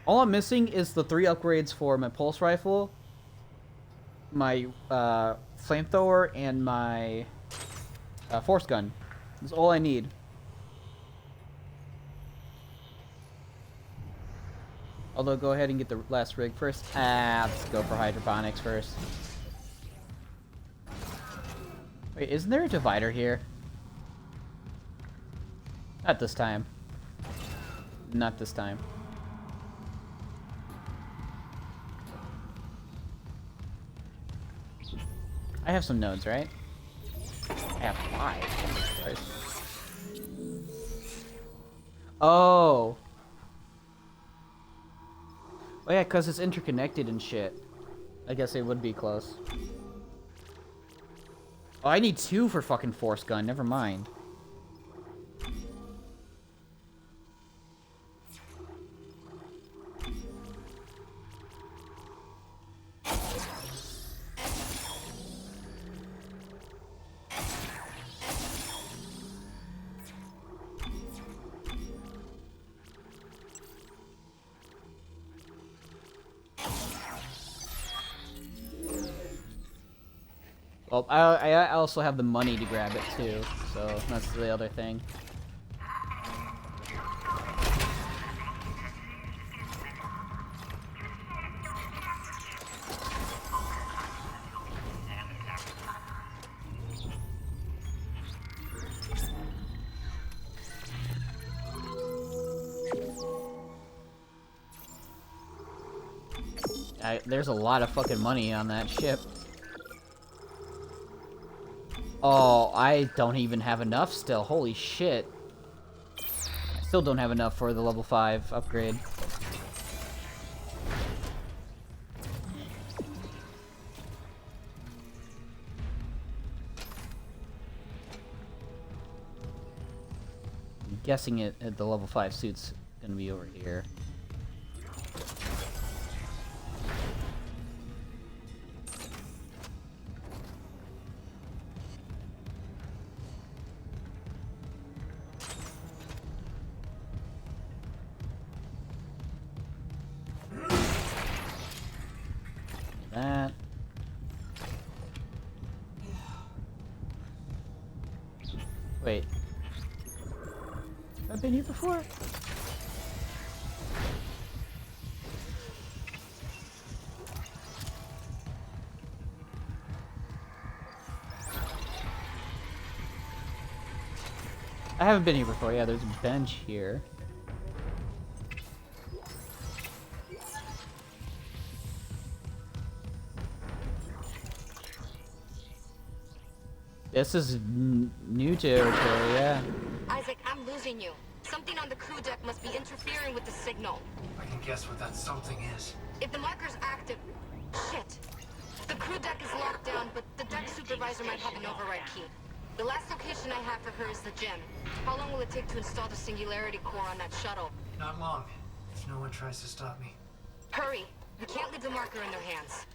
All I'm missing is the 3 upgrades for my pulse rifle, my flamethrower, and my force gun. That's all I need. Although, go ahead and get the last rig first. Let's go for hydroponics first. Wait, isn't there a divider here? Not this time. Not this time. I have some nodes, right? I have 5. Oh. Oh yeah, because it's interconnected and shit. I guess it would be close. Oh, I need 2 for fucking force gun. Never mind. Well, I also have the money to grab it too, so that's the other thing. There's a lot of fucking money on that ship. Oh, I don't even have enough still. Holy shit. I still don't have enough for the level 5 upgrade. I'm guessing the level 5 suit's gonna be over here. That. Wait. Have I been here before? I haven't been here before. Yeah, there's a bench here. This is new territory, yeah. Isaac, I'm losing you. Something on the crew deck must be interfering with the signal. I can guess what that something is. If the marker's active... Shit. The crew deck is locked down, but the deck supervisor might have an override key. The last location I have for her is the gym. How long will it take to install the singularity core on that shuttle? Not long, if no one tries to stop me. Hurry. We can't leave the marker in their hands.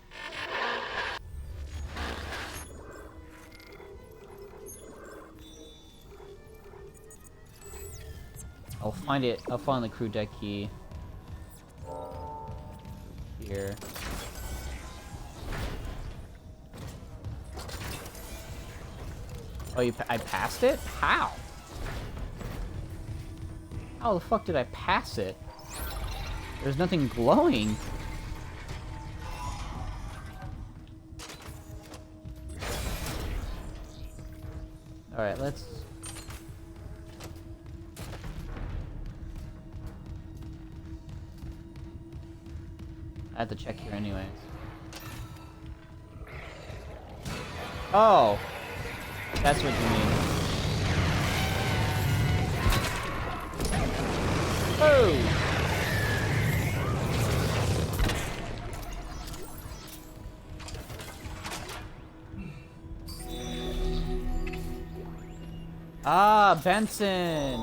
I'll find it. I'll find the crew deck key. Here. Oh, I passed it? How? How the fuck did I pass it? There's nothing glowing. Alright, let's... I have to check here anyways. Oh! That's what you mean. Oh! Ah, Benson!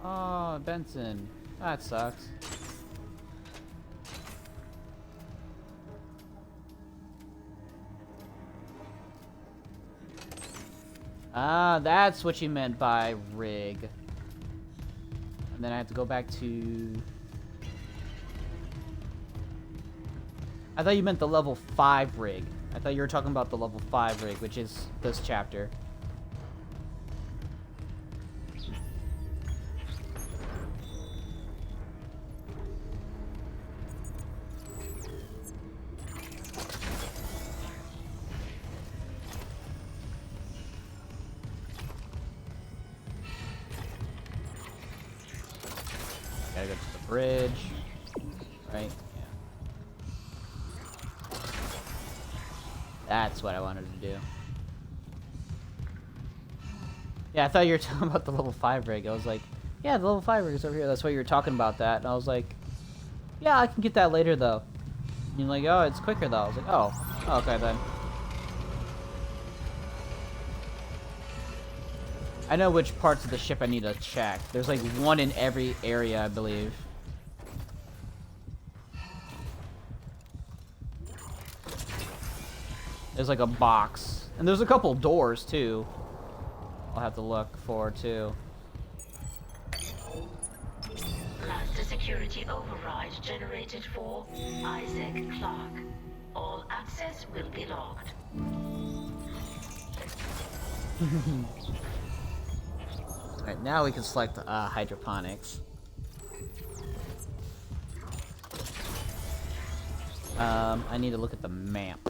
Oh, Benson. That sucks. Ah, that's what you meant by rig. And then I have to go back to... I thought you meant the level 5 rig. I thought you were talking about the level 5 rig, which is this chapter. Gotta go to the bridge. Right? Yeah. That's what I wanted to do. Yeah, I thought you were talking about the level 5 rig. I was like, yeah, the level 5 rig is over here. That's why you were talking about that. And I was like, yeah, I can get that later, though. And you're like, oh, it's quicker, though. I was like, oh, okay, then. I know which parts of the ship I need to check. There's like one in every area, I believe. There's like a box. And there's a couple doors, too. I'll have to look for, too. Master security override generated for Isaac Clarke. All access will be logged. Alright, now we can select hydroponics. I need to look at the map.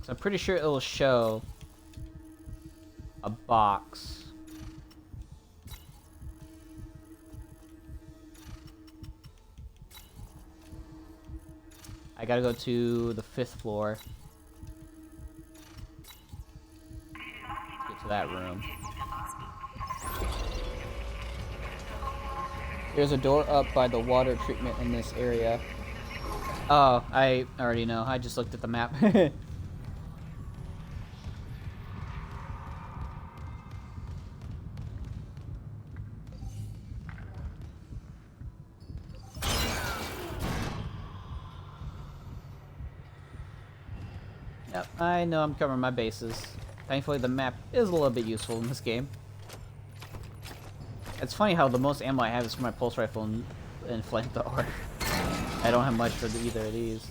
So I'm pretty sure it will show a box. I gotta go to the 5th floor. Get to that room. There's a door up by the water treatment in this area. Oh, I already know. I just looked at the map. Yep, I know I'm covering my bases. Thankfully, the map is a little bit useful in this game. It's funny how the most ammo I have is for my pulse rifle and flamethrower. I don't have much for either of these.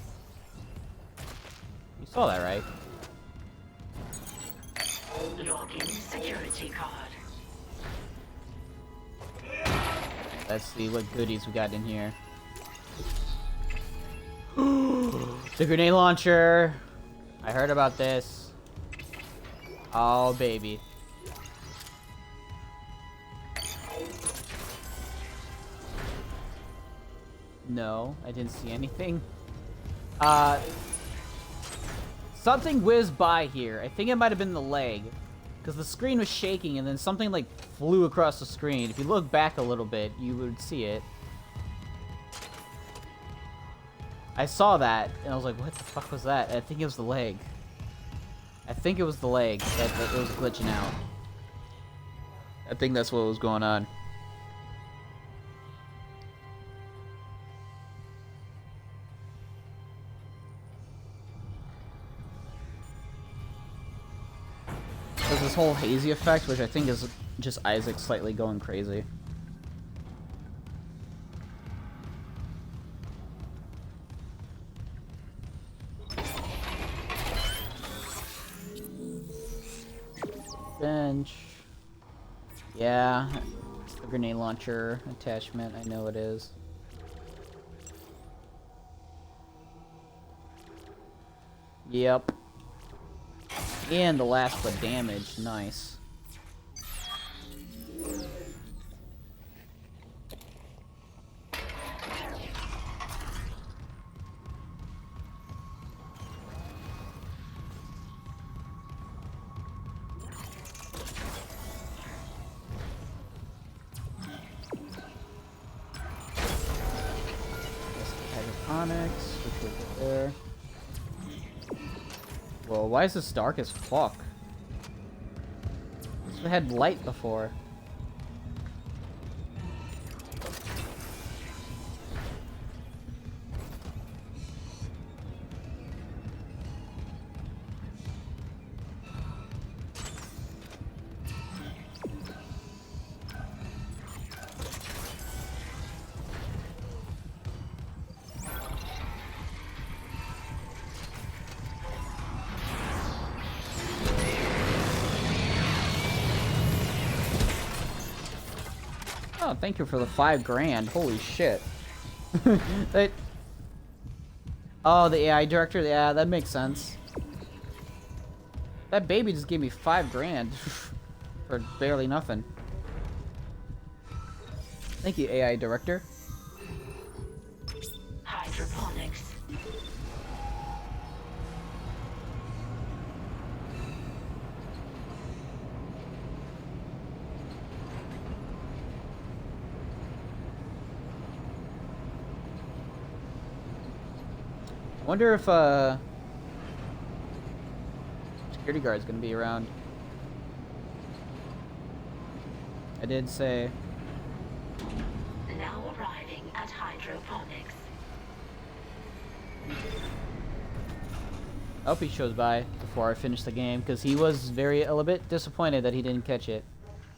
You saw that, right? Login security card. Let's see what goodies we got in here. The grenade launcher! I heard about this. Oh, baby. No, I didn't see anything. Something whizzed by here. I think it might have been the leg. Because the screen was shaking and then something like flew across the screen. If you look back a little bit, you would see it. I saw that and I was like, what the fuck was that? I think it was the leg. I think it was the leg that it was glitching out. I think that's what was going on. There's this whole hazy effect, which I think is just Isaac slightly going crazy. Bench. Yeah, it's the grenade launcher attachment. I know it is. Yep. And the last but damage. Nice. Hydroponics, which was there. Whoa, why is this dark as fuck? This had light before. Oh, thank you for the $5,000. Holy shit. Oh, the AI director? Yeah, that makes sense. That baby just gave me $5,000 for barely nothing. Thank you, AI director. Hydroponics. I wonder if security guard's gonna be around. I did say. Now arriving at hydroponics. I hope he shows by before I finish the game, because he was a little bit disappointed that he didn't catch it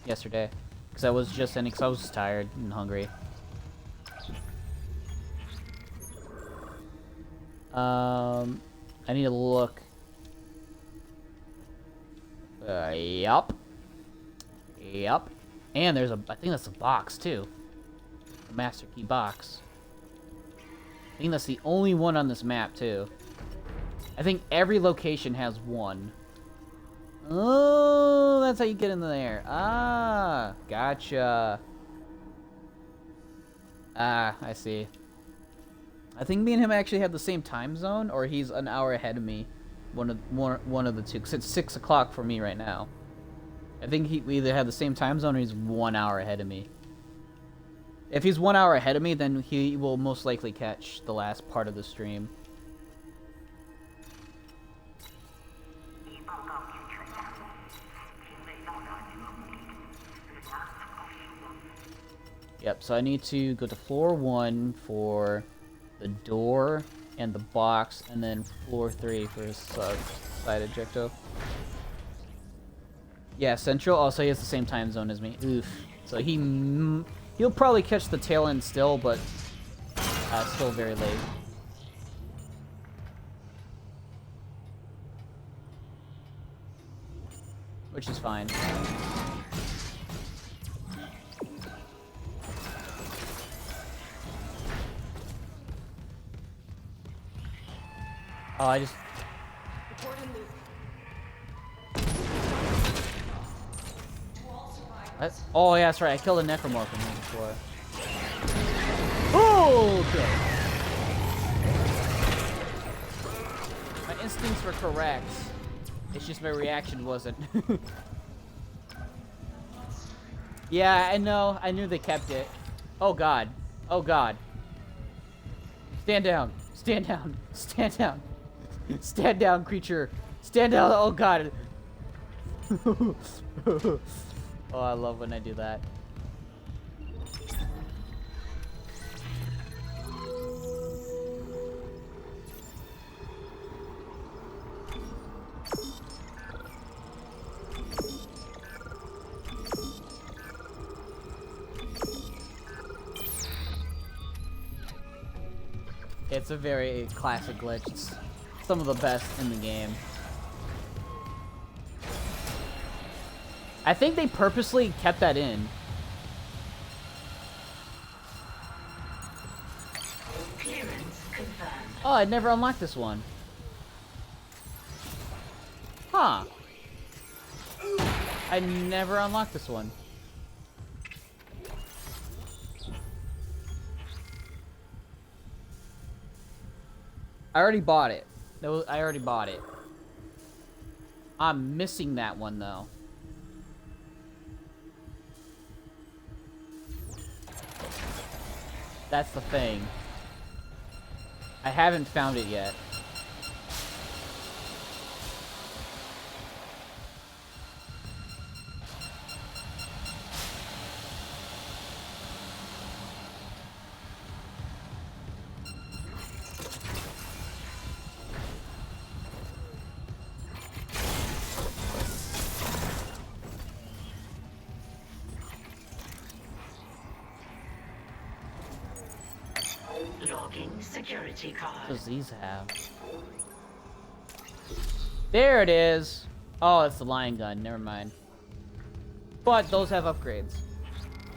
yesterday. Because I was just ending, because I was tired and hungry. I need to look. Yup. Yup. And there's I think that's a box, too. A master key box. I think that's the only one on this map, too. I think every location has one. Oh, that's how you get in there. Ah, gotcha. Ah, I see. I think me and him actually have the same time zone, or he's an hour ahead of me. One of the two, because it's 6 o'clock for me right now. I think we either have the same time zone or he's 1 hour ahead of me. If he's 1 hour ahead of me, then he will most likely catch the last part of the stream. Yep, so I need to go to floor 1 for the door and the box, and then floor 3 for his side objective. Yeah, Central also he has the same time zone as me. Oof. So he'll probably catch the tail end still, but still very late. Which is fine. Oh, I just... Oh, yeah, that's right. I killed a necromorph in here before. Oh, okay. My instincts were correct. It's just my reaction wasn't. Yeah, I know. I knew they kept it. Oh, God. Oh, God. Stand down. Stand down. Stand down. Stand down, creature. Stand down. Oh, God. Oh, I love when I do that. It's a very classic glitch. It's some of the best in the game. I think they purposely kept that in. Clearance confirmed. Oh, I never unlocked this one. Huh. I never unlocked this one. I already bought it. I already bought it. I'm missing that one, though. That's the thing. I haven't found it yet. Logging security card. What does these have? There it is. Oh, it's the lion gun. Never mind. But those have upgrades.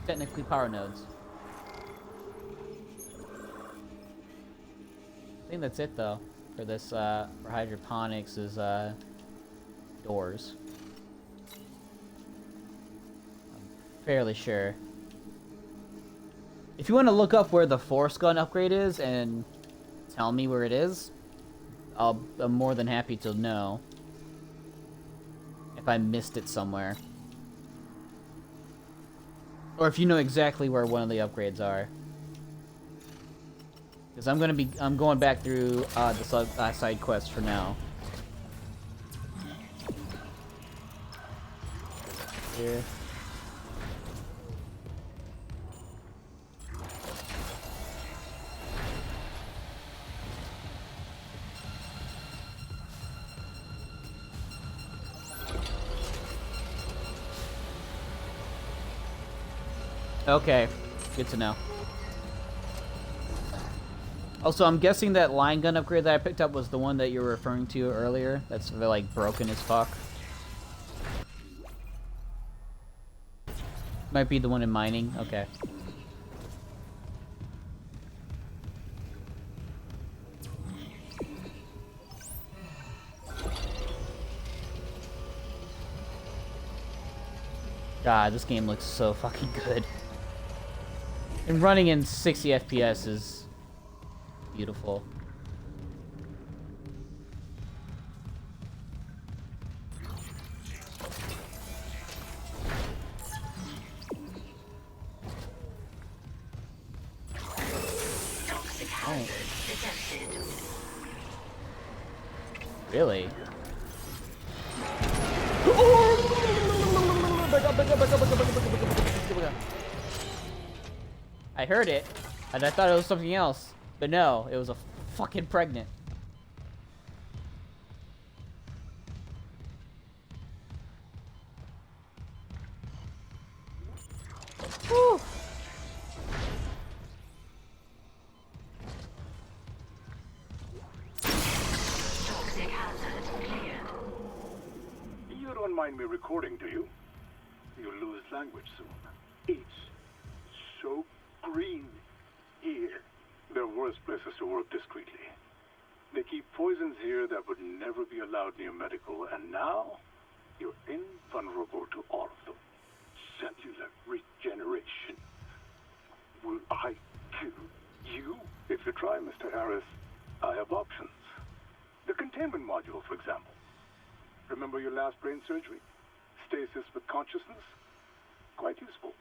Technically power nodes. I think that's it though. For this, for hydroponics is, doors. I'm fairly sure. If you want to look up where the force gun upgrade is and tell me where it is, I'm more than happy to know if I missed it somewhere. Or if you know exactly where one of the upgrades are. Because I'm going back through the side quest for now. Here. Okay, good to know. Also, I'm guessing that line gun upgrade that I picked up was the one that you were referring to earlier. That's like broken as fuck. Might be the one in mining. Okay. God, this game looks so fucking good. And running in 60 FPS is beautiful. Oh. Really? I heard it, and I thought it was something else, but no, it was a fucking pregnant. Whew. You don't mind me recording, do you? You'll lose language soon. It's so green here. There are worse places to work discreetly. They keep poisons here that would never be allowed near medical, and now you're invulnerable to all of them. Cellular regeneration. Will I kill you? If you try, Mr. Harris, I have options. The containment module, for example. Remember your last brain surgery? Stasis with consciousness? Quite useful.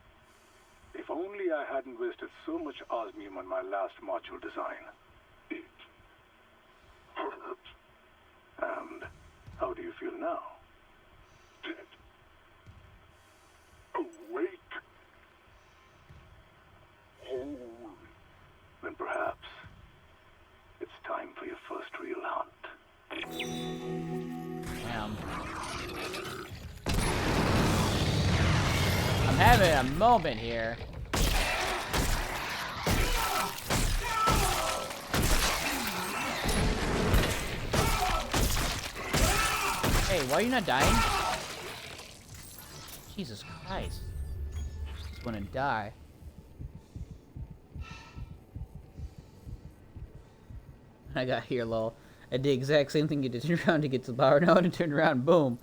If only I hadn't wasted so much osmium on my last module design. It hurt. And how do you feel now? Dead. Awake. Whole. Then perhaps it's time for your first real hunt. Damn. I'm having a moment here. Hey, why are you not dying? Jesus Christ. Just wanna die. I got here, lol. I did the exact same thing you did. Turn around to get to the power node and turn around, boom.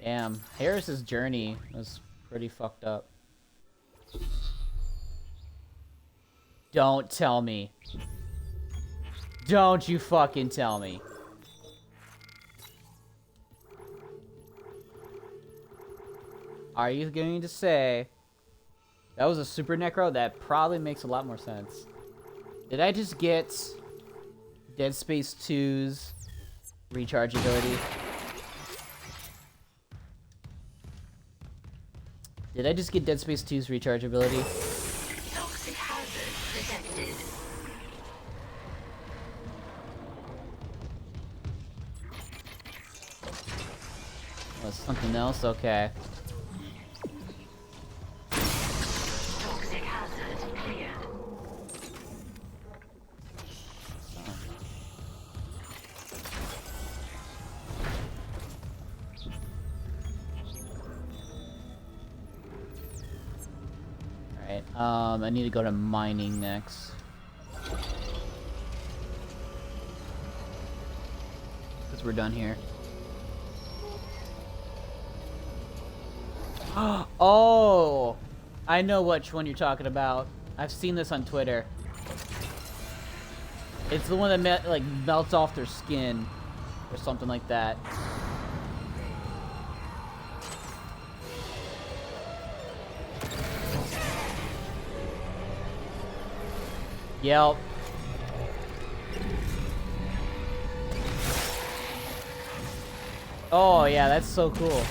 Damn, Harris's journey was pretty fucked up. Don't tell me. Don't you fucking tell me. Are you going to say that was a super necro? That probably makes a lot more sense. Did I just get Dead Space 2's rechargeability? Did I just get Dead Space 2's rechargeability? Toxic hazard detected. Oh, something else? Okay. Toxic hazard cleared. Alright, I need to go to mining next. Because we're done here. Oh! I know which one you're talking about. I've seen this on Twitter. It's the one that like melts off their skin or something like that. Yep. Oh yeah, that's so cool.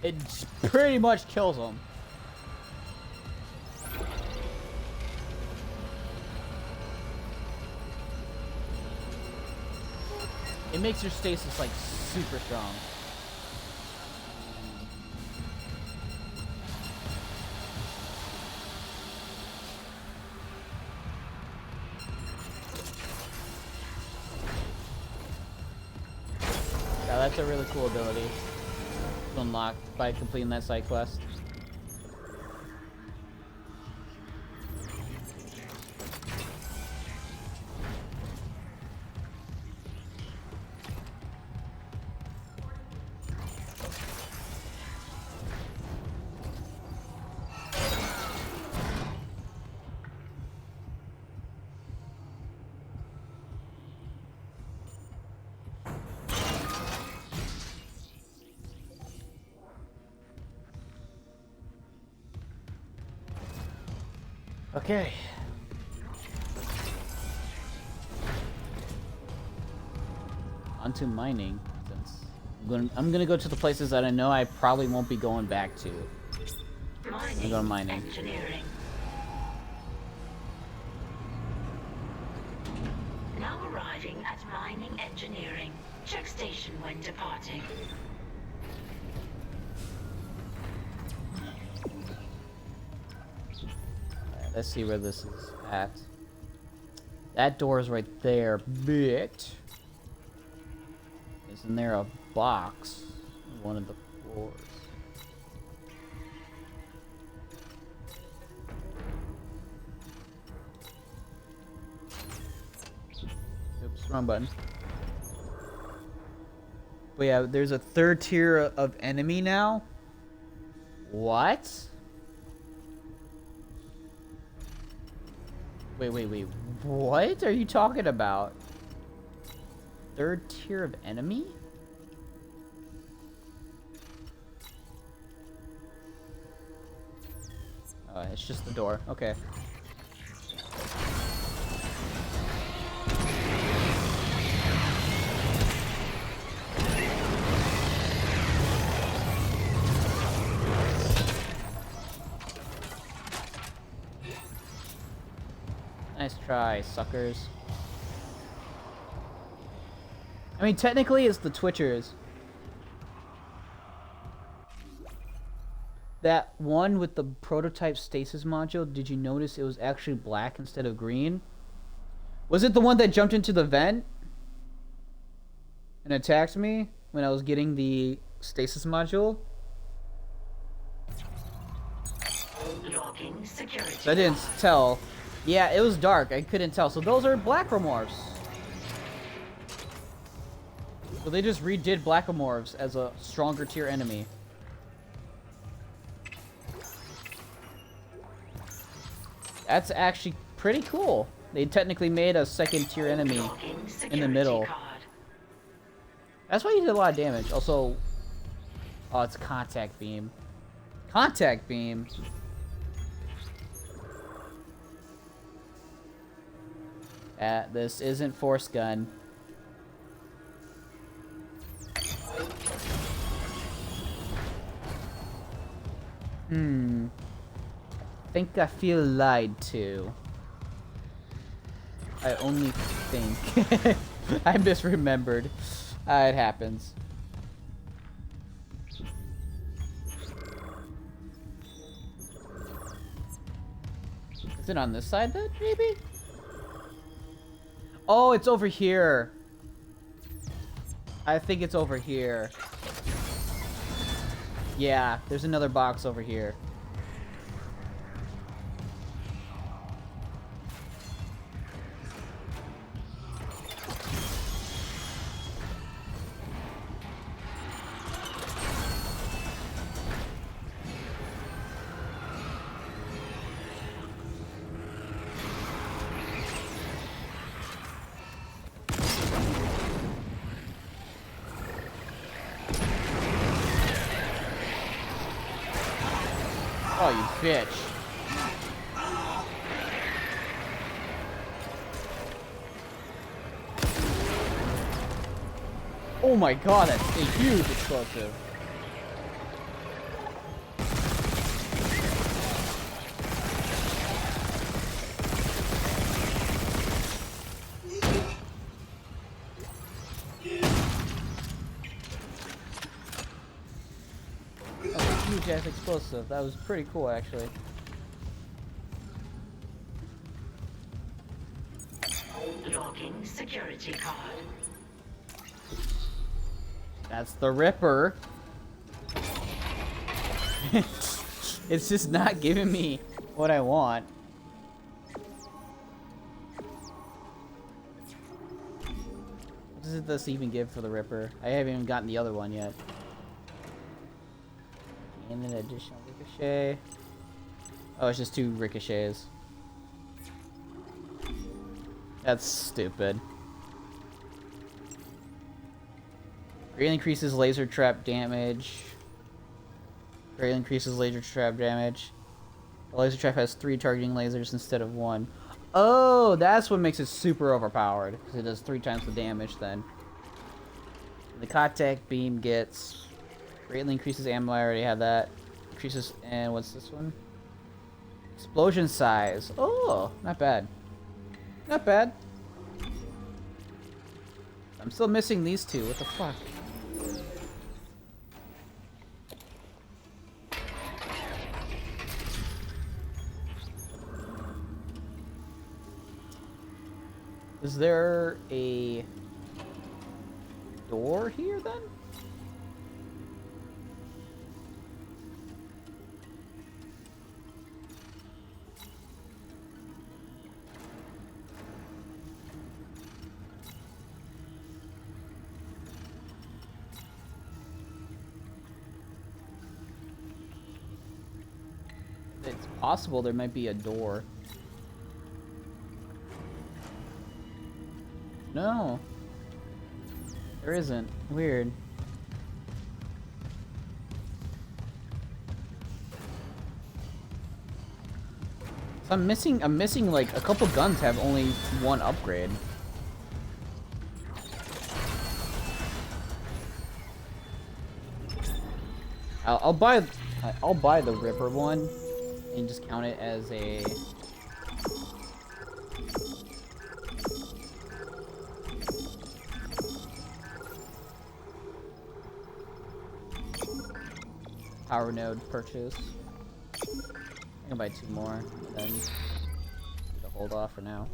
It pretty much kills them. It makes your stasis like super strong. that's a really cool ability to unlock by completing that side quest. Okay. Onto mining. Since I'm gonna go to the places that I know I probably won't be going back to. I'm gonna go to mining. Engineering. Now arriving at mining engineering. Check station when departing. Let's see where this is at. That door is right there, but isn't there a box on one of the floors? Oops, wrong button. But yeah, there's a third tier of enemy now. What? Wait. What are you talking about? Third tier of enemy? Oh, it's just the door. Okay. Nice try, suckers. I mean, technically, it's the Twitchers. That one with the prototype stasis module, did you notice it was actually black instead of green? Was it the one that jumped into the vent and attacked me when I was getting the stasis module? Logging security. I didn't tell. Yeah, it was dark. I couldn't tell. So those are Blackromorphs. So they just redid Blackromorphs as a stronger tier enemy. That's actually pretty cool. They technically made a second tier enemy in the middle. That's why you did a lot of damage. Also, oh, it's contact beam. Contact beam. This isn't force gun. Think I feel lied to. I only think. I misremembered. It happens. Is it on this side then, maybe? Oh, it's over here. I think it's over here. Yeah, there's another box over here. Oh, you bitch. Oh my god, that's a huge explosive. Huge ass explosive. That was pretty cool, actually. Logging security card. That's the Ripper. It's just not giving me what I want. What does this even give for the Ripper? I haven't even gotten the other one yet. And an additional ricochet. Oh, it's just 2 ricochets. That's stupid. Greatly increases laser trap damage. Greatly increases laser trap damage. The laser trap has 3 targeting lasers instead of 1. Oh, that's what makes it super overpowered. Because it does 3 times the damage then. The Kotek beam gets... Greatly increases ammo, I already have that. Increases... And what's this one? Explosion size. Oh, not bad. Not bad. I'm still missing these 2. What the fuck? Is there a door here then? It's possible there might be a door. No. There isn't. Weird. So I'm missing like a couple guns have only 1 upgrade. I'll buy the Ripper one and just count it as a power node purchase. I can buy 2 more, and then to hold off for now.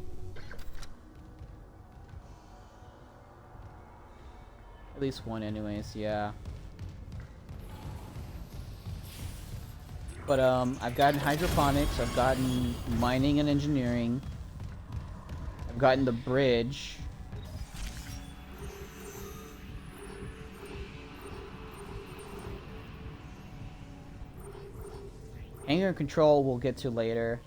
At least 1 anyways, yeah. But I've gotten hydroponics, I've gotten mining and engineering, I've gotten the bridge. Anger and control we'll get to later.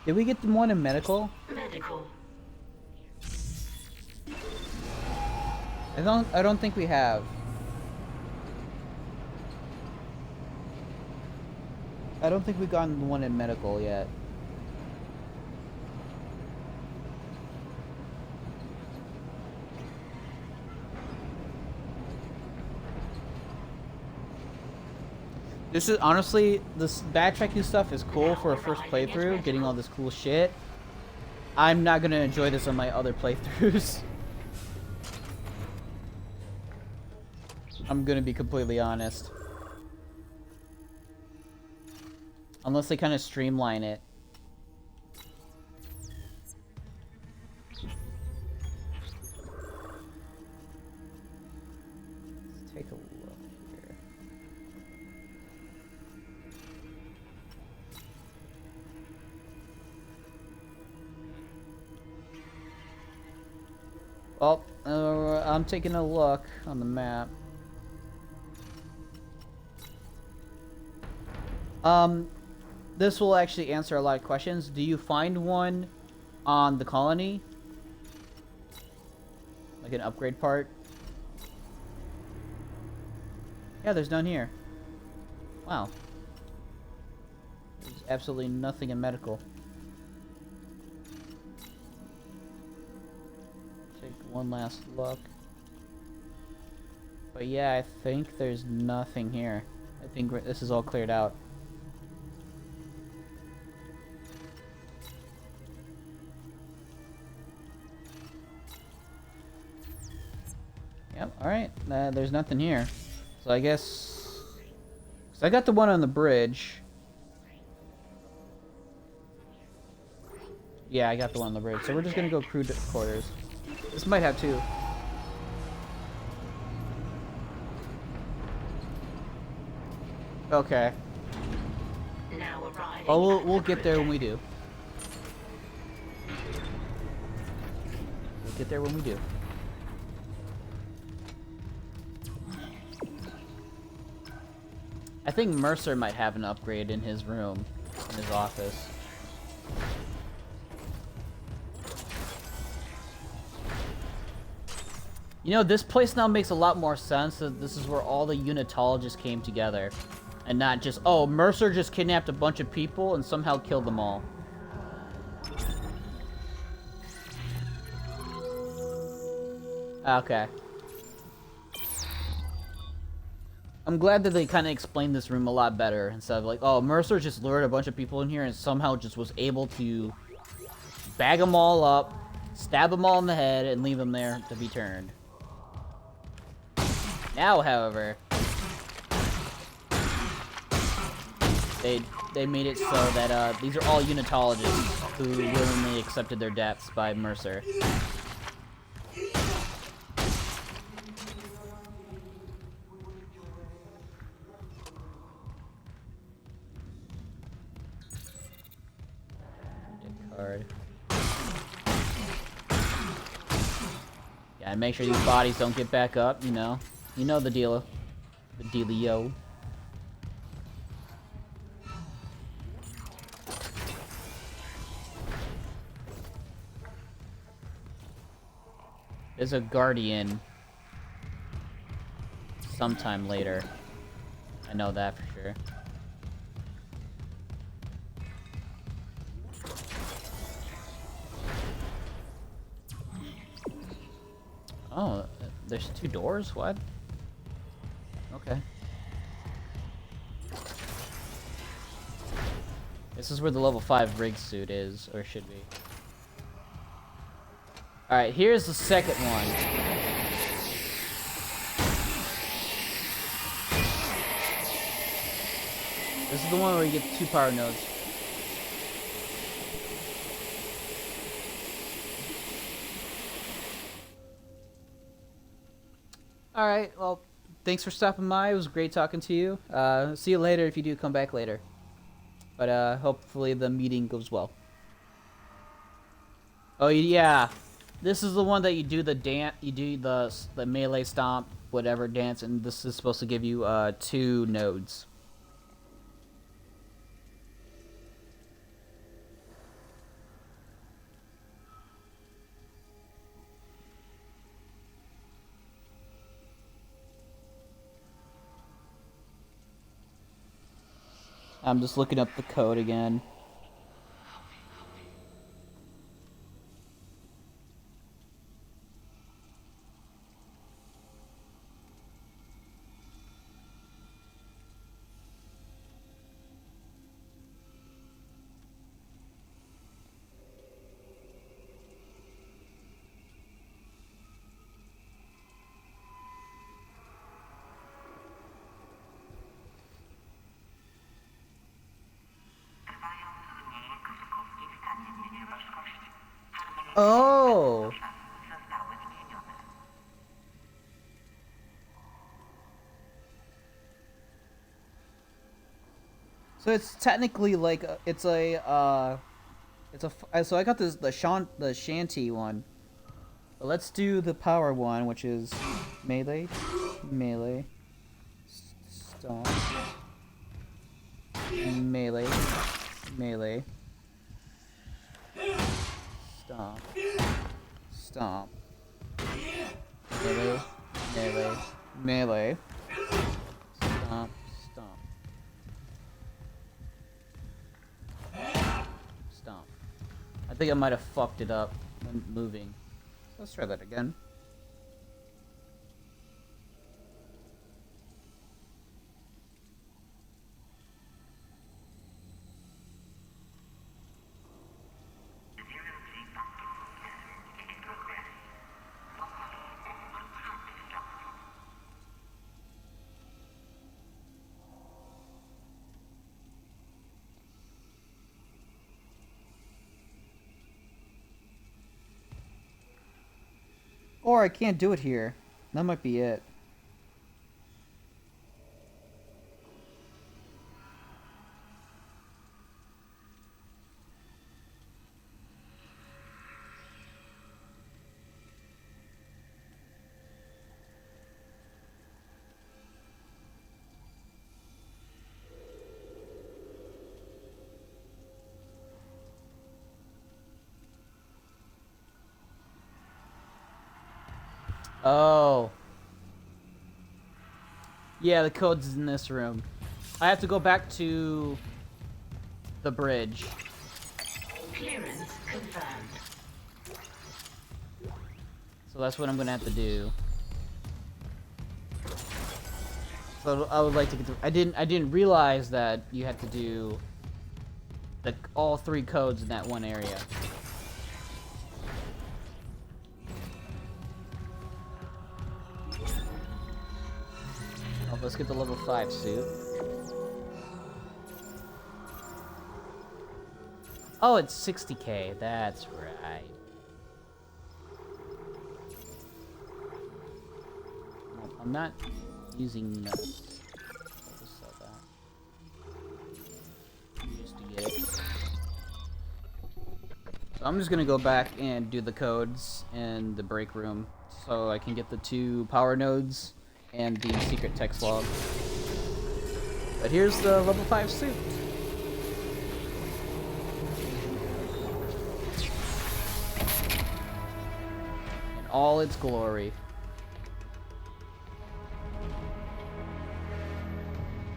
Did we get the one in medical? Medical. I don't think we have. I don't think we've gotten the one in medical yet. This is honestly, this backtracking stuff is cool for a first playthrough, getting all this cool shit. I'm not gonna enjoy this on my other playthroughs. I'm gonna be completely honest. Unless they kind of streamline it. Let's take a look here. Well, I'm taking a look on the map. This will actually answer a lot of questions. Do you find one on the colony? Like an upgrade part? Yeah, there's none here. Wow. There's absolutely nothing in medical. Take one last look. But yeah, I think there's nothing here. I think this is all cleared out. Yep, alright. There's nothing here. So I guess... So I got the one on the bridge. Yeah, I got the one on the bridge. So we're just gonna go crew quarters. This might have 2. Okay. Now arriving. Oh, we'll get there when we do. We'll get there when we do. I think Mercer might have an upgrade in his room, in his office. You know, this place now makes a lot more sense that this is where all the unitologists came together. And not just, oh, Mercer just kidnapped a bunch of people and somehow killed them all. Okay. I'm glad that they kind of explained this room a lot better instead of like, oh, Mercer just lured a bunch of people in here and somehow just was able to bag them all up, stab them all in the head, and leave them there to be turned. Now, however, they made it so that these are all unitologists who willingly accepted their deaths by Mercer. Card. Yeah, and make sure these bodies don't get back up, you know. You know the deal. The dealio. There's a guardian sometime later. I know that for sure. Oh, there's 2 doors? What? Okay. This is where the level 5 rig suit is, or should be. Alright, here's the second one. This is the one where you get 2 power nodes. Alright, well, thanks for stopping by. It was great talking to you. See you later if you do come back later. But hopefully the meeting goes well. Oh yeah, this is the one that you do the dance, you do the melee stomp, whatever dance, and this is supposed to give you 2 nodes. I'm just looking up the code again. Oh! So it's technically like so I got the shanty one. But let's do the power one, which is melee, stomp, melee, stomp, melee, stomp. I think I might have fucked it up when moving. Let's try that again. Or I can't do it here. That might be it. Oh. Yeah, the code's in this room. I have to go back to the bridge. Clearance confirmed. So that's what I'm gonna have to do. So I would like to get to, I didn't realize that you had to do all 3 codes in that one area. Oh, let's get the level 5 suit. Oh, it's 60K. That's right. Well, I'm not using I'll just sell that. Just to get it. So I'm just gonna go back and do the codes in the break room so I can get the 2 power nodes and the secret text log. But here's the level 5 suit. In all its glory.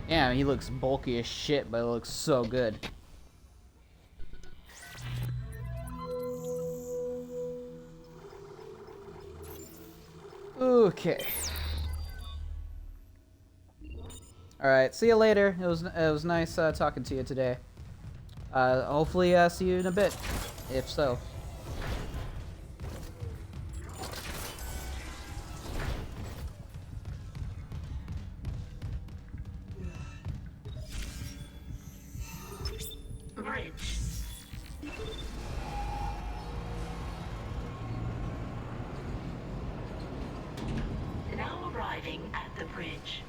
Yeah, he looks bulky as shit, but it looks so good. Okay. Alright, see you later. It was nice talking to you today. Hopefully see you in a bit, if so. Bridge. Now arriving at the bridge.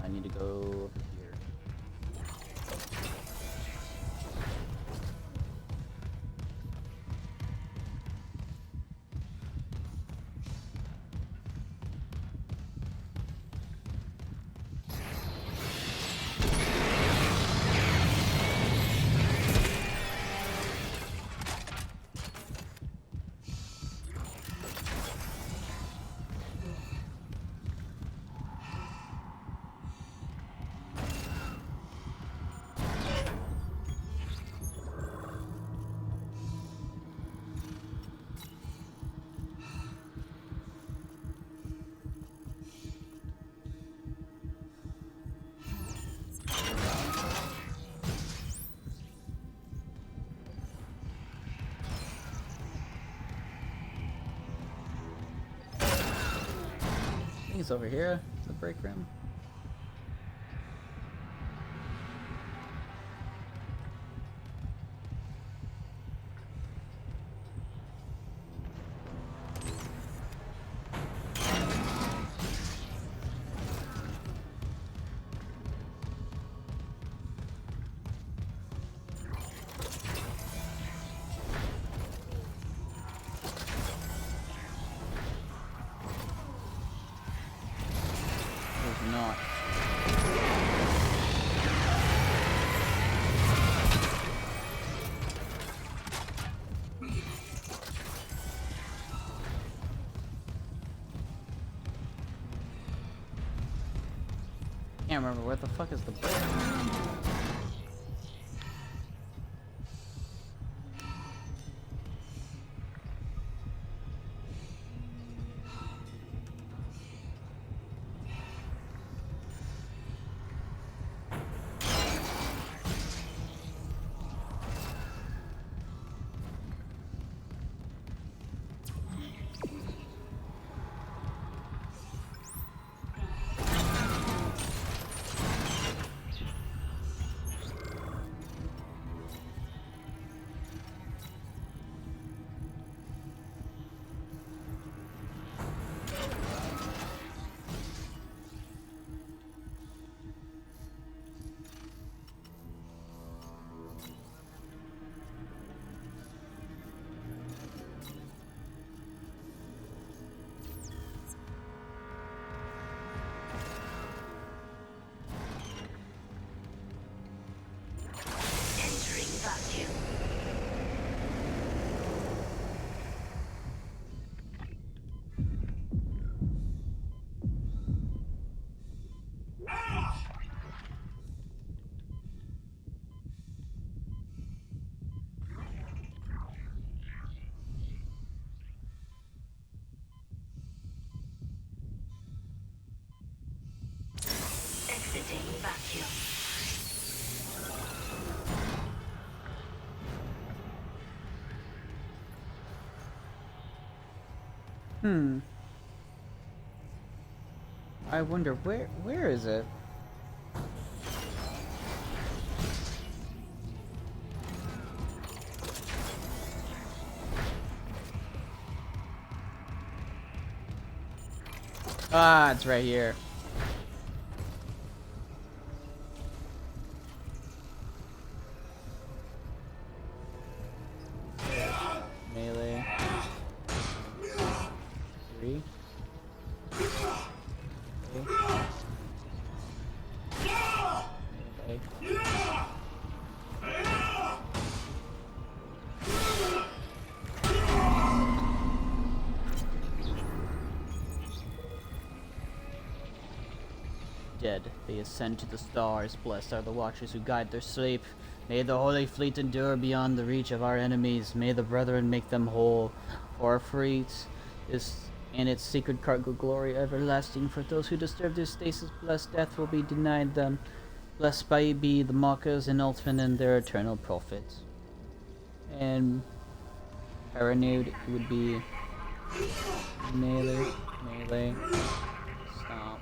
I need to go over here. I think it's over here, the break room. There's not. Can't remember where the fuck is the break room. I wonder where is it? Ah, it's right here. Melee. 3. Okay. Dead, they ascend to the stars. Blessed are the watchers who guide their sleep. May the Holy Fleet endure beyond the reach of our enemies. May the brethren make them whole. For our fleet is and its secret cargo glory everlasting. For those who disturb their stasis, blessed death will be denied them. Blessed be the mockers and ultimate and their eternal prophets. And Paranode would be melee, stomp,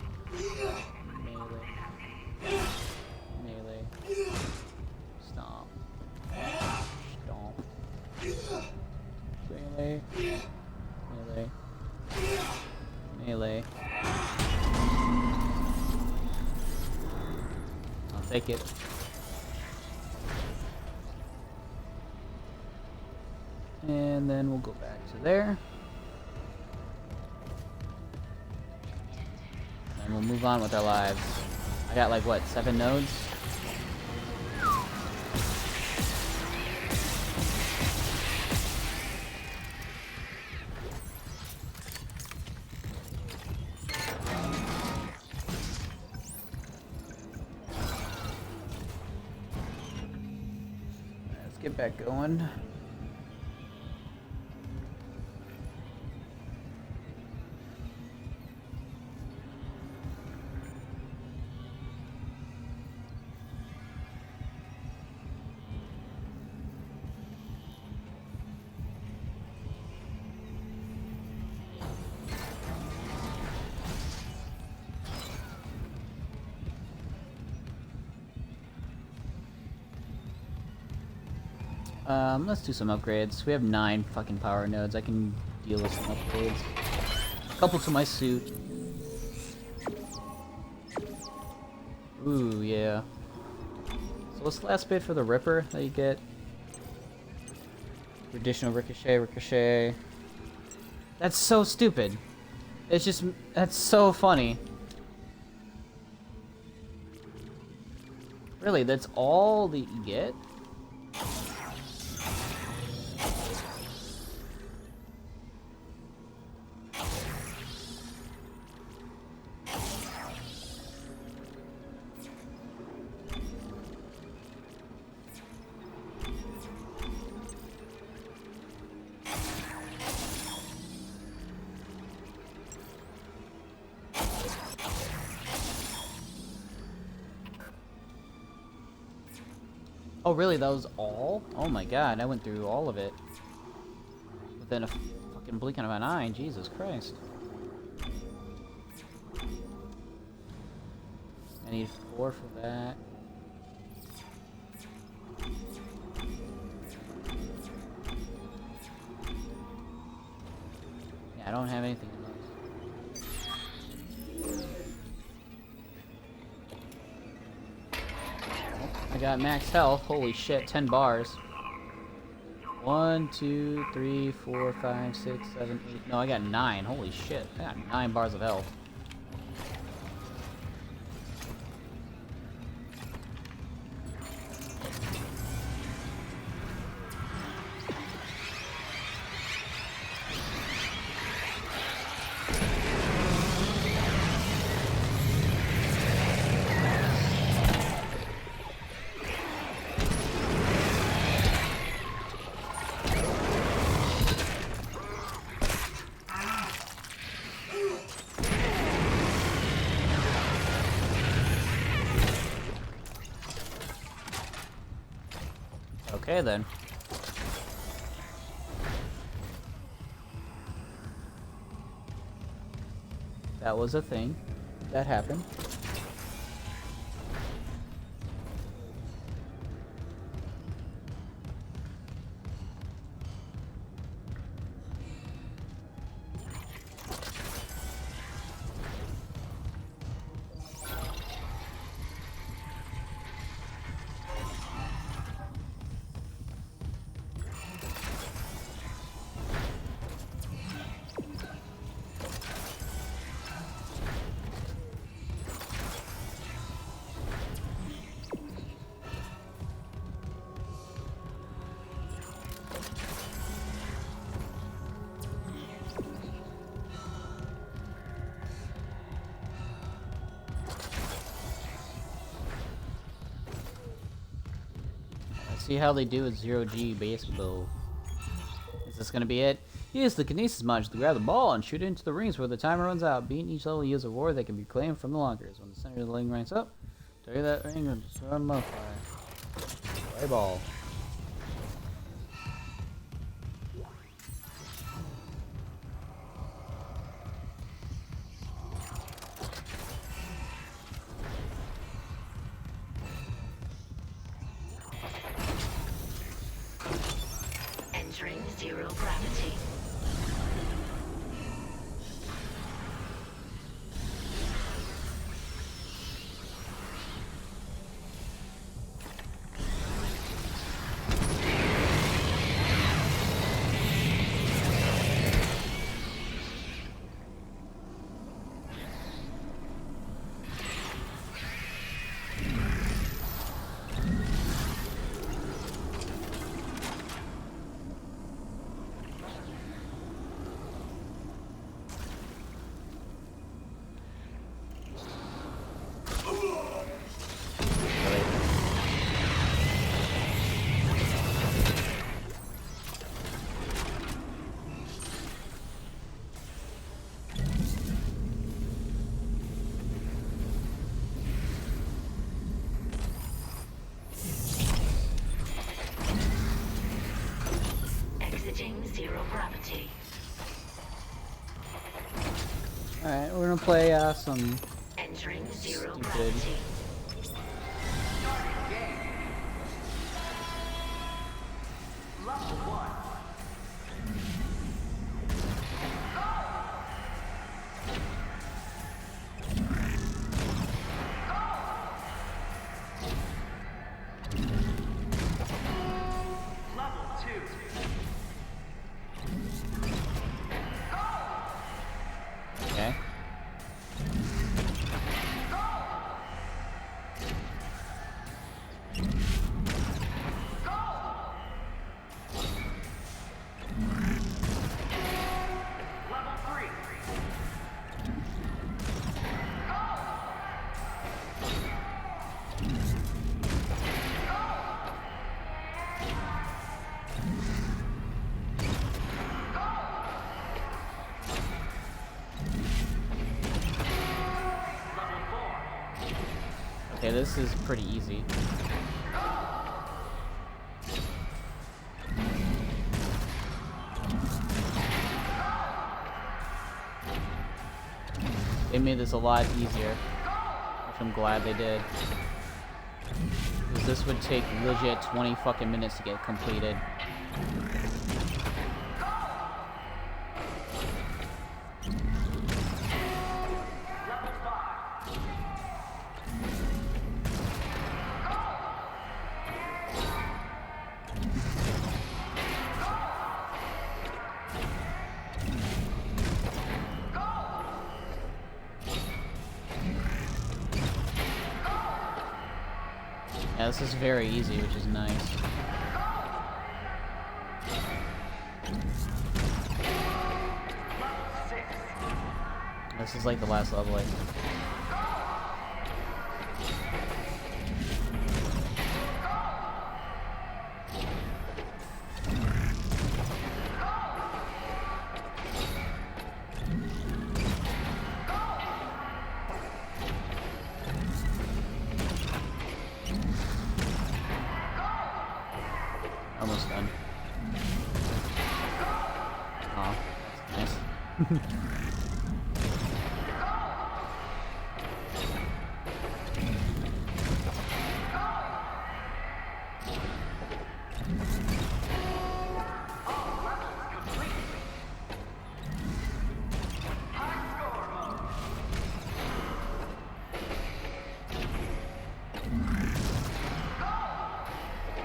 melee, stomp, melee, melee. I'll take it. And then we'll go back to there. And we'll move on with our lives. I got like what, 7 nodes? Let's get back going. Let's do some upgrades. We have 9 fucking power nodes. I can deal with some upgrades. A couple to my suit. Ooh, yeah. So what's the last bit for the Ripper that you get? Additional ricochet. That's so stupid. It's just, that's so funny. Really, that's all that you get? Oh really, that was all? Oh my god, I went through all of it. Within a fucking blink of an eye, Jesus Christ. I need 4 for that. Yeah, I don't have anything in those. I got max health. Holy shit, 10 bars. 1, 2, 3, 4, 5, 6, 7, 8. No, I got 9. Holy shit. I got 9 bars of health. Okay then. That was a thing that happened. See how they do with 0G basketball. Is this gonna be it? Use the kinesis module to grab the ball and shoot it into the rings where the timer runs out. Beating each level yields a reward that can be claimed from the lockers. When the center of the ring ranks up, target that ring and destroy a modifier. Play ball. Entering zero gravity. Zero gravity. Alright, we're gonna play some Entering zero stupid gravity. Level 1. Level 2. Okay. Level 3. Okay, this is pretty easy. They made this a lot easier, which I'm glad they did. Because this would take legit 20 fucking minutes to get completed. Yeah, this is very easy, which is nice. This is like the last level, I think. Almost done. Aw, that's nice.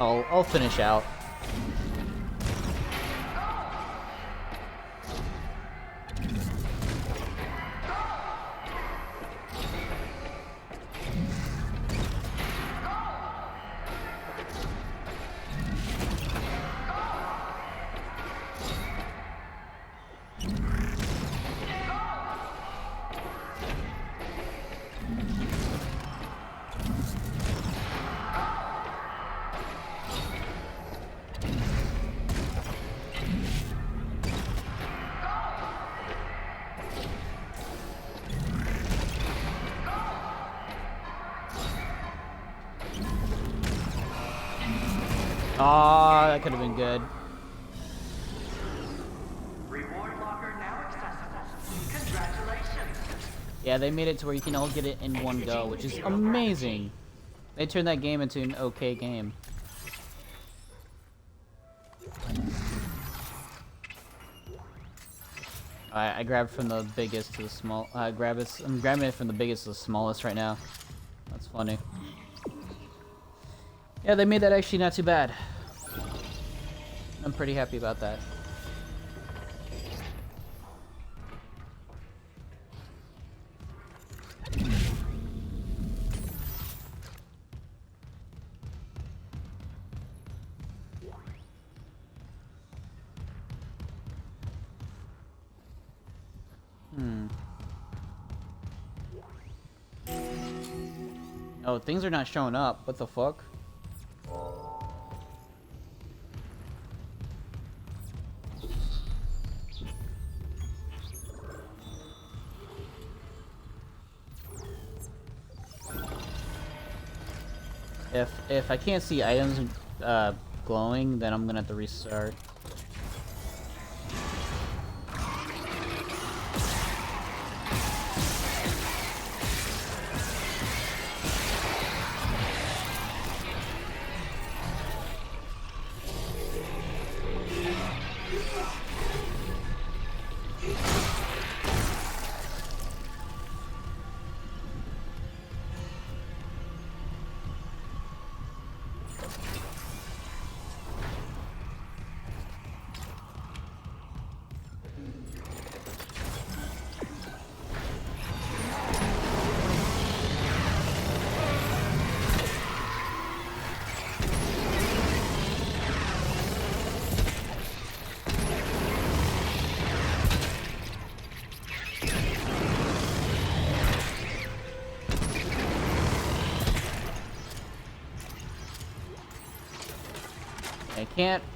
I'll finish out. Ah, that could have been good. Reward locker now accessible. Congratulations. Yeah, they made it to where you can all get it in one go, which is amazing. They turned that game into an okay game. Alright, I grabbed from the biggest to the small. I'm grabbing it from the biggest to the smallest right now. That's funny. Yeah, they made that actually not too bad. I'm pretty happy about that. Oh, things are not showing up. What the fuck? If I can't see items glowing, then I'm gonna have to restart.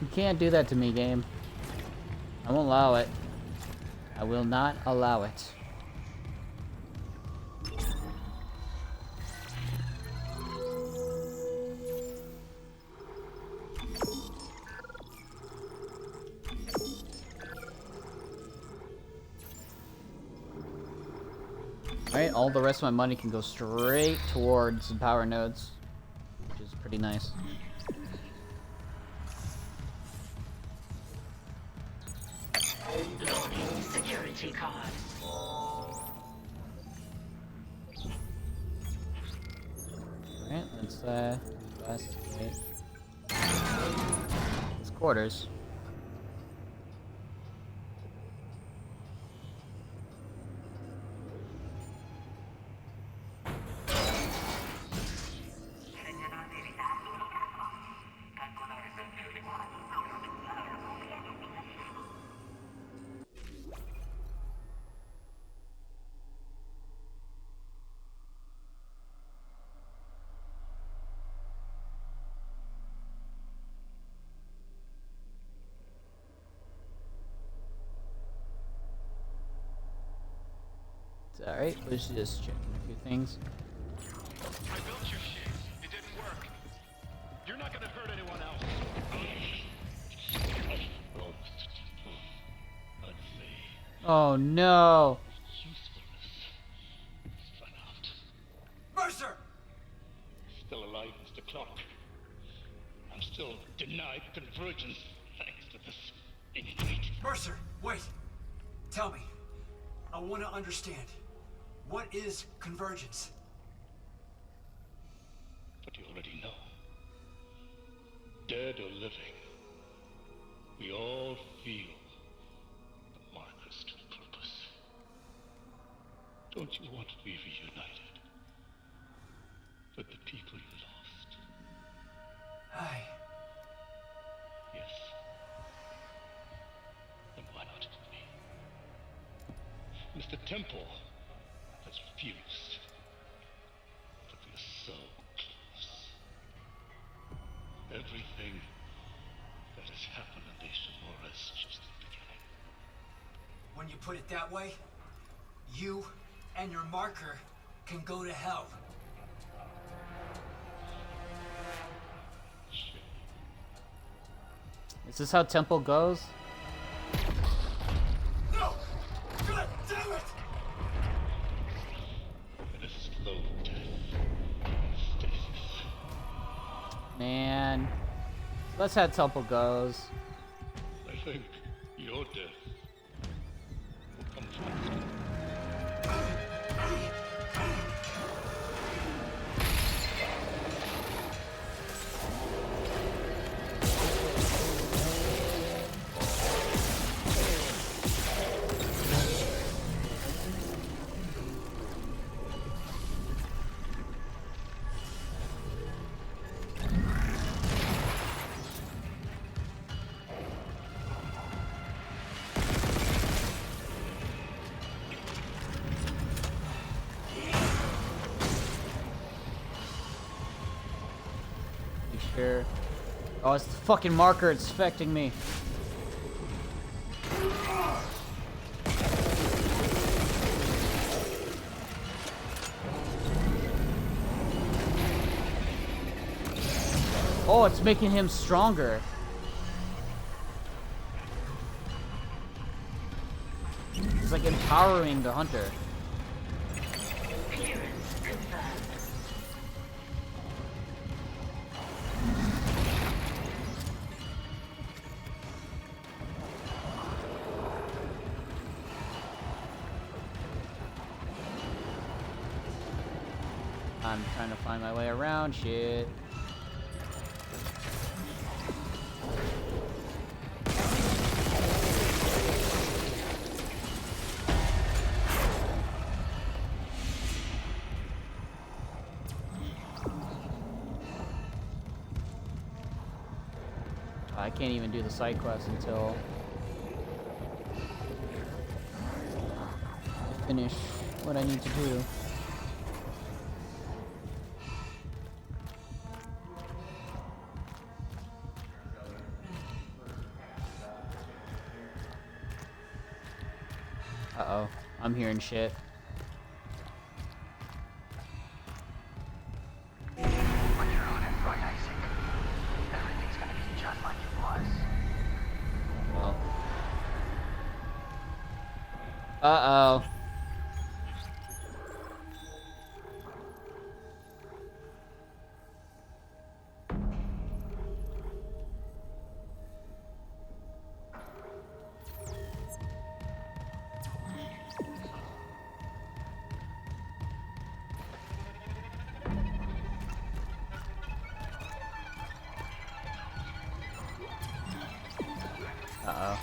You can't do that to me, game. I won't allow it. I will not allow it. Alright, all the rest of my money can go straight towards the power nodes, which is pretty nice. Loading security card. Alright, let's investigate. It's quarters. Alright, let's just check a few things. I built your shit. It didn't work. You're not gonna hurt anyone else. Oh no! Mercer! Still alive, Mr. Clark. I'm still denied convergence thanks to this ingrate. Mercer, wait. Tell me. I want to understand. What is convergence? But you already know. dead or living, we all feel the marker's true purpose. Don't you want to be reunited with the people you lost? Hi. Yes. Then why not me? Mr. Temple has refused. But we're so close. Everything that has happened in Ishimura is just the beginning. When you put it that way, you and your marker can go to hell. Is this how Temple goes? No! God damn it! And a slow death. Stasis. Man. Let's how Temple goes. I think your death will come faster. Sure. Oh, it's the fucking marker. It's affecting me. Oh, it's making him stronger. It's like empowering the hunter. I'm trying to find my way around shit. I can't even do the side quest until I finish what I need to do. Uh-oh, I'm hearing shit. When you're on it right, Isaac, everything's gonna be just like it was. Well. Uh-oh. Uh-oh.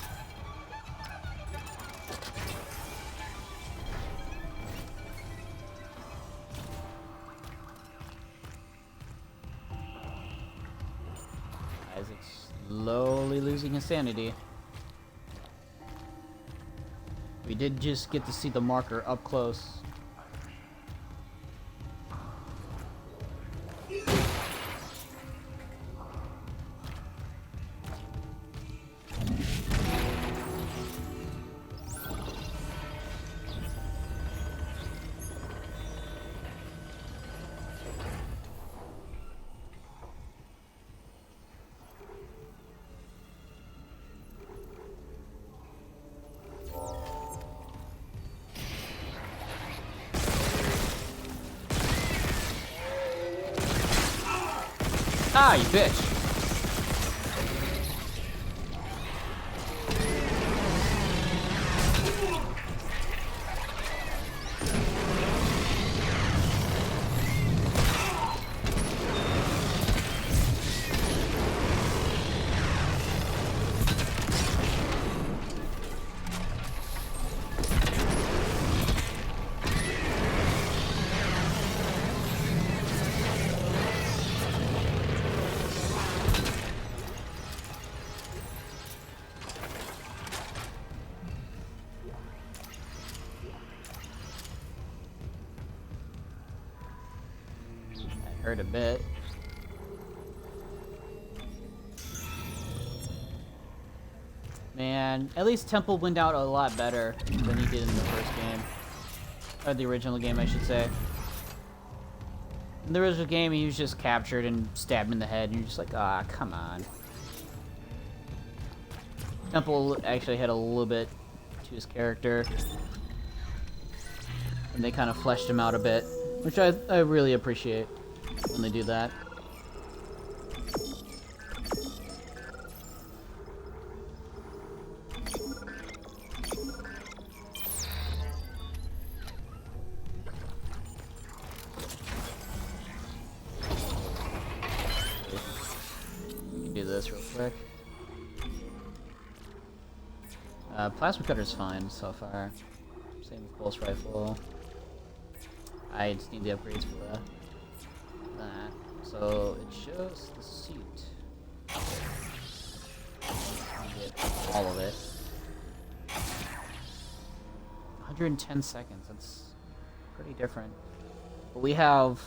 Isaac's slowly losing his sanity. We did just get to see the marker up close. Ah, you bitch! hurt a bit. Man, at least Temple went out a lot better than he did in the first game. Or the original game, I should say. In the original game, he was just captured and stabbed in the head, and you're just like, ah, come on. Temple actually had a little bit to his character. And they kind of fleshed him out a bit, which I really appreciate when they do that. Do this real quick. Plasma cutter's fine so far. Same with pulse rifle. I just need the upgrades for that. So it shows the suit. Get all of it. 110 seconds. That's pretty different. But we have,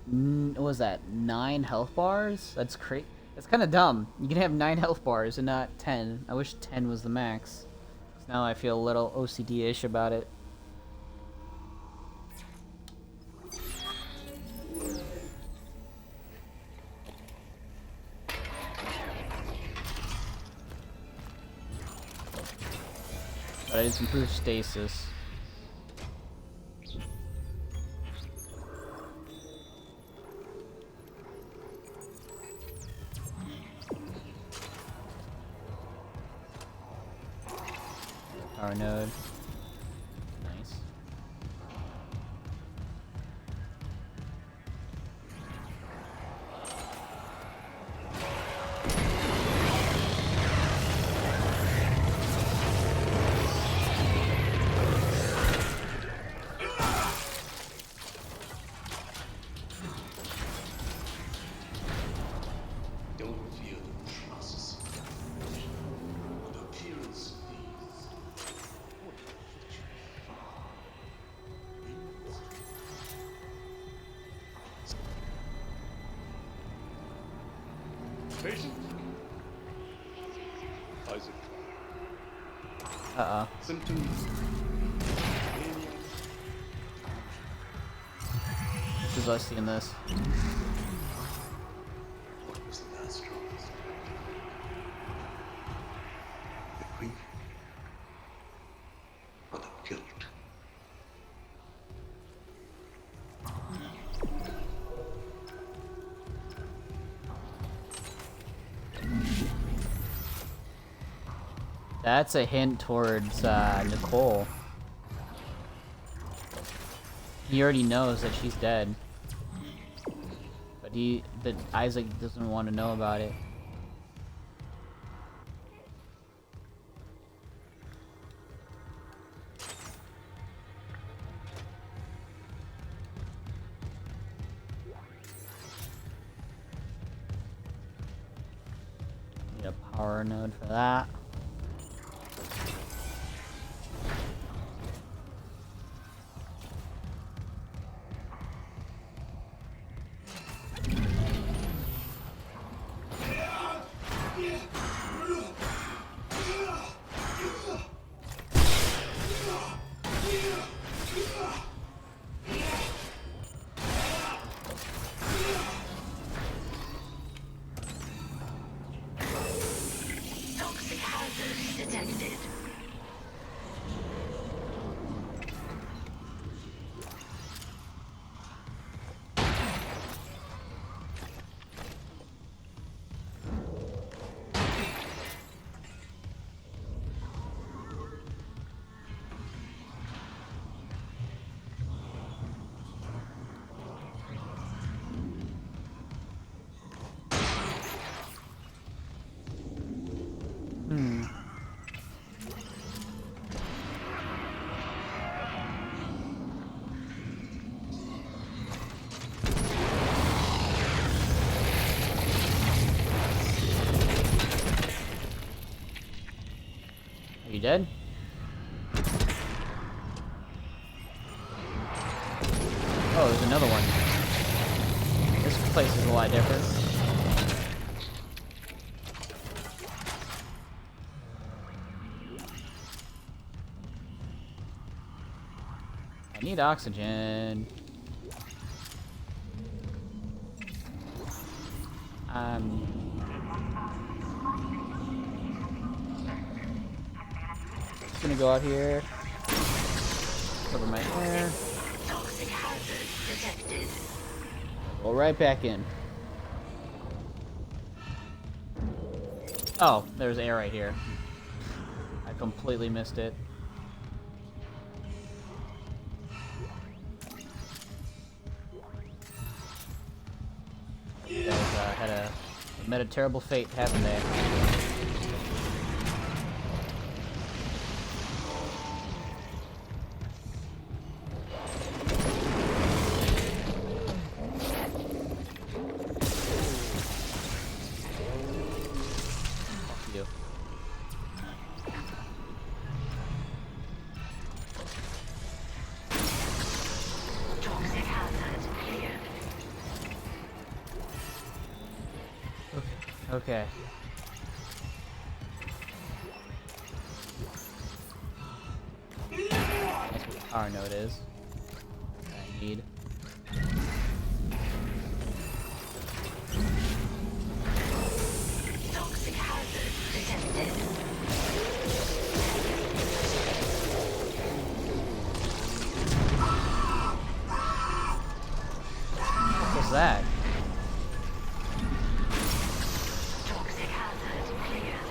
what was that? 9 health bars. That's crazy. That's kind of dumb. You can have 9 health bars and not 10. I wish 10 was the max. So now I feel a little OCD-ish about it. But I just improved stasis. Power node. Nice. Don't fear the process. The appearance Patient? Isaac. Uh-oh. Symptoms? This is us seeing this. What was the last strongest? The grief or the guilt? That's a hint towards Nicole. He already knows that she's dead. But Isaac doesn't want to know about it. Need a power node for that. Toxic hazard detected. Are you dead? Oh, there's another one. This place is a lot different. I need oxygen. Just gonna go out here. Cover my hair. Toxic hazard detected. Go right back in. Oh, there's air right here. I completely missed it. You guys met a terrible fate, haven't they? Fuck you. Toxic hazard cleared. Okay. That's what the power node is. I need. Toxic hazard detected. What was that? Toxic hazard cleared.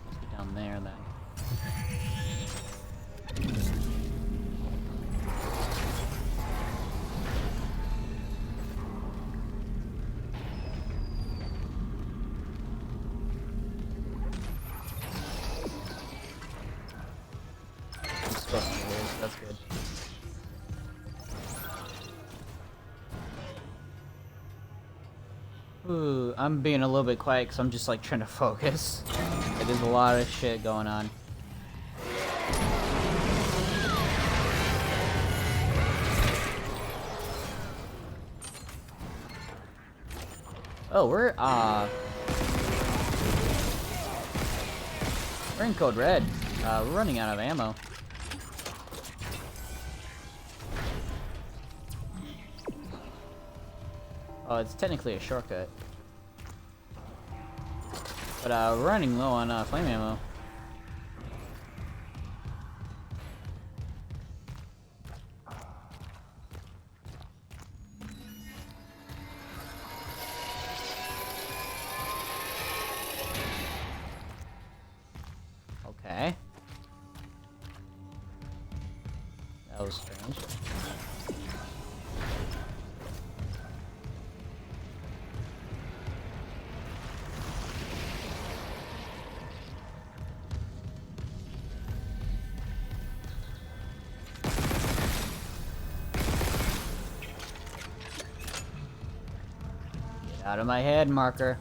Must be down there then. I'm supposed to be here, so that's good. Ooh, I'm being a little bit quiet because I'm just like trying to focus. There's a lot of shit going on. Oh, we're in code red. We're running out of ammo. Oh, it's technically a shortcut. But we're running low on flame ammo. Okay. That was strange. Get out of my head, marker.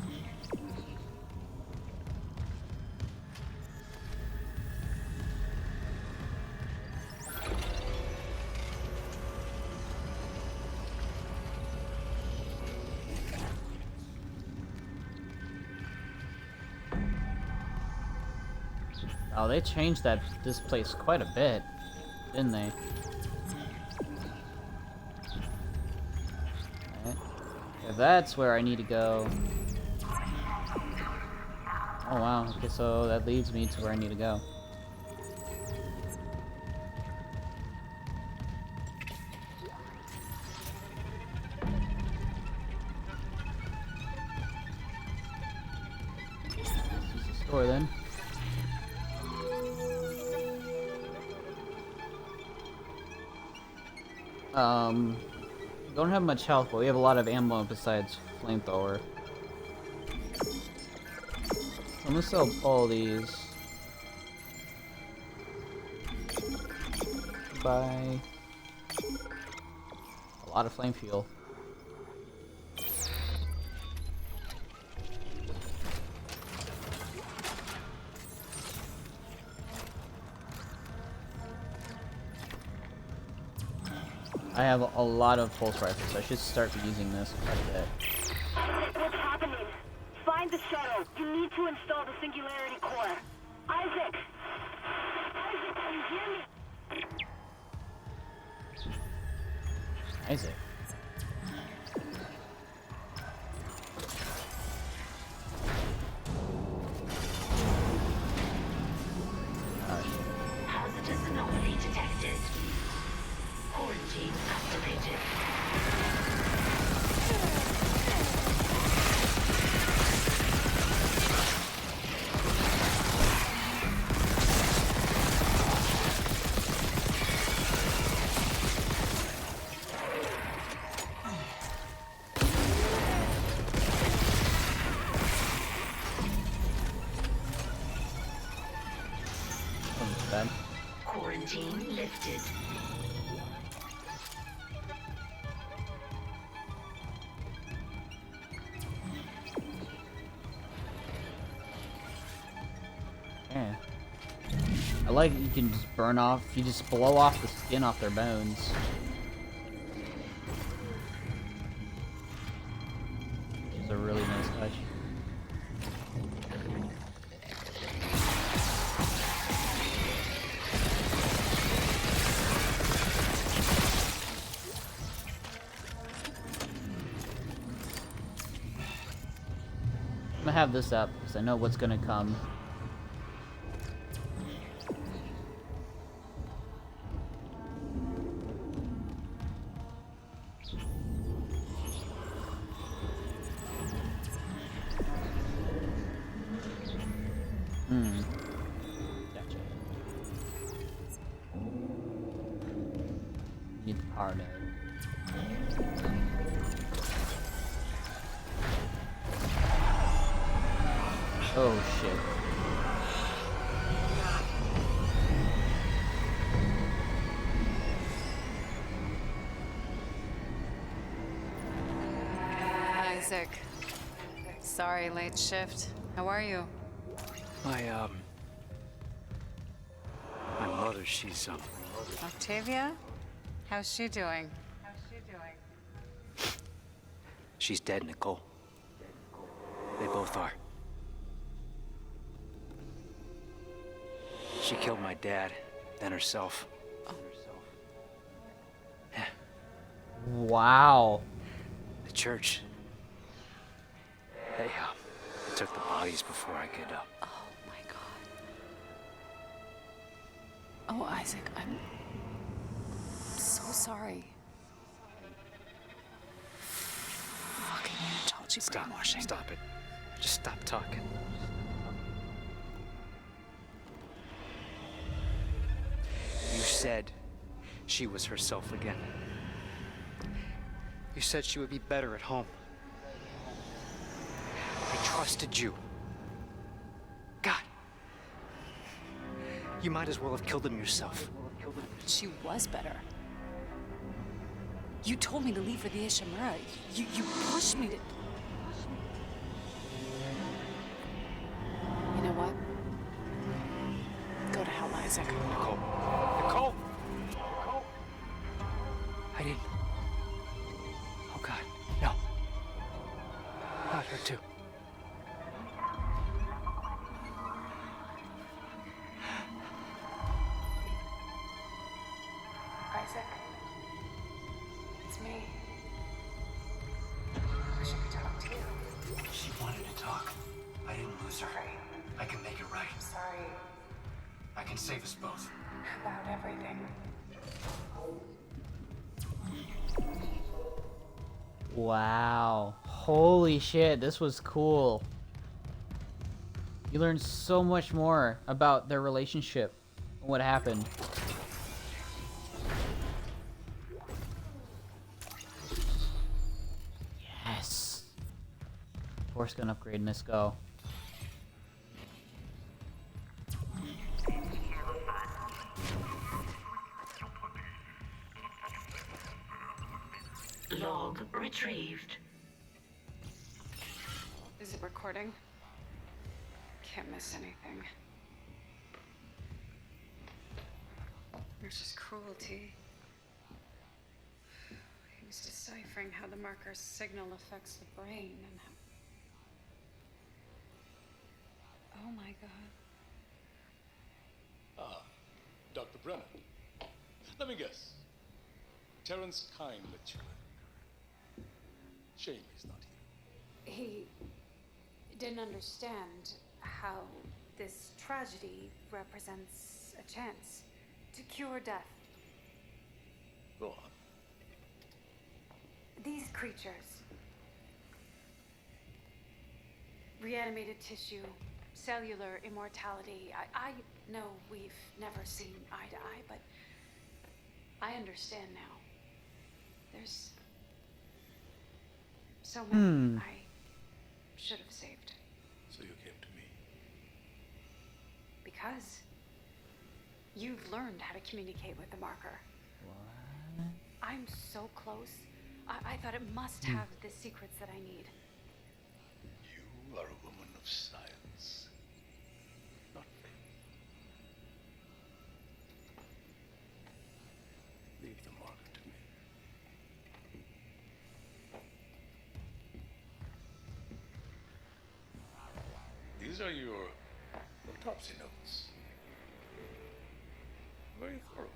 Oh, they changed this place quite a bit, didn't they? Okay. If that's where I need to go. Oh wow, okay, so that leads me to where I need to go. Sure then. Don't have much health, but we have a lot of ammo besides flamethrower. I'm gonna sell all these. Buy a lot of flame fuel. I have a lot of pulse rifles, so I should start using this quite a bit. What's happening? Find the shuttle. You need to install the singularity core. Isaac! Isaac, can you hear me? Isaac. Hazardous anomaly detected. Quarantine activated. Quarantine lifted. Yeah. I like you can just burn off, you just blow off the skin off their bones. Which is a really nice touch. I'm gonna have this up because I know what's gonna come. Gotcha. Need the power node. Oh shit. Isaac. Sorry, late shift. How are you? My mother, she's, Octavia? How's she doing? she's dead, Nicole. They both are. She killed my dad, then herself. Yeah. Wow. The church. They took the bodies before I could, Oh my god. Oh, Isaac, I'm so sorry. Fucking Unitology brainwashing. Stop it. Just stop talking. You said she was herself again. You said she would be better at home. I trusted you. God. You might as well have killed him yourself. She was better. You told me to leave for the Ishimura. You pushed me to... You know what? Go to hell, Isaac. Nicole. Nicole! Nicole! I didn't... Oh, God. No. Not her, too. Isaac. It's me. I wish I could talk to you. She wanted to talk. I didn't lose her. I can make it right. I'm sorry I can save us both. about everything. Wow. Holy shit, this was cool. You learn so much more about their relationship and what happened. Yes. Force gun upgrade, let's go. Log retrieved. Is it recording? Can't miss anything. There's just cruelty. He was deciphering how the marker's signal affects the brain and how... Oh my god. Ah, Dr. Brennan. Let me guess. Terrence Kine let you in. Shame he's not here. He didn't understand how this tragedy represents a chance to cure death. Go on. These creatures, reanimated tissue, cellular immortality. I know we've never seen eye to eye, but I understand now. There's so many I should have saved. So you came to me. Because you've learned how to communicate with the marker. What? I'm so close. I thought it must have the secrets that I need. You are a woman of science, not faith. Leave the marker to me. These are your autopsy notes. Very thorough.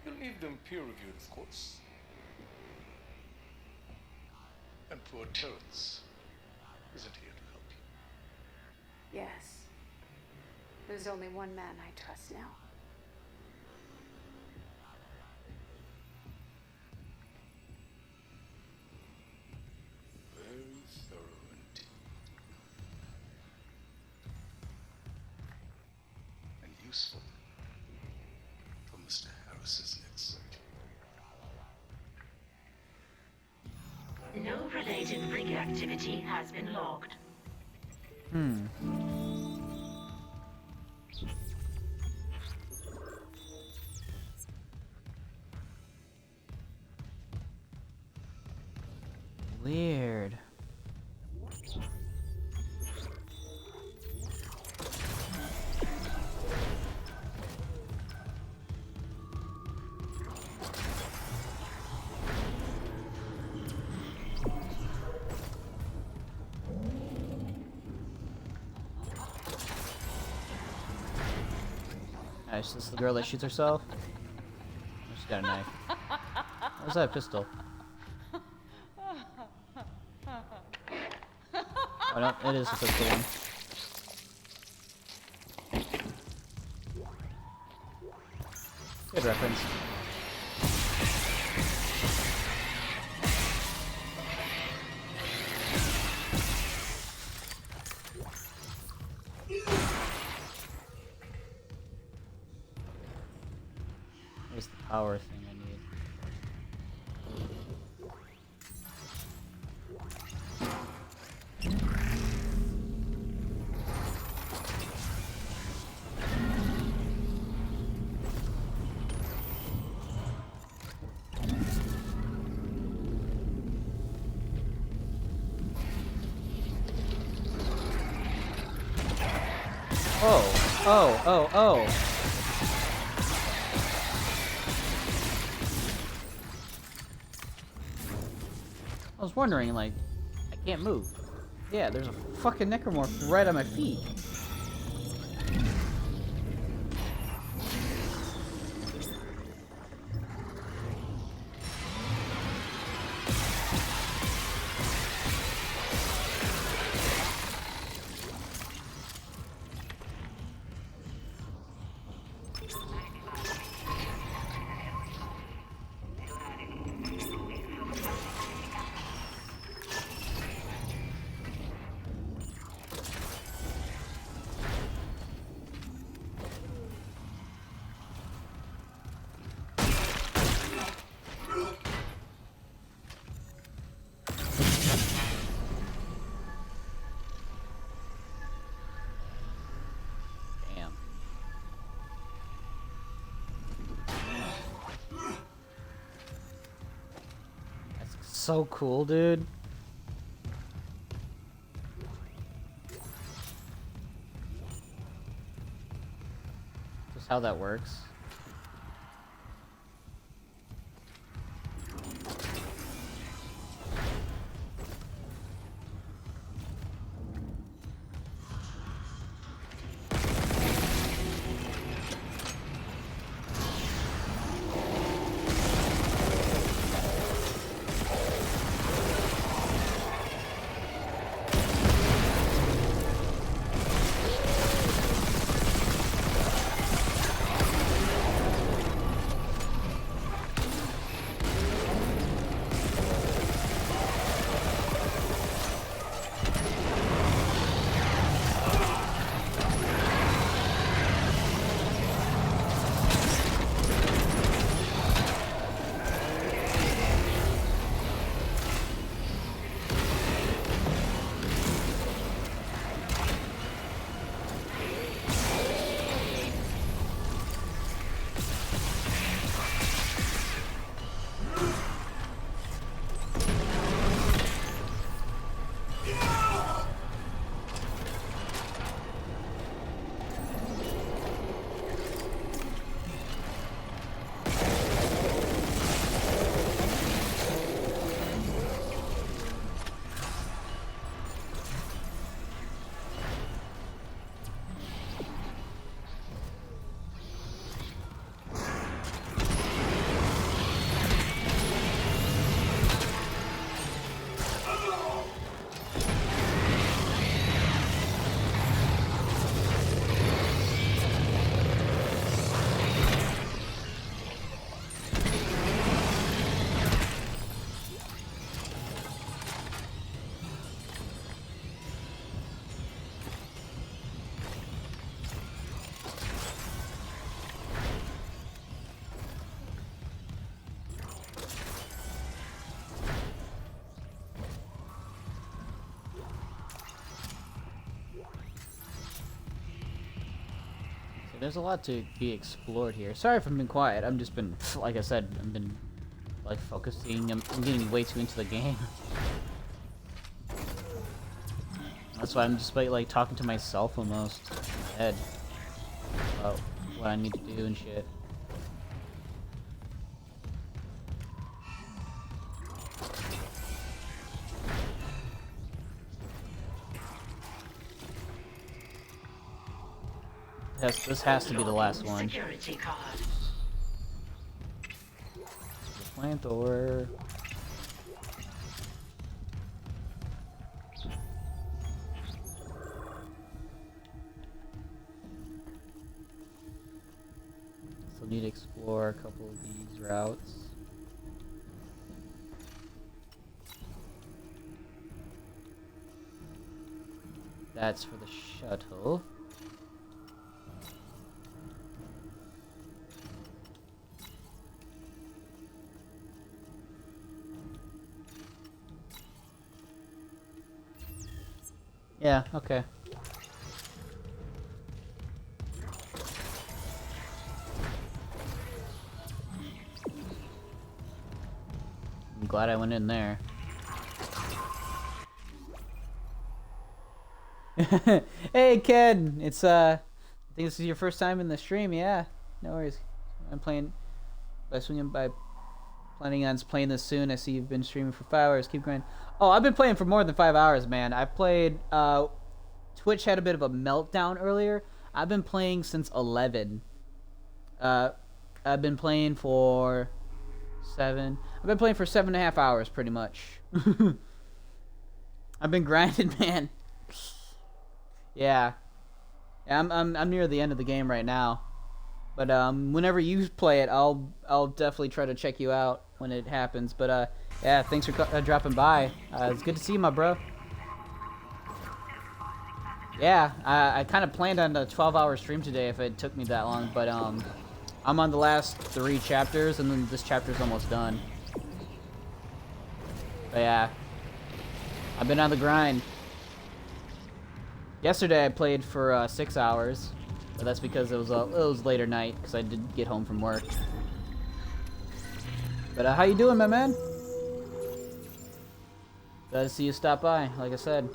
You'll need them peer-reviewed, of course. And poor Terrence isn't here to help you. Yes. There's only one man I trust now. Very thorough indeed. And useful for Mr. Harris's next surgery. No related rig activity has been logged. Weird. Nice, this is the girl that shoots herself. She's got a knife. Where's that pistol? Oh no, it is a pistol one. Good reference. Where's the power thing I need? Oh. I was wondering, like, I can't move. Yeah, there's a fucking necromorph right at my feet. so cool, dude. Just how that works. There's a lot to be explored here. Sorry if I've been quiet. I've just been, like I said, I've been like focusing. I'm getting way too into the game. That's why I'm just like talking to myself almost in my head about what I need to do and shit. This has to be the last one. Security card. Flamethrower. Still need to explore a couple of these routes. That's for the shuttle. Yeah, okay. I'm glad I went in there. Hey, Ken! It's, I think this is your first time in the stream, yeah. No worries. I'm planning on playing this soon. I see you've been streaming for 5 hours. Keep going. Oh, I've been playing for more than 5 hours, man. I played, Twitch had a bit of a meltdown earlier. I've been playing since 11. I've been playing for 7.5 hours, pretty much. I've been grinding, man. Yeah. I'm near the end of the game right now. But whenever you play it, I'll definitely try to check you out when it happens. But yeah, thanks for dropping by. It's good to see you, my bro. Yeah, I kind of planned on a 12-hour stream today if it took me that long, but I'm on the last 3 chapters, and then this chapter's almost done. But yeah, I've been on the grind. Yesterday I played for 6 hours, but that's because it was later night because I did get home from work. But how you doing, my man? Glad to see you stop by, like I said.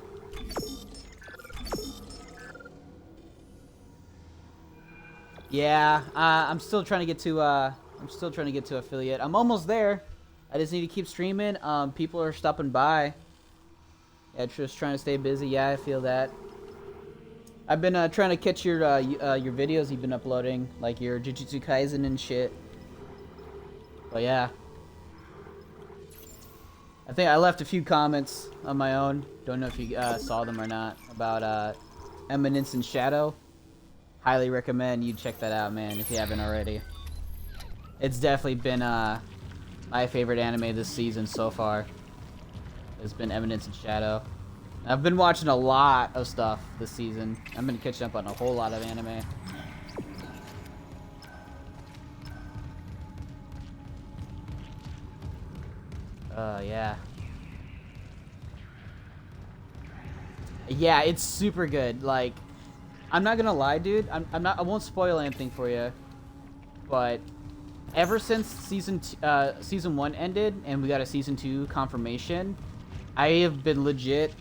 Yeah, I'm still trying to get to affiliate. I'm almost there. I just need to keep streaming. People are stopping by. Yeah, just trying to stay busy. Yeah, I feel that. I've been trying to catch your videos you've been uploading, like your Jujutsu Kaisen and shit. But yeah. I think I left a few comments on my own. Don't know if you saw them or not. About Eminence and Shadow. Highly recommend you check that out, man, if you haven't already. It's definitely been my favorite anime this season so far. It's been Eminence and Shadow. I've been watching a lot of stuff this season. I've been catching up on a whole lot of anime. Yeah. Yeah, it's super good. Like, I'm not gonna lie, dude. I won't spoil anything for you. But ever since season 1 ended and we got a season 2 confirmation, I have been legit.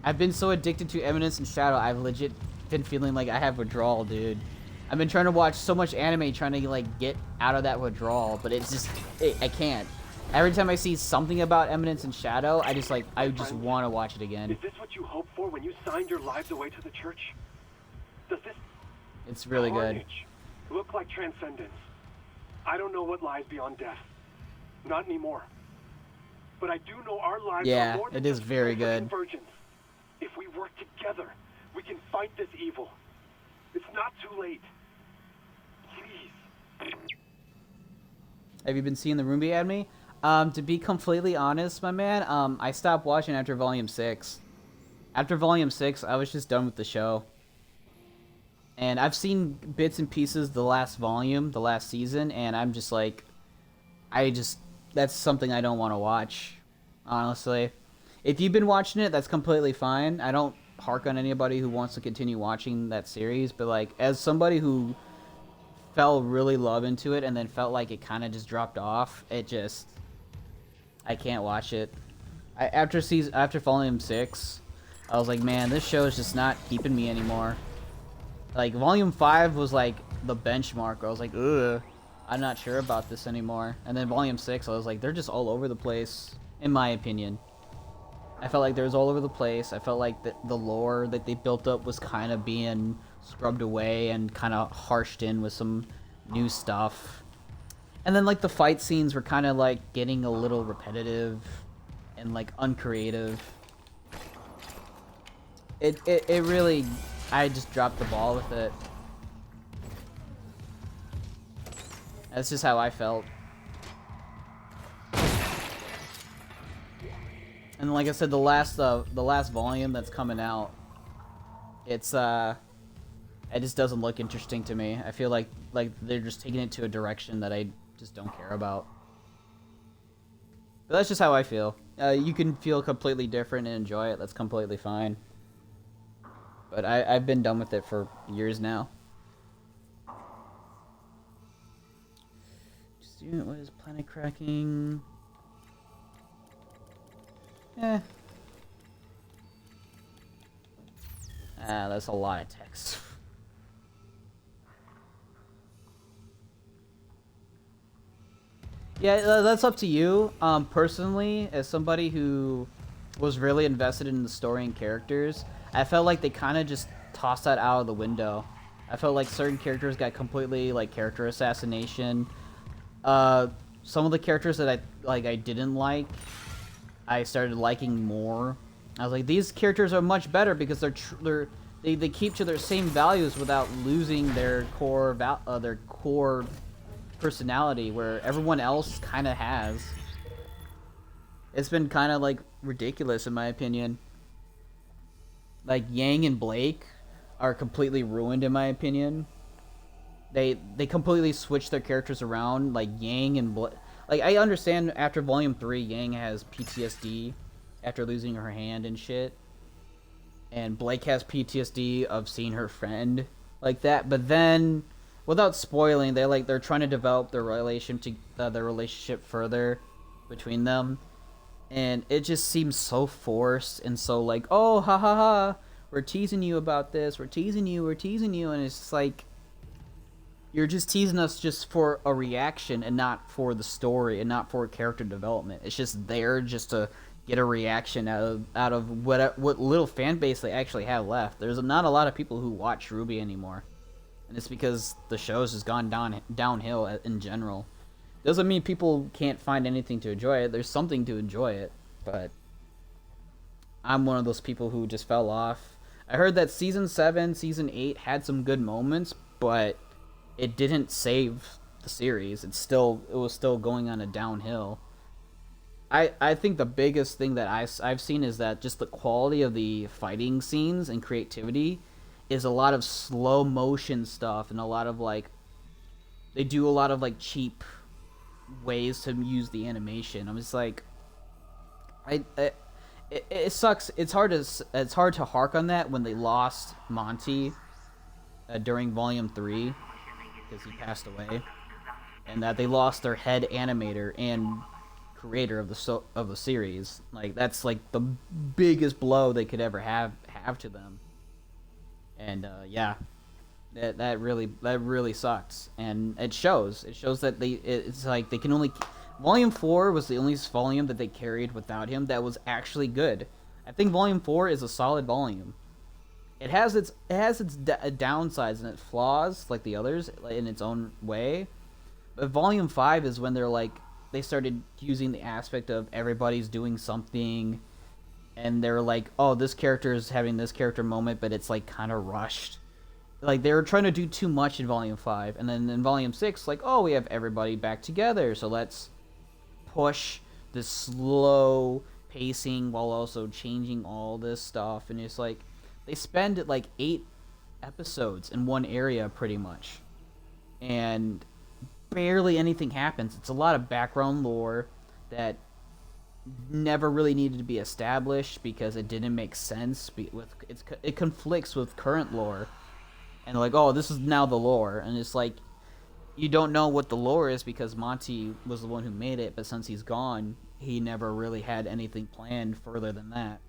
I've been so addicted to Eminence and Shadow. I've legit been feeling like I have withdrawal, dude. I've been trying to watch so much anime, trying to like get out of that withdrawal, but it's just I can't. Every time I see something about Eminence and Shadow, I just want to watch it again. Is this what you hoped for when you signed your lives away to the church? Does this It's really good. carnage look like transcendence? I don't know what lies beyond death. Not anymore. But I do know our lives are more than it is just very good. convergence. If we work together, we can fight this evil. It's not too late. Please. Have you been seeing the Ruby anime? To be completely honest, my man, I stopped watching after Volume 6. After Volume 6, I was just done with the show. And I've seen bits and pieces the last volume, the last season, and I'm just like, that's something I don't want to watch, honestly. If you've been watching it, that's completely fine. I don't hark on anybody who wants to continue watching that series, but like, as somebody who fell really love into it and then felt like it kind of just dropped off, I can't watch it. After Volume 6, I was like, man, this show is just not keeping me anymore. Like, Volume 5 was like the benchmark. I was like, ugh, I'm not sure about this anymore. And then Volume 6, I was like, they're just all over the place, in my opinion. I felt like they was all over the place. I felt like the lore that they built up was kind of being scrubbed away and kind of harshed in with some new stuff. And then like the fight scenes were kind of like getting a little repetitive and like uncreative. It really, I just dropped the ball with it. That's just how I felt. And like I said, the last volume that's coming out, it just doesn't look interesting to me. I feel like they're just taking it to a direction that I just don't care about. But that's just how I feel. You can feel completely different and enjoy it. That's completely fine. But I've been done with it for years now. Student, what is planet cracking? That's a lot of text. Yeah, that's up to you. Personally, as somebody who was really invested in the story and characters, I felt like they kind of just tossed that out of the window. I felt like certain characters got completely like character assassination. Some of the characters that I didn't like, I started liking more. I was like, these characters are much better because they keep to their same values without losing their core personality, where everyone else kind of has. It's been kind of like ridiculous in my opinion. Like Yang and Blake are completely ruined in my opinion. They completely switched their characters around. Like Yang and Blake. Like, I understand after Volume 3, Yang has PTSD after losing her hand and shit. And Blake has PTSD of seeing her friend like that. But then, without spoiling, they're trying to develop their relationship further between them. and it just seems so forced and so like, oh, ha ha ha, we're teasing you about this, we're teasing you, and it's just like, you're just teasing us just for a reaction and not for the story and not for character development. It's just there just to get a reaction out of what little fan base they actually have left. There's not a lot of people who watch RWBY anymore, and it's because the show's just gone downhill in general. Doesn't mean people can't find anything to enjoy it. There's something to enjoy it, but I'm one of those people who just fell off. I heard that season 7, season 8 had some good moments, but it didn't save the series. It was still going on a downhill. I think the biggest thing that I've seen is that just the quality of the fighting scenes and creativity is a lot of slow motion stuff and a lot of like, they do a lot of like cheap ways to use the animation. I'm just like, it sucks. It's hard to hark on that when they lost Monty during Volume 3 because he passed away, and that they lost their head animator and creator of the series. Like, that's like the biggest blow they could ever have to them. And yeah, that really sucks, and it shows that it's like they can only, Volume 4 was the only volume that they carried without him that was actually good. I think Volume 4 is a solid volume. It has its downsides and its flaws like the others in its own way, but Volume 5 is when they started using the aspect of everybody's doing something, and they're like, oh, this character is having this character moment, but it's like kind of rushed. Like, they were trying to do too much in Volume 5, and then in Volume 6, like, oh, we have everybody back together, so let's push the slow pacing while also changing all this stuff. And it's like, they spend like 8 episodes in one area pretty much, and barely anything happens. It's a lot of background lore that never really needed to be established because it didn't make sense. It conflicts with current lore, and like, oh, this is now the lore, and it's like, you don't know what the lore is because Monty was the one who made it, but since he's gone, he never really had anything planned further than that.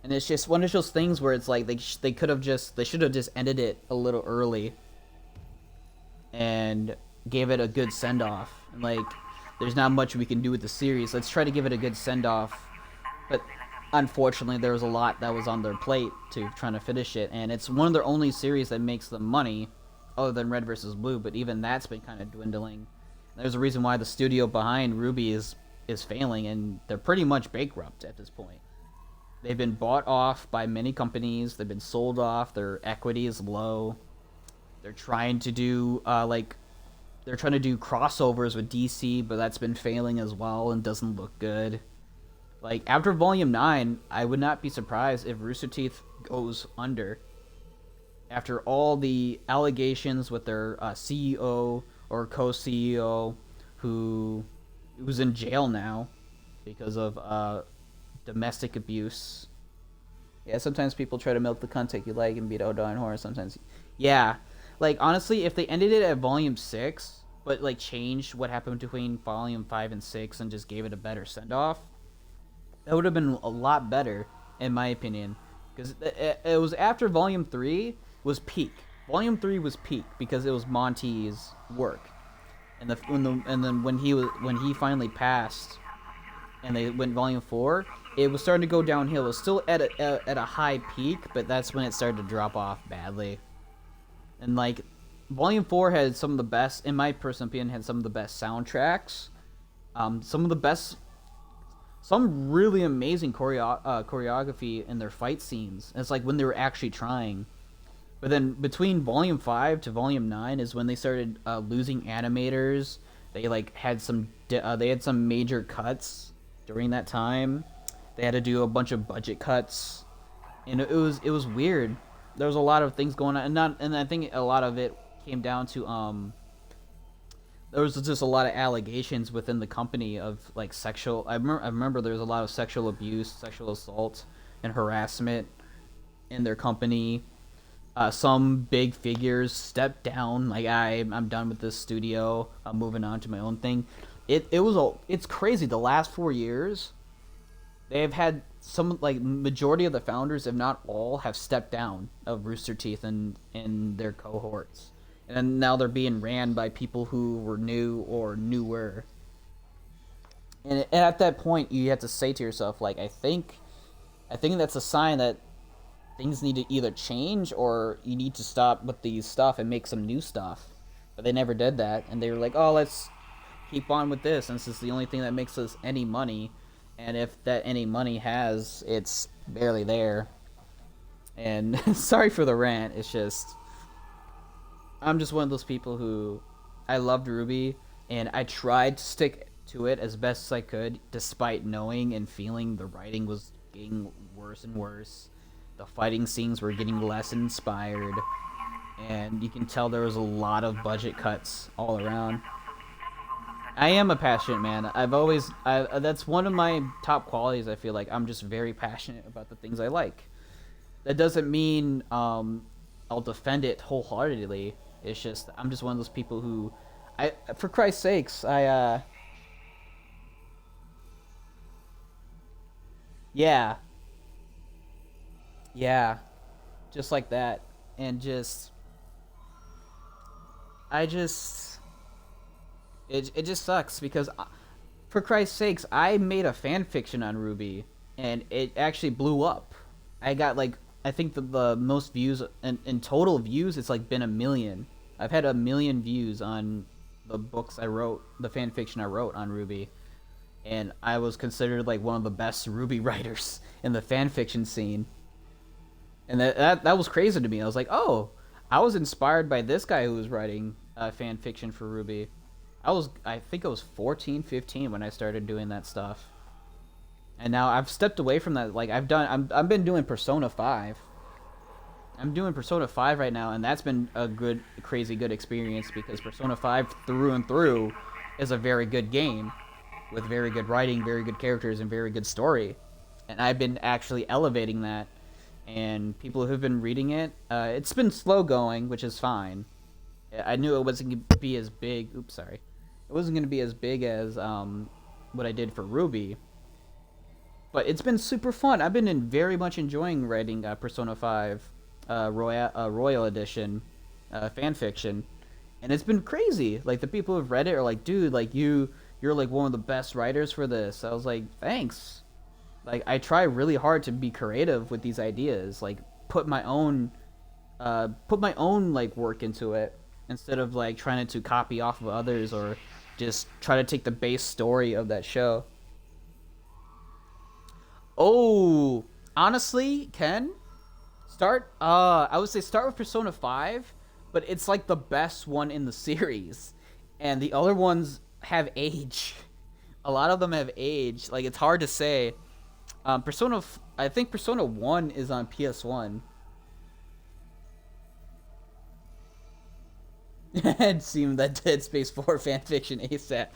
And it's just one of those things where it's like they should have just ended it a little early and gave it a good send off. Like, there's not much we can do with the series. Let's try to give it a good send off. But unfortunately, there was a lot that was on their plate to trying to finish it, and it's one of their only series that makes them money, other than Red vs. Blue. But even that's been kind of dwindling. There's a reason why the studio behind RWBY is failing, and they're pretty much bankrupt at this point. They've been bought off by many companies. They've been sold off. Their equity is low. They're trying to do they're trying to do crossovers with DC, but that's been failing as well and doesn't look good. Like, after Volume 9, I would not be surprised if Rooster Teeth goes under. After all the allegations with their CEO or co-CEO who's in jail now because of domestic abuse. Yeah, sometimes people try to milk the content you like and beat a darn horse sometimes. Yeah. Like, honestly, if they ended it at Volume 6, but, like, changed what happened between Volume 5 and 6 and just gave it a better send-off, that would have been a lot better, in my opinion. Because it was after Volume 3 was peak. Volume 3 was peak because it was Monty's work. And then when he finally passed and they went Volume 4, it was starting to go downhill. It was still at a high peak, but that's when it started to drop off badly. And like, Volume 4 had some of the best, in my personal opinion, had some of the best soundtracks, some really amazing choreography in their fight scenes. And it's like when they were actually trying. But then between Volume 5 to Volume 9 is when they started losing animators. They like had some major cuts during that time. They had to do a bunch of budget cuts, and it was weird. There was a lot of things going on, and I think a lot of it came down to there was just a lot of allegations within the company of like sexual. I remember there was a lot of sexual abuse, sexual assault, and harassment in their company. Some big figures stepped down, like, I'm done with this studio, I'm moving on to my own thing. it's crazy. The last 4 years, they have had some, like, majority of the founders, if not all, have stepped down of Rooster Teeth and their cohorts, and now they're being ran by people who were new or newer. And at that point, you have to say to yourself, like, I think that's a sign that things need to either change or you need to stop with these stuff and make some new stuff. But they never did that, and they were like, oh, let's keep on with this, and this is the only thing that makes us any money. And if that any money has, it's barely there. And sorry for the rant, it's just, I'm just one of those people who, I loved RWBY, and I tried to stick to it as best as I could, despite knowing and feeling the writing was getting worse and worse. The fighting scenes were getting less inspired, and you can tell there was a lot of budget cuts all around. I am a passionate man. That's one of my top qualities. I feel like I'm just very passionate about the things I like. That doesn't mean I'll defend it wholeheartedly. It's just, I'm just one of those people who, for Christ's sakes, yeah, just like that, and it just sucks because, for Christ's sakes, I made a fan fiction on RWBY, and it actually blew up. I got, like, I think the most views, in total views, it's like been 1 million. I've had 1 million views on the books I wrote, the fan fiction I wrote on RWBY, and I was considered like one of the best RWBY writers in the fan fiction scene. And that was crazy to me. I was like, oh, I was inspired by this guy who was writing fan fiction for RWBY. I think I was 14, 15 when I started doing that stuff. And now I've stepped away from that. Like, I've been doing Persona 5. I'm doing Persona 5 right now, and that's been a good, crazy good experience, because Persona 5 through and through is a very good game with very good writing, very good characters, and very good story. And I've been actually elevating that. And people who've been reading it, it's been slow going, which is fine. I knew it wasn't going to be as big. Oops, sorry. It wasn't going to be as big as what I did for RWBY. But it's been super fun. I've been very much enjoying writing Persona 5 Royal Edition fanfiction. And it's been crazy. Like, the people who've read it are like, dude, like, you're like one of the best writers for this. I was like, thanks. Like, I try really hard to be creative with these ideas. Like, put my own like work into it, instead of like trying to copy off of others or just try to take the base story of that show. Oh, honestly, Ken, I would say start with Persona 5, but it's like the best one in the series, and the other ones have age. A lot of them have age. Like, it's hard to say. I think Persona 1 is on PS1. It seemed that Dead Space 4 fanfiction ASAP.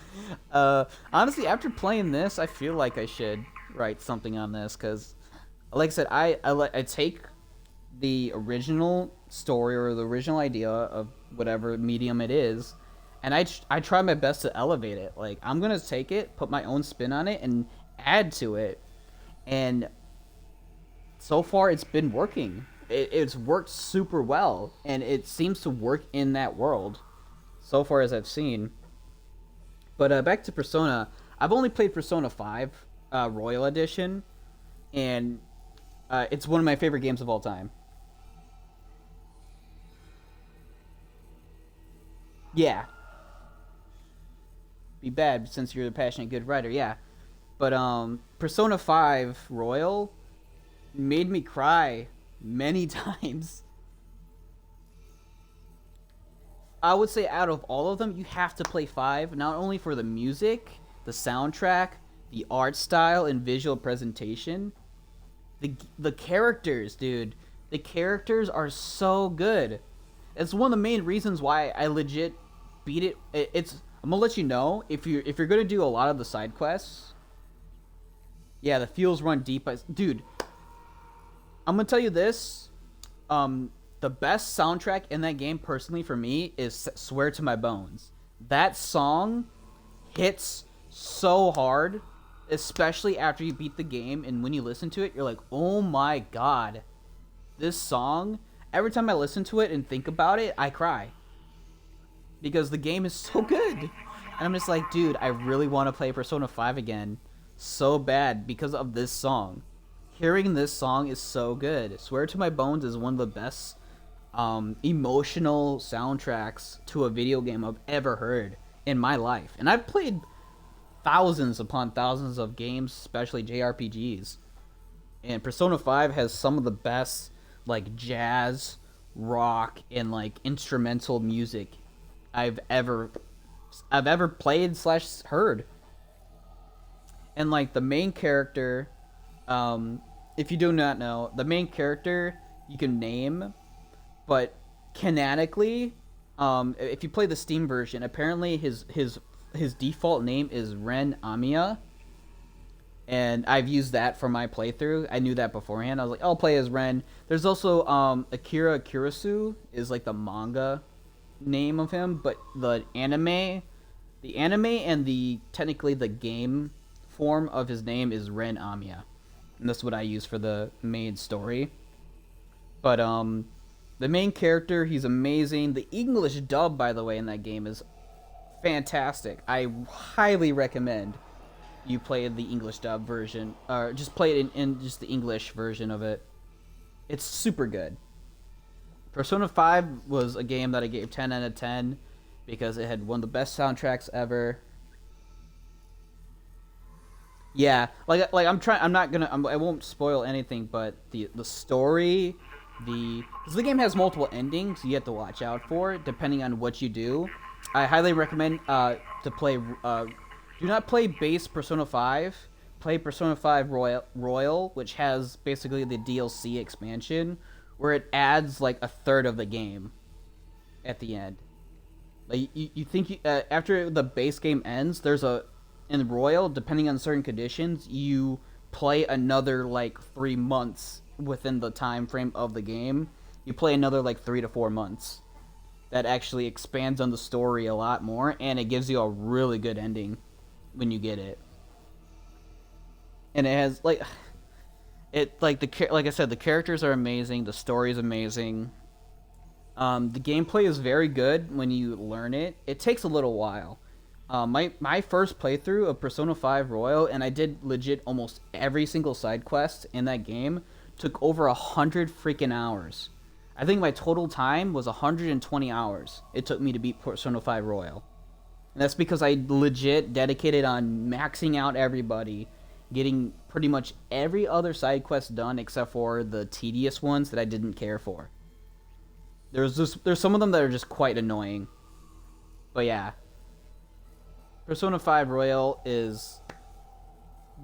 Honestly, after playing this, I feel like I should write something on this, because, like I said, I take the original story or the original idea of whatever medium it is, and I try my best to elevate it. Like, I'm gonna take it, put my own spin on it, and add to it. And so far, it's been working. It's worked super well, and it seems to work in that world, so far as I've seen. But back to Persona, I've only played Persona 5 Royal Edition, and it's one of my favorite games of all time. Yeah. Be bad since you're a passionate good writer, yeah. But Persona 5 Royal made me cry many times. I would say out of all of them, you have to play 5, not only for the music, the soundtrack, the art style and visual presentation. The characters, dude. The characters are so good. It's one of the main reasons why I legit beat it. I'm gonna let you know, if you're gonna do a lot of the side quests. Yeah, the feels run deep. Dude, I'm gonna tell you this. The best soundtrack in that game, personally, for me, is Swear to My Bones. That song hits so hard, especially after you beat the game, and when you listen to it, you're like, oh my god, this song, every time I listen to it and think about it, I cry. Because the game is so good. And I'm just like, dude, I really want to play Persona 5 again so bad because of this song. Hearing this song is so good. Swear to My Bones is one of the best emotional soundtracks to a video game I've ever heard in my life. And I've played thousands upon thousands of games, especially JRPGs. And Persona 5 has some of the best like jazz, rock, and like instrumental music I've ever played / heard. And like the main character, if you do not know, the main character you can name, but canonically, if you play the Steam version, apparently his default name is Ren Amiya. And I've used that for my playthrough. I knew that beforehand. I was like, I'll play as Ren. There's also Akira Kurisu is like the manga name of him, but the anime and the technically the game form of his name is Ren Amiya. And that's what I use for the main story. But the main character, he's amazing. The English dub, by the way, in that game is fantastic. I highly recommend you play the English dub version, or just play it in just the English version of it. It's super good. Persona 5 was a game that I gave 10 out of 10 because it had one of the best soundtracks ever. Yeah, I won't spoil anything, but the story, because the game has multiple endings you have to watch out for depending on what you do. I highly recommend to play. Do not play base Persona 5. Play Persona 5 Royal, which has basically the DLC expansion, where it adds like a third of the game at the end. Like you think after the base game ends, in Royal, depending on certain conditions, you play another like 3 months within the time frame of the game. You play another like 3 to 4 months. That actually expands on the story a lot more, and it gives you a really good ending when you get it. And it has like I said, the characters are amazing, the story is amazing. The gameplay is very good when you learn it. It takes a little while. My first playthrough of Persona 5 Royal, and I did legit almost every single side quest in that game, took over 100 freaking hours. I think my total time was 120 hours it took me to beat Persona 5 Royal. And that's because I legit dedicated on maxing out everybody, getting pretty much every other side quest done except for the tedious ones that I didn't care for. There's some of them that are just quite annoying. But yeah. Persona 5 Royal is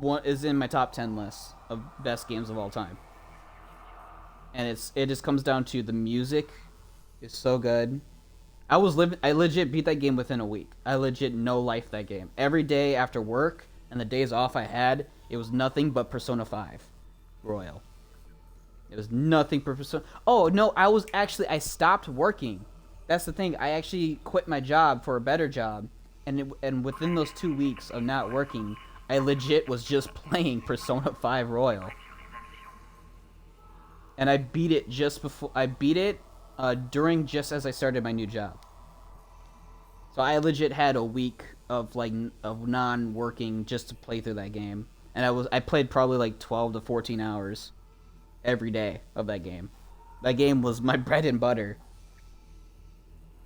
in my top 10 list of best games of all time. And it just comes down to the music is so good. I legit beat that game within a week. I legit no life that game. Every day after work and the days off I had, it was nothing but Persona 5 Royal. It was nothing but Persona. Oh no, I stopped working. That's the thing. I actually quit my job for a better job, and within those 2 weeks of not working, I legit was just playing Persona 5 Royal. And I beat it during just as I started my new job. So I legit had a week of non-working just to play through that game, and I played probably like 12 to 14 hours every day of that game. That game was my bread and butter.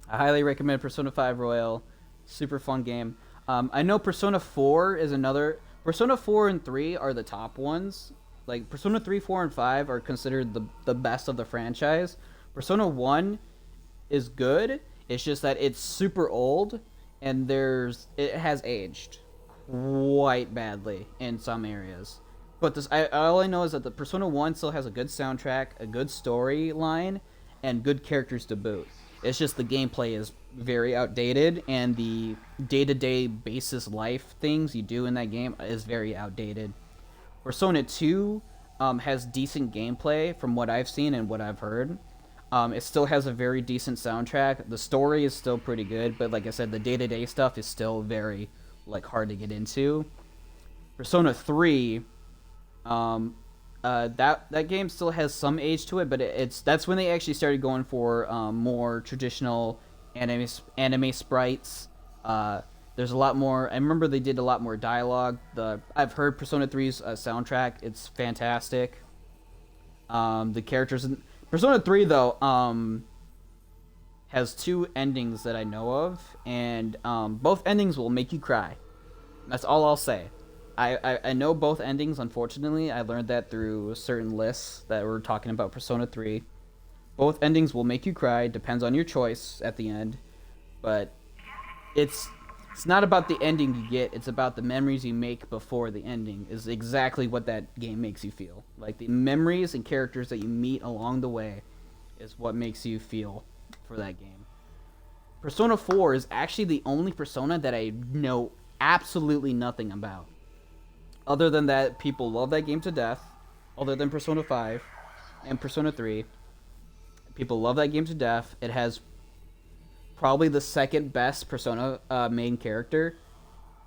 I highly recommend Persona 5 Royal. Super fun game. I know Persona 4 is another. Persona 4 and 3 are the top ones. Like Persona 3, 4, and 5 are considered the best of the franchise. Persona 1 is good. It's just that it's super old, and it has aged quite badly in some areas. But all I know is that the Persona 1 still has a good soundtrack, a good storyline, and good characters to boot. It's just the gameplay is very outdated, and the day-to-day basis life things you do in that game is very outdated. Persona 2 has decent gameplay from what I've seen and what I've heard. It still has a very decent soundtrack. The story is still pretty good, but like I said, the day-to-day stuff is still very like hard to get into. Persona 3, that game still has some age to it, but that's when they actually started going for more traditional anime sprites. There's a lot more. I remember they did a lot more dialogue. I've heard Persona 3's soundtrack. It's fantastic. The characters in Persona 3 though has 2 endings that I know of, and both endings will make you cry. That's all I'll say. I know both endings, unfortunately. I learned that through certain lists that were talking about Persona 3. Both endings will make you cry, depends on your choice at the end. But it's not about the ending you get, it's about the memories you make before the ending is exactly what that game makes you feel. Like, the memories and characters that you meet along the way is what makes you feel for that game. Persona 4 is actually the only Persona that I know absolutely nothing about. Other than that, people love that game to death. Other than Persona 5 and Persona 3. People love that game to death. It has probably the second best Persona main character.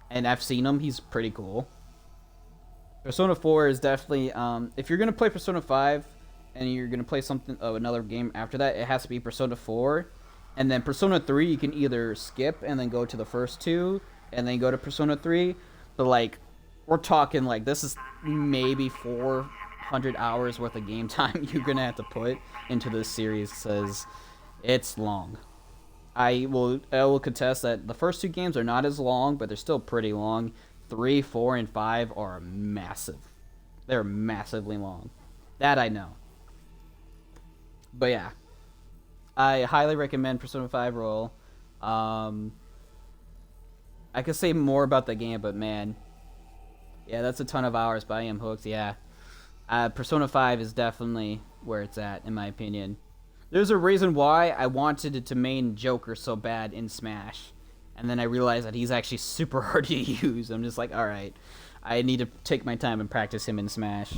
And I've seen him. He's pretty cool. Persona 4 is definitely... if you're going to play Persona 5 and you're going to play another game after that, it has to be Persona 4. And then Persona 3, you can either skip and then go to the first 2 and then go to Persona 3. But, like... we're talking like this is maybe 400 hours worth of game time you're gonna have to put into this series, because it's long. I will contest that the first 2 games are not as long, but they're still pretty long. 3, 4, and 5 are massive. They're massively long. That I know. But yeah, I highly recommend Persona 5 Royal. I could say more about the game, but man. Yeah, that's a ton of hours, but I am hooked, yeah. Persona 5 is definitely where it's at, in my opinion. There's a reason why I wanted to main Joker so bad in Smash. And then I realized that he's actually super hard to use. I'm just like, alright, I need to take my time and practice him in Smash.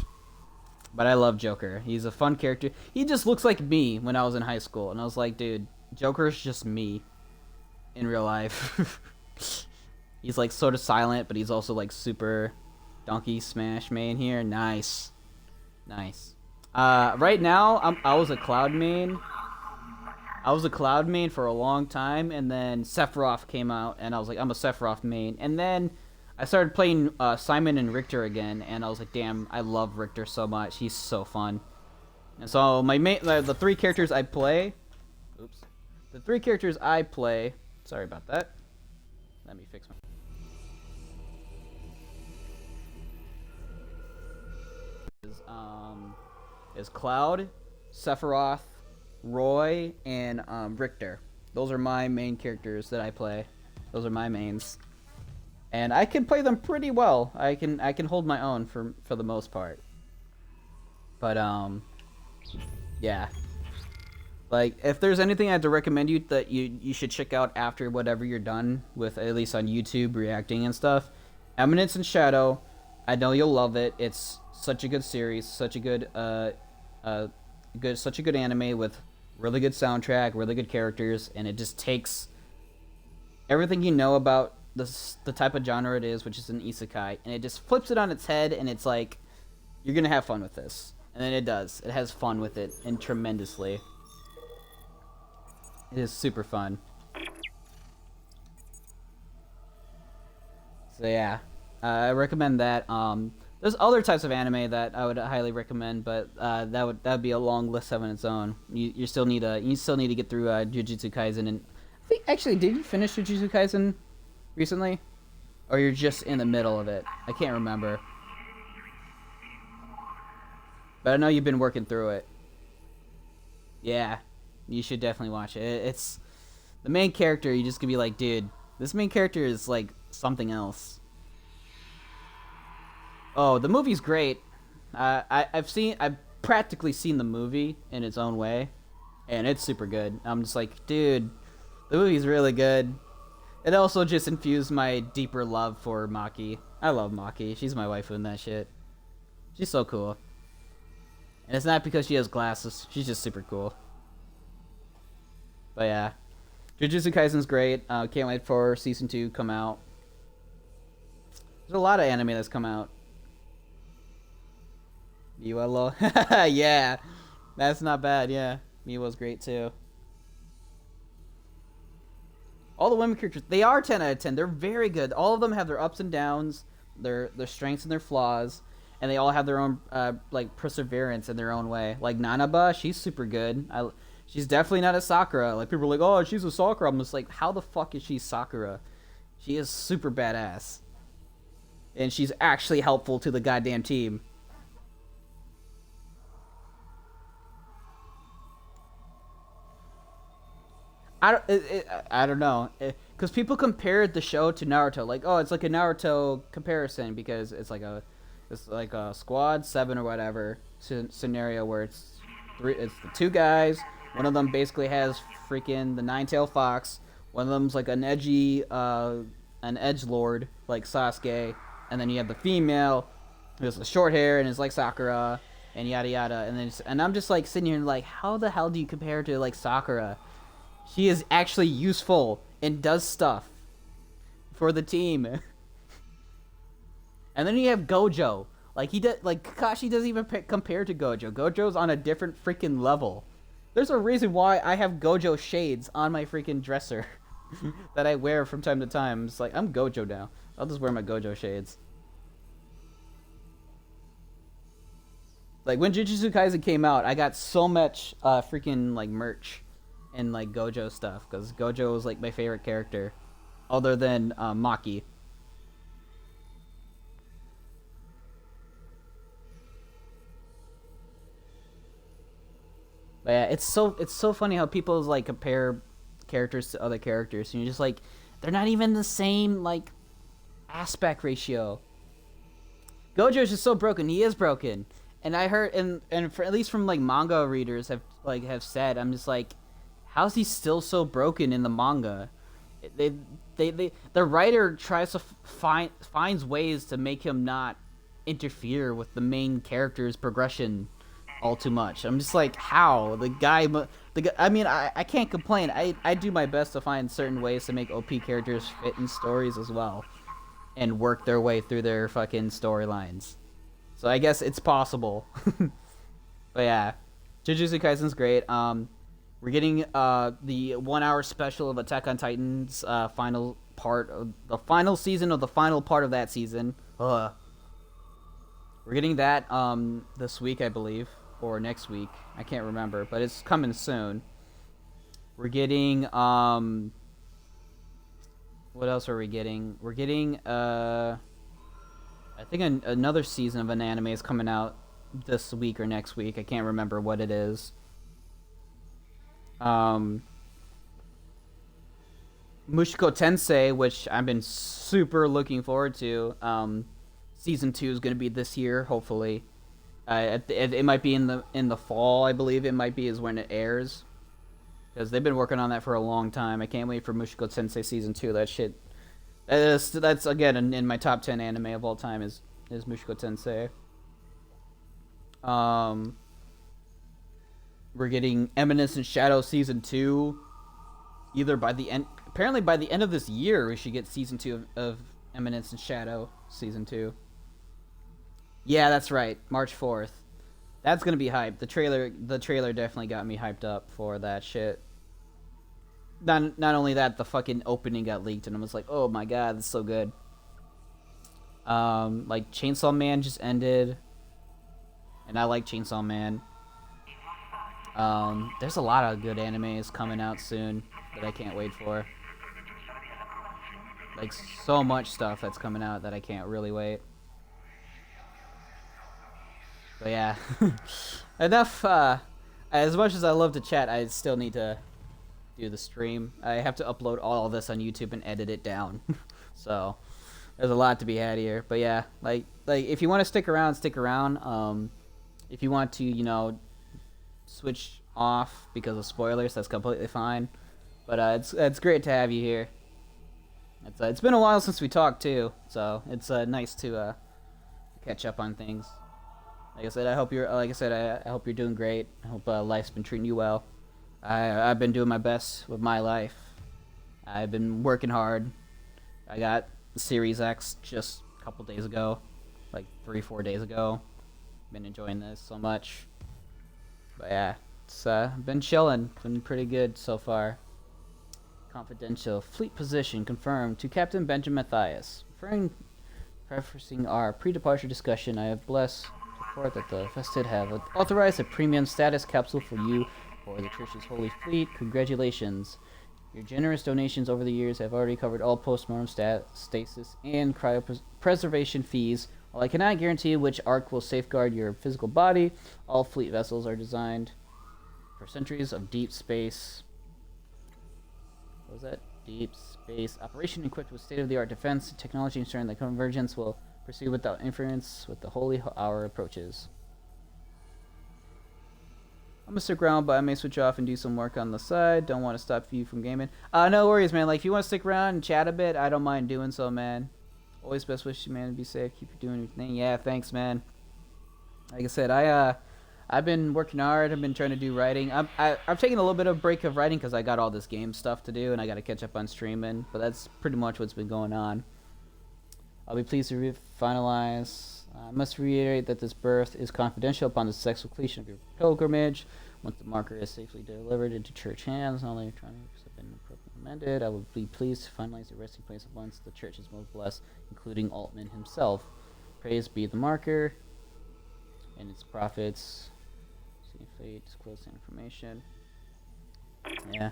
But I love Joker. He's a fun character. He just looks like me when I was in high school. And I was like, dude, Joker's just me in real life. He's like sort of silent, but he's also like super... Donkey Smash main here. Nice. Nice. Right now, I was a Cloud main. I was a Cloud main for a long time, and then Sephiroth came out, and I was like, I'm a Sephiroth main. And then I started playing Simon and Richter again, and I was like, damn, I love Richter so much. He's so fun. And so my the 3 characters I play... Oops. The 3 characters I play... Sorry about that. Let me fix my... is Cloud, Sephiroth, Roy, and Richter. Those are my main characters that I play. Those are my mains, and I can play them pretty well. I can hold my own for the most part. But yeah. Like, if there's anything I had to recommend you that you should check out after whatever you're done with, at least on YouTube, reacting and stuff, Eminence and Shadow. I know you'll love it. It's such a good series, such a good anime with really good soundtrack, really good characters, and it just takes everything you know about the type of genre it is, which is an isekai, and it just flips it on its head, and it's like, you're gonna have fun with this. And then it does. It has fun with it, and tremendously. It is super fun. So yeah, I recommend that. There's other types of anime that I would highly recommend, but that would be a long list of on its own. You still need to get through Jujutsu Kaisen, and I think actually, did you finish Jujutsu Kaisen recently, or you're just in the middle of it? I can't remember, but I know you've been working through it. Yeah, you should definitely watch it. It's the main character. You just could be like, dude, this main character is like something else. Oh, the movie's great. I've practically seen the movie in its own way, and it's super good. I'm just like, dude, the movie's really good. It also just infused my deeper love for Maki. I love Maki. She's my waifu in that shit. She's so cool. And it's not because she has glasses. She's just super cool. But yeah, Jujutsu Kaisen's great. Can't wait for season 2 come out. There's a lot of anime that's come out. Miwa, yeah, that's not bad. Yeah, Miwa's great too. All the women characters, they are 10 out of 10. They're very good. All of them have their ups and downs, their strengths and their flaws, and they all have their own like perseverance in their own way. Like Nanaba, she's super good. She's definitely not a Sakura. Like people are like, oh, she's a Sakura. I'm just like, how the fuck is she Sakura? She is super badass, and she's actually helpful to the goddamn team. I don't know, because people compared the show to Naruto, like, oh, it's like a Naruto comparison because it's like a squad 7 or whatever scenario where it's the two guys, one of them basically has freaking the nine-tailed fox, one of them's like an edgy an edgelord like Sasuke, and then you have the female who has the short hair and is like Sakura and yada yada, and I'm just like sitting here and like, how the hell do you compare to like Sakura? She is actually useful and does stuff for the team. And then you have Gojo. Like Kakashi doesn't even compare to Gojo. Gojo's on a different freaking level. There's a reason why I have Gojo shades on my freaking dresser that I wear from time to time. It's like, I'm Gojo now. I'll just wear my Gojo shades. Like when Jujutsu Kaisen came out, I got so much freaking like merch and like Gojo stuff, because Gojo was like my favorite character other than Maki. But yeah, it's so funny how people like compare characters to other characters, and you're just like, they're not even the same like aspect ratio. Gojo is just so broken. He is broken, and I heard and for, at least from like manga readers have said, I'm just like, how's he still so broken in the manga? The writer tries to finds ways to make him not interfere with the main character's progression all too much. I'm just like, how? The guy, I mean, I can't complain. I do my best to find certain ways to make OP characters fit in stories as well, and work their way through their fucking storylines. So I guess it's possible. But yeah, Jujutsu Kaisen's great. We're getting the 1 hour special of Attack on Titan's final part of the final season of the final part of that season. We're getting that this week, I believe, or next week. I can't remember, but it's coming soon. We're getting what else are we getting? We're getting I think another season of an anime is coming out this week or next week. I can't remember what it is. Mushiko Tensei, which I've been super looking forward to. Season 2 is going to be this year, hopefully. It might be in the fall, I believe. It might be is when it airs, because they've been working on that for a long time. I can't wait for Mushiko Tensei Season 2. That shit, that's again in my top 10 anime of all time is Mushiko Tensei. We're getting Eminence and Shadow Season 2 either by the end. Apparently by the end of this year we should get Season 2 of Eminence and Shadow Season 2. Yeah, that's right. March 4th. That's gonna be hype. The trailer definitely got me hyped up for that shit. Not only that, the fucking opening got leaked and I was like, oh my god, that's so good. Like Chainsaw Man just ended, and I like Chainsaw Man. There's a lot of good animes coming out soon that I can't wait for. Like, so much stuff that's coming out that I can't really wait. But yeah. Enough, as much as I love to chat, I still need to do the stream. I have to upload all of this on YouTube and edit it down. So, there's a lot to be had here. But yeah, like if you want to stick around, stick around. If you want to, you know, switch off because of spoilers, that's completely fine. But it's great to have you here. It's been a while since we talked too, so it's nice to catch up on things. Like I said, I hope you're doing great. I hope life's been treating you well. I've been doing my best with my life. I've been working hard. I got Series X just couple days ago, like 3-4 days ago. Been enjoying this so much. But yeah, it's been chilling. Been pretty good so far. Confidential. Fleet position confirmed to Captain Benjamin Matthias. Preferencing our pre-departure discussion, I have blessed to report that the Vested have authorized a premium status capsule for you for the Church's Holy Fleet. Congratulations. Your generous donations over the years have already covered all post-mortem stasis and cryopreservation fees. While I cannot guarantee which arc will safeguard your physical body, all fleet vessels are designed for centuries of deep space. What was that? Deep space operation equipped with state-of-the-art defense technology, ensuring that convergence will proceed without interference with the holy hour approaches. I'm gonna stick around, but I may switch off and do some work on the side. Don't want to stop you from gaming. No worries, man. Like, if you want to stick around and chat a bit, I don't mind doing so, man. Always best wishes, man. Be safe. Keep doing your thing. Yeah, thanks, man. Like I said, I've been working hard. I've been trying to do writing. I'm taking a little bit of a break of writing because I got all this game stuff to do, and I got to catch up on streaming. But that's pretty much what's been going on. I'll be pleased to finalize. I must reiterate that this berth is confidential upon the successful completion of your pilgrimage. Once the marker is safely delivered into church hands, not only electronics have been appropriately amended, I will be pleased to finalize the resting place of once the church is most blessed, including Altman himself. Praise be the marker and its prophets. See fate, disclose the information. Yeah.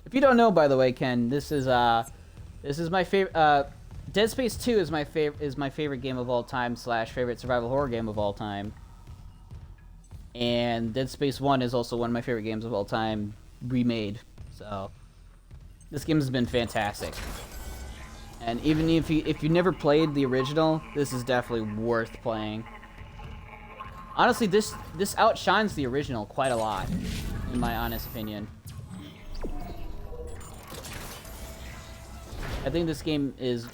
If you don't know, by the way, Ken, this is my favorite. Dead Space 2 is my favorite game of all time / favorite survival horror game of all time. And Dead Space 1 is also one of my favorite games of all time, remade. So this game has been fantastic. And even if you never played the original, this is definitely worth playing. Honestly, this outshines the original quite a lot, in my honest opinion. I think this game is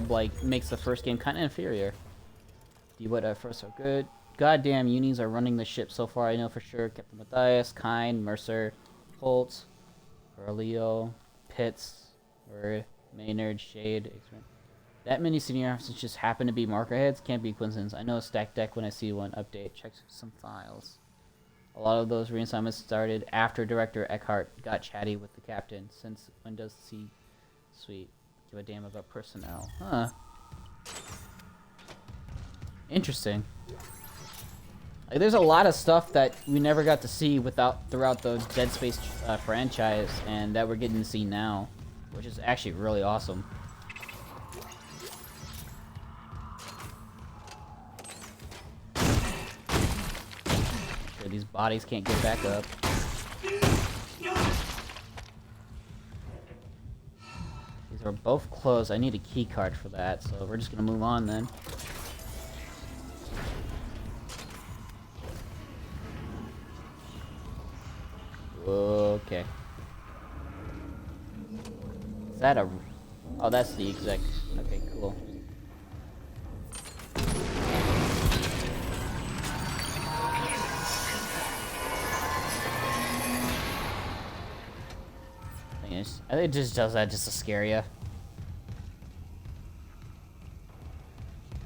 like makes the first game kind of inferior. What first are good. Goddamn unis are running the ship so far. I know for sure. Captain Matthias, Kine, Mercer, Holt, Berlio, Pitts, Maynard, Shade. That many senior officers just happen to be marker heads. Can't be coincidence. I know a stacked deck when I see one. Update. Check some files. A lot of those reassignments started after Director Eckhart got chatty with the captain. Since when does C-Suite give a damn about personnel? Huh. Interesting. Like, there's a lot of stuff that we never got to see throughout the Dead Space franchise, and that we're getting to see now, which is actually really awesome. Sure, these bodies can't get back up. These are both closed. I need a key card for that, so we're just gonna move on then. Okay. Is that a... Oh, that's the exec. Okay, cool. I think it just does that just to scare you.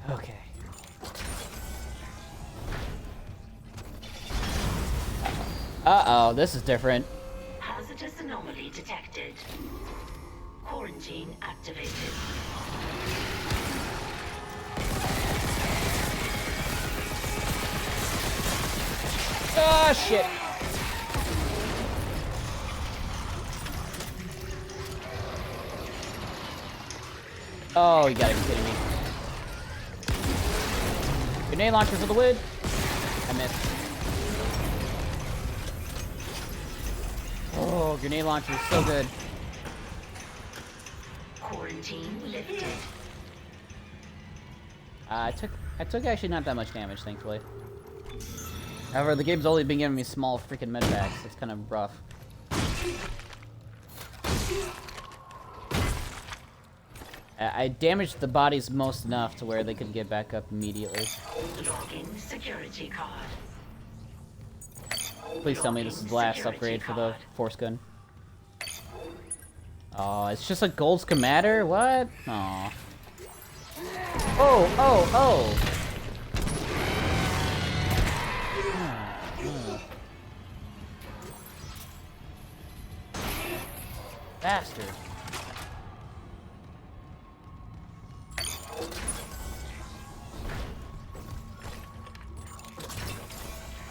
Okay. Uh-oh, this is different. Hazardous anomaly detected. Quarantine activated. Ah, shit. Oh, you gotta be kidding me. Grenade launcher for the win. I missed. Oh, grenade launcher is so good. Quarantine lifted. I took actually not that much damage, thankfully. However, the game's only been giving me small freaking medpacks. It's kind of rough. I damaged the bodies most enough to where they could get back up immediately. Logging security card. Please tell me this is the last upgrade for the force gun. Oh, it's just a gold schematter? What? Aw. Oh, oh, oh! Bastard.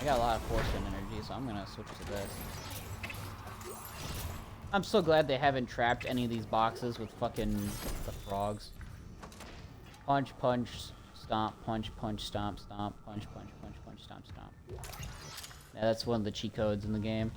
I got a lot of force and energy, so I'm gonna switch to this. I'm so glad they haven't trapped any of these boxes with fucking the frogs. Punch, punch, stomp, punch, punch, stomp, stomp, punch, punch, punch, punch, stomp, stomp. Yeah, that's one of the cheat codes in the game.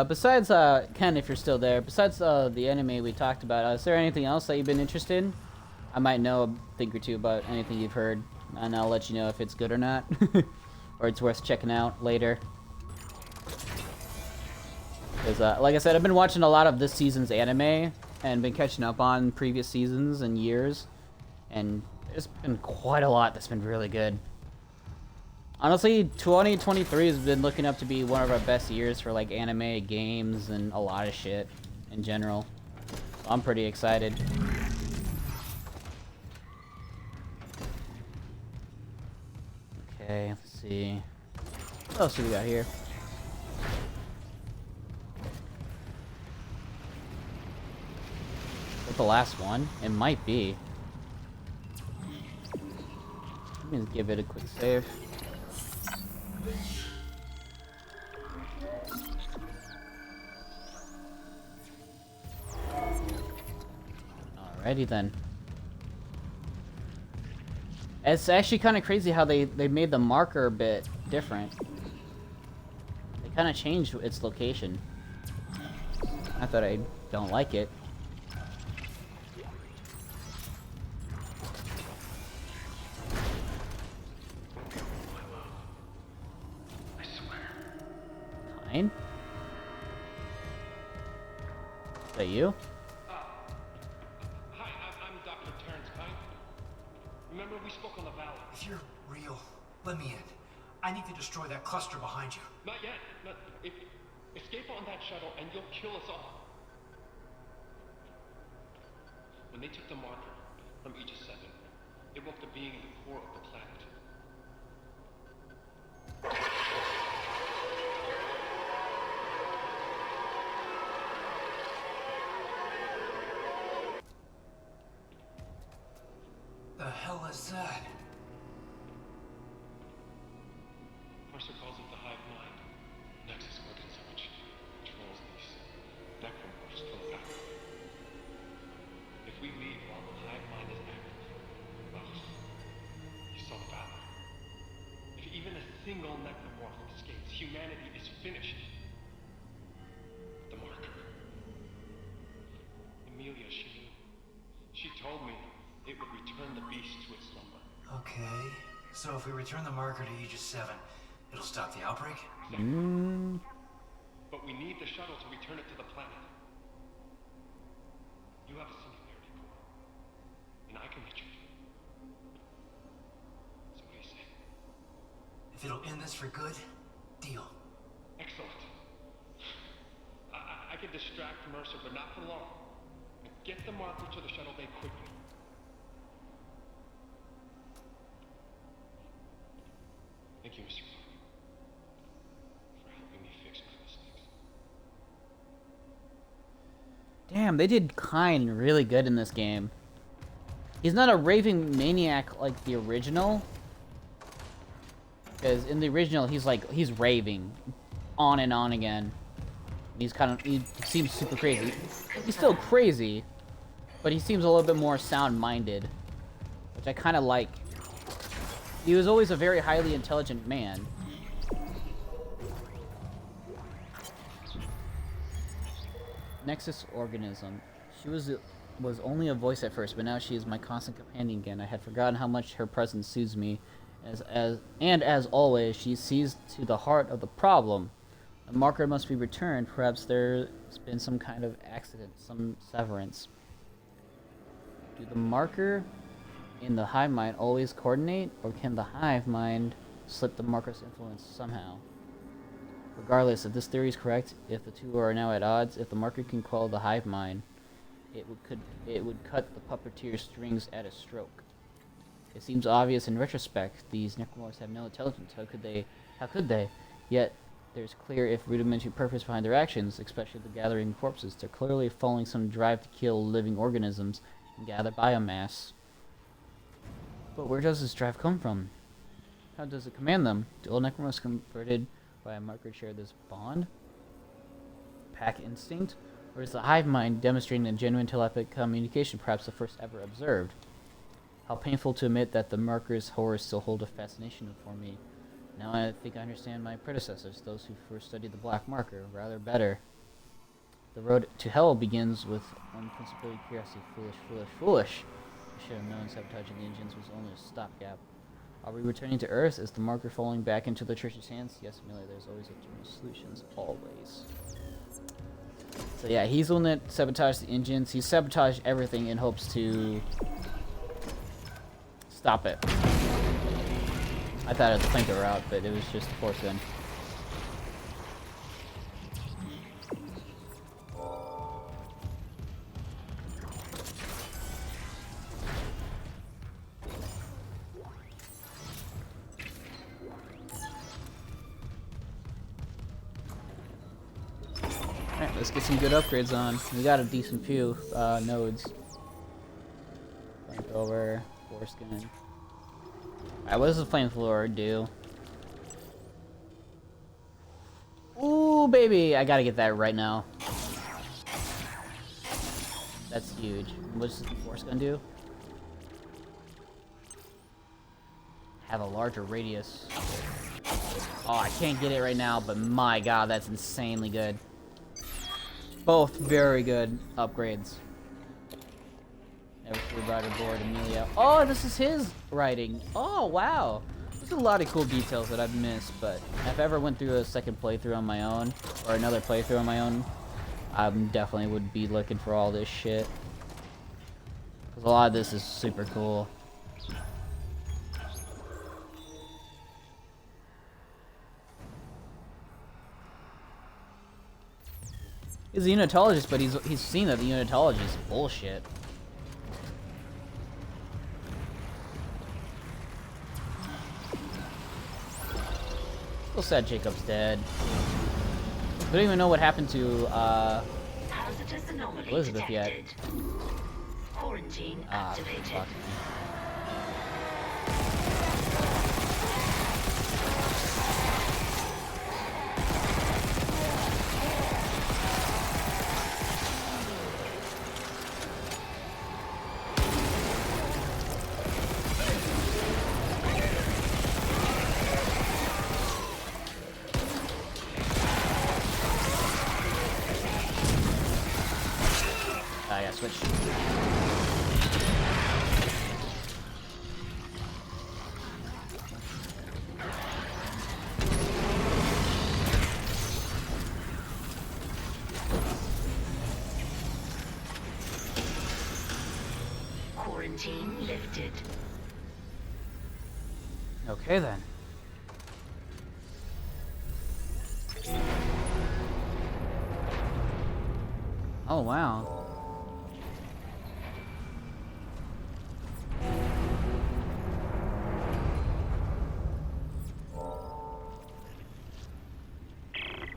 Besides, Ken, if you're still there, besides the anime we talked about, is there anything else that you've been interested in? I might know a thing or two about anything you've heard, and I'll let you know if it's good or not. Or it's worth checking out later. Because, like I said, I've been watching a lot of this season's anime, and been catching up on previous seasons and years. And there's been quite a lot that's been really good. Honestly, 2023 has been looking up to be one of our best years for like anime, games, and a lot of shit in general. So I'm pretty excited. Okay, let's see. What else do we got here? Is that the last one? It might be. Let me just give it a quick save. Alrighty then. It's actually kind of crazy how they made the marker a bit different. They kind of changed its location. Not that I don't like it. Kine? Is that you? Hi, I'm Dr. Terrence Kine. Remember we spoke on the valley? If you're real, let me in. I need to destroy that cluster behind you. Not yet. Escape on that shuttle and you'll kill us all. When they took the marker from Aegis 7, it woke the being in the core of the planet. The hell is that? Mercer calls it the hive mind. Nexus organism which controls these necromorphs from the back. If we leave while the hive mind is active, well, you saw the battle. If even a single necromorph escapes, humanity is finished. The marker. Emilia, she knew. She told me it would return the beast to its slumber. Okay, so if we return the marker to Aegis 7, it'll stop the outbreak? But we need the shuttle to return it to the planet. You have a singularity core, and I can hit you. So what do you say? If it'll end this for good, deal. Excellent. I can distract Mercer, but not for long. Get the marker to the shuttle bay quickly. Thank you, Mr. Parker, for helping me fix my mistakes. Damn, they did Kine really good in this game. He's not a raving maniac like the original. Because in the original, he's raving on and on again. He seems super crazy. He's still crazy, but he seems a little bit more sound-minded, which I kind of like. He was always a very highly intelligent man. Nexus organism. She was only a voice at first, but now she is my constant companion again. I had forgotten how much her presence soothes me. As always, she sees to the heart of the problem. The marker must be returned. Perhaps there's been some kind of accident, some severance. Do the marker in the hive mind always coordinate, or can the hive mind slip the marker's influence somehow? Regardless, if this theory is correct, if the two are now at odds, if the marker can quell the hive mind, it would cut the puppeteer's strings at a stroke. It seems obvious in retrospect, these necromorphs have no intelligence. How could they? Yet, there's clear if rudimentary purpose behind their actions, especially the gathering corpses. They're clearly following some drive to kill living organisms and gather biomass. But where does this drive come from? How does it command them? Do all necromorphs converted by a marker share this bond? Pack instinct? Or is the hive mind demonstrating a genuine telepathic communication, perhaps the first ever observed? How painful to admit that the marker's horrors still hold a fascination for me. Now I think I understand my predecessors, those who first studied the black marker, rather better. The road to hell begins with unprincipled curiosity. Foolish. I should have known sabotaging the engines was only a stopgap. Are we returning to Earth? Is the marker falling back into the church's hands? Yes, Amelia, there's always alternative solutions. Always. So yeah, he's the one that sabotaged the engines. He sabotaged everything in hopes to stop it. I thought it was flamethrower out, but it was just force in. Alright, let's get some good upgrades on. We got a decent few nodes. Flamethrower, foreskin. Alright, what does the flamethrower do? Ooh, baby! I gotta get that right now. That's huge. What does the force gun do? Have a larger radius. Oh, I can't get it right now, but my god, that's insanely good. Both very good upgrades. Never should have brought aboard Amelia. Oh, this is his writing. Oh, wow. There's a lot of cool details that I've missed, but if I ever went through a second playthrough on my own, or another playthrough on my own, I definitely would be looking for all this shit. Because a lot of this is super cool. He's a unitologist, but he's seen that the unitology is bullshit. Still sad Jacob's dead. We don't even know what happened to Elizabeth yet. Quarantine activated. Fuck me. Switch. Quarantine lifted. Okay then. Oh wow.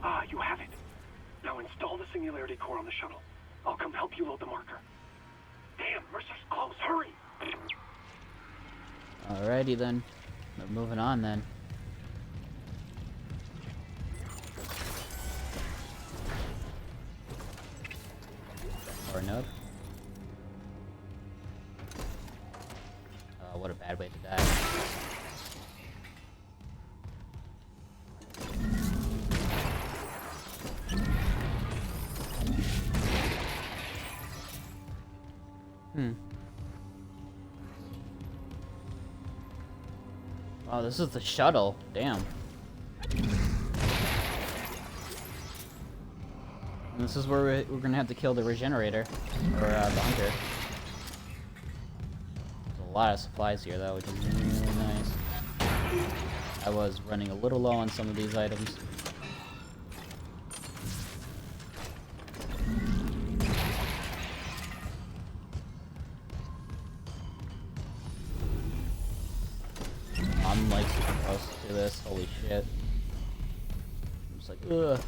Ah, you have it. Now install the singularity core on the shuttle. I'll come help you load the marker. Damn, Mercer's close. Hurry! Alrighty then. We're moving on then. Or node. What a bad way to die. Oh, this is the shuttle. Damn. And this is where we're gonna have to kill the regenerator. Or the hunter. lot of supplies here, though, which is really nice. I was running a little low on some of these items. I'm like super close to this. Holy shit. I'm just like, ugh.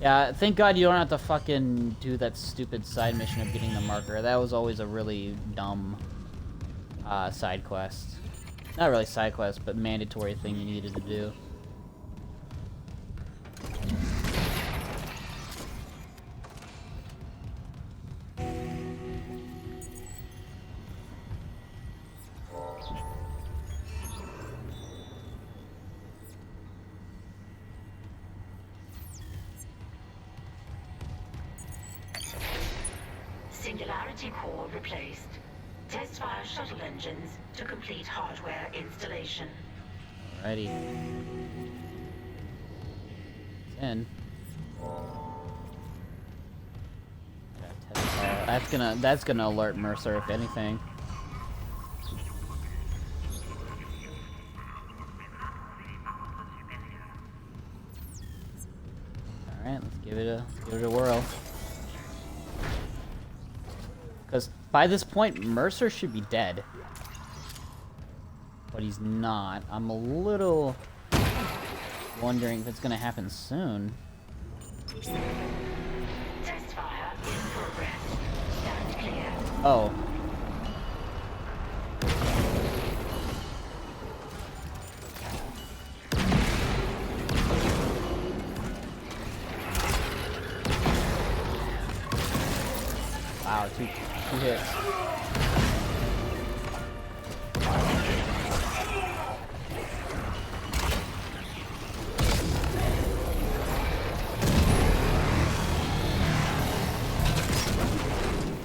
Yeah, thank God you don't have to fucking do that stupid side mission of getting the marker. That was always a really dumb side quest. Not really side quest, but mandatory thing you needed to do. Singularity core replaced. Test fire shuttle engines to complete hardware installation. Alrighty. 10. That's gonna alert Mercer if anything. Alright, let's give it a whirl. Because by this point, Mercer should be dead. But he's not. I'm a little wondering if it's gonna happen soon. Test fire in progress. Stand clear. Oh. Wow, two hits.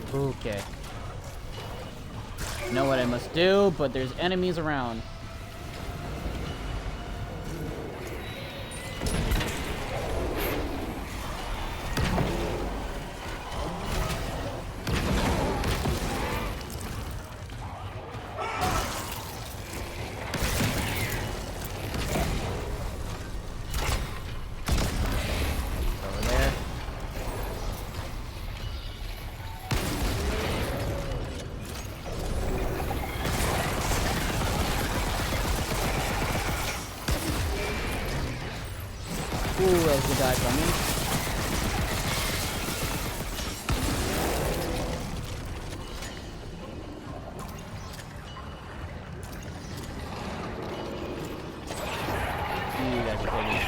Okay. I know what I must do, but there's enemies around. Ooh, that was a good dive from me. You guys are taking it.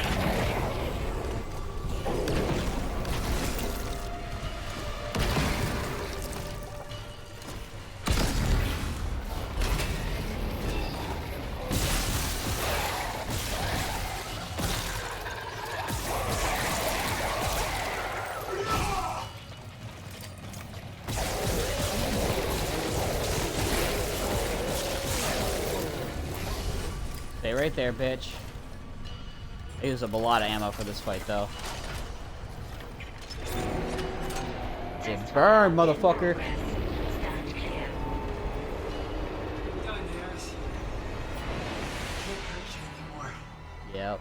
Stay right there, bitch. I used up a lot of ammo for this fight, though. Get burned, motherfucker! Yep.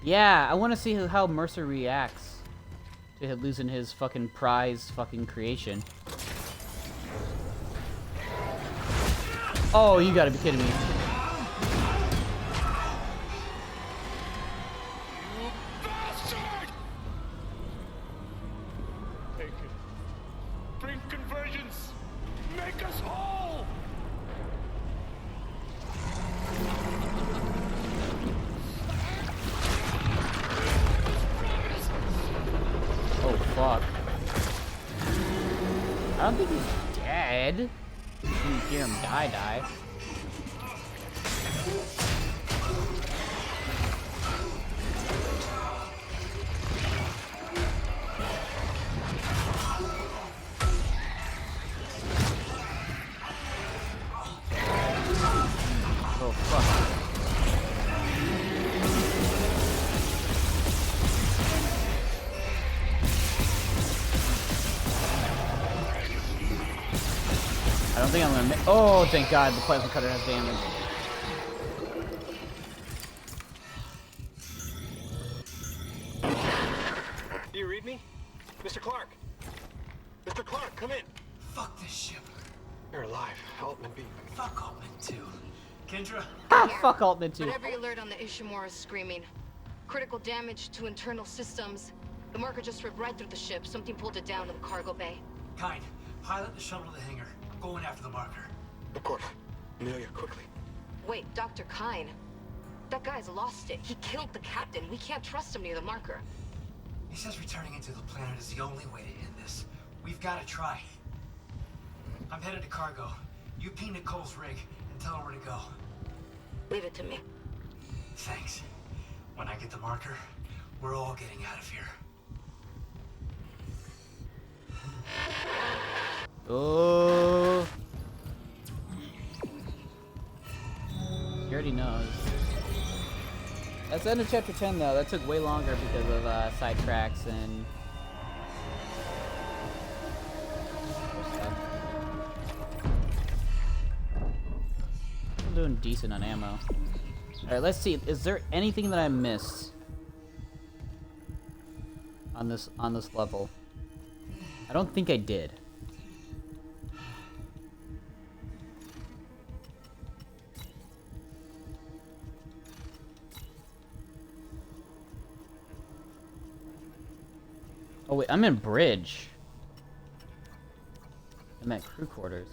Yeah, I want to see how Mercer reacts to him losing his fucking prized fucking creation. Oh, you gotta be kidding me. You bastard! Take it. Bring convergence. Make us whole. Oh, fuck. I don't think he's dead. You didn't hear him die. Oh, fuck. I don't think I'm gonna. Oh, thank God, the plasma cutter has damage. Do you read me? Mr. Clark! Mr. Clark, come in! Fuck this ship. You're alive. Altman beat. Fuck Altman too. Kendra? Ah, fuck Altman too. But every alert on the Ishimura is screaming. Critical damage to internal systems. The marker just ripped right through the ship. Something pulled it down in the cargo bay. Kind, pilot the shuttle to the hangar. I'm going after the marker. Of course. Amelia, quickly. Wait, Dr. Kine. That guy's lost it. He killed the captain. We can't trust him near the marker. He says returning into the planet is the only way to end this. We've got to try. I'm headed to cargo. You ping Nicole's rig and tell her where to go. Leave it to me. Thanks. When I get the marker, we're all getting out of here. Oh. He already knows. That's the end of chapter 10 though. That took way longer because of sidetracks and stuff. I'm doing decent on ammo. Alright, let's see. Is there anything that I missed on this level? I don't think I did. Oh wait, I'm in bridge. I'm at crew quarters.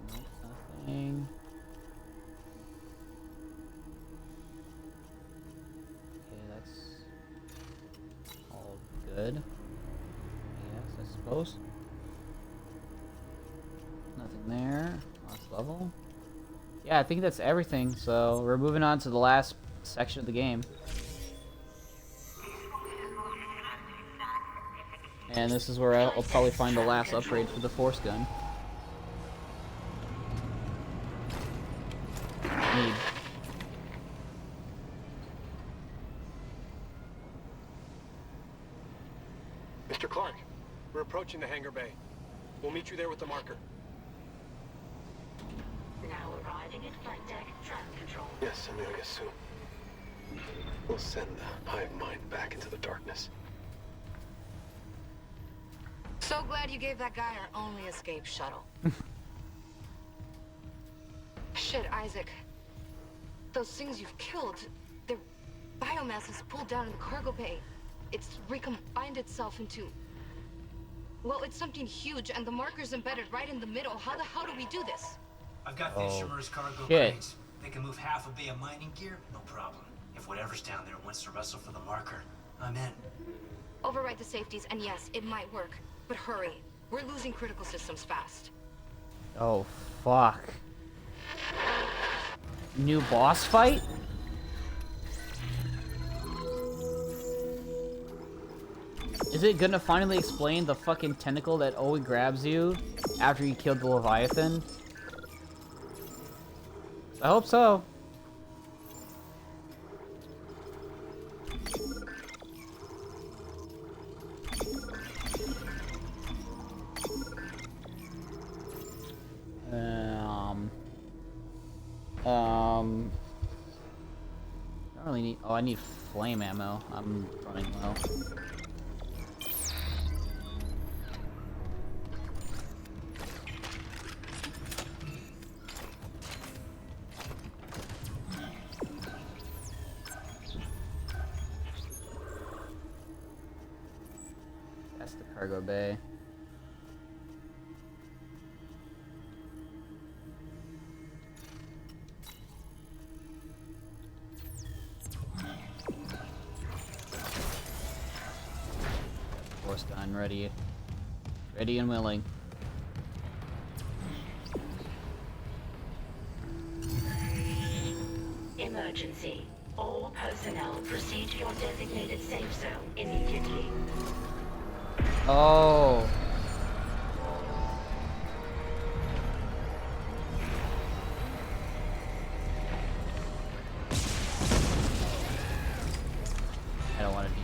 Nope, nothing. Okay, that's all good. Yes, I suppose. Nothing there. Last level. Yeah, I think that's everything. So we're moving on to the last section of the game. And this is where I'll probably find the last upgrade for the force gun. Need. Mr. Clark, we're approaching the hangar bay. We'll meet you there with the marker. Now arriving at flight deck, traffic control. Yes, Amelia, soon. We'll send the hive mind back into the darkness. So glad you gave that guy our only escape shuttle. Shit, Isaac. Those things you've killed, their biomass is pulled down in the cargo bay. It's recombined itself into... Well, it's something huge, and the marker's embedded right in the middle. How the hell do we do this? I've got the Ishimura's cargo shit. crates. They can move half a bay of mining gear, no problem. If whatever's down there wants to wrestle for the marker, I'm in. Override the safeties, and yes, it might work. But hurry. We're losing critical systems fast. Oh, fuck. New boss fight? Is it gonna finally explain the fucking tentacle that always grabs you after you killed the Leviathan? I hope so. I don't really need. Oh, I need flame ammo. I'm running low. That's the cargo bay. Force gun ready. Ready and willing. Emergency. All personnel proceed to your designated safe zone immediately. Oh.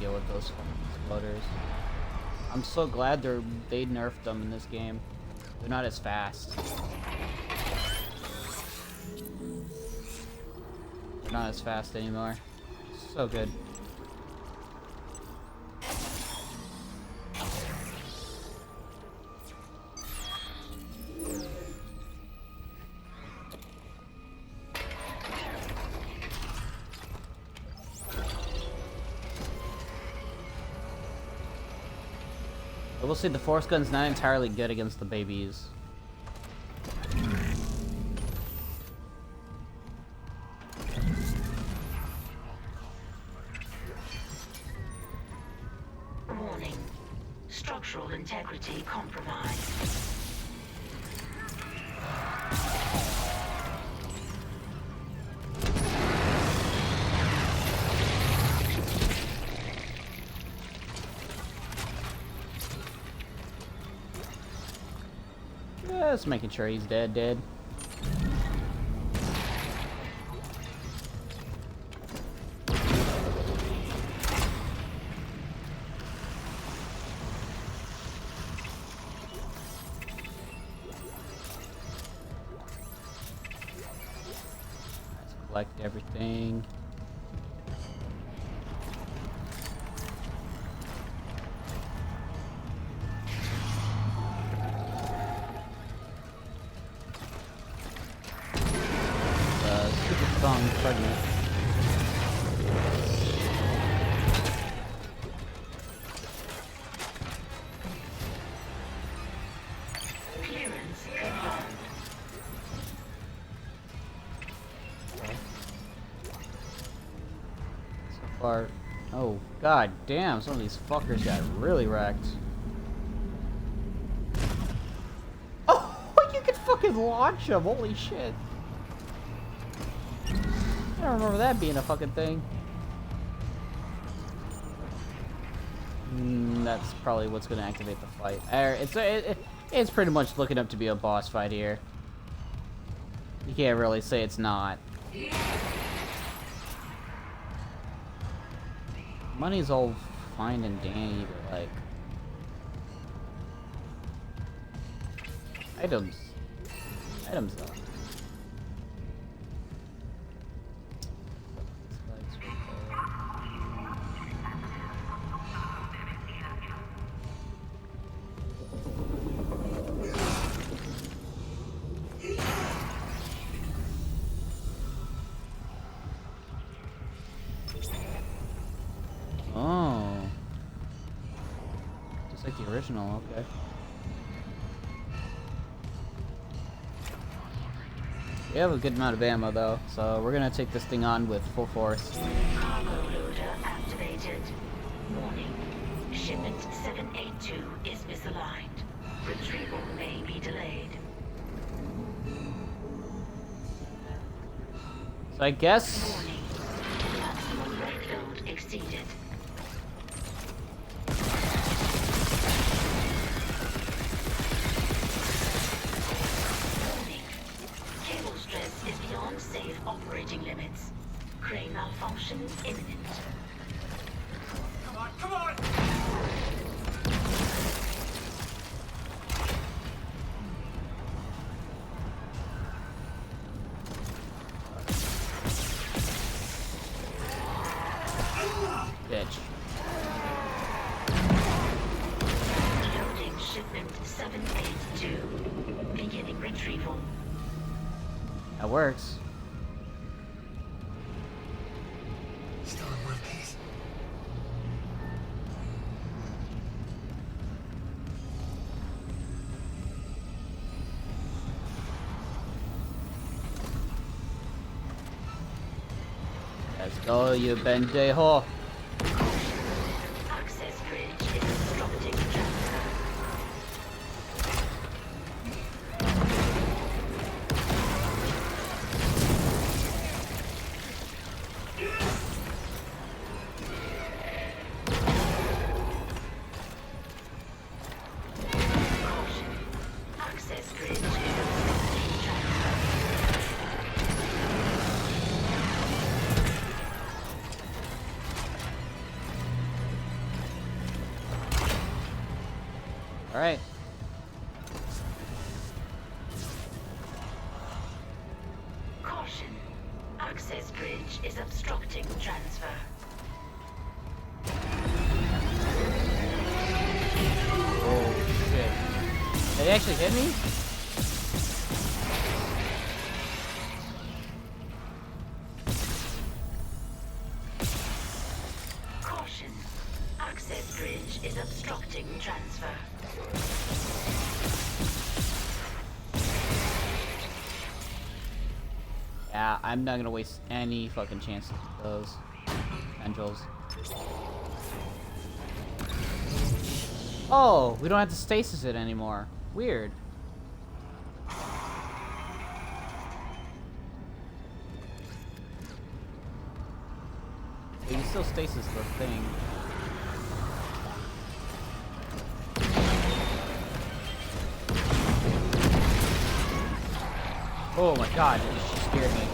deal with those fucking exploders. I'm so glad they nerfed them in this game. They're not as fast. They're not as fast anymore. So good. I will say the force gun's not entirely good against the babies. Warning. Structural integrity compromised. Just making sure he's dead. Let's collect everything. Pregnant. Clearance confirmed. So far, oh god damn! Some of these fuckers got really wrecked. Oh, you can fucking launch them! Holy shit! I don't remember that being a fucking thing. That's probably what's going to activate the fight. It's pretty much looking up to be a boss fight here. You can't really say it's not. Money's all fine and dandy, but like... Items though. Oh. Just like the original, okay. We have a good amount of ammo though, so we're gonna take this thing on with full force. Cargo loader activated. Warning. Shipment 782 is misaligned. Retrieval may be delayed. So I guess... Warning. Maximum rate load exceeded. Warning. Cable stress is beyond safe operating limits. Crane malfunction imminent. Come on! Bitch. Loading shipment 782. Beginning retrieval. That works. Still in one piece. Let's go, you pendejo. Access bridge is obstructing transfer. Caution. Access bridge is obstructing transfer. Alright. Caution. Access bridge is obstructing transfer. Oh shit. Did it actually hit me? Caution. Access bridge is obstructing transfer. Yeah, I'm not gonna waste any fucking chances with those tendrils. Oh, we don't have to stasis it anymore. Weird. But you can still stasis the thing. Oh my god, she scared me.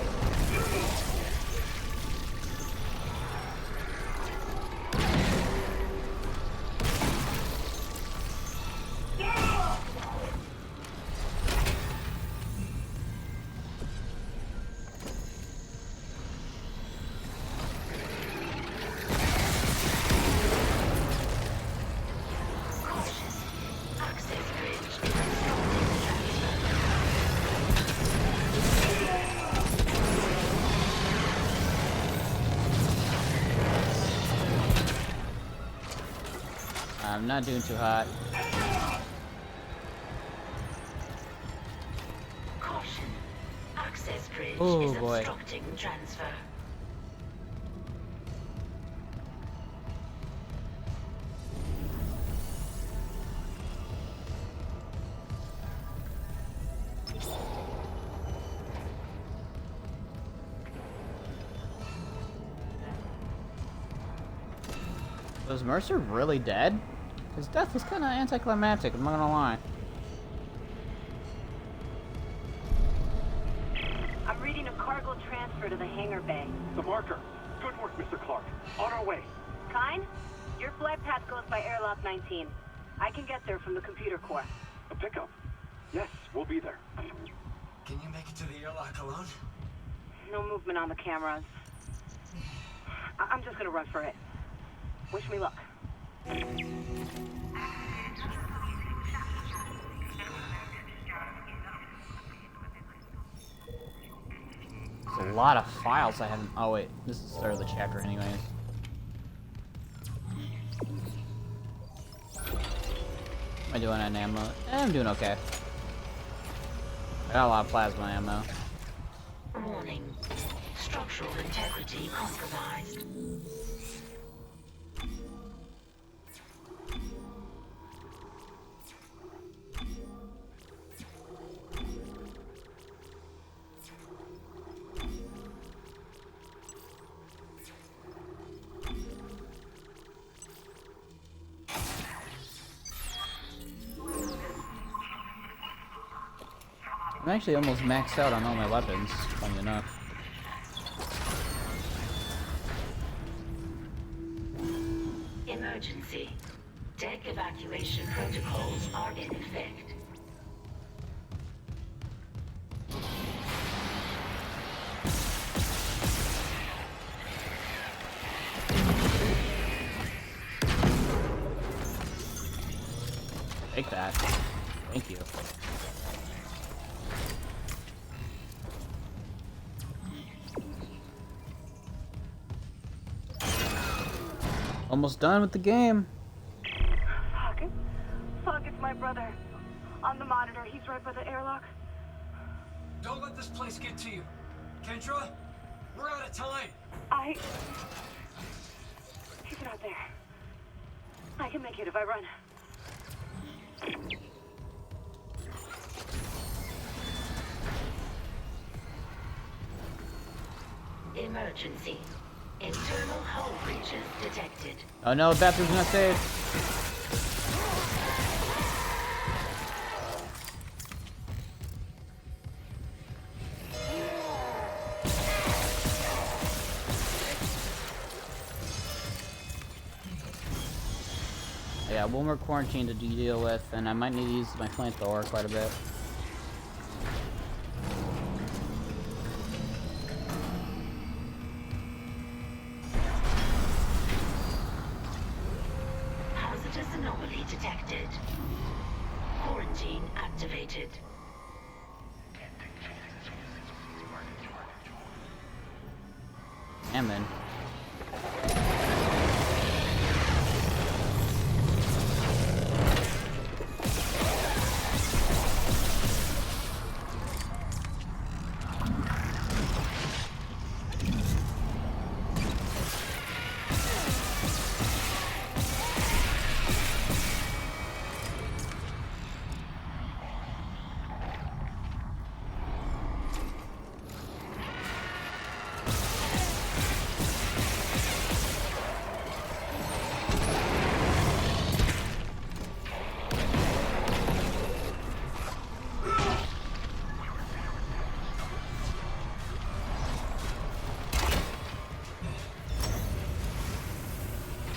I'm not doing too hot. Caution. Access bridge Oh, is boy. obstructing transfer. Was Mercer really dead? His death was kind of anticlimactic, I'm not gonna lie. I'm reading a cargo transfer to the hangar bay. The marker. Good work, Mr. Clark. On our way. Kine, your flight path goes by airlock 19. I can get there from the computer core. A pickup. Yes, we'll be there. Can you make it to the airlock alone? No movement on the cameras. I'm just gonna run for it. Wish me luck. There's a lot of files I haven't. Oh wait, this is the start of the chapter, anyways. Am I doing on ammo? I'm doing okay. I got a lot of plasma ammo. Warning. Structural integrity compromised. I'm actually almost maxed out on all my weapons, funny enough. Emergency. Deck evacuation protocols are in effect. Take that. Thank you. Almost done with the game. Fuck, it's my brother. On the monitor, he's right by the airlock. Don't let this place get to you. Kendra, we're out of time. He's not there. I can make it if I run. Emergency. Internal hull breaches detected. Oh no, bathroom's not safe. I Yeah, one more quarantine to deal with, and I might need to use my flamethrower quite a bit. Hazardous anomaly detected. Quarantine activated. And then.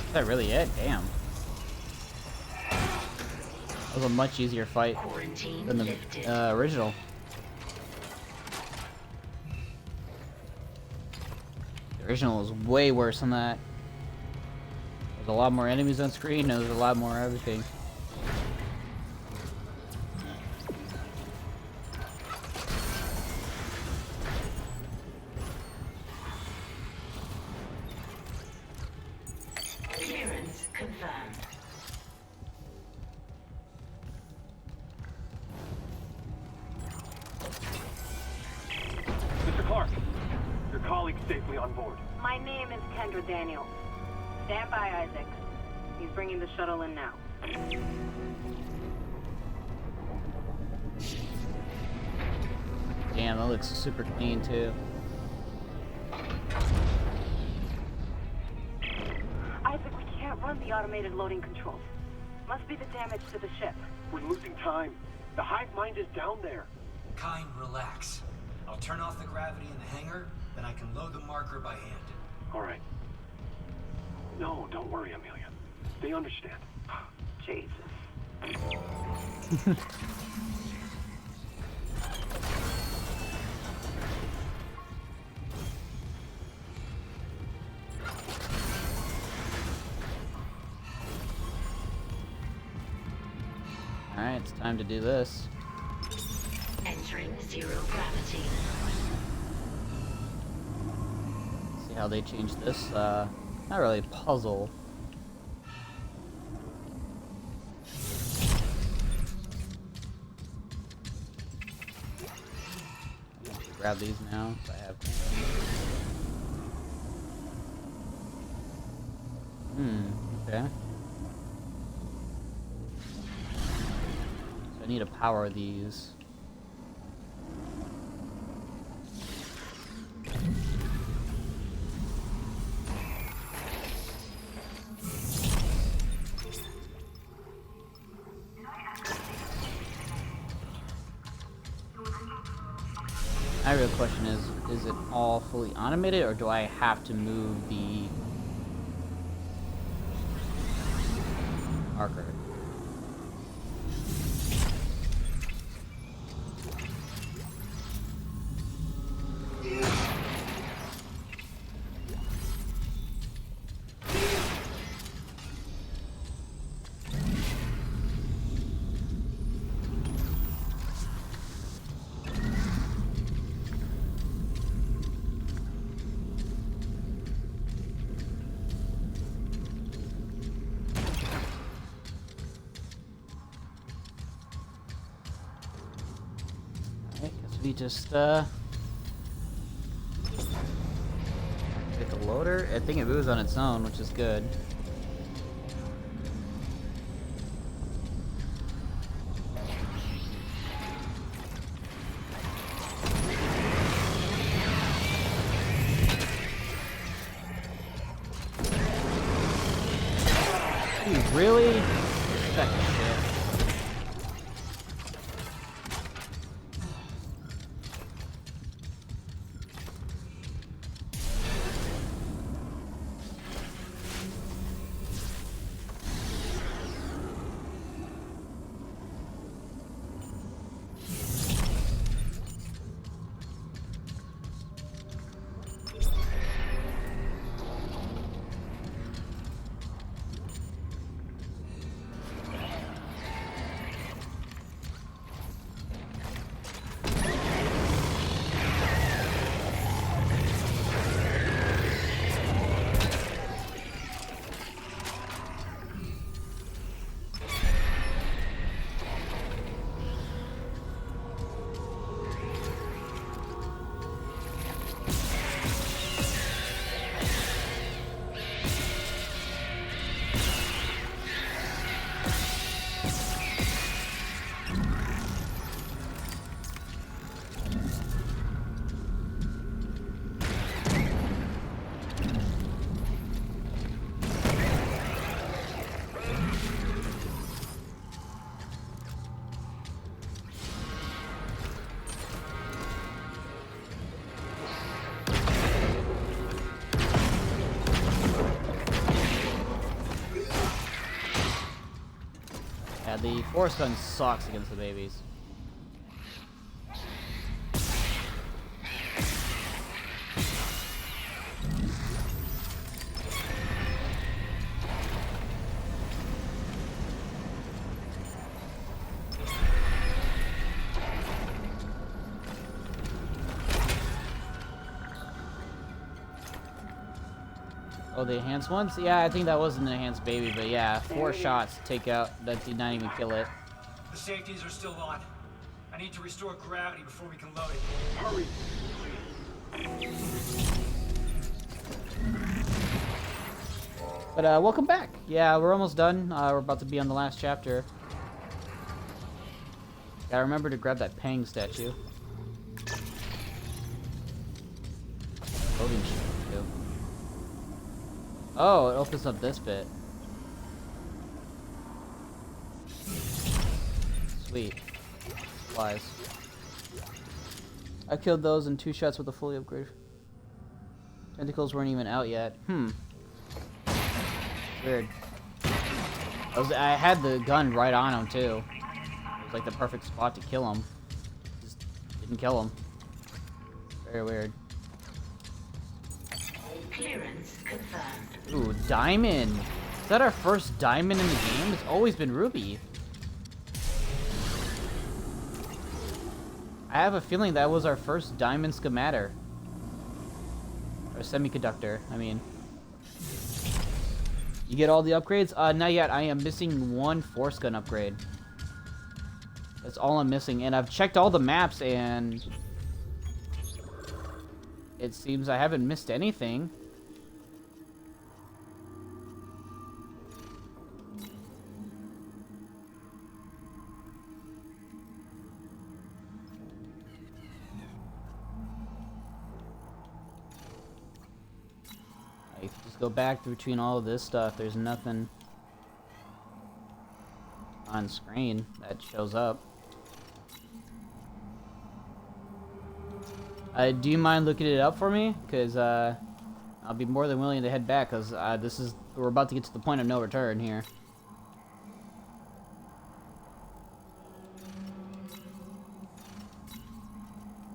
Is that really it? Damn. That was a much easier fight than the original. The original was way worse than that. There's a lot more enemies on screen, and there's a lot more everything. Clearance confirmed. Mr. Clark, your colleague's safely on board. My name is Kendra Daniels. Stand by, Isaac. He's bringing the shuttle in now. Damn, that looks super clean too. Isaac, we can't run the automated loading controls. Must be the damage to the ship. We're losing time. The hive mind is down there. Kind, relax. I'll turn off the gravity in the hangar, then I can load the marker by hand. All right. No, don't worry, Amelia. They understand. Jesus. Alright, it's time to do this. Entering zero gravity. See how they changed this, not really a puzzle. I'm going to grab these now, so I have. Okay. So I need to power these. My real question is it all fully automated, or do I have to move the marker? We just get the loader. I think it moves on its own, which is good. Dude, really? Second shit. Yeah, the force gun sucks against the babies. Oh, the enhanced ones? Yeah, I think that was an enhanced baby, but yeah, 4 shots to take out, that did not even kill it. The safeties are still on. I need to restore gravity before we can load it. Hurry! But welcome back. Yeah, we're almost done. We're about to be on the last chapter. Gotta remember to grab that Pang statue. Loading shit, too. Oh, it opens up this bit. Sweet. Supplies. I killed those in 2 shots with a fully upgraded. Tentacles weren't even out yet. Weird. I had the gun right on him too. It was like the perfect spot to kill him. Just didn't kill him. Very weird. Clearance confirmed. Ooh, diamond. Is that our first diamond in the game? It's always been ruby. I have a feeling that was our first diamond schematter. Or semiconductor, I mean. You get all the upgrades? Not yet. I am missing 1 force gun upgrade. That's all I'm missing. And I've checked all the maps and it seems I haven't missed anything. Just go back between all of this stuff. There's nothing on screen that shows up. Do you mind looking it up for me? Because I'll be more than willing to head back. Because we're about to get to the point of no return here.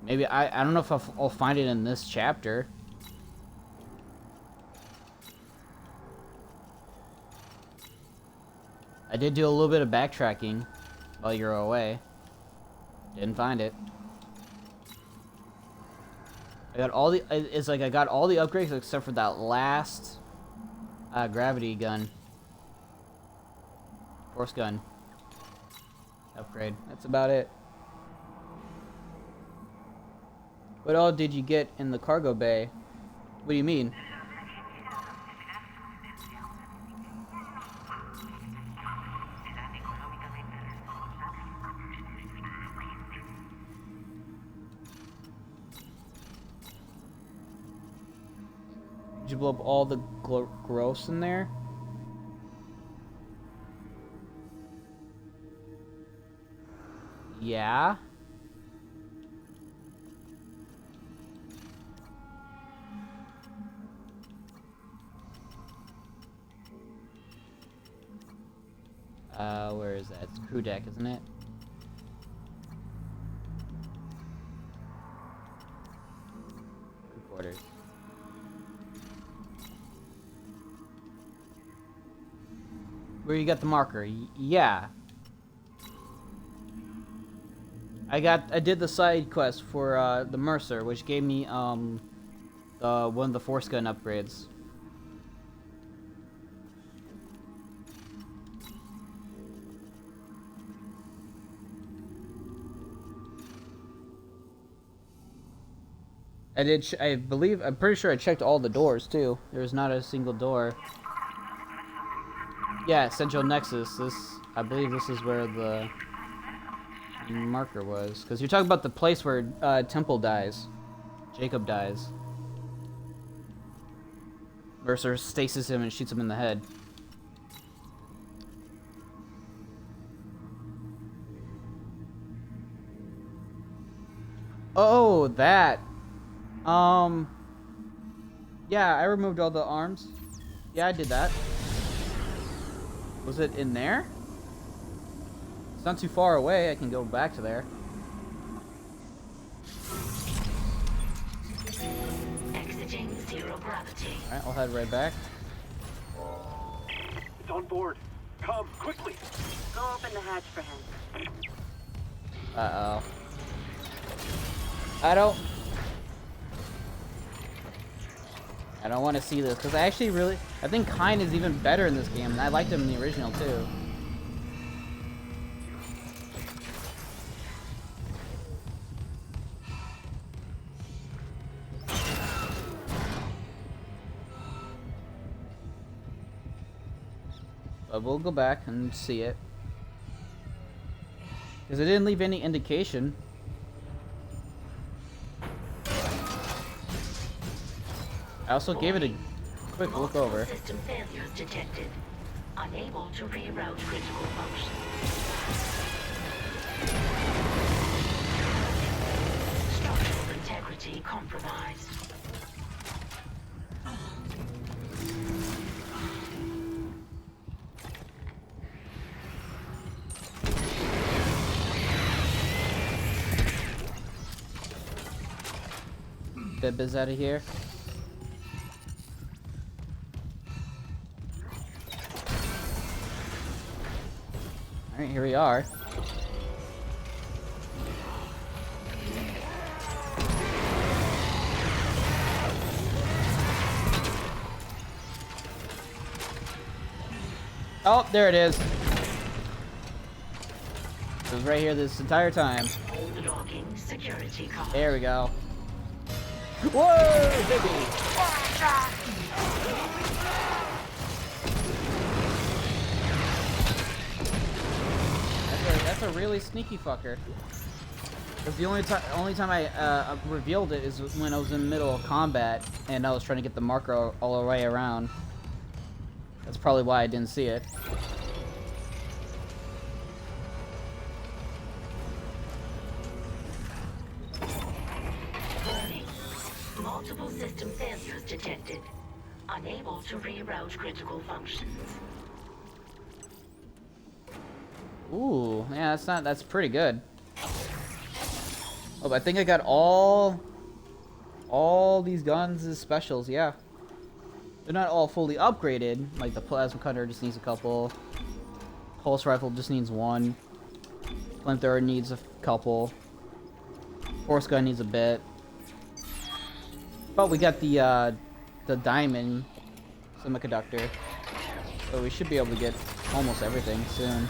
Maybe I don't know if I'll find it in this chapter. I did do a little bit of backtracking while you were away. Didn't find it. I got all the. It's like I got all the upgrades except for that last gravity gun, force gun upgrade. That's about it. What all did you get in the cargo bay? What do you mean? Did you blow up all the gross in there? Yeah. Where is that? It's crew deck, isn't it? Crew quarters. Where you got the marker? Yeah. I did the side quest for the Mercer, which gave me one of the force gun upgrades. I'm pretty sure I checked all the doors too. There's not a single door. Yeah, Central Nexus. I believe this is where the marker was. Because you're talking about the place where Temple dies. Jacob dies. Mercer stasis him and shoots him in the head. Oh, that. Yeah, I removed all the arms. Yeah, I did that. Was it in there? It's not too far away. I can go back to there. Exiting zero gravity. Alright, I'll head right back. It's on board. Come, quickly. Go open the hatch for him. Uh-oh. I don't want to see this, because I think Kine is even better in this game, and I liked him in the original, too. But we'll go back and see it. Because it didn't leave any indication. I also gave it a quick look over. System failures detected. Unable to reroute critical functions. Structural integrity compromised. Bib is out of here. Alright, here we are. Oh, there it is. It was right here this entire time. Logging security costs. There we go. Whoa, baby! That's a really sneaky fucker. Because the only time I revealed it is when I was in the middle of combat and I was trying to get the marker all the way around. That's probably why I didn't see it. Warning. Multiple system failures detected. Unable to reroute critical functions. Ooh, yeah, that's pretty good. Oh, but I think I got all these guns as specials, yeah. They're not all fully upgraded, like the plasma cutter just needs a couple. Pulse rifle just needs one. Flamethrower needs a couple. Force gun needs a bit. But we got the diamond semiconductor. So we should be able to get almost everything soon.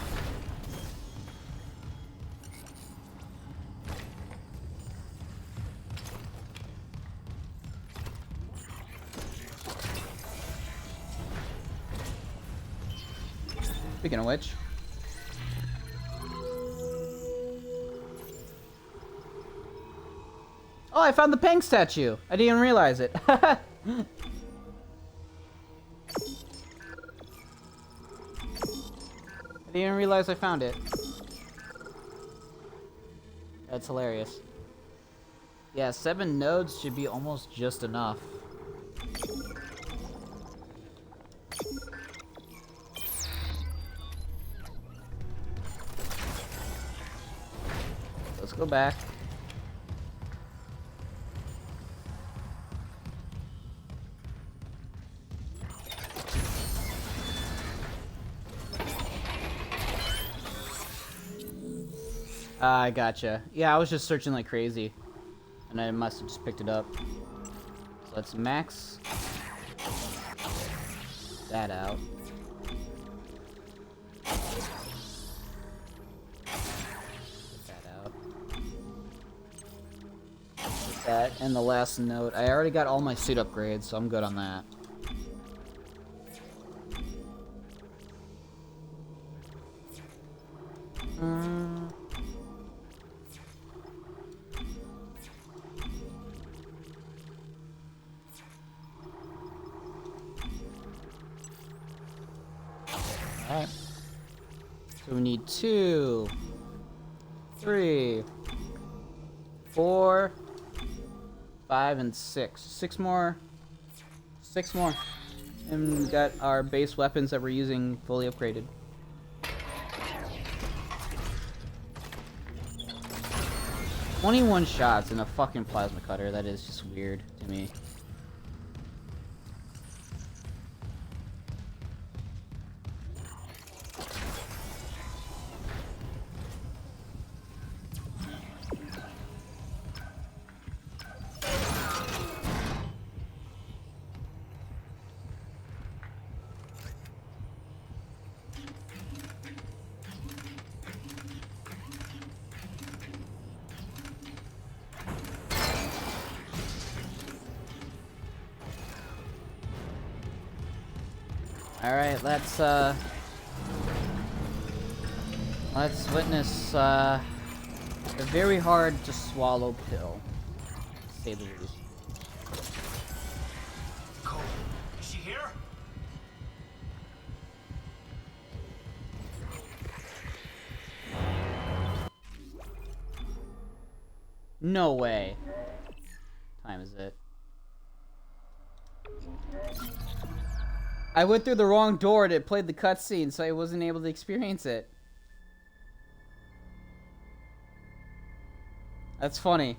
Speaking of which. Oh, I found the Peng statue! I didn't even realize it. I didn't even realize I found it. That's hilarious. Yeah, 7 nodes should be almost just enough. Let's go back. I gotcha. Yeah, I was just searching like crazy, and I must have just picked it up. So let's max that out. That and the last note. I already got all my suit upgrades, so I'm good on that. Alright. So we need 2, 3, 4, 5, and 6. 6 more. 6 more. And we got our base weapons that we're using fully upgraded. 21 shots in a fucking plasma cutter. That is just weird to me. Alright, let's witness a very hard to swallow pill, to say the least. Cole, is she here? No way. What time is it? I went through the wrong door and it played the cutscene, so I wasn't able to experience it. That's funny.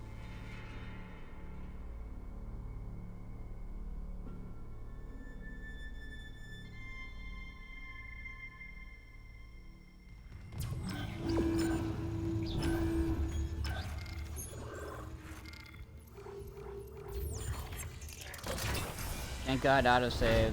Thank God autosaves.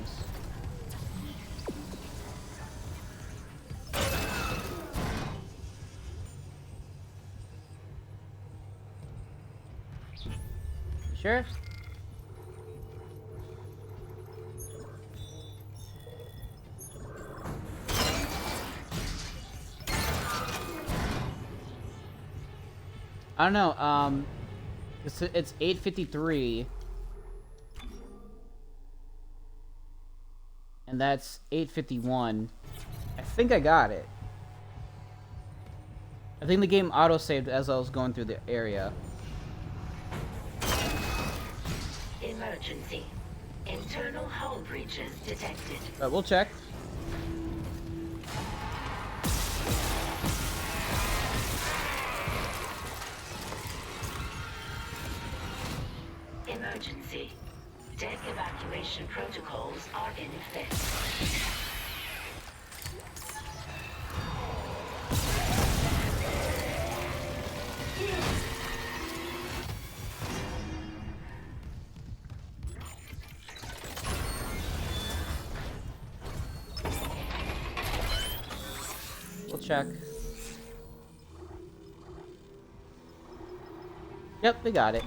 Sure. I don't know, it's 8:53. And that's 8:51. I think I got it. I think the game auto-saved as I was going through the area. Emergency. Internal hull breaches detected. But we'll check. Emergency. Deck evacuation protocols are in effect. We'll check. Yep, we got it.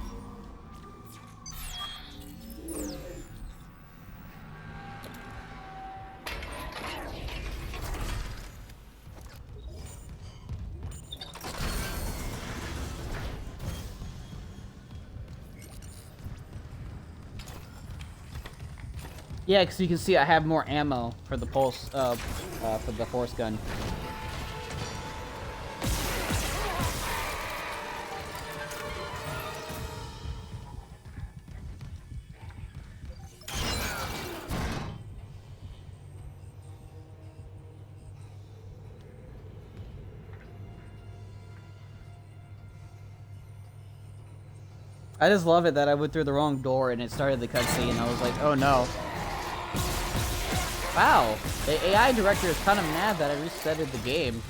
Yeah, because you can see I have more ammo for the pulse, for the force gun. I just love it that I went through the wrong door and it started the cutscene and I was like, oh no. Wow, the AI director is kind of mad that I resetted the game.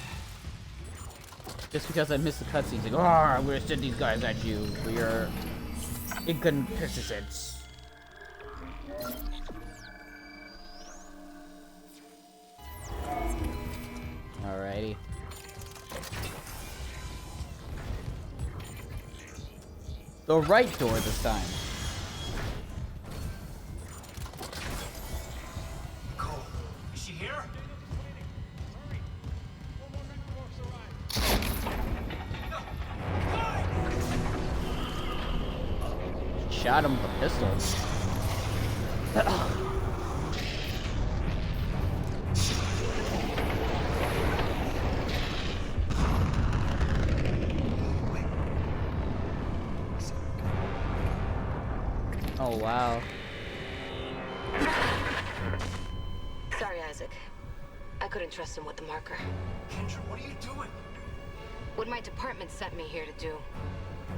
Just because I missed the cutscene. He's like, oh, I'm gonna send these guys at you for your inconsistency. Alrighty. The right door this time. Cole, is she here? Shot him with a pistol. Oh, wow. Sorry, Isaac. I couldn't trust him with the marker. Kendra, what are you doing? What my department sent me here to do.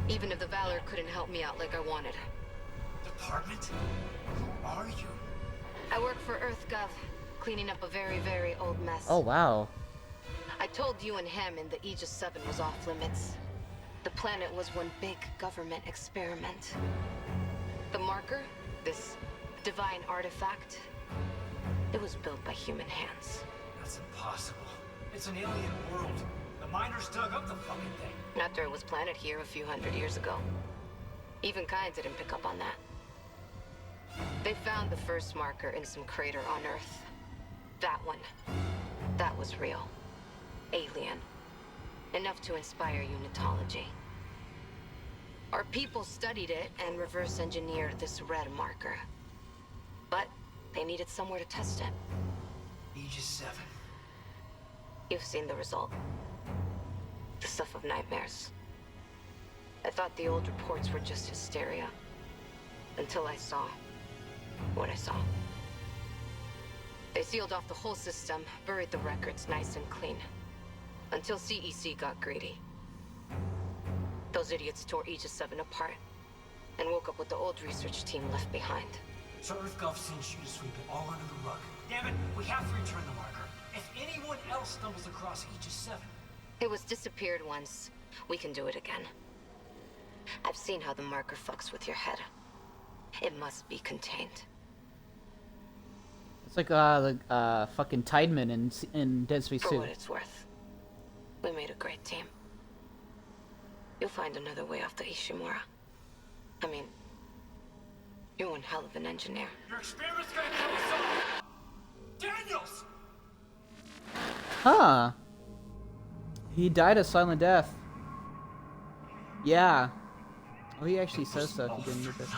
Even if the Valor couldn't help me out like I wanted. Department? Who are you? I work for EarthGov, cleaning up a very, very old mess. Oh, wow. I told you and Hammond that Aegis 7 was off limits. The planet was one big government experiment. The marker, this divine artifact, it was built by human hands. That's impossible. It's an alien world. The miners dug up the fucking thing. After it was planted here a few hundred years ago. Even Kind didn't pick up on that. They found the first marker in some crater on Earth. That one. That was real. Alien. Enough to inspire unitology. Our people studied it and reverse engineered this red marker. But they needed somewhere to test it. Aegis 7. You've seen the result. The stuff of nightmares. I thought the old reports were just hysteria. Until I saw what I saw. They sealed off the whole system, buried the records nice and clean. Until CEC got greedy. Those idiots tore Aegis 7 apart and woke up with the old research team left behind. So EarthGov sends you to sweep it all under the rug. Damn it, we have to return the marker. If anyone else stumbles across Aegis 7... It was disappeared once. We can do it again. I've seen how the marker fucks with your head. It must be contained. It's like fucking Tideman in Dead Space 2. For what it's worth, we made a great team. You'll find another way off the Ishimura. I mean, you're one hell of an engineer. Your experiment's gonna kill us all! Daniels! Huh. He died a silent death. Yeah. Oh, he actually says stuff. He didn't get that.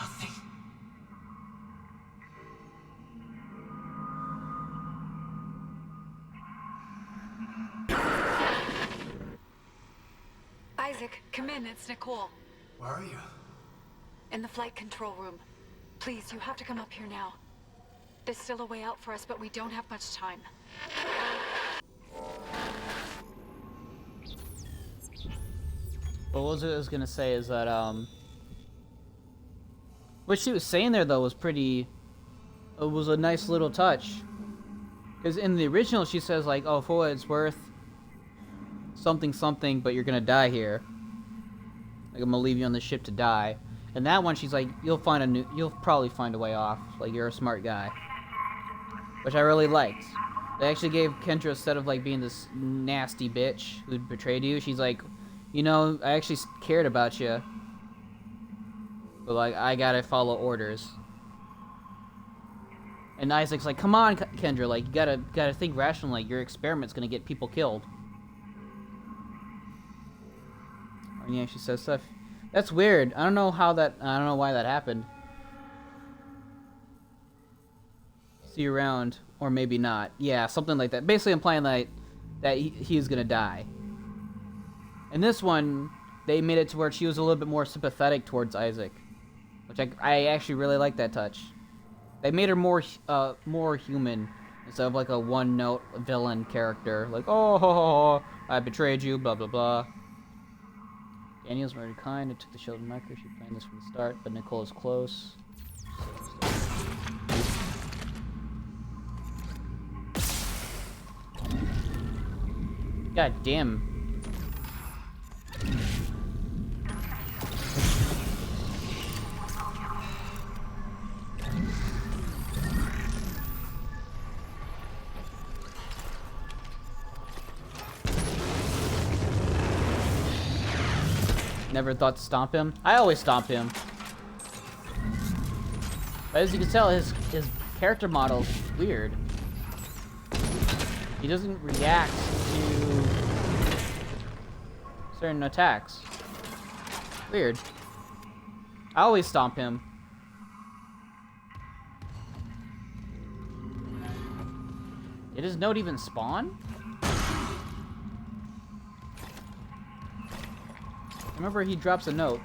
Isaac, come in. It's Nicole. Where are you? In the flight control room. Please, you have to come up here now. There's still a way out for us, but we don't have much time. But what I was gonna say is that what she was saying there though was pretty. It was a nice little touch. Because in the original she says like, "Oh, for what it's worth, something something, but you're gonna die here. Like I'm gonna leave you on the ship to die." And that one she's like, "You'll probably find a way off. Like you're a smart guy," which I really liked. They actually gave Kendra, instead of like being this nasty bitch who betrayed you, she's like, "You know, I actually cared about you, but like I gotta follow orders." And Isaac's like, "Come on, Kendra, like you gotta think rationally. Like your experiment's gonna get people killed." And yeah, she says stuff. That's weird. I don't know why that happened. See you around, or maybe not. Yeah, something like that. Basically implying that he's gonna die. In this one, they made it to where she was a little bit more sympathetic towards Isaac, which I actually really like that touch. They made her more human instead of like a one-note villain character, like oh I betrayed you, blah blah blah. Daniel's very kind and took the shield and marker. She planned this from the start, but Nicole is close. God damn. Never thought to stomp him. I always stomp him. But as you can tell, his character model is weird. He doesn't react to certain attacks. Weird. I always stomp him. Did his note even spawn? Remember, he drops a note.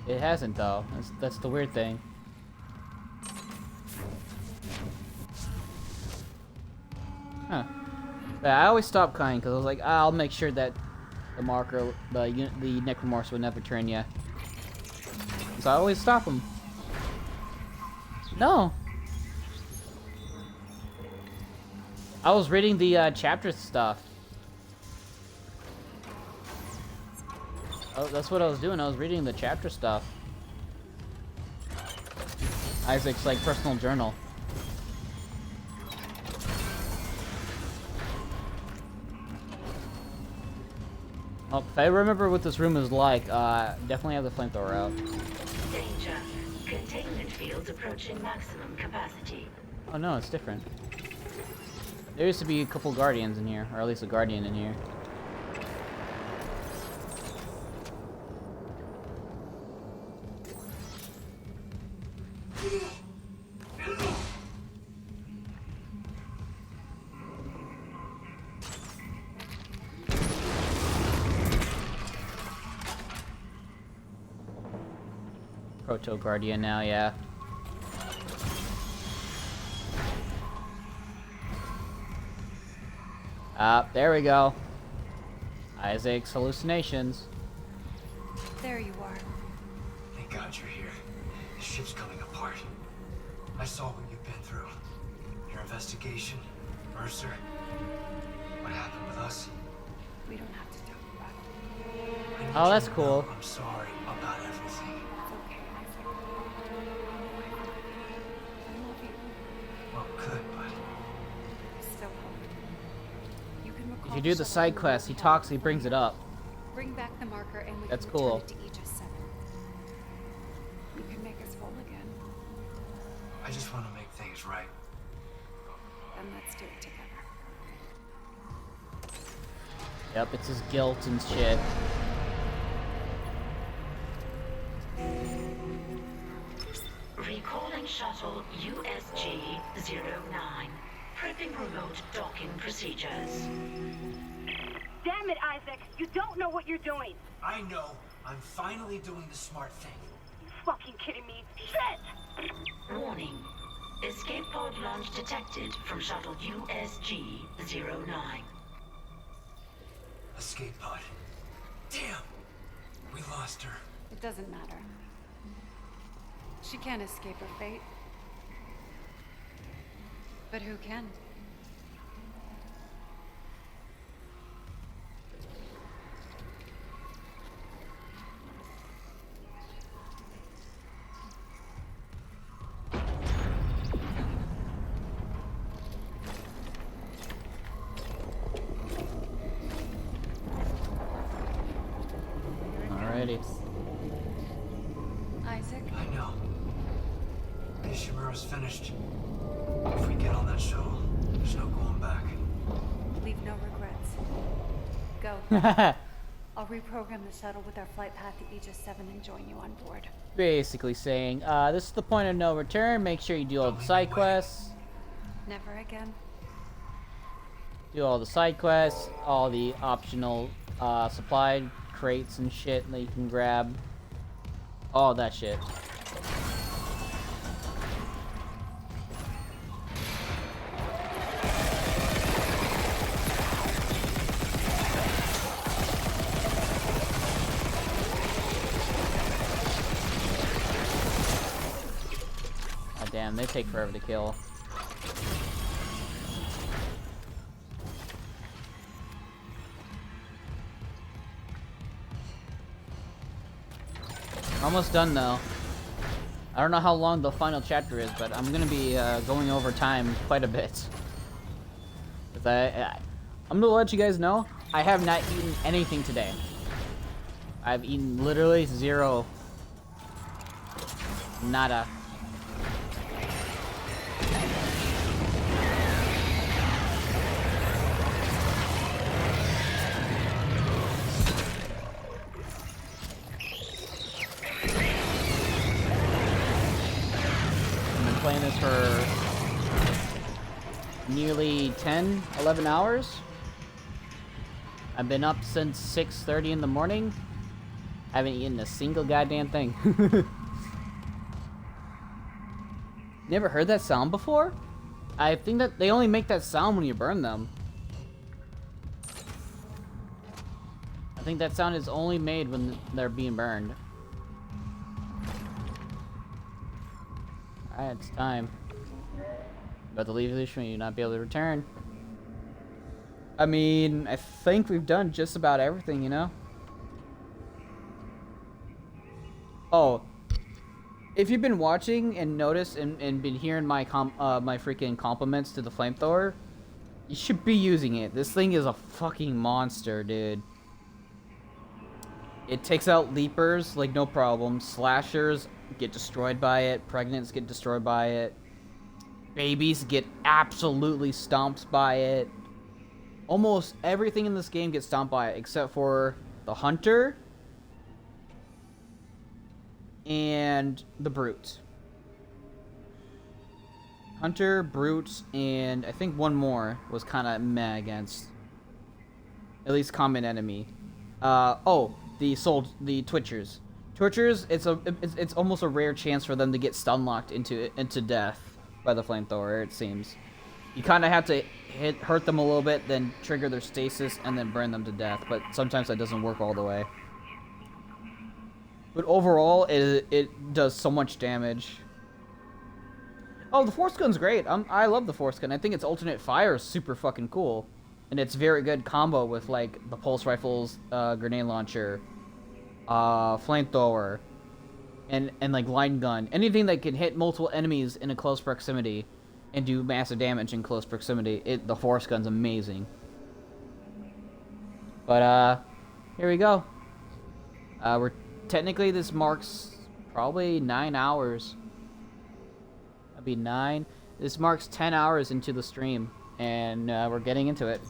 It hasn't, though. That's the weird thing. Huh. But I always stop crying because I was like, I'll make sure that the marker, the necromorphs would never turn you. So I always stop them. No. I was reading the chapter stuff. Oh, that's what I was doing. I was reading the chapter stuff. Isaac's like personal journal. Oh, if I remember what this room is like, definitely have the flamethrower out. Danger. Containment fields approaching maximum capacity. Oh no, it's different. There used to be a couple guardians in here, or at least a guardian in here. Proto Guardian now, yeah. There we go. Isaac's hallucinations. There you are. Thank God you're here. The ship's coming apart. I saw what you've been through. Your investigation, Mercer. What happened with us? We don't have to talk about it. Oh, that's cool. I'm sorry about everything. It's okay, Isaac. I love you. Well, good, but Still hope. You can recall If you do the side quest, he talks, he brings it up. Bring back the marker and we That's can cool. return it to Aegis 7. You can make us whole again. I just want to make things right. Then let's do it together. Yep, it's his guilt and shit. Recalling shuttle USG-09. Prepping remote docking procedures. Damn it, Isaac! You don't know what you're doing! I know. I'm finally doing the smart thing. You fucking kidding me? Shit! Warning. Escape pod launch detected from shuttle USG-09. Escape pod. Damn! We lost her. It doesn't matter. She can't escape her fate. But who can? Alrighty. Isaac? I know. Ishimura's finished. If we get on that shuttle, there's no going back. Leave no regrets. Go. I'll reprogram the shuttle with our flight path to Aegis 7 and join you on board. Basically saying, this is the point of no return. Make sure you do all the side quests. Never again. Do all the side quests, all the optional supply crates and shit that you can grab. All that shit. God damn, they take forever to kill. Almost done though. I don't know how long the final chapter is, but I'm gonna be going over time quite a bit. I'm gonna let you guys know, I have not eaten anything today. I've eaten literally zero. Nada. Playing this for nearly 11 hours. I've been up since 6:30 in the morning. I haven't eaten a single goddamn thing. Never heard that sound before? I think that they only make that sound when you burn them. I think that sound is only made when they're being burned. Alright, it's time. About to leave the issue, you not be able to return. I mean, I think we've done just about everything, you know? Oh. If you've been watching and noticed and been hearing my my freaking compliments to the flamethrower, you should be using it. This thing is a fucking monster, dude. It takes out leapers like no problem. Slashers get destroyed by it. Pregnants get destroyed by it. Babies get absolutely stomped by it. Almost everything in this game gets stomped by it except for the hunter and the brute. Hunter, brute, and I think one more was kind of meh against. At least common enemy. Oh, the Twitchers. Twitchers, it's almost a rare chance for them to get stun locked into death by the flamethrower. It seems you kind of have to hurt them a little bit, then trigger their stasis, and then burn them to death. But sometimes that doesn't work all the way. But overall, it does so much damage. Oh, the Force Gun's great. I love the Force Gun. I think its alternate fire is super fucking cool. And it's very good combo with, like, the Pulse Rifle's grenade launcher, flamethrower, and like, line gun. Anything that can hit multiple enemies in a close proximity and do massive damage in close proximity. The Force Gun's amazing. But, here we go. Technically, this marks probably 9 hours. That'd be 9. This marks 10 hours into the stream, and we're getting into it.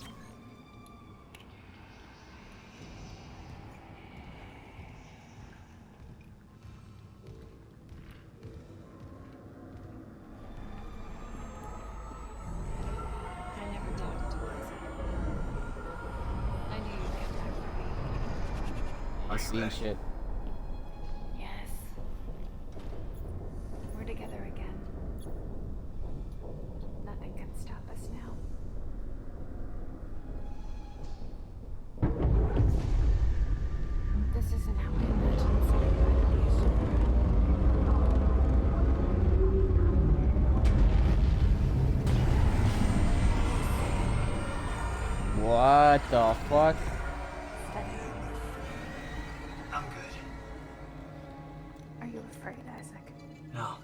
I never doubted you, Isaac. I knew you'd get back for me. I see and shit. Yes. We're together again. Nothing can stop us now. This isn't how I imagined setting my What the fuck? I'm good. Are you afraid, Isaac? No.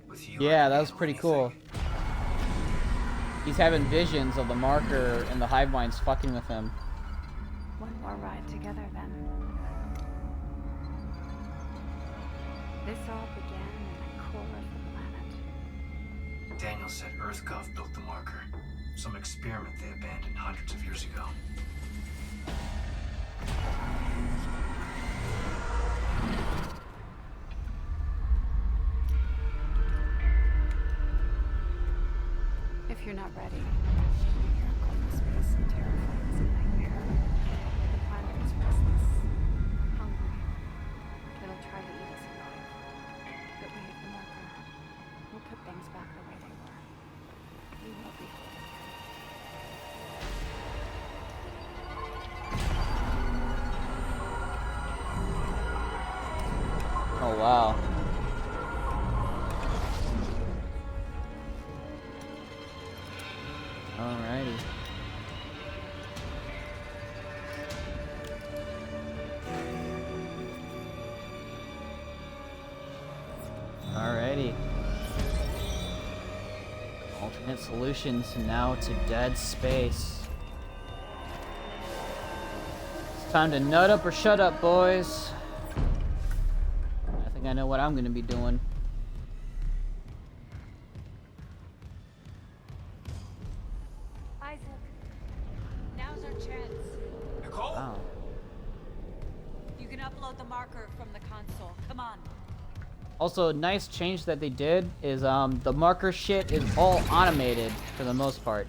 With you. Yeah, that was pretty cool. He's having visions of the marker and the hive minds fucking with him. One more ride together, then. This all began in the core of the planet. Daniel said EarthGov built the marker. Some experiment they abandoned hundreds of years ago. If you're not ready, your cold space and terrifying is a nightmare. The planet is restless, hungry. It'll try to eat us alive. But we have the marker. We'll put things back the way they were. We will be whole again. Oh wow. Alrighty. Alrighty. Alternate solutions now to dead space. It's time to nut up or shut up, boys. I think I know what I'm gonna be doing. Isaac, now's our chance. Nicole? Wow. You can upload the marker from the console. Come on. Also, nice change that they did is the marker shit is all automated for the most part.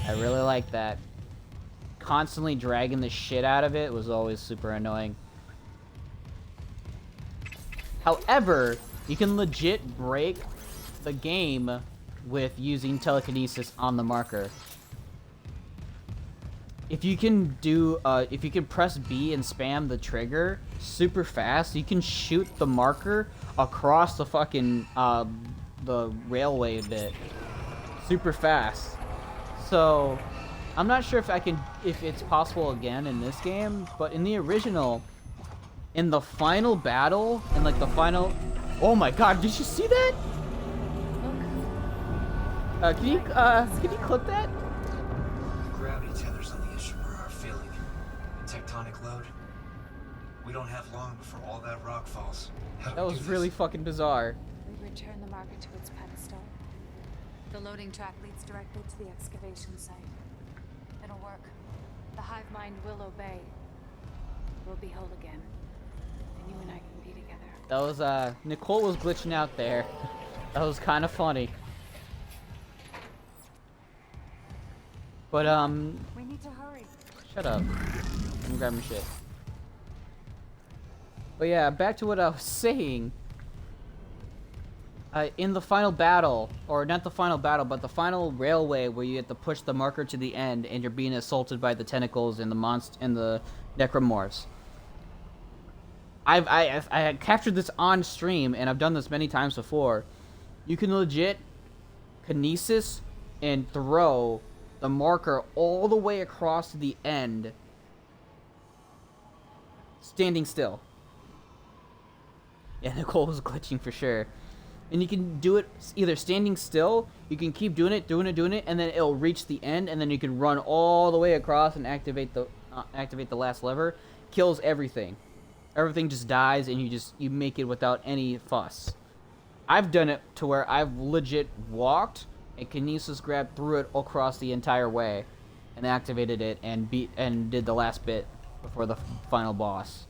I really like that. Constantly dragging the shit out of it was always super annoying. However, you can legit break the game with using telekinesis on the marker. if you can do, if you can press B and spam the trigger super fast, you can shoot the marker across the fucking, the railway bit super fast. So, I'm not sure if it's possible again in this game, but in the original, in the final battle, in like the final, oh my god, did you see that? Can you clip that? Gravity tethers on the Ishimura are failing. Tectonic load. We don't have long before all that rock falls. That was really fucking bizarre. We return the marker to its pedestal. The loading track leads directly to the excavation site. It'll work. The hive mind will obey. We'll be whole again. And you and I can be together. That was, Nicole was glitching out there. That was kind of funny. But, we need to hurry. Shut up. I'm grabbing shit. But yeah, back to what I was saying. In the final battle, or not the final battle, but the final railway where you have to push the marker to the end and you're being assaulted by the tentacles and the necromorphs. I had captured this on stream, and I've done this many times before. You can legit kinesis and throw the marker all the way across to the end, standing still. Yeah, Nicole was glitching for sure. And you can do it either standing still, you can keep doing it, and then it'll reach the end, and then you can run all the way across and activate the last lever. Kills everything. Everything just dies, and you make it without any fuss. I've done it to where I've legit walked and kinesis grabbed through it across the entire way, and activated it and did the last bit before the final boss.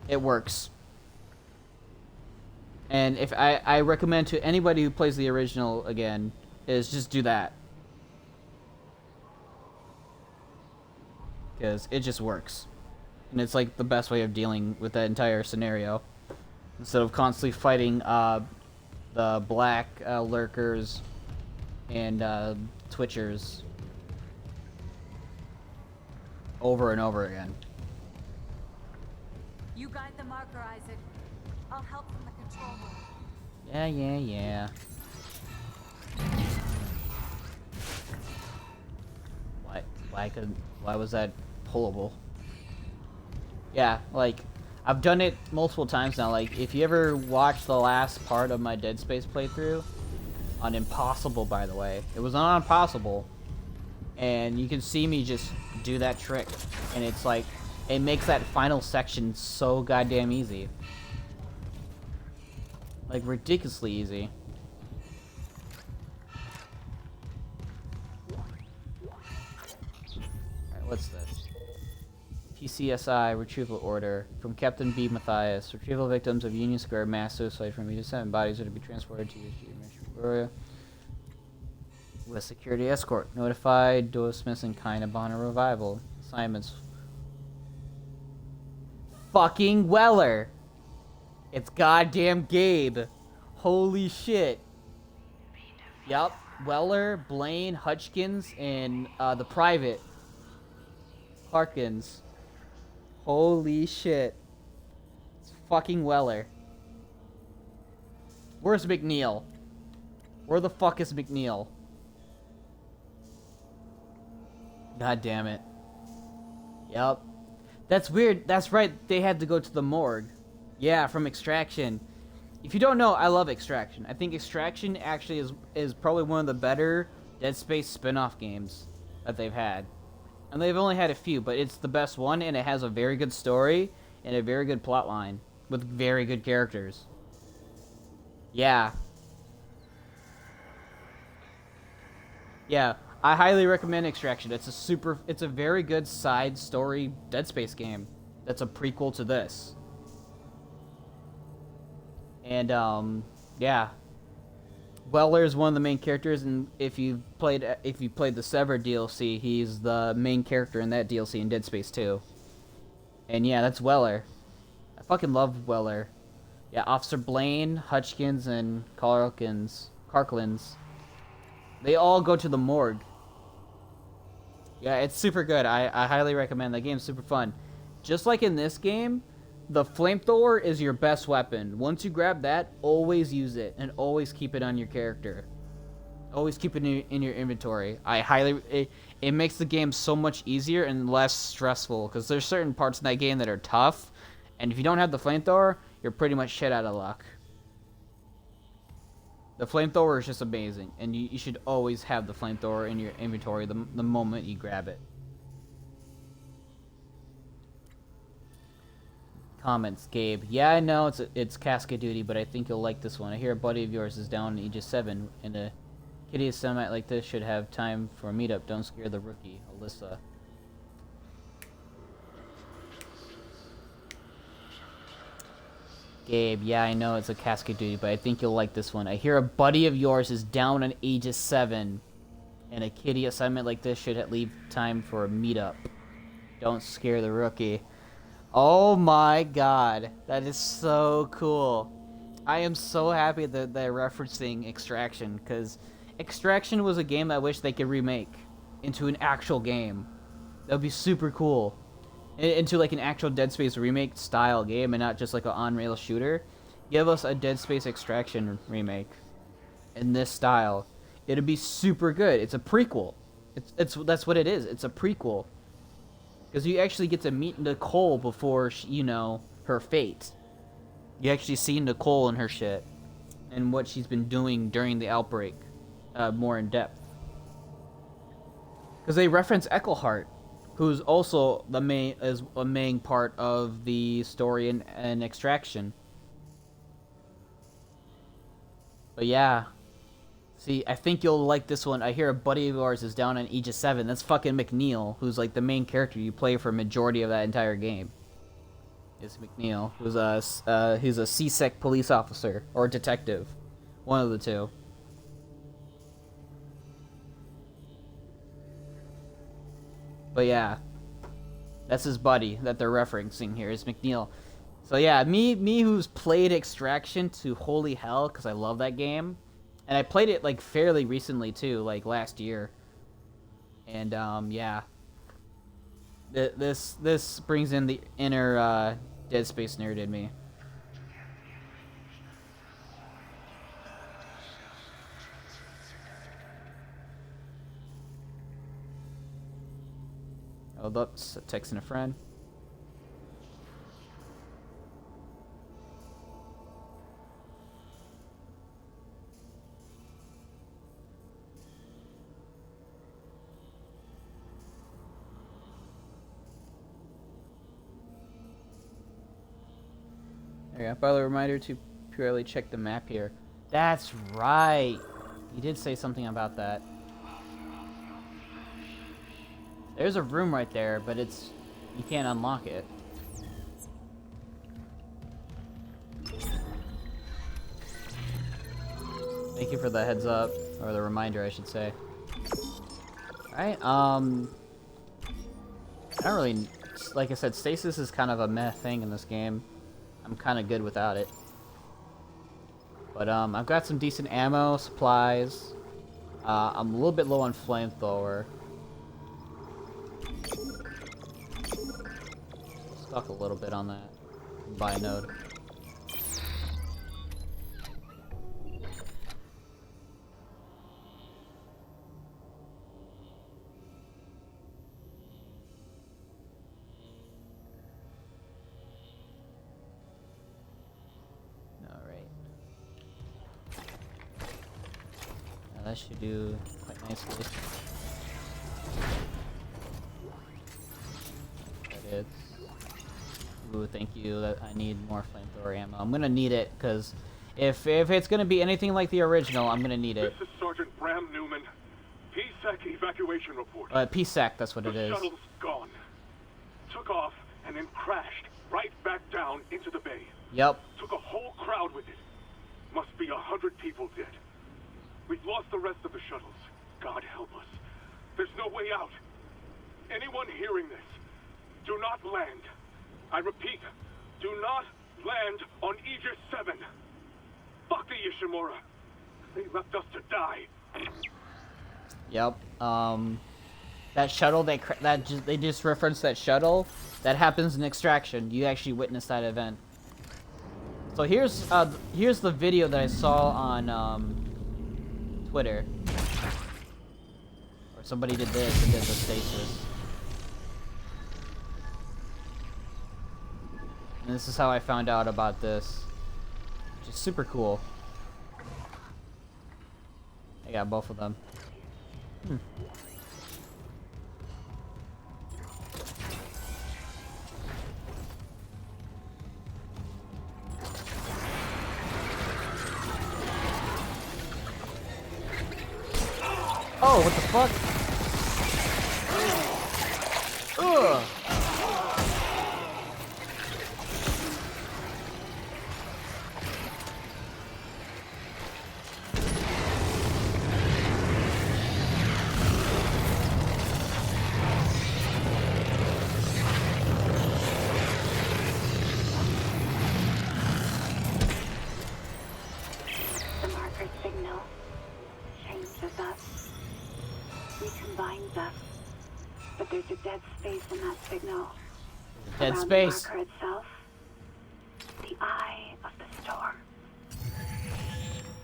It works. And if I recommend to anybody who plays the original again, is just do that. Because it just works. And it's like the best way of dealing with that entire scenario. Instead of constantly fighting the black lurkers and twitchers over and over again. You guide the marker, Isaac. I'll help from the control room. Yeah. Why was that pullable? Yeah, like, I've done it multiple times now. Like, if you ever watch the last part of my Dead Space playthrough, on Impossible, by the way, it was on Impossible, and you can see me just do that trick, and it's like, it makes that final section so goddamn easy. Like, ridiculously easy. Alright, what's this? PCSI retrieval order from Captain B. Matthias. Retrieval victims of Union Square mass suicide from Unit 7 bodies are to be transported to area with security escort. Notified Doyle Smith and kind upon a revival. Assignments. Fucking Weller! It's goddamn Gabe. Holy shit. Yup. Weller, Blaine, Hutchkins, and the private. Harkins. Holy shit. It's fucking Weller. Where's McNeil? Where the fuck is McNeil? God damn it. Yup. That's weird. That's right. They had to go to the morgue. Yeah, from Extraction. If you don't know, I love Extraction. I think Extraction actually is probably one of the better Dead Space spin-off games that they've had. And they've only had a few, but it's the best one, and it has a very good story and a very good plot line with very good characters. Yeah. Yeah, I highly recommend Extraction. It's a very good side story Dead Space game that's a prequel to this. And yeah, Weller is one of the main characters, and if you played the Severed DLC, he's the main character in that DLC in Dead Space 2. And yeah, that's Weller. I fucking love Weller. Yeah, Officer Blaine, Hutchkins, and Karklins. They all go to the morgue. Yeah, it's super good. I highly recommend. That game's super fun. Just like in this game, the flamethrower is your best weapon. Once you grab that, always use it and always keep it on your character. Always keep it in your inventory. It makes the game so much easier and less stressful because there's certain parts in that game that are tough, and if you don't have the flamethrower, you're pretty much shit out of luck. The flamethrower is just amazing, and you should always have the flamethrower in your inventory the moment you grab it. Comments, Gabe. Yeah, I know it's casket duty, but I think you'll like this one. I hear a buddy of yours is down in Aegis 7, and a kitty summit like this should have time for a meetup. Don't scare the rookie, Alyssa. Gabe, yeah, I know it's a casket duty, but I think you'll like this one. I hear a buddy of yours is down on Aegis 7, and a kitty assignment like this should leave time for a meetup. Don't scare the rookie. Oh my god, that is so cool. I am so happy that they're referencing Extraction, because Extraction was a game I wish they could remake into an actual game. That would be super cool. Into like an actual Dead Space remake style game and not just like an on-rail shooter. Give us a Dead Space Extraction remake in this style. It'd be super good. It's a prequel. That's what it is. It's a prequel. Because you actually get to meet Nicole before her fate. You actually see Nicole and her shit and what she's been doing during the outbreak more in depth. Because they reference Ecclehart, who's also a main part of the story in Extraction. But yeah. See, I think you'll like this one. I hear a buddy of yours is down on Aegis 7. That's fucking McNeil, who's like the main character you play for a majority of that entire game. It's McNeil, who's he's a CSEC police officer or detective. One of the two. But yeah, that's his buddy that they're referencing here is McNeil. So yeah, me who's played Extraction to holy hell because I love that game. And I played it like fairly recently too, like last year. And yeah, this brings in the inner Dead Space nerd in me. Oh, that's texting a friend. There you go. By the reminder to purely check the map here. That's right. You did say something about that. There's a room right there, but you can't unlock it. Thank you for the heads up, or the reminder, I should say. Alright, I don't really, like I said, stasis is kind of a meh thing in this game. I'm kind of good without it. But I've got some decent ammo, supplies. I'm a little bit low on flamethrower. Stuck a little bit on that. Buy a node. That should do quite nicely. That is. Ooh, thank you. I need more flamethrower ammo. I'm gonna need it because if it's gonna be anything like the original, I'm gonna need it. This is Sergeant Bram Newman. PSEC evacuation report. PSEC, that's what it is. The shuttle's gone. Took off and then crashed right back down into the bay. Yep. Took a whole crowd with it. Must be 100 people dead. We've lost the rest of the shuttles. God help us. There's no way out. Anyone hearing this, do not land. I repeat, do not land on Aegis 7. Fuck the Ishimura. They left us to die. Yep. That shuttle, they just referenced that shuttle. That happens in Extraction. You actually witnessed that event. So here's the video that I saw on Twitter. Or somebody did this and did the stasis. And this is how I found out about this. Which is super cool. I got both of them. Oh, what the fuck? Ugh. The marker signal changes us, recombines us, but there's a dead space in that signal. Dead Around space. The marker itself, the eye of the storm.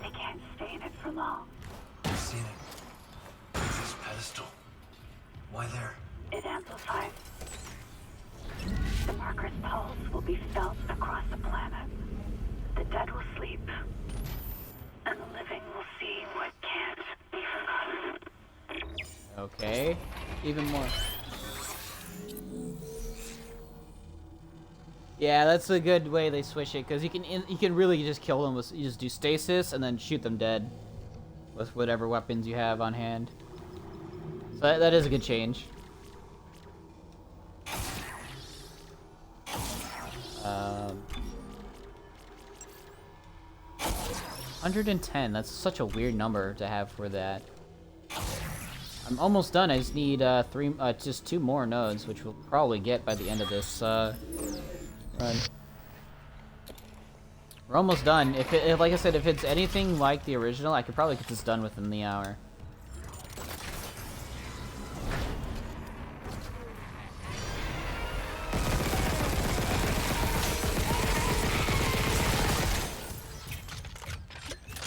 They can't stay in it for long. I've seen it. It's this pedestal. Why there? It amplifies. The marker's pulse will be felt across the planet. The dead will sleep, and the living will see what can't be forgotten. Okay. Even more. Yeah, that's a good way they switch it, because you can really just kill them with, you just do stasis and then shoot them dead with whatever weapons you have on hand. So that is a good change. 110. That's such a weird number to have for that. I'm almost done. I just need just 2 more nodes, which we'll probably get by the end of this run. We're almost done. If like I said, if it's anything like the original, I could probably get this done within the hour.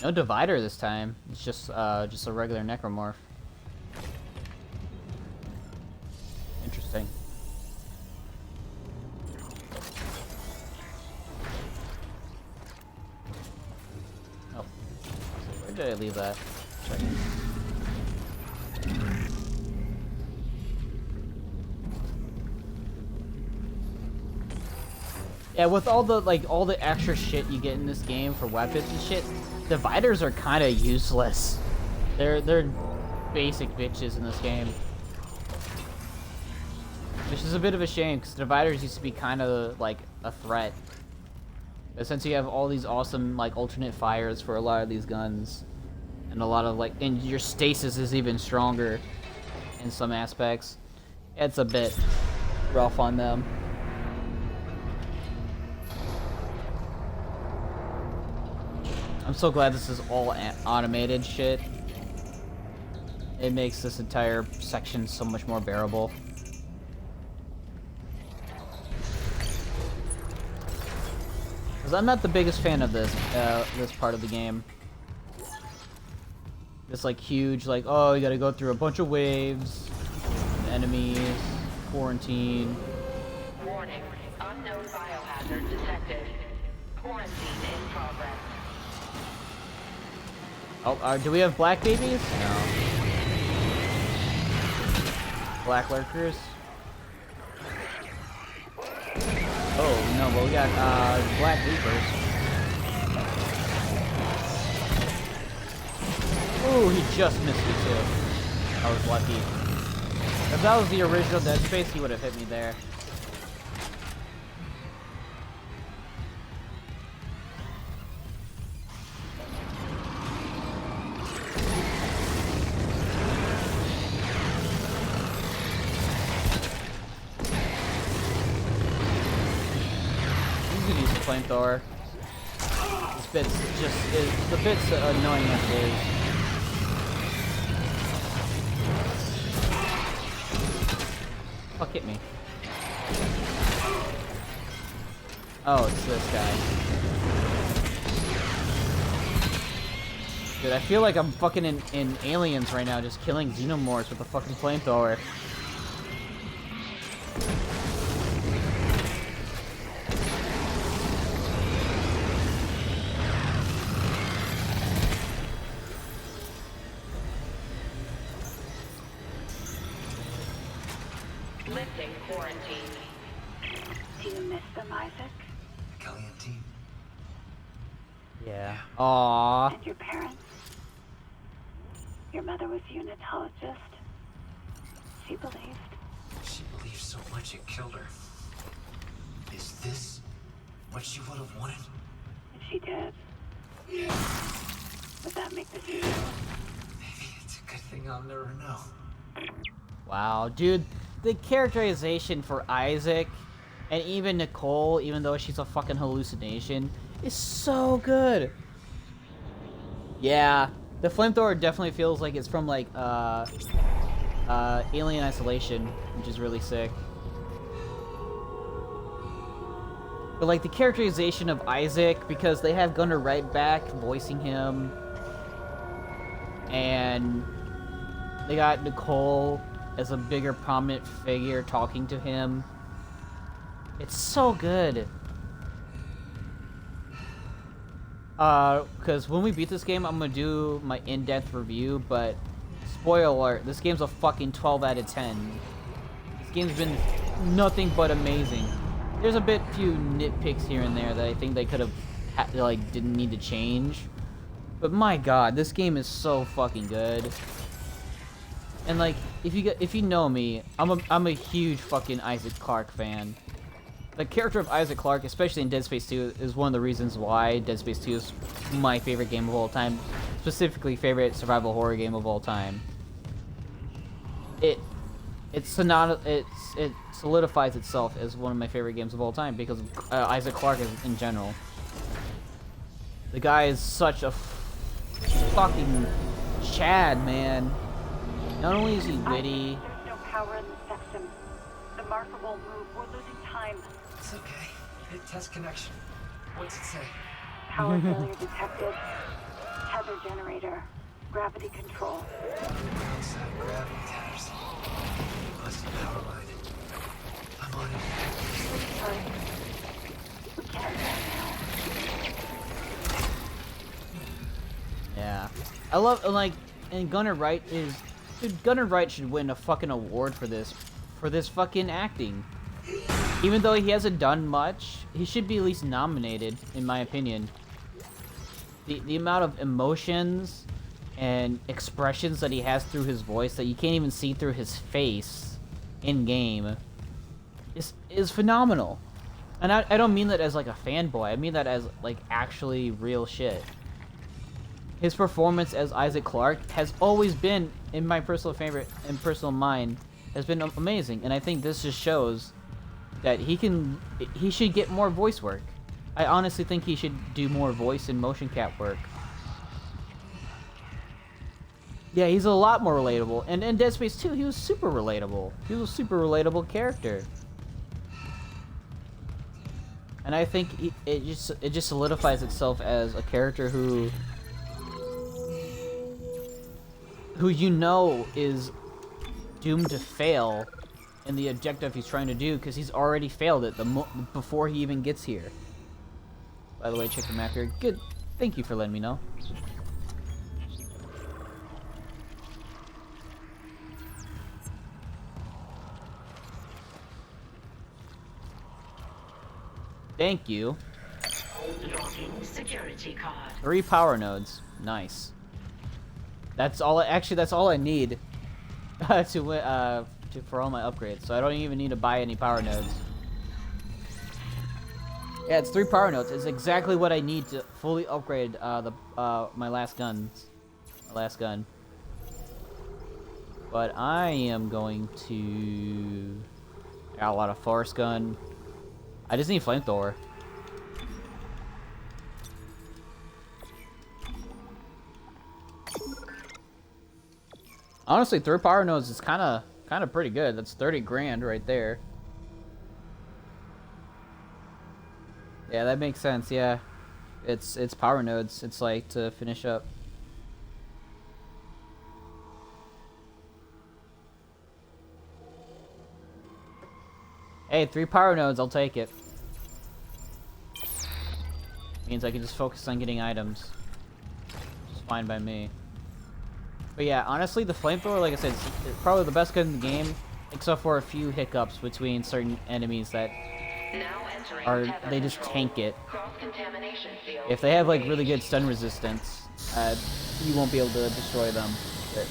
No divider this time. It's just a regular necromorph. Interesting. Oh, where did I leave that? Check. Yeah, with all the extra shit you get in this game for weapons and shit, dividers are kind of useless. They're basic bitches in this game, which is a bit of a shame because dividers used to be kind of like a threat. But since you have all these awesome like alternate fires for a lot of these guns, and a lot of and your stasis is even stronger in some aspects, it's a bit rough on them. I'm so glad this is all automated shit. It makes this entire section so much more bearable. Because I'm not the biggest fan of this part of the game. This huge oh, you gotta go through a bunch of waves, enemies, quarantine. Warning, unknown biohazard detected. Quarantine in progress. Oh, do we have black babies? No. Black lurkers? Oh, no, but we got, black reapers. Ooh, he just missed me, too. I was lucky. If that was the original Dead Space, he would have hit me there. Flamethrower. This bit's just the bit's annoying as it is. Fuck hit me. Oh, it's this guy. Dude, I feel like I'm fucking in Aliens right now, just killing xenomorphs with a fucking flamethrower. Lifting quarantine. Do you miss them, Isaac? The Kellyan team. Yeah. Aww. And your parents? Your mother was a unitologist. She believed. She believed so much it killed her. Is this what she would have wanted? She did. Would that make this easier? Maybe it's a good thing I'll never know. Wow, dude, the characterization for Isaac and even Nicole, even though she's a fucking hallucination, is so good. Yeah, the flamethrower definitely feels like it's from like Alien Isolation, which is really sick. But like the characterization of Isaac, because they have Gunnar Wright back voicing him, and they got Nicole as a bigger prominent figure talking to him. It's so good. Because when we beat this game, I'm gonna do my in-depth review, but spoiler alert, this game's a fucking 12 out of 10. This game's been nothing but amazing. There's a few nitpicks here and there that I think they could have, didn't need to change. But my god, this game is so fucking good. And like, if you know me, I'm a huge fucking Isaac Clarke fan. The character of Isaac Clarke, especially in Dead Space 2, is one of the reasons why Dead Space 2 is my favorite game of all time. Specifically, favorite survival horror game of all time. It solidifies itself as one of my favorite games of all time because of Isaac Clarke in general. The guy is such a fucking Chad, man. Not only is he witty. There's no power in the section. The marker won't move. We're losing time. It's okay. Hit test connection. What's it say? Power failure detected. Tether generator. Gravity control. Outside gravity tethers. Busted power line. I'm on it. Sorry. We can't now. Yeah. I love, like, and Gunnar Wright is... Dude, Gunnar Wright should win a fucking award for this fucking acting. Even though he hasn't done much, he should be at least nominated, in my opinion. The amount of emotions and expressions that he has through his voice that you can't even see through his face in-game is phenomenal. And I don't mean that as, like, a fanboy. I mean that as, like, actually real shit. His performance as Isaac Clarke has always been, in my personal favorite and personal mind, has been amazing. And I think this just shows that he should get more voice work. I honestly think he should do more voice and motion cap work. Yeah, he's a lot more relatable. And in Dead Space 2, he was super relatable. He was a super relatable character. And I think it just solidifies itself as a character who you know is doomed to fail in the objective he's trying to do, because he's already failed it before he even gets here. By the way, check the map here. Good. Thank you for letting me know. Thank you. Login security card. 3 power nodes. Nice. That's all. Actually, that's all I need for all my upgrades. So I don't even need to buy any power nodes. Yeah, it's 3 power nodes. It's exactly what I need to fully upgrade my last gun. But I am going to. I got a lot of force gun. I just need flamethrower. Honestly, 3 power nodes is kind of kind of pretty good. That's 30 grand right there. Yeah, that makes sense. Yeah, it's power nodes. It's like to finish up. Hey, 3 power nodes. I'll take it. Means I can just focus on getting items. Which is fine by me. But yeah, honestly, the flamethrower, like I said, is probably the best gun in the game, except for a few hiccups between certain enemies that are, they just tank it. If they have like really good stun resistance, you won't be able to destroy them. But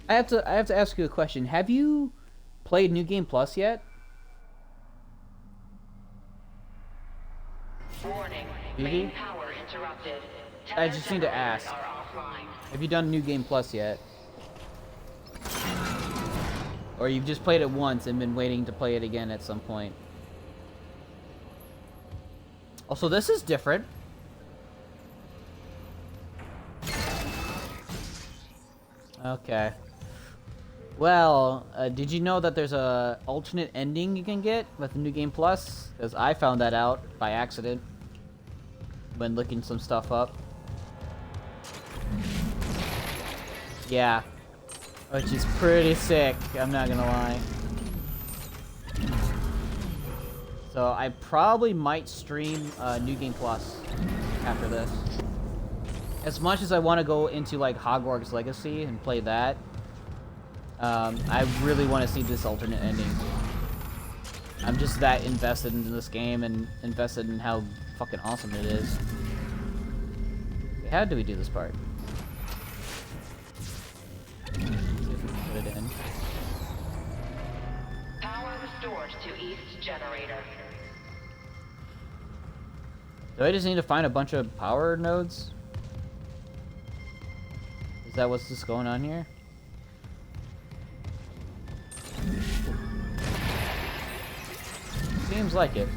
I have to ask you a question. Have you played New Game Plus yet? Warning. Main power interrupted. I just need to ask. Have you done New Game Plus yet? Or you've just played it once and been waiting to play it again at some point? Also, this is different. Okay. Well, did you know that there's a alternate ending you can get with the New Game Plus? Because I found that out by accident when looking some stuff up. Yeah. Which is pretty sick, I'm not gonna lie. So I probably might stream New Game Plus after this. As much as I want to go into like Hogwarts Legacy and play that, I really want to see this alternate ending. I'm just that invested in this game and invested in how fucking awesome it is. Okay, how do we do this part? See if we can put it in. Power restored to East Generator. Do I just need to find a bunch of power nodes? Is that what's just going on here? Seems like it.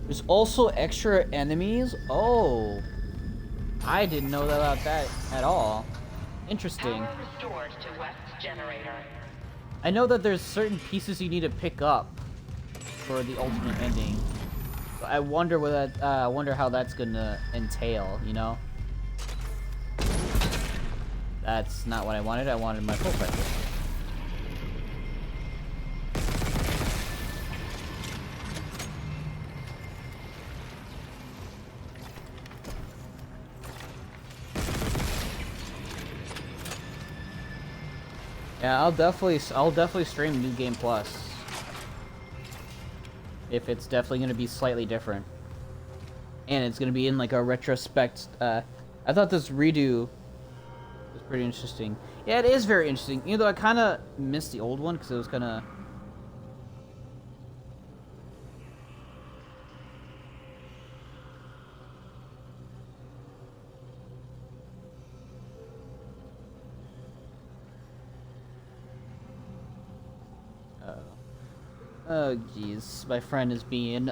There's also extra enemies? Oh. I didn't know about that at all. Interesting. Power restored to West Generator. I know that there's certain pieces you need to pick up for the ultimate ending. But I wonder what that, I wonder how that's gonna entail, you know? That's not what I wanted. I wanted my full price. Yeah, I'll definitely stream New Game Plus. If it's definitely gonna be slightly different. And it's gonna be in like a retrospect. I thought this redo was pretty interesting. Yeah, it is very interesting. Even though I kinda missed the old one because it was kinda oh jeez, my friend is being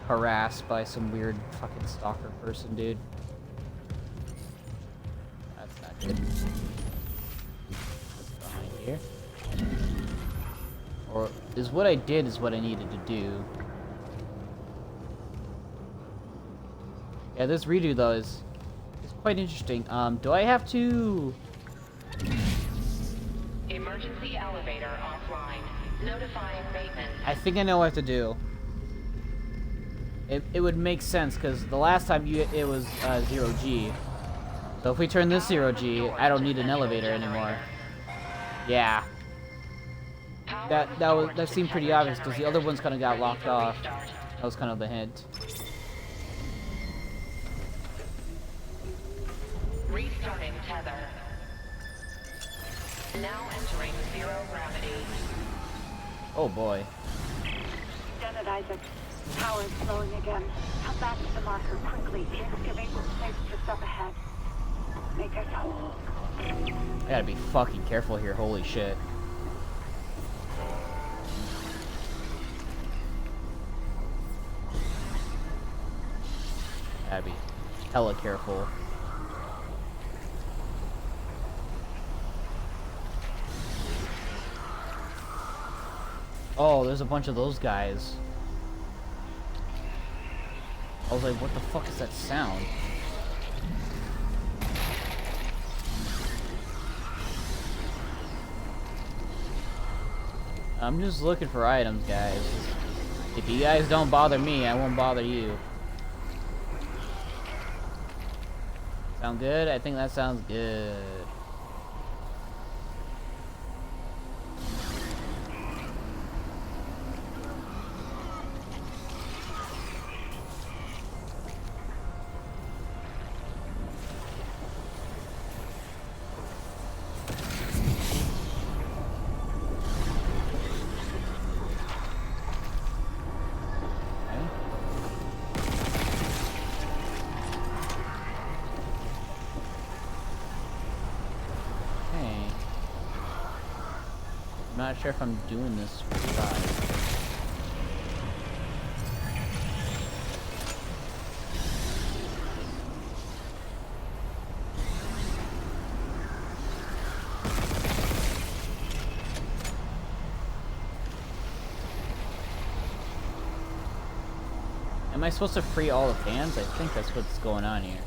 harassed by some weird fucking stalker person, dude. That's not good. What's behind here? Or is what I did is what I needed to do. Yeah, this redo though is quite interesting. Do I have to? Emergency elevator offline. Notifying maintenance. I think I know what to do. It would make sense because the last time it was 0G. So if we turn this 0G, I don't need an elevator anymore. Yeah. That seemed pretty obvious because the other ones kind of got locked off. That was kind of the hint. Restarting tether. Now entering zero gravity. Oh boy. Janet Isaac, power is slowing again. Come back to the marker quickly. The excavator place just up ahead. Make us whole. I gotta be fucking careful here, holy shit. Gotta be hella careful. Oh, there's a bunch of those guys. I was like, what the fuck is that sound? I'm just looking for items, guys. If you guys don't bother me, I won't bother you. Sound good? I think that sounds good. I'm not sure if I'm doing this right. Am I supposed to free all the fans? I think that's what's going on here.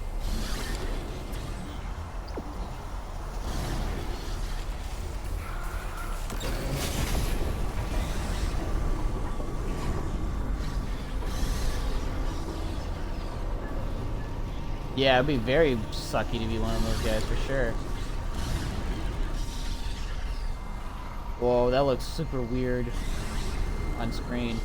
Yeah, it'd be very sucky to be one of those guys for sure. Whoa, that looks super weird on screen.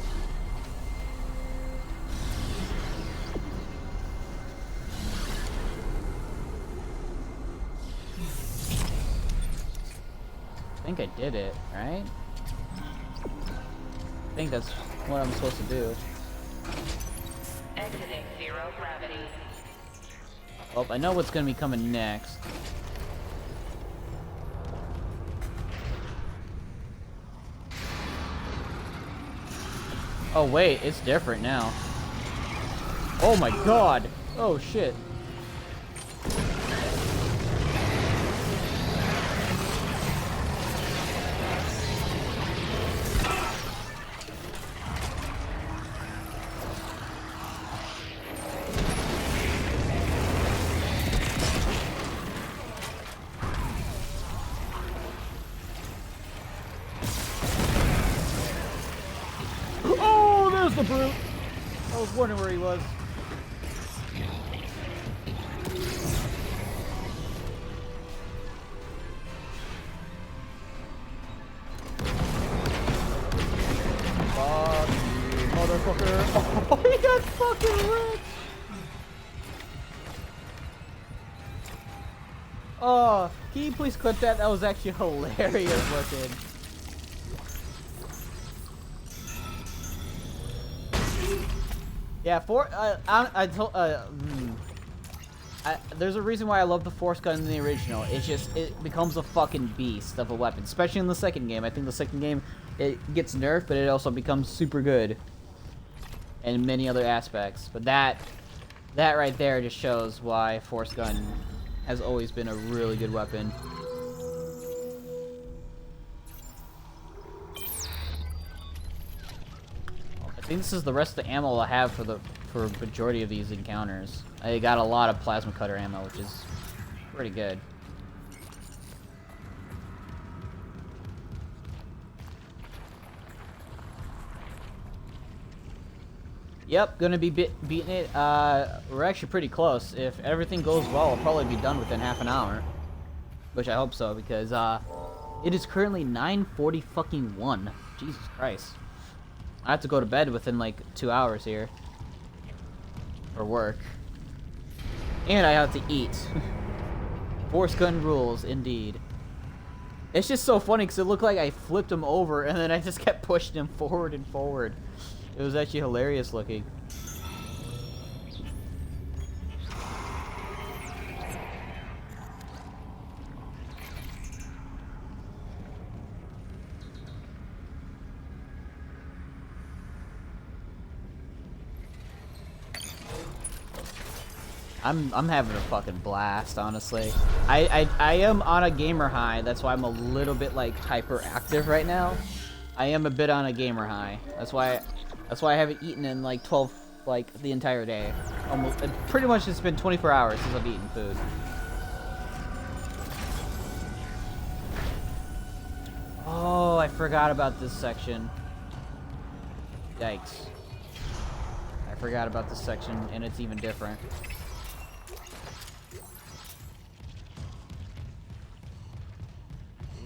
I think I did it, right? I think that's what I'm supposed to do. Exiting zero gravity. Oh, I know what's gonna be coming next. Oh wait, it's different now. Oh my god! Oh shit. The brute. I was wondering where he was. Fuck you, motherfucker. Oh, he got fucking wrecked. Oh, can you please clip that? That was actually hilarious looking. Yeah, there's a reason why I love the Force gun in the original. It's just, it becomes a fucking beast of a weapon, especially in the second game. I think the second game, it gets nerfed, but it also becomes super good in many other aspects. But that right there just shows why Force gun has always been a really good weapon. I think this is the rest of the ammo I have for majority of these encounters. I got a lot of plasma cutter ammo, which is pretty good. Yep, gonna be beating it. We're actually pretty close. If everything goes well, I'll probably be done within half an hour, which I hope so, because it is currently 9:40 fucking 1. Jesus Christ. I have to go to bed within like 2 hours here. For work. And I have to eat. Force gun rules, indeed. It's just so funny because it looked like I flipped him over and then I just kept pushing him forward and forward. It was actually hilarious looking. I'm having a fucking blast, honestly. I am on a gamer high. That's why I'm a little bit like hyperactive right now. I am a bit on a gamer high. That's why I haven't eaten in like the entire day. Almost pretty much it's been 24 hours since I've eaten food. Oh, I forgot about this section. Yikes. I forgot about this section, and it's even different.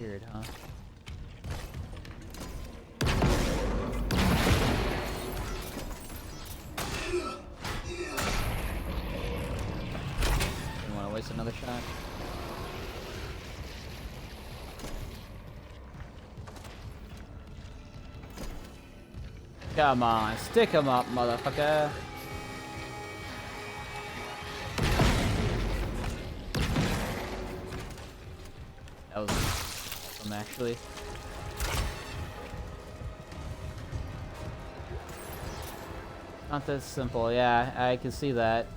Weird, huh? You want to waste another shot? Come on, stick him up, motherfucker. That was awesome, actually. Not that simple. Yeah, I can see that.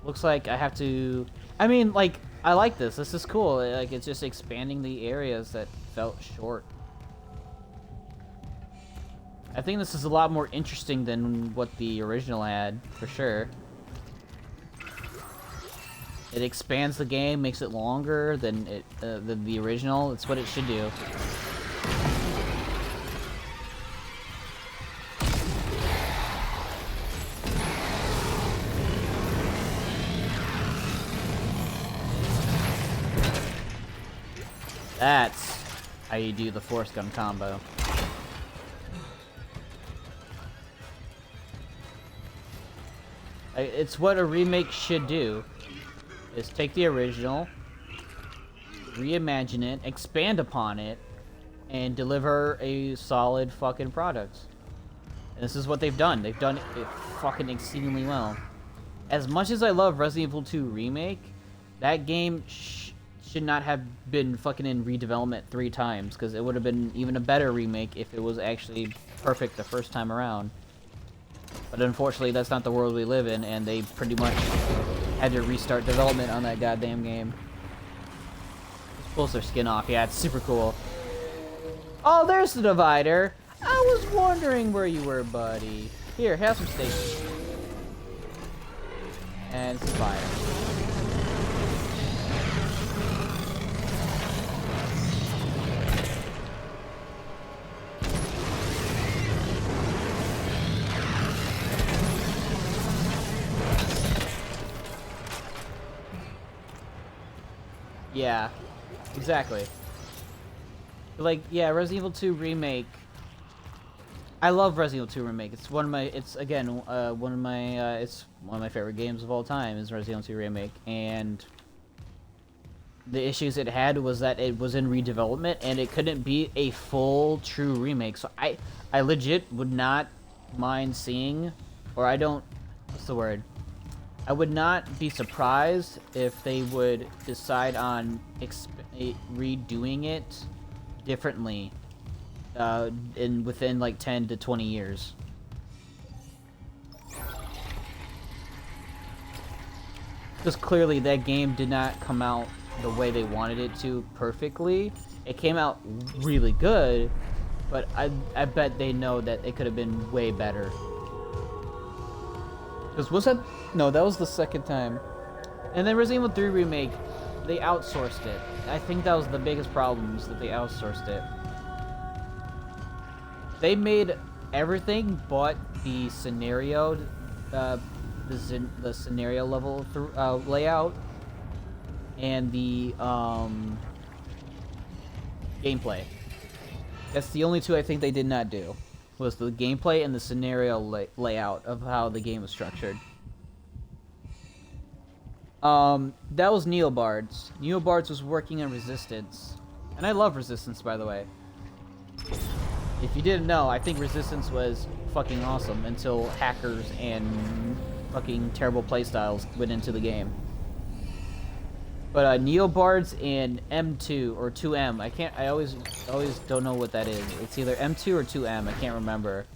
Looks like I have to... I mean, like, I like this. This is cool. Like, it's just expanding the areas that felt short. I think this is a lot more interesting than what the original had, for sure. It expands the game, makes it longer than the original. It's what it should do. That's how you do the force gun combo. It's what a remake should do. Is take the original, reimagine it, expand upon it, and deliver a solid fucking product. And this is what they've done. They've done it fucking exceedingly well. As much as I love Resident Evil 2 Remake, that game should not have been fucking in redevelopment 3 times, because it would have been even a better remake if it was actually perfect the first time around. But unfortunately, that's not the world we live in, and they pretty much had to restart development on that goddamn game. Just pulls their skin off. Yeah, it's super cool. Oh, there's the divider. I was wondering where you were, buddy. Here, have some steak. And some fire. Yeah, exactly. Like, yeah, Resident Evil 2 Remake. I love Resident Evil 2 Remake. It's one of my, it's again, one of my favorite games of all time is Resident Evil 2 Remake. And the issues it had was that it was in redevelopment and it couldn't be a full, true remake. So I legit would not mind seeing, or I don't, what's the word? I would not be surprised if they would decide on redoing it differently within like 10 to 20 years. Because clearly that game did not come out the way they wanted it to perfectly. It came out really good, but I bet they know that it could have been way better. Because was that... No, that was the second time. And then Resident Evil 3 Remake, they outsourced it. I think that was the biggest problem, is that they outsourced it. They made everything but the scenario, the scenario level layout, and the gameplay. That's the only two I think they did not do. Was the gameplay and the scenario layout of how the game was structured. That was Neobards. Neobards was working on Resistance. And I love Resistance, by the way. If you didn't know, I think Resistance was fucking awesome until hackers and fucking terrible playstyles went into the game. But Neobards and M2 or 2M, I always don't know what that is. It's either M2 or 2M, I can't remember.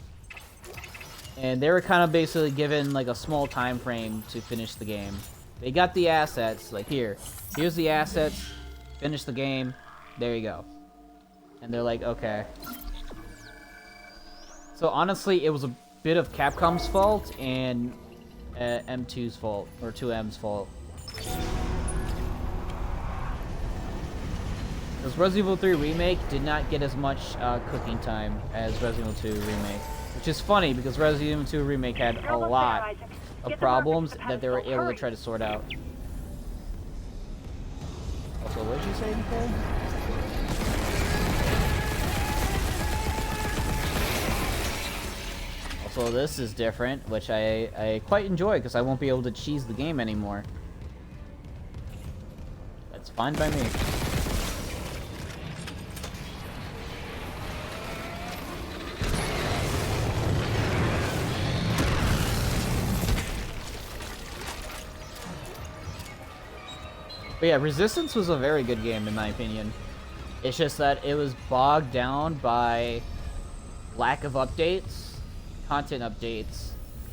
and they were kind of basically given like a small time frame to finish the game. They got the assets, like here's the assets, finish the game, there you go. And they're like, okay. So honestly, it was a bit of Capcom's fault and M2's fault, or 2M's fault. Because Resident Evil 3 Remake did not get as much cooking time as Resident Evil 2 Remake. Which is funny, because Resident Evil 2 Remake had a lot of problems that they were able to try to sort out. Also, what did you say, Nicole? Also, this is different, which I quite enjoy, because I won't be able to cheese the game anymore. That's fine by me. But yeah, Resistance was a very good game in my opinion. It's just that it was bogged down by lack of updates, content updates,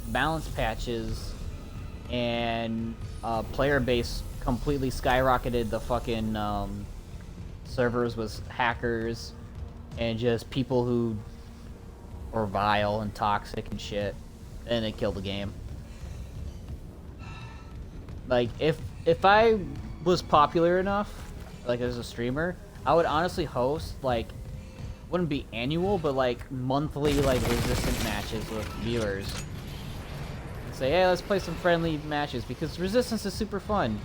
balance patches, and player base completely skyrocketed. The fucking servers was hackers and just people who were vile and toxic and shit, and it killed the game. Like if I was popular enough, like as a streamer, I would honestly host like, wouldn't be annual, but like monthly like Resistance matches with viewers. And say, hey, let's play some friendly matches because Resistance is super fun.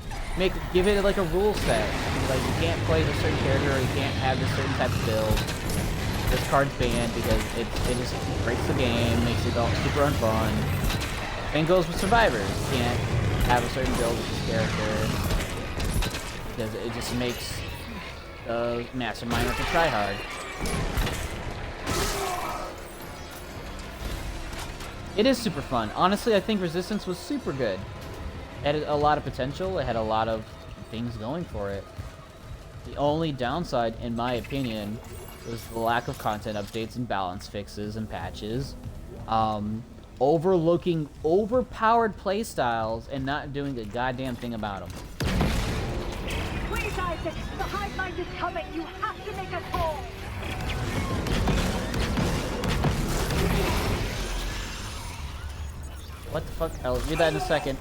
Give it like a rule set. Like you can't play a certain character, or you can't have this certain type of build. This card's banned because it just breaks the game, makes it all super unfun. Same goes with Survivors. You can't have a certain build with this character, because it just makes the mastermind like a tryhard. It is super fun. Honestly, I think Resistance was super good. It had a lot of potential. It had a lot of things going for it. The only downside, in my opinion, was the lack of content updates and balance fixes and patches. Overlooking overpowered playstyles and not doing a goddamn thing about them. Please, Isaac, the hive mind is coming. You have to make us whole. What the fuck? I'll do that in a second.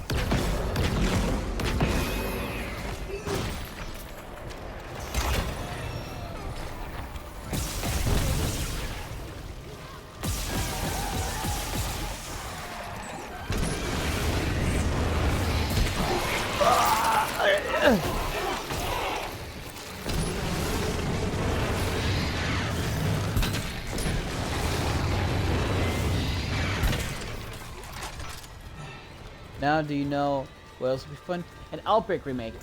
Now do you know what else would be fun? An Outbreak remake.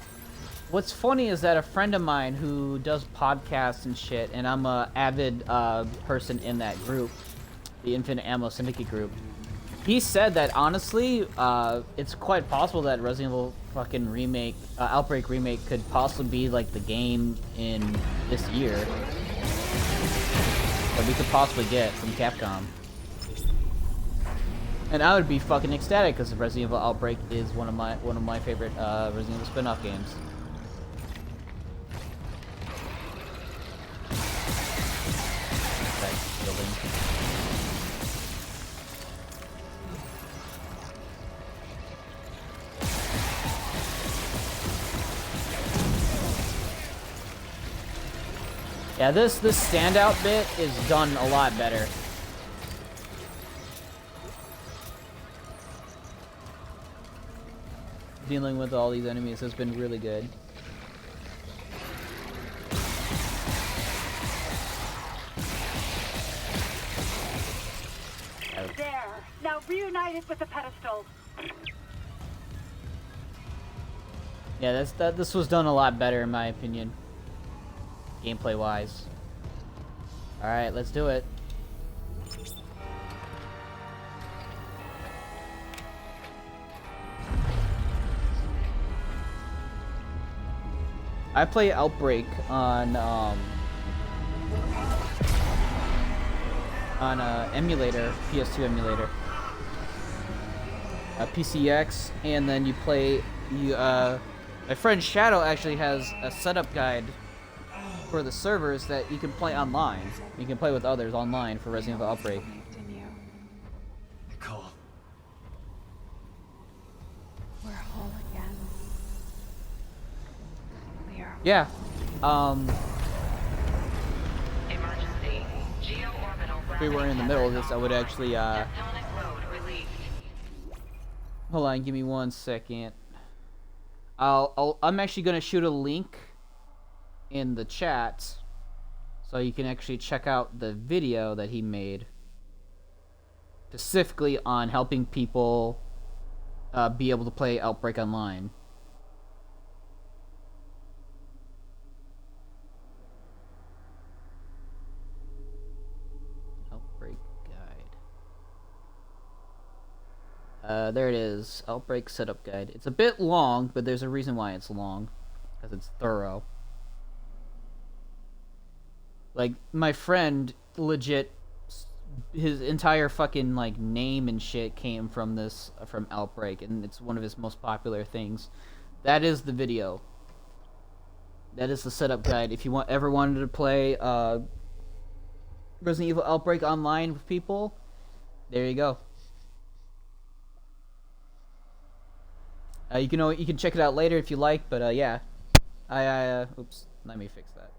What's funny is that a friend of mine who does podcasts and shit, and I'm a avid person in that group, the Infinite Ammo Syndicate group, he said that honestly, it's quite possible that Resident Evil fucking remake, Outbreak remake could possibly be like the game in this year that we could possibly get from Capcom. And I would be fucking ecstatic because Resident Evil Outbreak is one of my favorite Resident Evil spin-off games. Yeah, this standout bit is done a lot better. Dealing with all these enemies has been really good. There. Now reunited with the pedestal. Yeah, this was done a lot better in my opinion, gameplay wise. All right, let's do it. I play Outbreak on emulator, PS2 emulator. PCX, and then you play. My friend Shadow actually has a setup guide for the servers that you can play online. You can play with others online for Resident Evil Outbreak. Nicole. We're whole again. We are. Yeah. Emergency. If we were in the middle of this, I would actually hold on, give me 1 second. I'm actually gonna shoot a link in the chat so you can actually check out the video that he made specifically on helping people be able to play Outbreak Online. Outbreak guide. There it is. Outbreak setup guide. It's a bit long, but there's a reason why it's long. Because it's thorough. Like, my friend, legit, his entire fucking, like, name and shit came from this, from Outbreak, and it's one of his most popular things. That is the video. That is the setup guide. If you ever wanted to play, Resident Evil Outbreak online with people, there you go. You can check it out later if you like, but, yeah. Oops, let me fix that.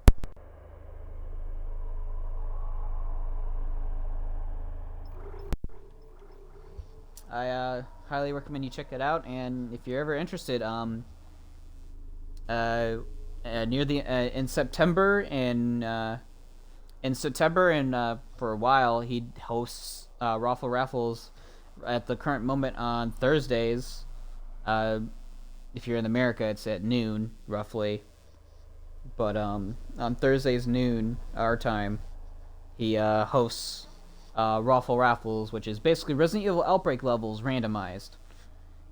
I highly recommend you check it out, and if you're ever interested, near the in September and for a while he hosts Raffle Raffles at the current moment on Thursdays. If you're in America, it's at noon roughly, but on Thursdays noon our time, he hosts Raffle Raffles, which is basically Resident Evil Outbreak levels randomized.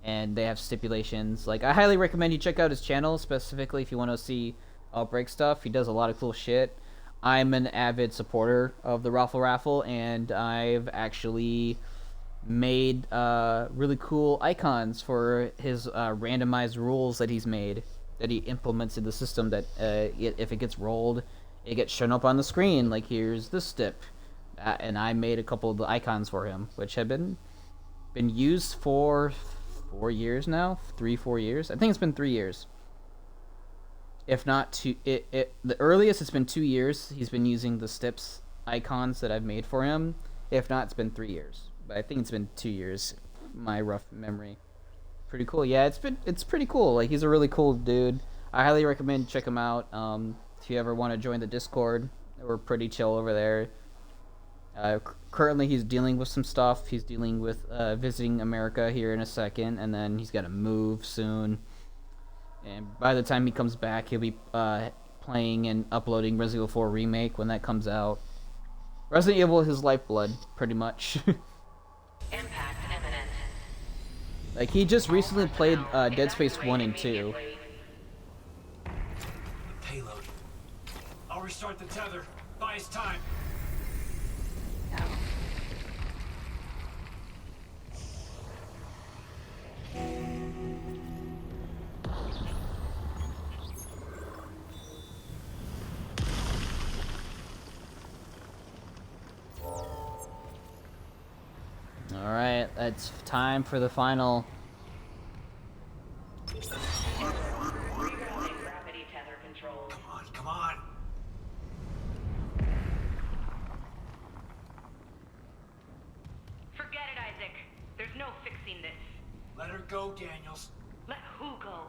And they have stipulations. Like, I highly recommend you check out his channel, specifically if you want to see Outbreak stuff. He does a lot of cool shit. I'm an avid supporter of the Raffle Raffle, and I've actually made really cool icons for his randomized rules that he's made, that he implements in the system, that if it gets rolled, it gets shown up on the screen. Like, here's this stip. And I made a couple of the icons for him, which have been used for 4 years now, 3-4 years. I think it's been 3 years. If not two, the earliest it's been 2 years. He's been using the steps icons that I've made for him. If not, it's been 3 years. But I think it's been 2 years. My rough memory. Pretty cool. Yeah, it's pretty cool. Like, he's a really cool dude. I highly recommend check him out. If you ever want to join the Discord, we're pretty chill over there. Currently he's dealing with some stuff. He's dealing with visiting America here in a second, and then he's got to move soon. And by the time he comes back, he'll be playing and uploading Resident Evil 4 Remake when that comes out. Resident Evil is his lifeblood, pretty much. Impact imminent. Like, he just recently played Dead Space 1 and 2. Payload. I'll restart the tether. Buy us time. Alright, it's time for the final. Gravity tether control. Come on. Forget it, Isaac. There's no fixing this. Let her go, Daniels. Let who go?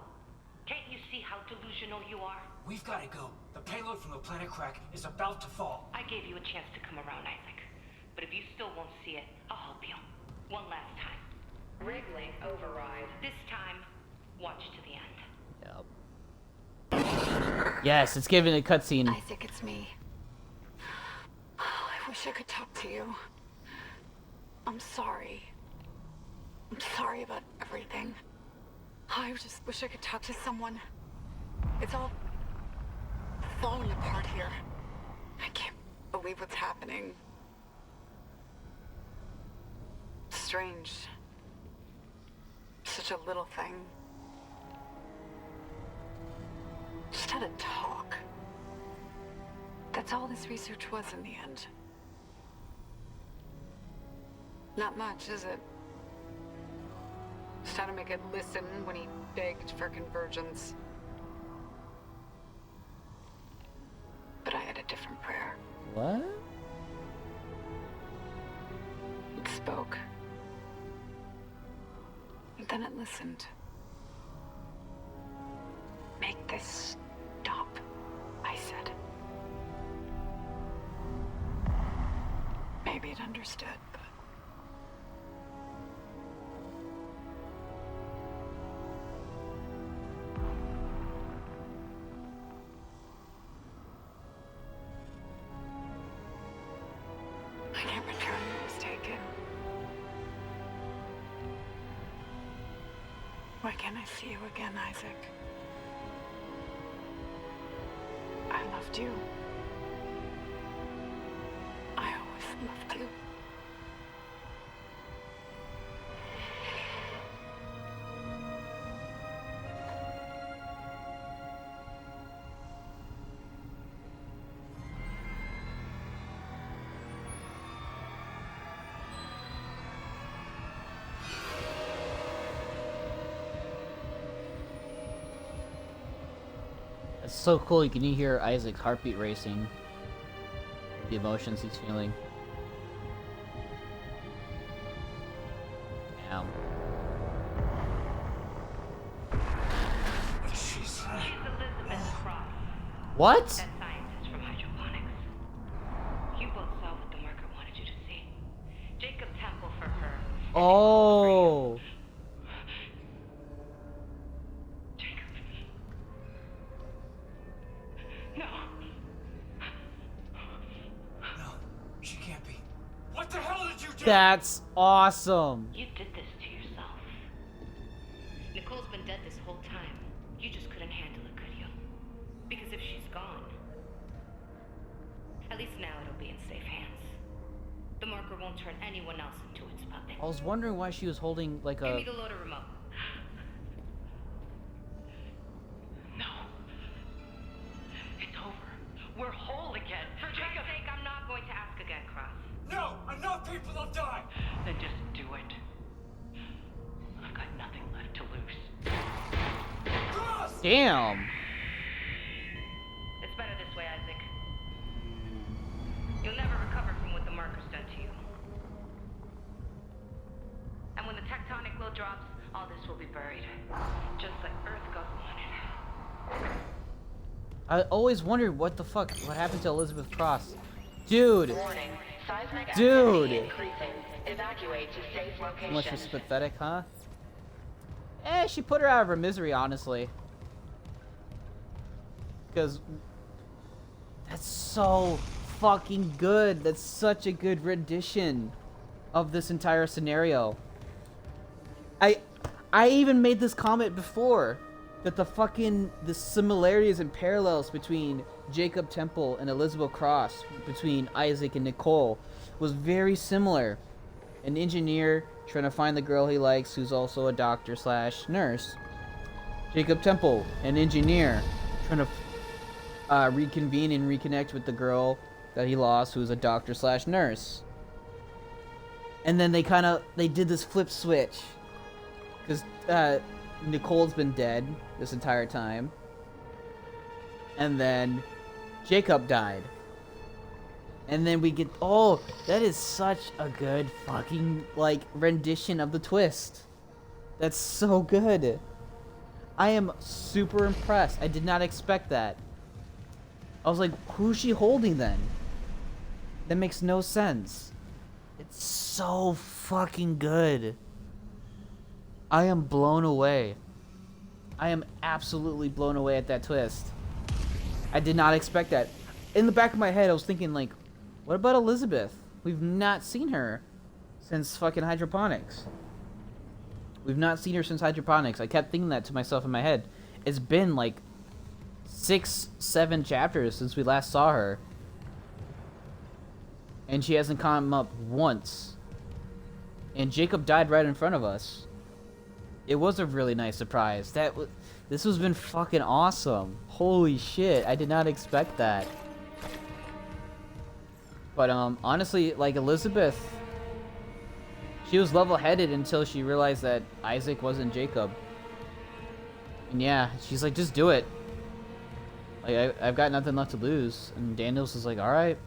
Can't you see how delusional you are? We've got to go. The payload from the planet crack is about to fall. I gave you a chance to come around, Isaac. But if you still won't see it, I'll help you. One last time. Rig link override. This time, watch to the end. Yep. Yes, it's giving a cutscene. Isaac, it's me. Oh, I wish I could talk to you. I'm sorry. I'm sorry about everything. I just wish I could talk to someone. It's all falling apart here. I can't believe what's happening. Strange. Such a little thing. Just had a talk. That's all this research was in the end. Not much, is it? Just had to make it listen when he begged for convergence. But I had a different prayer. What? It spoke. And then it listened. Make this stop, I said. Maybe it understood, but... I can't return what was taken. Why can't I see you again, Isaac? I loved you. I always loved you. It's so cool. You can hear Isaac's heartbeat racing. The emotions he's feeling. Damn. What? That scientist from hydroponics. You both saw what the marker wanted you to see. Jacob Temple for her. Oh. No. No, she can't be. What the hell did you do? That's awesome. You did this to yourself. Nicole's been dead this whole time. You just couldn't handle it, could you? Because if she's gone, at least now it'll be in safe hands. The marker won't turn anyone else into its puppet. I was wondering why she was holding like Give a... me the loader remote. No. It's over. We're whole again. For Jacob's sake, I'm not going to ask again, Cross. No! Enough people have died! Then just do it. I've got nothing left to lose. Damn. It's better this way, Isaac. You'll never recover from what the marker's done to you. And when the tectonic load drops, all this will be buried. Just like Earth God wanted. I always wondered what the fuck, what happened to Elizabeth Cross. Dude. Warning. Seismic Dude. activity increasing. Evacuate to safe location. Much was pathetic, huh? She put her out of her misery, honestly. Because that's so fucking good. That's such a good rendition of this entire scenario. I even made this comment before that the similarities and parallels between Jacob Temple and Elizabeth Cross, between Isaac and Nicole, was very similar. An engineer trying to find the girl he likes, who's also a doctor / nurse. Jacob Temple, an engineer trying to reconvene and reconnect with the girl that he lost, who's a doctor / nurse. And then they did this flip switch, because Nicole's been dead this entire time, and then Jacob died. And then we get, oh, that is such a good fucking, like, rendition of the twist. That's so good. I am super impressed. I did not expect that. I was like, who's she holding then? That makes no sense. It's so fucking good. I am blown away. I am absolutely blown away at that twist. I did not expect that. In the back of my head, I was thinking, like, what about Elizabeth? We've not seen her since fucking Hydroponics. We've not seen her since Hydroponics. I kept thinking that to myself in my head. It's been like 6-7 chapters since we last saw her. And she hasn't come up once. And Jacob died right in front of us. It was a really nice surprise. This has been fucking awesome. Holy shit, I did not expect that. But honestly, like Elizabeth, she was level-headed until she realized that Isaac wasn't Jacob. And yeah, she's like, just do it. Like, I've got nothing left to lose. And Daniels is like, alright.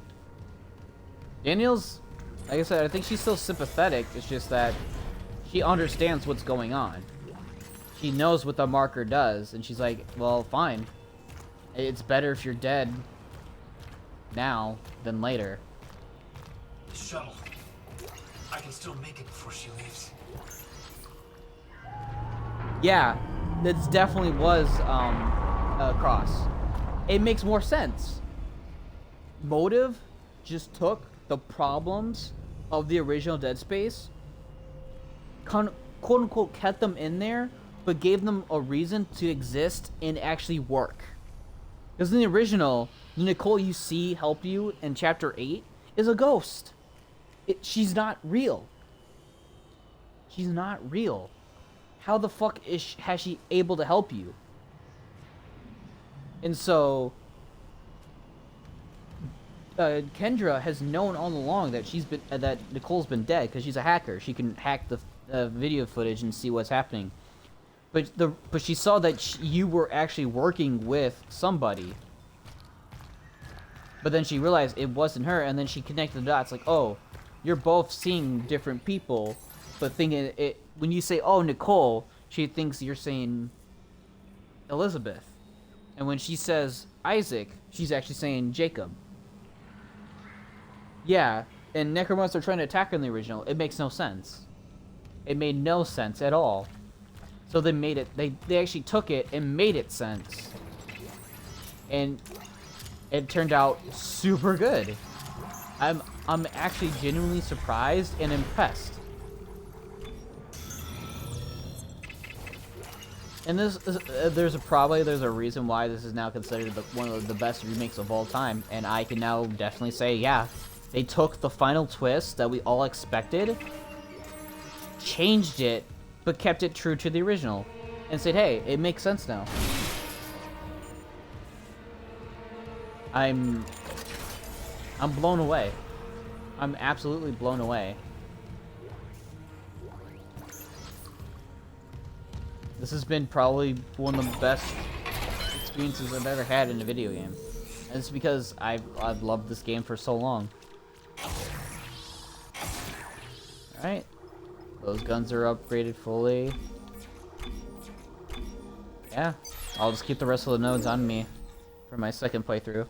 Daniels, like I said, I think she's still sympathetic. It's just that she understands what's going on. She knows what the marker does. And she's like, well, fine. It's better if you're dead now than later. The shuttle. I can still make it before she leaves. Yeah, this definitely was a cross. It makes more sense. Motive just took the problems of the original Dead Space, quote unquote kept them in there, but gave them a reason to exist and actually work. Because in the original, the Nicole you see help you in Chapter 8 is a ghost. She's not real. She's not real. How the fuck has she able to help you? And so, Kendra has known all along that that Nicole's been dead because she's a hacker. She can hack the video footage and see what's happening. But she saw that you were actually working with somebody. But then she realized it wasn't her, and then she connected the dots. Like, oh, you're both seeing different people, but thinking it. When you say, "Oh, Nicole," she thinks you're saying Elizabeth, and when she says Isaac, she's actually saying Jacob. Yeah, and Necromancer are trying to attack her in the original. It makes no sense. It made no sense at all. So they made it. They actually took it and made it sense, and it turned out super good. I'm actually genuinely surprised and impressed. And there's a reason why this is now considered one of the best remakes of all time, and I can now definitely say, yeah, they took the final twist that we all expected, changed it, but kept it true to the original, and said, hey, it makes sense now. I'm blown away. I'm absolutely blown away. This has been probably one of the best experiences I've ever had in a video game. And it's because I've loved this game for so long. Alright. Those guns are upgraded fully. Yeah. I'll just keep the rest of the nodes on me for my second playthrough.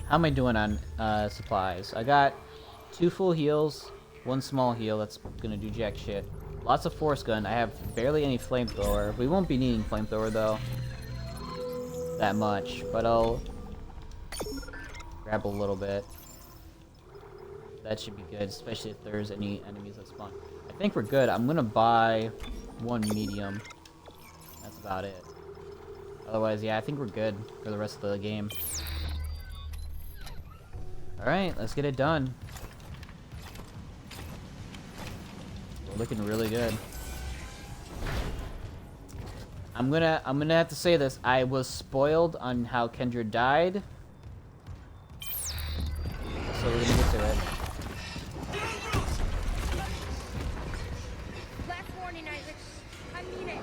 How am I doing on supplies? I got 2 full heals, 1 small heal. That's gonna do jack shit. Lots of force gun. I have barely any flamethrower. We won't be needing flamethrower though. That much, but I'll grab a little bit. That should be good, especially if there's any enemies that spawn. I think we're good. I'm gonna buy 1 medium. That's about it. Otherwise, yeah, I think we're good for the rest of the game. Alright, let's get it done. We're looking really good. I'm gonna have to say this. I was spoiled on how Kendra died. So we're gonna get to it. Last warning, Isaac. I mean it.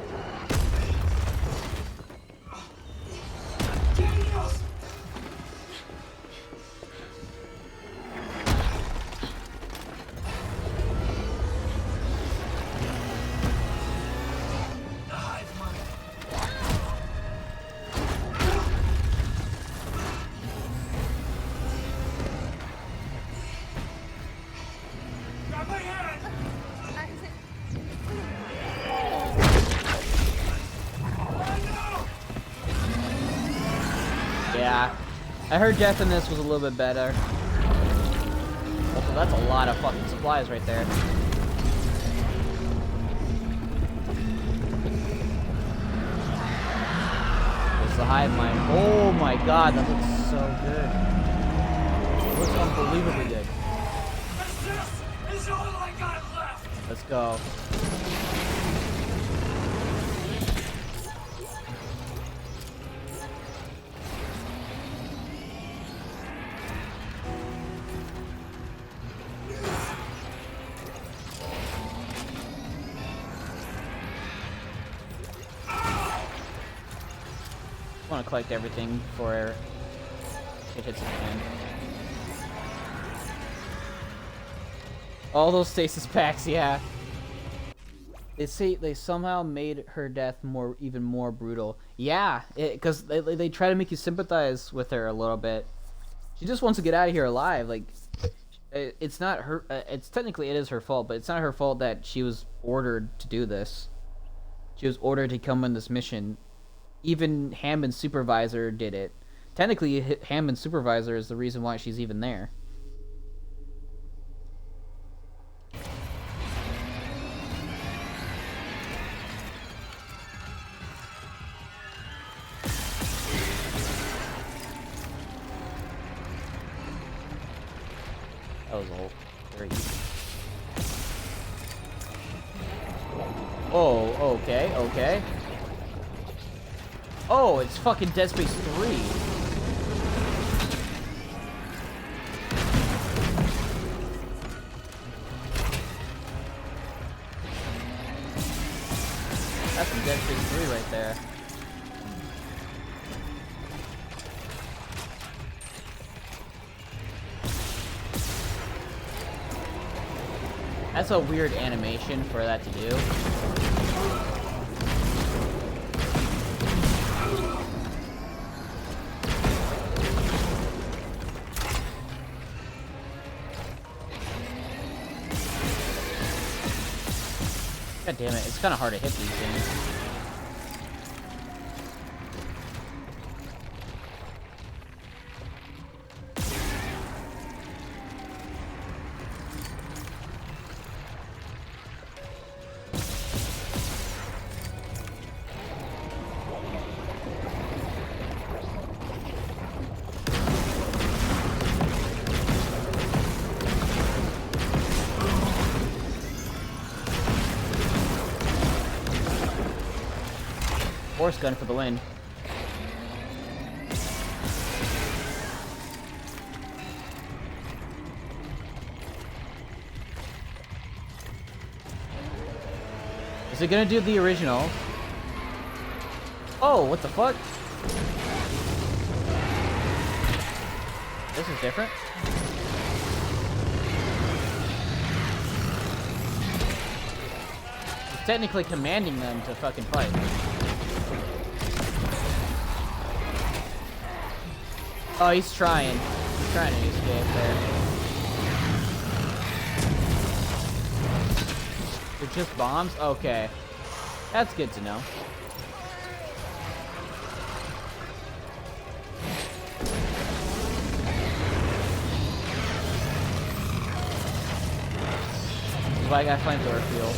Yeah, I heard death in this was a little bit better. Also, that's a lot of fucking supplies right there. There's the hive mind. Oh my god, that looks so good. It looks unbelievably good. This is all I got left. Let's go. I want to collect everything before it hits its end. All those stasis packs, yeah. They say they somehow made her death even more brutal. Yeah, because they try to make you sympathize with her a little bit. She just wants to get out of here alive. Like, it's not her. It's technically it is her fault, but it's not her fault that she was ordered to do this. She was ordered to come on this mission. Even Hammond's supervisor did it. Technically, Hammond's supervisor is the reason why she's even there. That was all very easy. Oh, okay, okay. Oh, it's fucking Dead Space 3. That's some Dead Space 3 right there. That's a weird animation for that to do. God damn it, it's kind of hard to hit these things. Force gun for the win. Is it gonna do the original? Oh, what the fuck? This is different. It's technically commanding them to fucking fight. Oh, he's trying. He's trying to escape there. They're just bombs? Okay. That's good to know. That's why I got flamethrower fuel.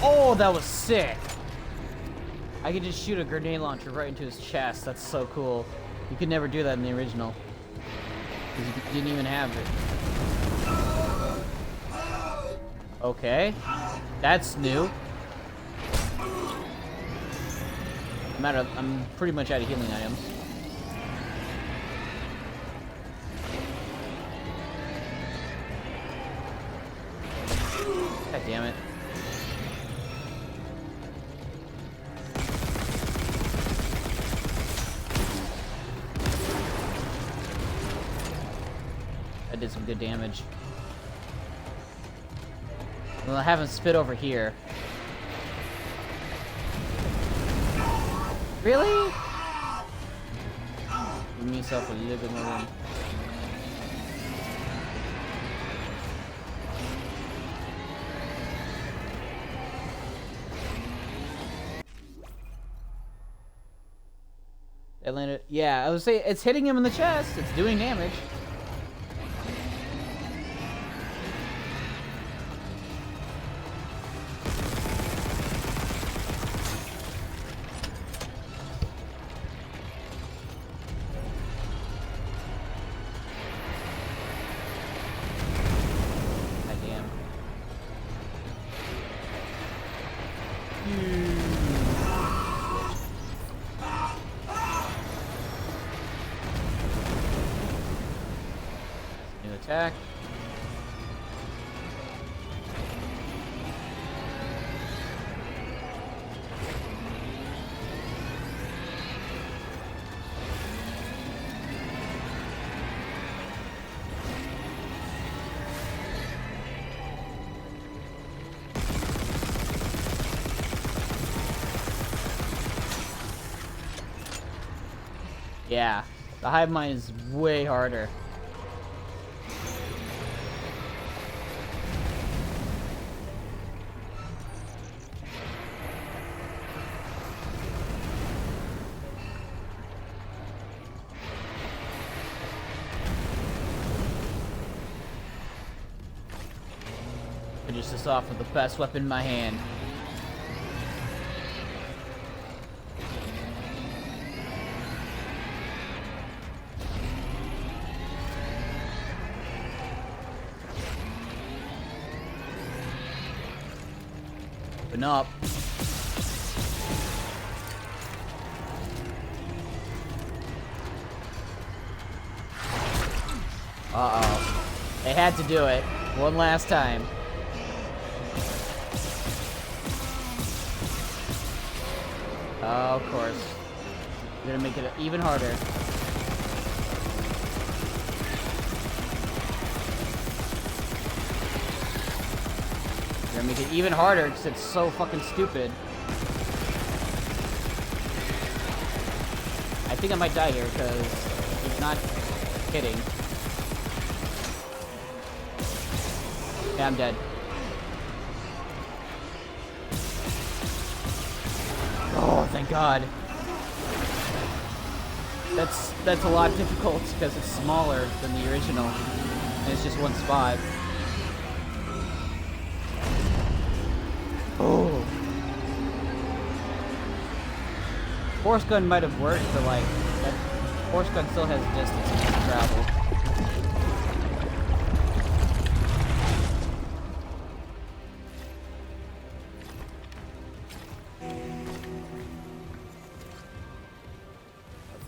Oh, that was sick! I could just shoot a grenade launcher right into his chest. That's so cool. You could never do that in the original. Because you didn't even have it. Okay. That's new. I'm pretty much out of healing items. God damn it. I did some good damage. Well, I haven't spit over here. Really? Give me yourself a little bit more room. It landed. Yeah, I would say it's hitting him in the chest. It's doing damage. Attack. Yeah, the hive mind is way harder. Finish this off with the best weapon in my hand. Open up. Uh-oh. They had to do it. One last time. Oh, of course. We're gonna make it even harder. We're gonna make it even harder because it's so fucking stupid. I think I might die here because he's not kidding. Yeah, I'm dead. Oh, thank God. That's a lot difficult because it's smaller than the original, and it's just one spot. Oh. Force gun might have worked, but like that force gun still has distance it can travel.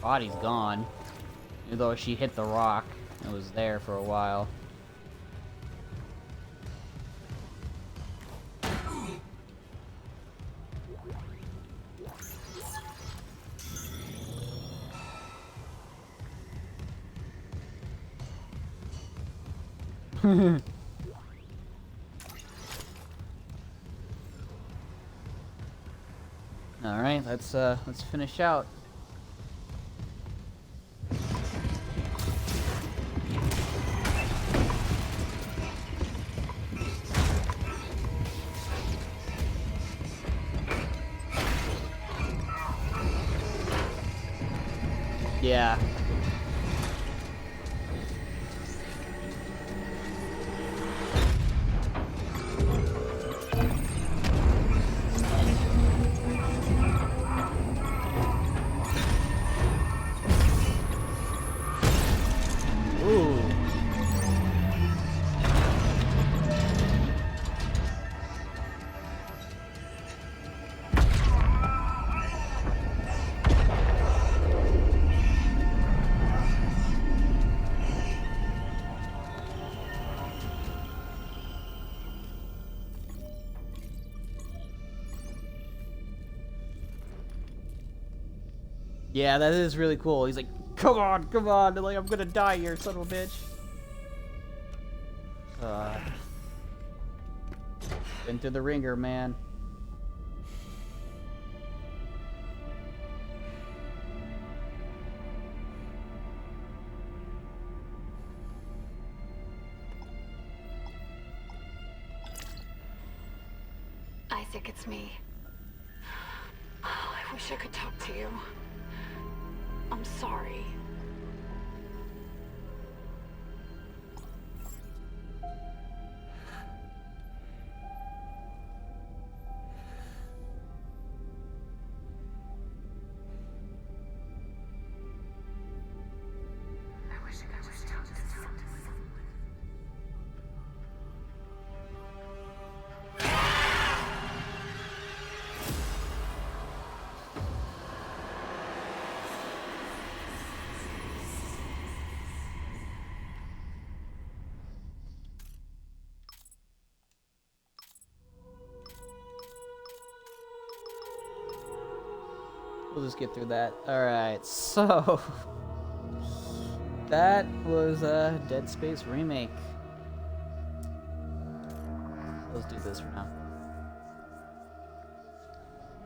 Body's gone, even though she hit the rock. It was there for a while. All right, let's finish out. Yeah. Ooh. Yeah, that is really cool. He's like, come on, come on. And like, I'm gonna die here, son of a bitch. Been through the ringer, man. Isaac, it's me. Oh, I wish I could talk to you. I'm sorry. We'll just get through that. Alright, so that was Dead Space Remake. Let's do this for now.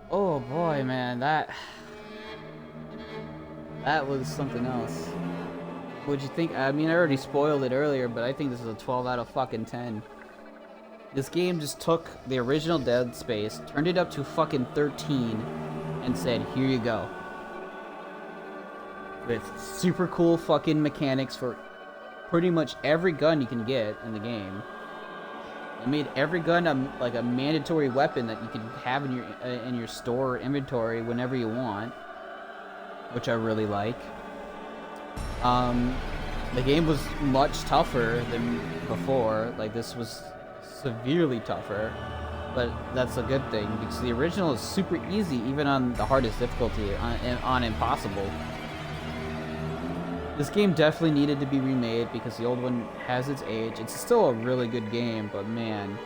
Oh boy, man, that was something else. What'd you think? I mean, I already spoiled it earlier, but I think this is a 12 out of fucking 10. This game just took the original Dead Space, turned it up to fucking 13, and said, here you go. With super cool fucking mechanics for pretty much every gun you can get in the game. It made every gun like a mandatory weapon that you can have in your store or inventory whenever you want, which I really like. The game was much tougher than before. Like, this was severely tougher, but that's a good thing because the original is super easy, even on the hardest difficulty, on impossible. This game definitely needed to be remade because the old one has its age. It's still a really good game, but man,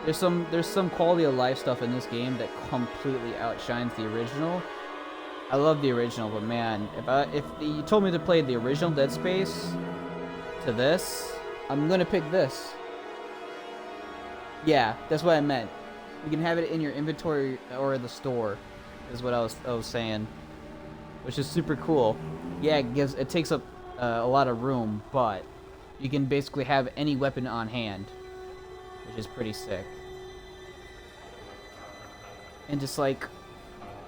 there's some quality of life stuff in this game that completely outshines the original. I love the original, but man, if you told me to play the original Dead Space to this, I'm gonna pick this. Yeah, that's what I meant. You can have it in your inventory or the store, is what I was saying, which is super cool. Yeah, it takes up a lot of room, but you can basically have any weapon on hand, which is pretty sick. And just like,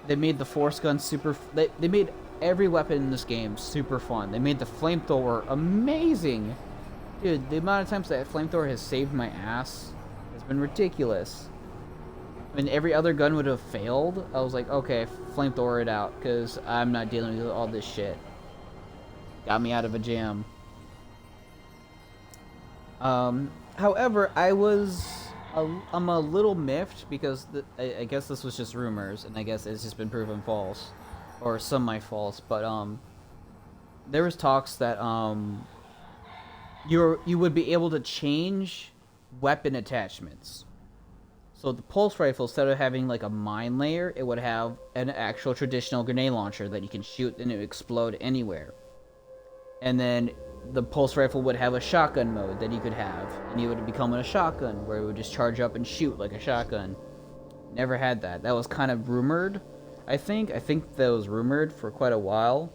they made the force gun super. They made every weapon in this game super fun. They made the flamethrower amazing, dude. The amount of times that flamethrower has saved my ass has been ridiculous. When every other gun would have failed, I was like, okay, flamethrower it out, because I'm not dealing with all this shit. Got me out of a jam. However, I'm a little miffed because I guess this was just rumors, and I guess it's just been proven false, or semi-false. But there was talks that you would be able to change weapon attachments. So the pulse rifle, instead of having like a mine layer, it would have an actual traditional grenade launcher that you can shoot and it would explode anywhere. And then the pulse rifle would have a shotgun mode that you could have, and you would become a shotgun where it would just charge up and shoot like a shotgun. Never had that. That was kind of rumored, I think that was rumored for quite a while.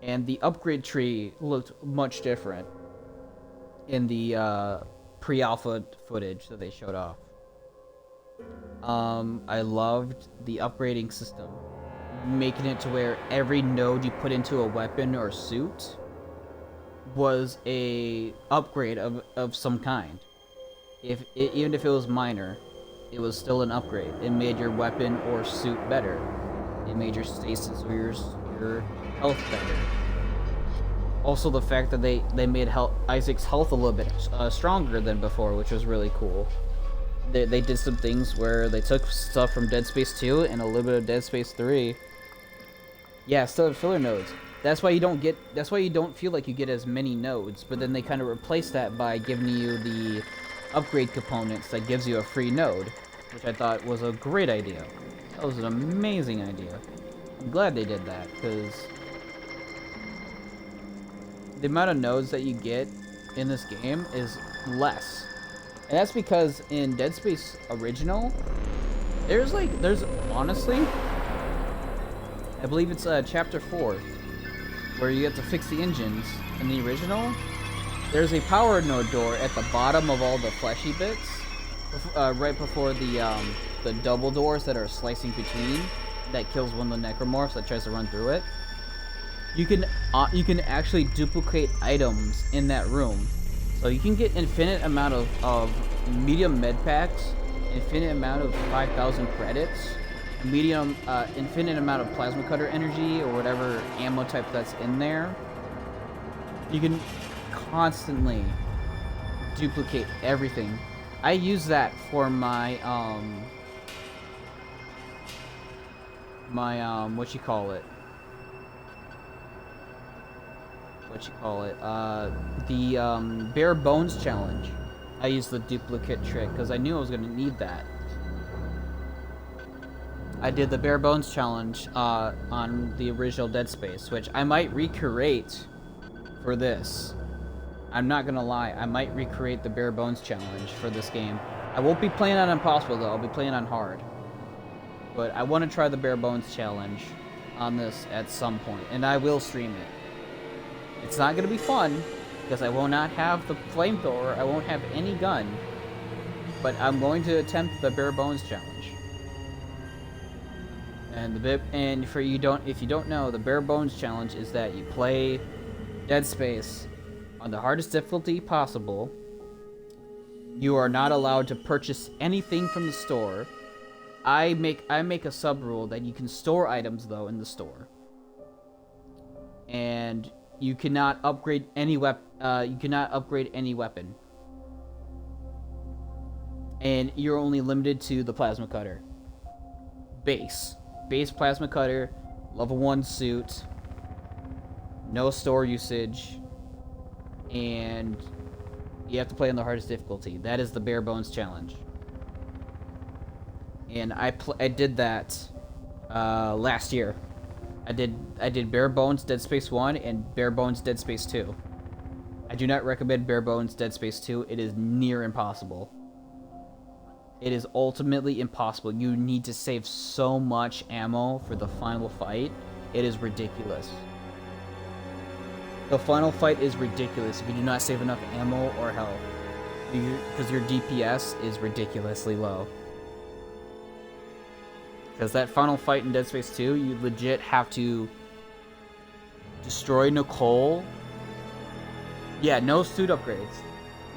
And the upgrade tree looked much different in the pre-alpha footage that they showed off. I loved the upgrading system, making it to where every node you put into a weapon or suit was a upgrade of some kind. Even if it was minor, it was still an upgrade. It made your weapon or suit better. It made your stasis or your health better. Also, the fact that they made Isaac's health a little bit stronger than before, which was really cool. They did some things where they took stuff from Dead Space 2 and a little bit of Dead Space 3. Yeah, still filler nodes. That's why you don't feel like you get as many nodes, but then they kind of replace that by giving you the upgrade components that gives you a free node, which I thought was a great idea. That was an amazing idea. I'm glad they did that, because the amount of nodes that you get in this game is less. And that's because in Dead Space Original, there's honestly, I believe it's chapter 4, where you have to fix the engines. In the original, there's a power node door at the bottom of all the fleshy bits, right before the double doors that are slicing between, that kills one of the necromorphs that tries to run through it. you can actually duplicate items in that room. So you can get infinite amount of medium med packs, infinite amount of 5,000 credits, medium infinite amount of plasma cutter energy or whatever ammo type that's in there. You can constantly duplicate everything. I use that for my what you call it? The bare bones challenge. I used the duplicate trick because I knew I was gonna need that. I did the bare bones challenge on the original Dead Space, which I might recreate for this. I'm not gonna lie, I might recreate the bare bones challenge for this game. I won't be playing on impossible though, I'll be playing on hard. But I want to try the bare bones challenge on this at some point, and I will stream it. It's not gonna be fun, because I will not have the flamethrower, I won't have any gun, but I'm going to attempt the bare bones challenge. And if you don't know, the bare bones challenge is that you play Dead Space on the hardest difficulty possible. You are not allowed to purchase anything from the store. I make a sub rule that you can store items though in the store, and you cannot upgrade any weapon. And you're only limited to the plasma cutter. Base plasma cutter, level 1 suit, no store usage, and you have to play on the hardest difficulty. That is the bare bones challenge. And I did that last year. I did bare bones Dead Space 1 and bare bones Dead Space 2. I do not recommend bare bones Dead Space 2. It is near impossible. It is ultimately impossible. You need to save so much ammo for the final fight. It is ridiculous. The final fight is ridiculous if you do not save enough ammo or health, because your DPS is ridiculously low. Because that final fight in Dead Space 2, you legit have to destroy Nicole. Yeah, no suit upgrades.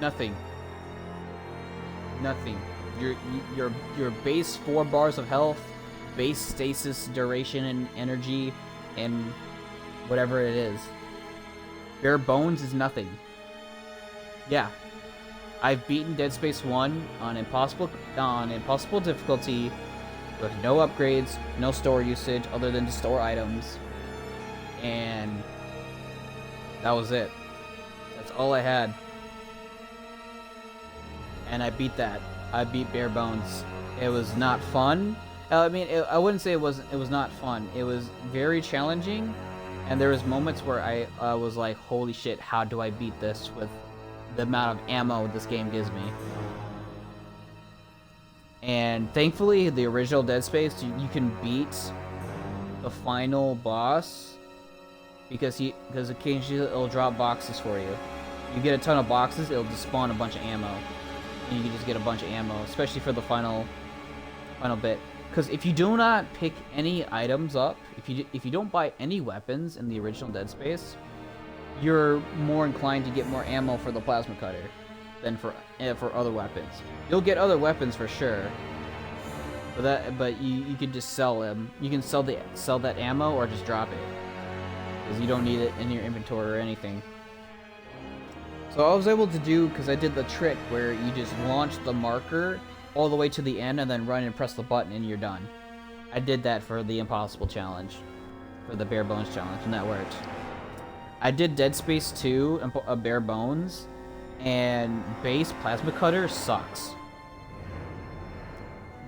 Nothing. Your base 4 bars of health, base stasis duration and energy, and whatever it is. Bare bones is nothing. Yeah. I've beaten Dead Space 1 on impossible difficulty, with no upgrades, no store usage other than to store items, and that was it. That's all I had, and I beat that. I beat bare bones. It was not fun. I mean, I wouldn't say it was not fun. It was very challenging, and there was moments where I was like, holy shit, how do I beat this with the amount of ammo this game gives me? And thankfully, the original Dead Space, you can beat the final boss because occasionally it'll drop boxes for you. You get a ton of boxes, it'll just spawn a bunch of ammo, and you can just get a bunch of ammo, especially for the final bit. Because if you do not pick any items up, if you don't buy any weapons in the original Dead Space, you're more inclined to get more ammo for the plasma cutter than for other weapons. You'll get other weapons for sure, but you can just sell them. You can sell that ammo or just drop it, because you don't need it in your inventory or anything. So I was able to do, because I did the trick where you just launch the marker all the way to the end and then run and press the button and you're done. I did that for the impossible challenge, for the bare bones challenge, and that worked. I did Dead Space 2 and bare bones, and base plasma cutter sucks.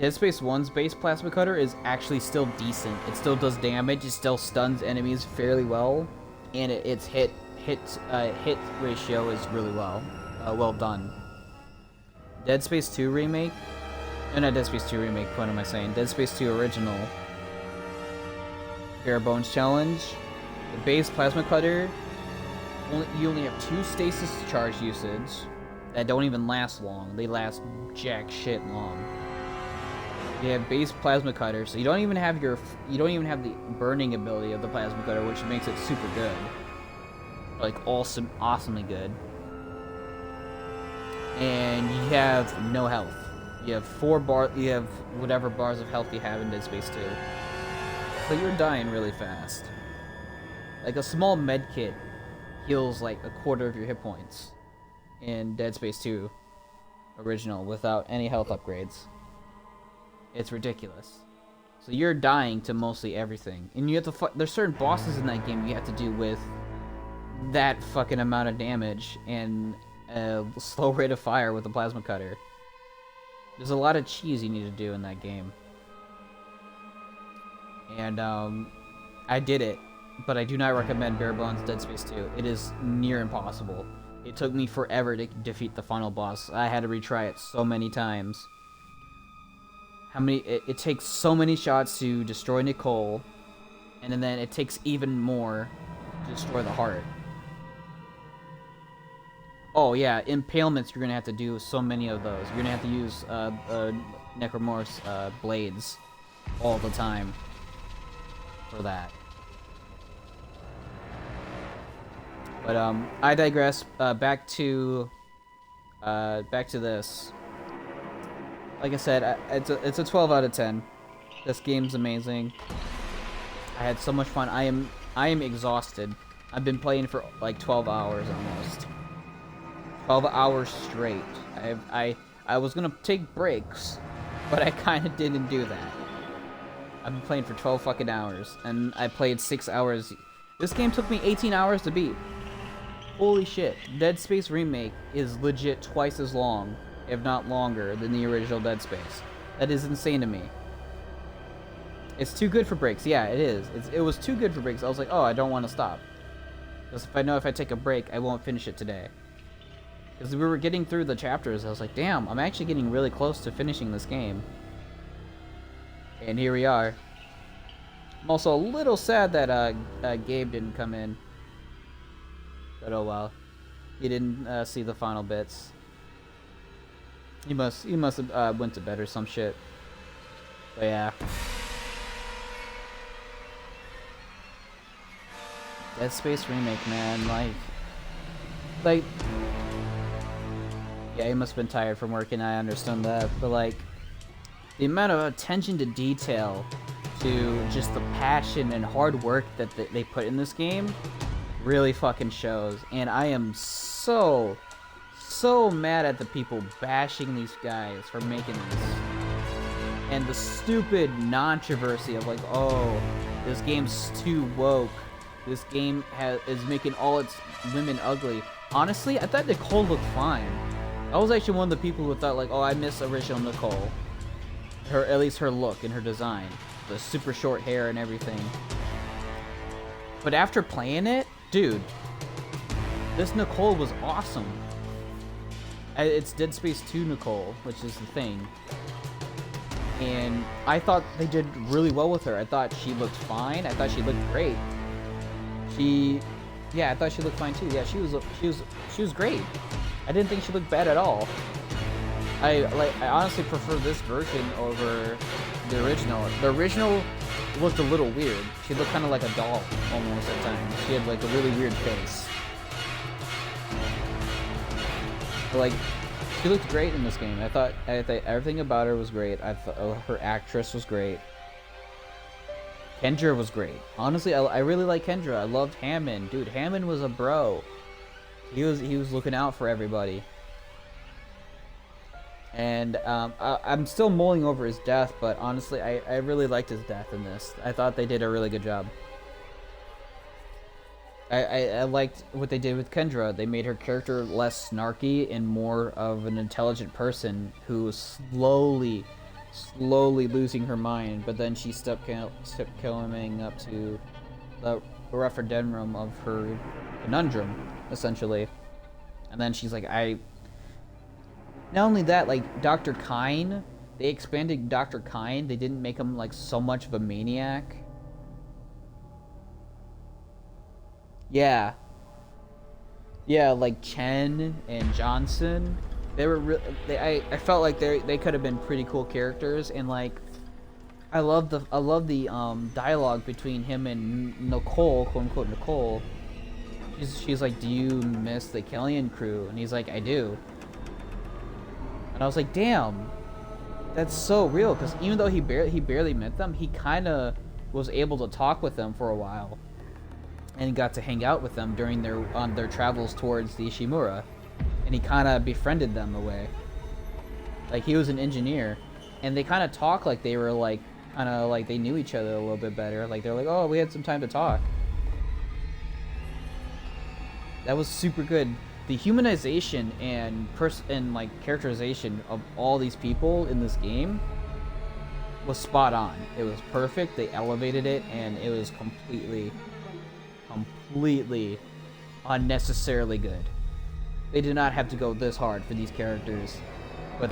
Dead Space 1's base plasma cutter is actually still decent. It still does damage, it still stuns enemies fairly well, and its hit ratio is really well done. Dead Space 2 Remake, not Dead Space 2 Remake, what am I saying? Dead Space 2 Original, bare bones challenge, the base plasma cutter, you only have 2 stasis charge usage that don't even last long. They last jack shit long. You have base plasma cutter, so you don't even have the burning ability of the plasma cutter, which makes it super good. Like awesomely good. And you have no health. You have you have whatever bars of health you have in Dead Space 2. So you're dying really fast. Like a small med kit heals like a quarter of your hit points in Dead Space 2 original without any health upgrades. It's ridiculous. So you're dying to mostly everything. And you have to there's certain bosses in that game you have to do with that fucking amount of damage and a slow rate of fire with a plasma cutter. There's a lot of cheese you need to do in that game. And I did it, but I do not recommend bare bones Dead Space 2. It is near impossible. It took me forever to defeat the final boss. I had to retry it so many times. It takes so many shots to destroy Nicole, and then it takes even more to destroy the heart. Oh yeah, impalements you're gonna have to do so many of those. You're gonna have to use Necromorph's blades all the time for that. But I digress. Back to this. Like I said, it's a 12 out of 10. This game's amazing. I had so much fun. I am exhausted. I've been playing for like 12 hours almost. 12 hours straight. I was gonna take breaks, but I kind of didn't do that. I've been playing for 12 fucking hours, and I played 6 hours. This game took me 18 hours to beat. Holy shit. Dead Space Remake is legit twice as long, if not longer, than the original Dead Space. That is insane to me. It's too good for breaks. Yeah, it is. It was too good for breaks. I was like, oh, I don't want to stop. Because if I know if I take a break, I won't finish it today. Because we were getting through the chapters, I was like, damn, I'm actually getting really close to finishing this game. And here we are. I'm also a little sad that Gabe didn't come in. But oh well. He didn't see the final bits. He must have went to bed or some shit. But yeah. Dead Space Remake, man, like yeah, he must have been tired from work, and I understand that, but like the amount of attention to detail, to just the passion and hard work that they put in this game really fucking shows. And I am so mad at the people bashing these guys for making this, and the stupid controversy of like, oh, this game's too woke, this game is making all its women ugly. Honestly, I thought Nicole looked fine. I was actually one of the people who thought like, oh, I miss original Nicole. At least her look and her design. The super short hair and everything. But after playing it, dude, this Nicole was awesome. It's Dead Space 2 Nicole, which is the thing. And I thought they did really well with her. I thought she looked fine. I thought she looked great. Yeah, I thought she looked fine too. Yeah, she was great. I didn't think she looked bad at all. I honestly prefer this version over the original. The original looked a little weird. She looked kind of like a doll almost at times. She had like a really weird face. But, like, she looked great in this game. I thought everything about her was great. I thought her actress was great. Kendra was great. Honestly, I really like Kendra. I loved Hammond. Dude, Hammond was a bro. He was looking out for everybody. And I'm still mulling over his death, but honestly, I really liked his death in this. I thought they did a really good job. I liked what they did with Kendra. They made her character less snarky and more of an intelligent person who was slowly losing her mind, but then she stepped coming up to the referendum of her conundrum, essentially. And then she's like, not only that, like, Dr. Kyne, they expanded Dr. Kyne. They didn't make him, like, so much of a maniac. Yeah. Yeah, like Chen and Johnson. They were I felt like they could have been pretty cool characters, and like I love the dialogue between him and Nicole, quote unquote Nicole. She's like, "Do you miss the Killian crew?" And he's like, "I do." And I was like, "Damn, that's so real." Because even though he barely met them, he kind of was able to talk with them for a while, and got to hang out with them during their travels towards the Ishimura, and he kind of befriended them away. Like, he was an engineer, and they kind of talk like they were like kind of like they knew each other a little bit better. Like, they're like, "Oh, we had some time to talk." That was super good. The humanization and like characterization of all these people in this game was spot on. It was perfect. They elevated it, and it was completely unnecessarily good. They did not have to go this hard for these characters, but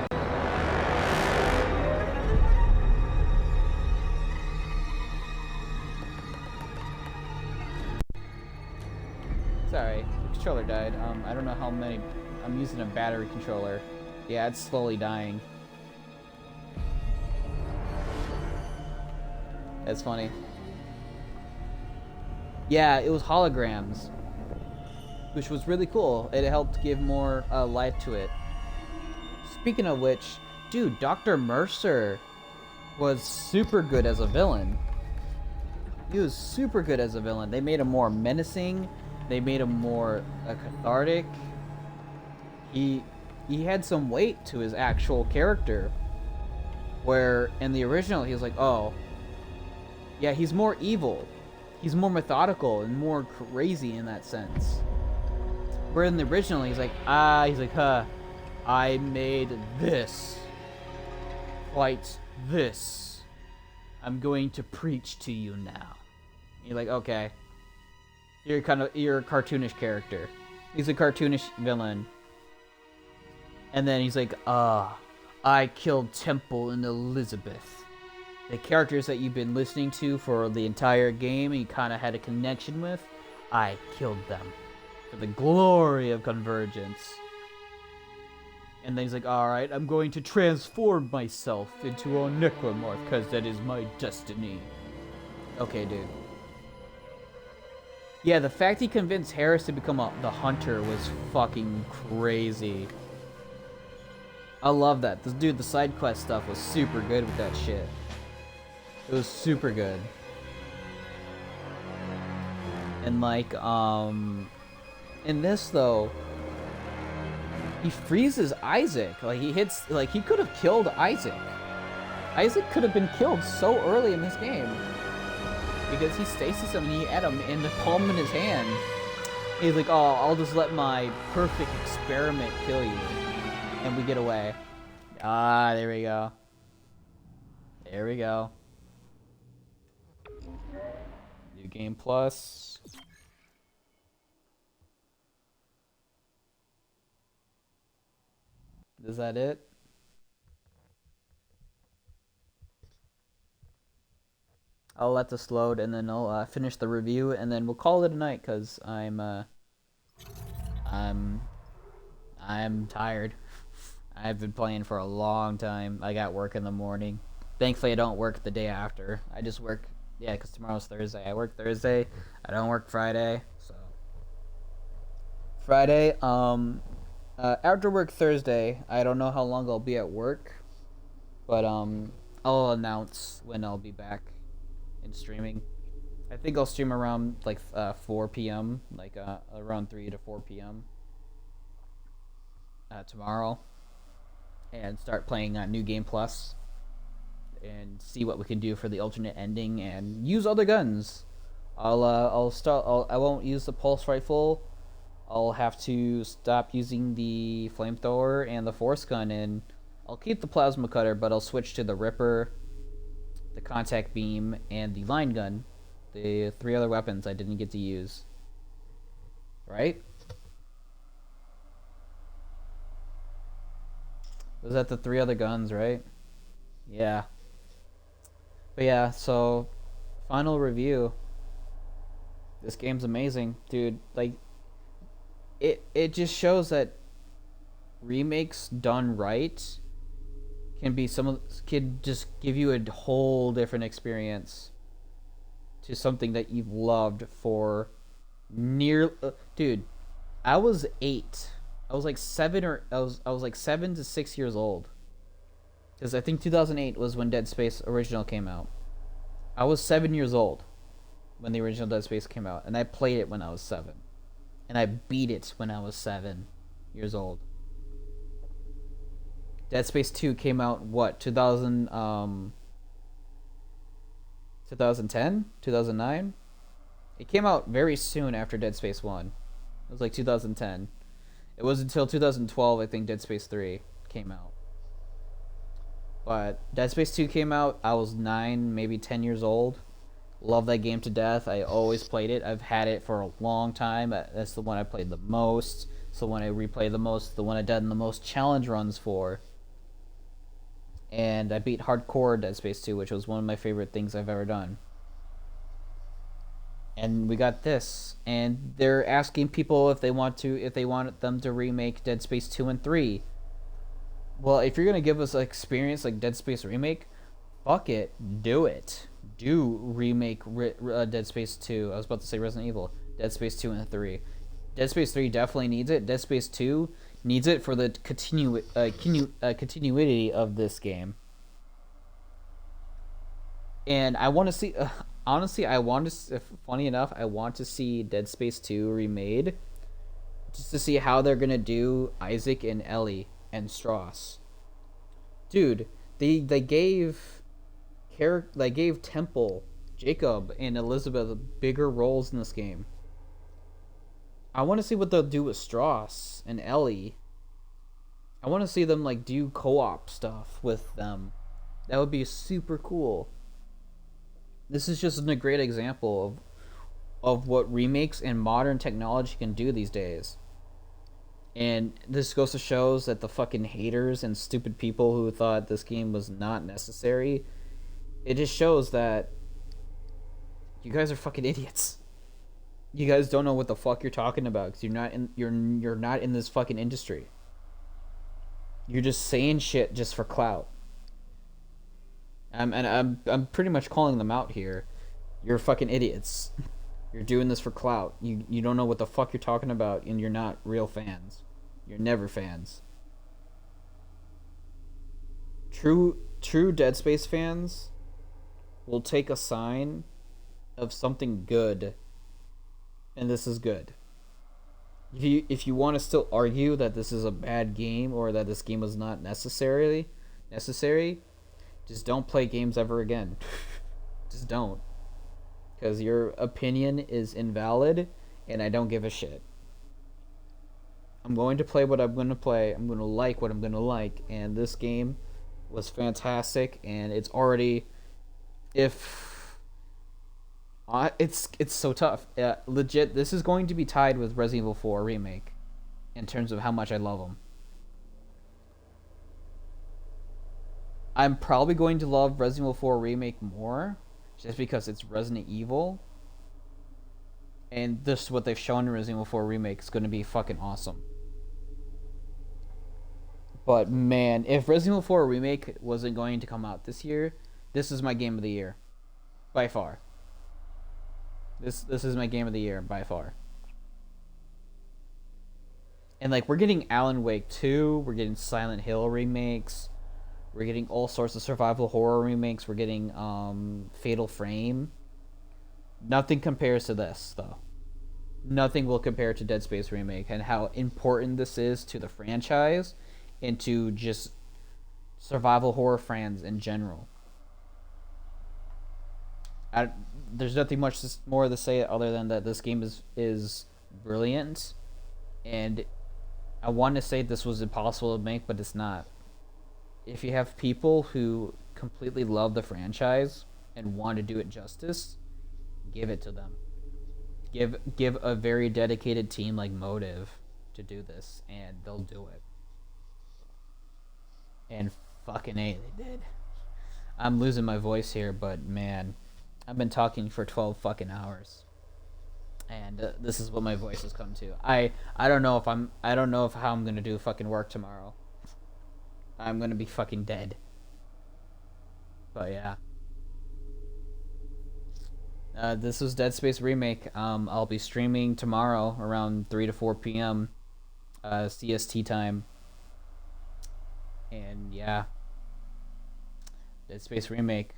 sorry, the controller died. I don't know how many. I'm using a battery controller. Yeah, it's slowly dying. That's funny. Yeah, it was holograms, which was really cool. It helped give more life to it. Speaking of which, dude, Dr. Mercer was super good as a villain. He was super good as a villain. They made him more menacing. They made him more cathartic. He had some weight to his actual character. Where in the original he was like, oh, yeah, he's more evil. He's more methodical and more crazy in that sense. Where in the original he's like, I made this. Fight this. I'm going to preach to you now. And you're like, okay. You're a cartoonish character. He's a cartoonish villain. And then he's like, I killed Temple and Elizabeth. The characters that you've been listening to for the entire game and you kind of had a connection with, I killed them. For the glory of Convergence. And then he's like, alright, I'm going to transform myself into a necromorph, because that is my destiny. Okay, dude. Yeah, the fact he convinced Harris to become the hunter was fucking crazy. I love that. The side quest stuff was super good with that shit. It was super good. And like, in this though, he freezes Isaac. Like, he could have killed Isaac. Isaac could have been killed so early in this game. Because he stasis him and he had him in the palm in his hand. He's like, oh, I'll just let my perfect experiment kill you. And we get away. Ah, there we go. There we go. New Game Plus. Is that it? I'll let this load and then I'll finish the review and then we'll call it a night because I'm tired. I've been playing for a long time. I got work in the morning. Thankfully, I don't work the day after. I just work, yeah, because tomorrow's Thursday. I work Thursday. I don't work Friday. So Friday, after work Thursday, I don't know how long I'll be at work, but I'll announce when I'll be back in streaming. I think I'll stream around like 4 p.m., like around 3 to 4 p.m. Tomorrow, and start playing New Game Plus and see what we can do for the alternate ending and use other guns. I won't use the pulse rifle. I'll have to stop using the flamethrower and the force gun, and I'll keep the plasma cutter, but I'll switch to the Ripper, the contact beam, and the line gun. The 3 other weapons I didn't get to use. Right? Was that the 3 other guns, right? Yeah. But yeah, so final review. This game's amazing, dude. Like, it just shows that remakes done right can just give you a whole different experience to something that you've loved for dude, I was 8. I was like 7 or I was like 7 to 6 years old. Cuz I think 2008 was when Dead Space original came out. I was 7 years old when the original Dead Space came out, and I played it when I was 7. And I beat it when I was 7 years old. Dead Space 2 came out, what, 2010? 2009? It came out very soon after Dead Space 1. It was like 2010. It was until 2012, I think, Dead Space 3 came out. But Dead Space 2 came out, I was 9, maybe 10 years old. Love that game to death. I always played it. I've had it for a long time. That's the one I played the most. It's the one I replay the most. The one I done the most challenge runs for. And I beat hardcore Dead Space 2, which was one of my favorite things I've ever done. And we got this, and they're asking people if they want them to remake Dead Space 2 and 3. Well, if you're gonna give us an experience like Dead Space Remake, fuck it, do it. Do remake Dead Space 2. I was about to say Resident Evil. Dead Space 2 and 3. Dead Space 3 definitely needs it. Dead Space 2 needs it for the continuity of this game. And I want to see... honestly, funny enough, I want to see Dead Space 2 remade. Just to see how they're going to do Isaac and Ellie and Strauss. Dude, they gave Temple, Jacob, and Elizabeth bigger roles in this game. I want to see what they'll do with Strauss and Ellie. I want to see them like do co-op stuff with them. That would be super cool. This is just a great example of what remakes and modern technology can do these days. And this goes to shows that the fucking haters and stupid people who thought this game was not necessary, it just shows that you guys are fucking idiots. You guys don't know what the fuck you're talking about because you're not in this fucking industry. You're just saying shit just for clout. I'm pretty much calling them out here. You're fucking idiots. You're doing this for clout. You don't know what the fuck you're talking about, and you're not real fans. You're never fans. True Dead Space fans will take a sign of something good, and this is good. If you want to still argue that this is a bad game or that this game was not necessary, just don't play games ever again. Just don't. Because your opinion is invalid, and I don't give a shit. I'm going to play what I'm going to play. I'm going to like what I'm going to like. And this game was fantastic, and it's already... it's so tough. Legit, this is going to be tied with Resident Evil 4 Remake in terms of how much I love them. I'm probably going to love Resident Evil 4 Remake more, just because it's Resident Evil. And this, what they've shown in Resident Evil 4 Remake, is going to be fucking awesome. But man, if Resident Evil 4 Remake wasn't going to come out this year, this is my game of the year. By far. This is my game of the year, by far. And like, we're getting Alan Wake 2, we're getting Silent Hill remakes, we're getting all sorts of survival horror remakes, we're getting Fatal Frame. Nothing compares to this, though. Nothing will compare to Dead Space Remake and how important this is to the franchise and to just survival horror fans in general. There's nothing much more to say other than that this game is brilliant, and I want to say this was impossible to make, but it's not. If you have people who completely love the franchise and want to do it justice, give it to them. Give a very dedicated team like Motive to do this, and they'll do it. And fucking A, they did. I'm losing my voice here, but man, I've been talking for 12 fucking hours, and this is what my voice has come to. I don't know if how I'm gonna do fucking work tomorrow. I'm gonna be fucking dead. But yeah. This was Dead Space Remake. I'll be streaming tomorrow around 3 to 4 p.m. CST time. And yeah. Dead Space Remake.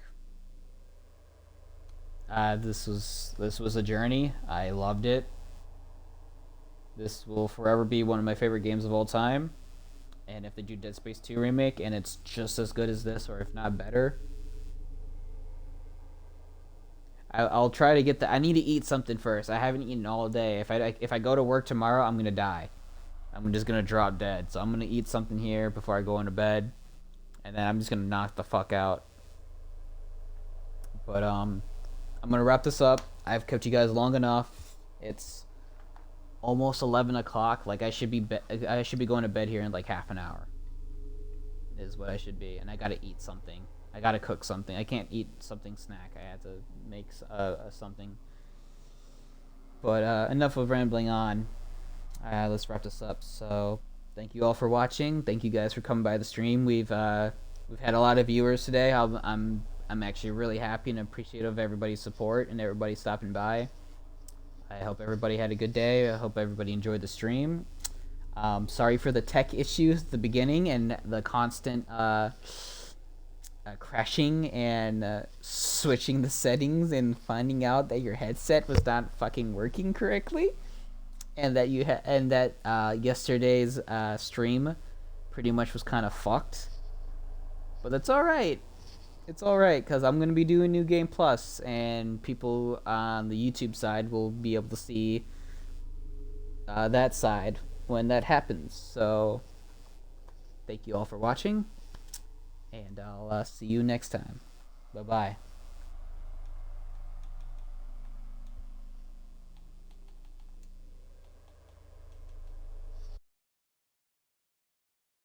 This was a journey. I loved it. This will forever be one of my favorite games of all time. And if they do Dead Space 2 Remake and it's just as good as this, or if not better, I'll try to get the. I need to eat something first. I haven't eaten all day. If I go to work tomorrow, I'm gonna die. I'm just gonna drop dead. So I'm gonna eat something here before I go into bed, and then I'm just gonna knock the fuck out. But I'm gonna wrap this up. I've kept you guys long enough. It's almost 11 o'clock. Like I should be going to bed here in like half an hour. Is what I should be, and I gotta eat something. I gotta cook something. I can't eat something snack. I have to make something. But enough of rambling on. Let's wrap this up. So thank you all for watching. Thank you guys for coming by the stream. We've had a lot of viewers today. I'm actually really happy and appreciative of everybody's support and everybody stopping by. I hope everybody had a good day. I hope everybody enjoyed the stream. Sorry for the tech issues at the beginning and the constant crashing and switching the settings and finding out that your headset was not fucking working correctly, and that yesterday's stream pretty much was kind of fucked. But that's all right. It's all right because I'm gonna be doing New Game Plus, and people on the YouTube side will be able to see that side when that happens. So thank you all for watching, and I'll see you next time. Bye bye.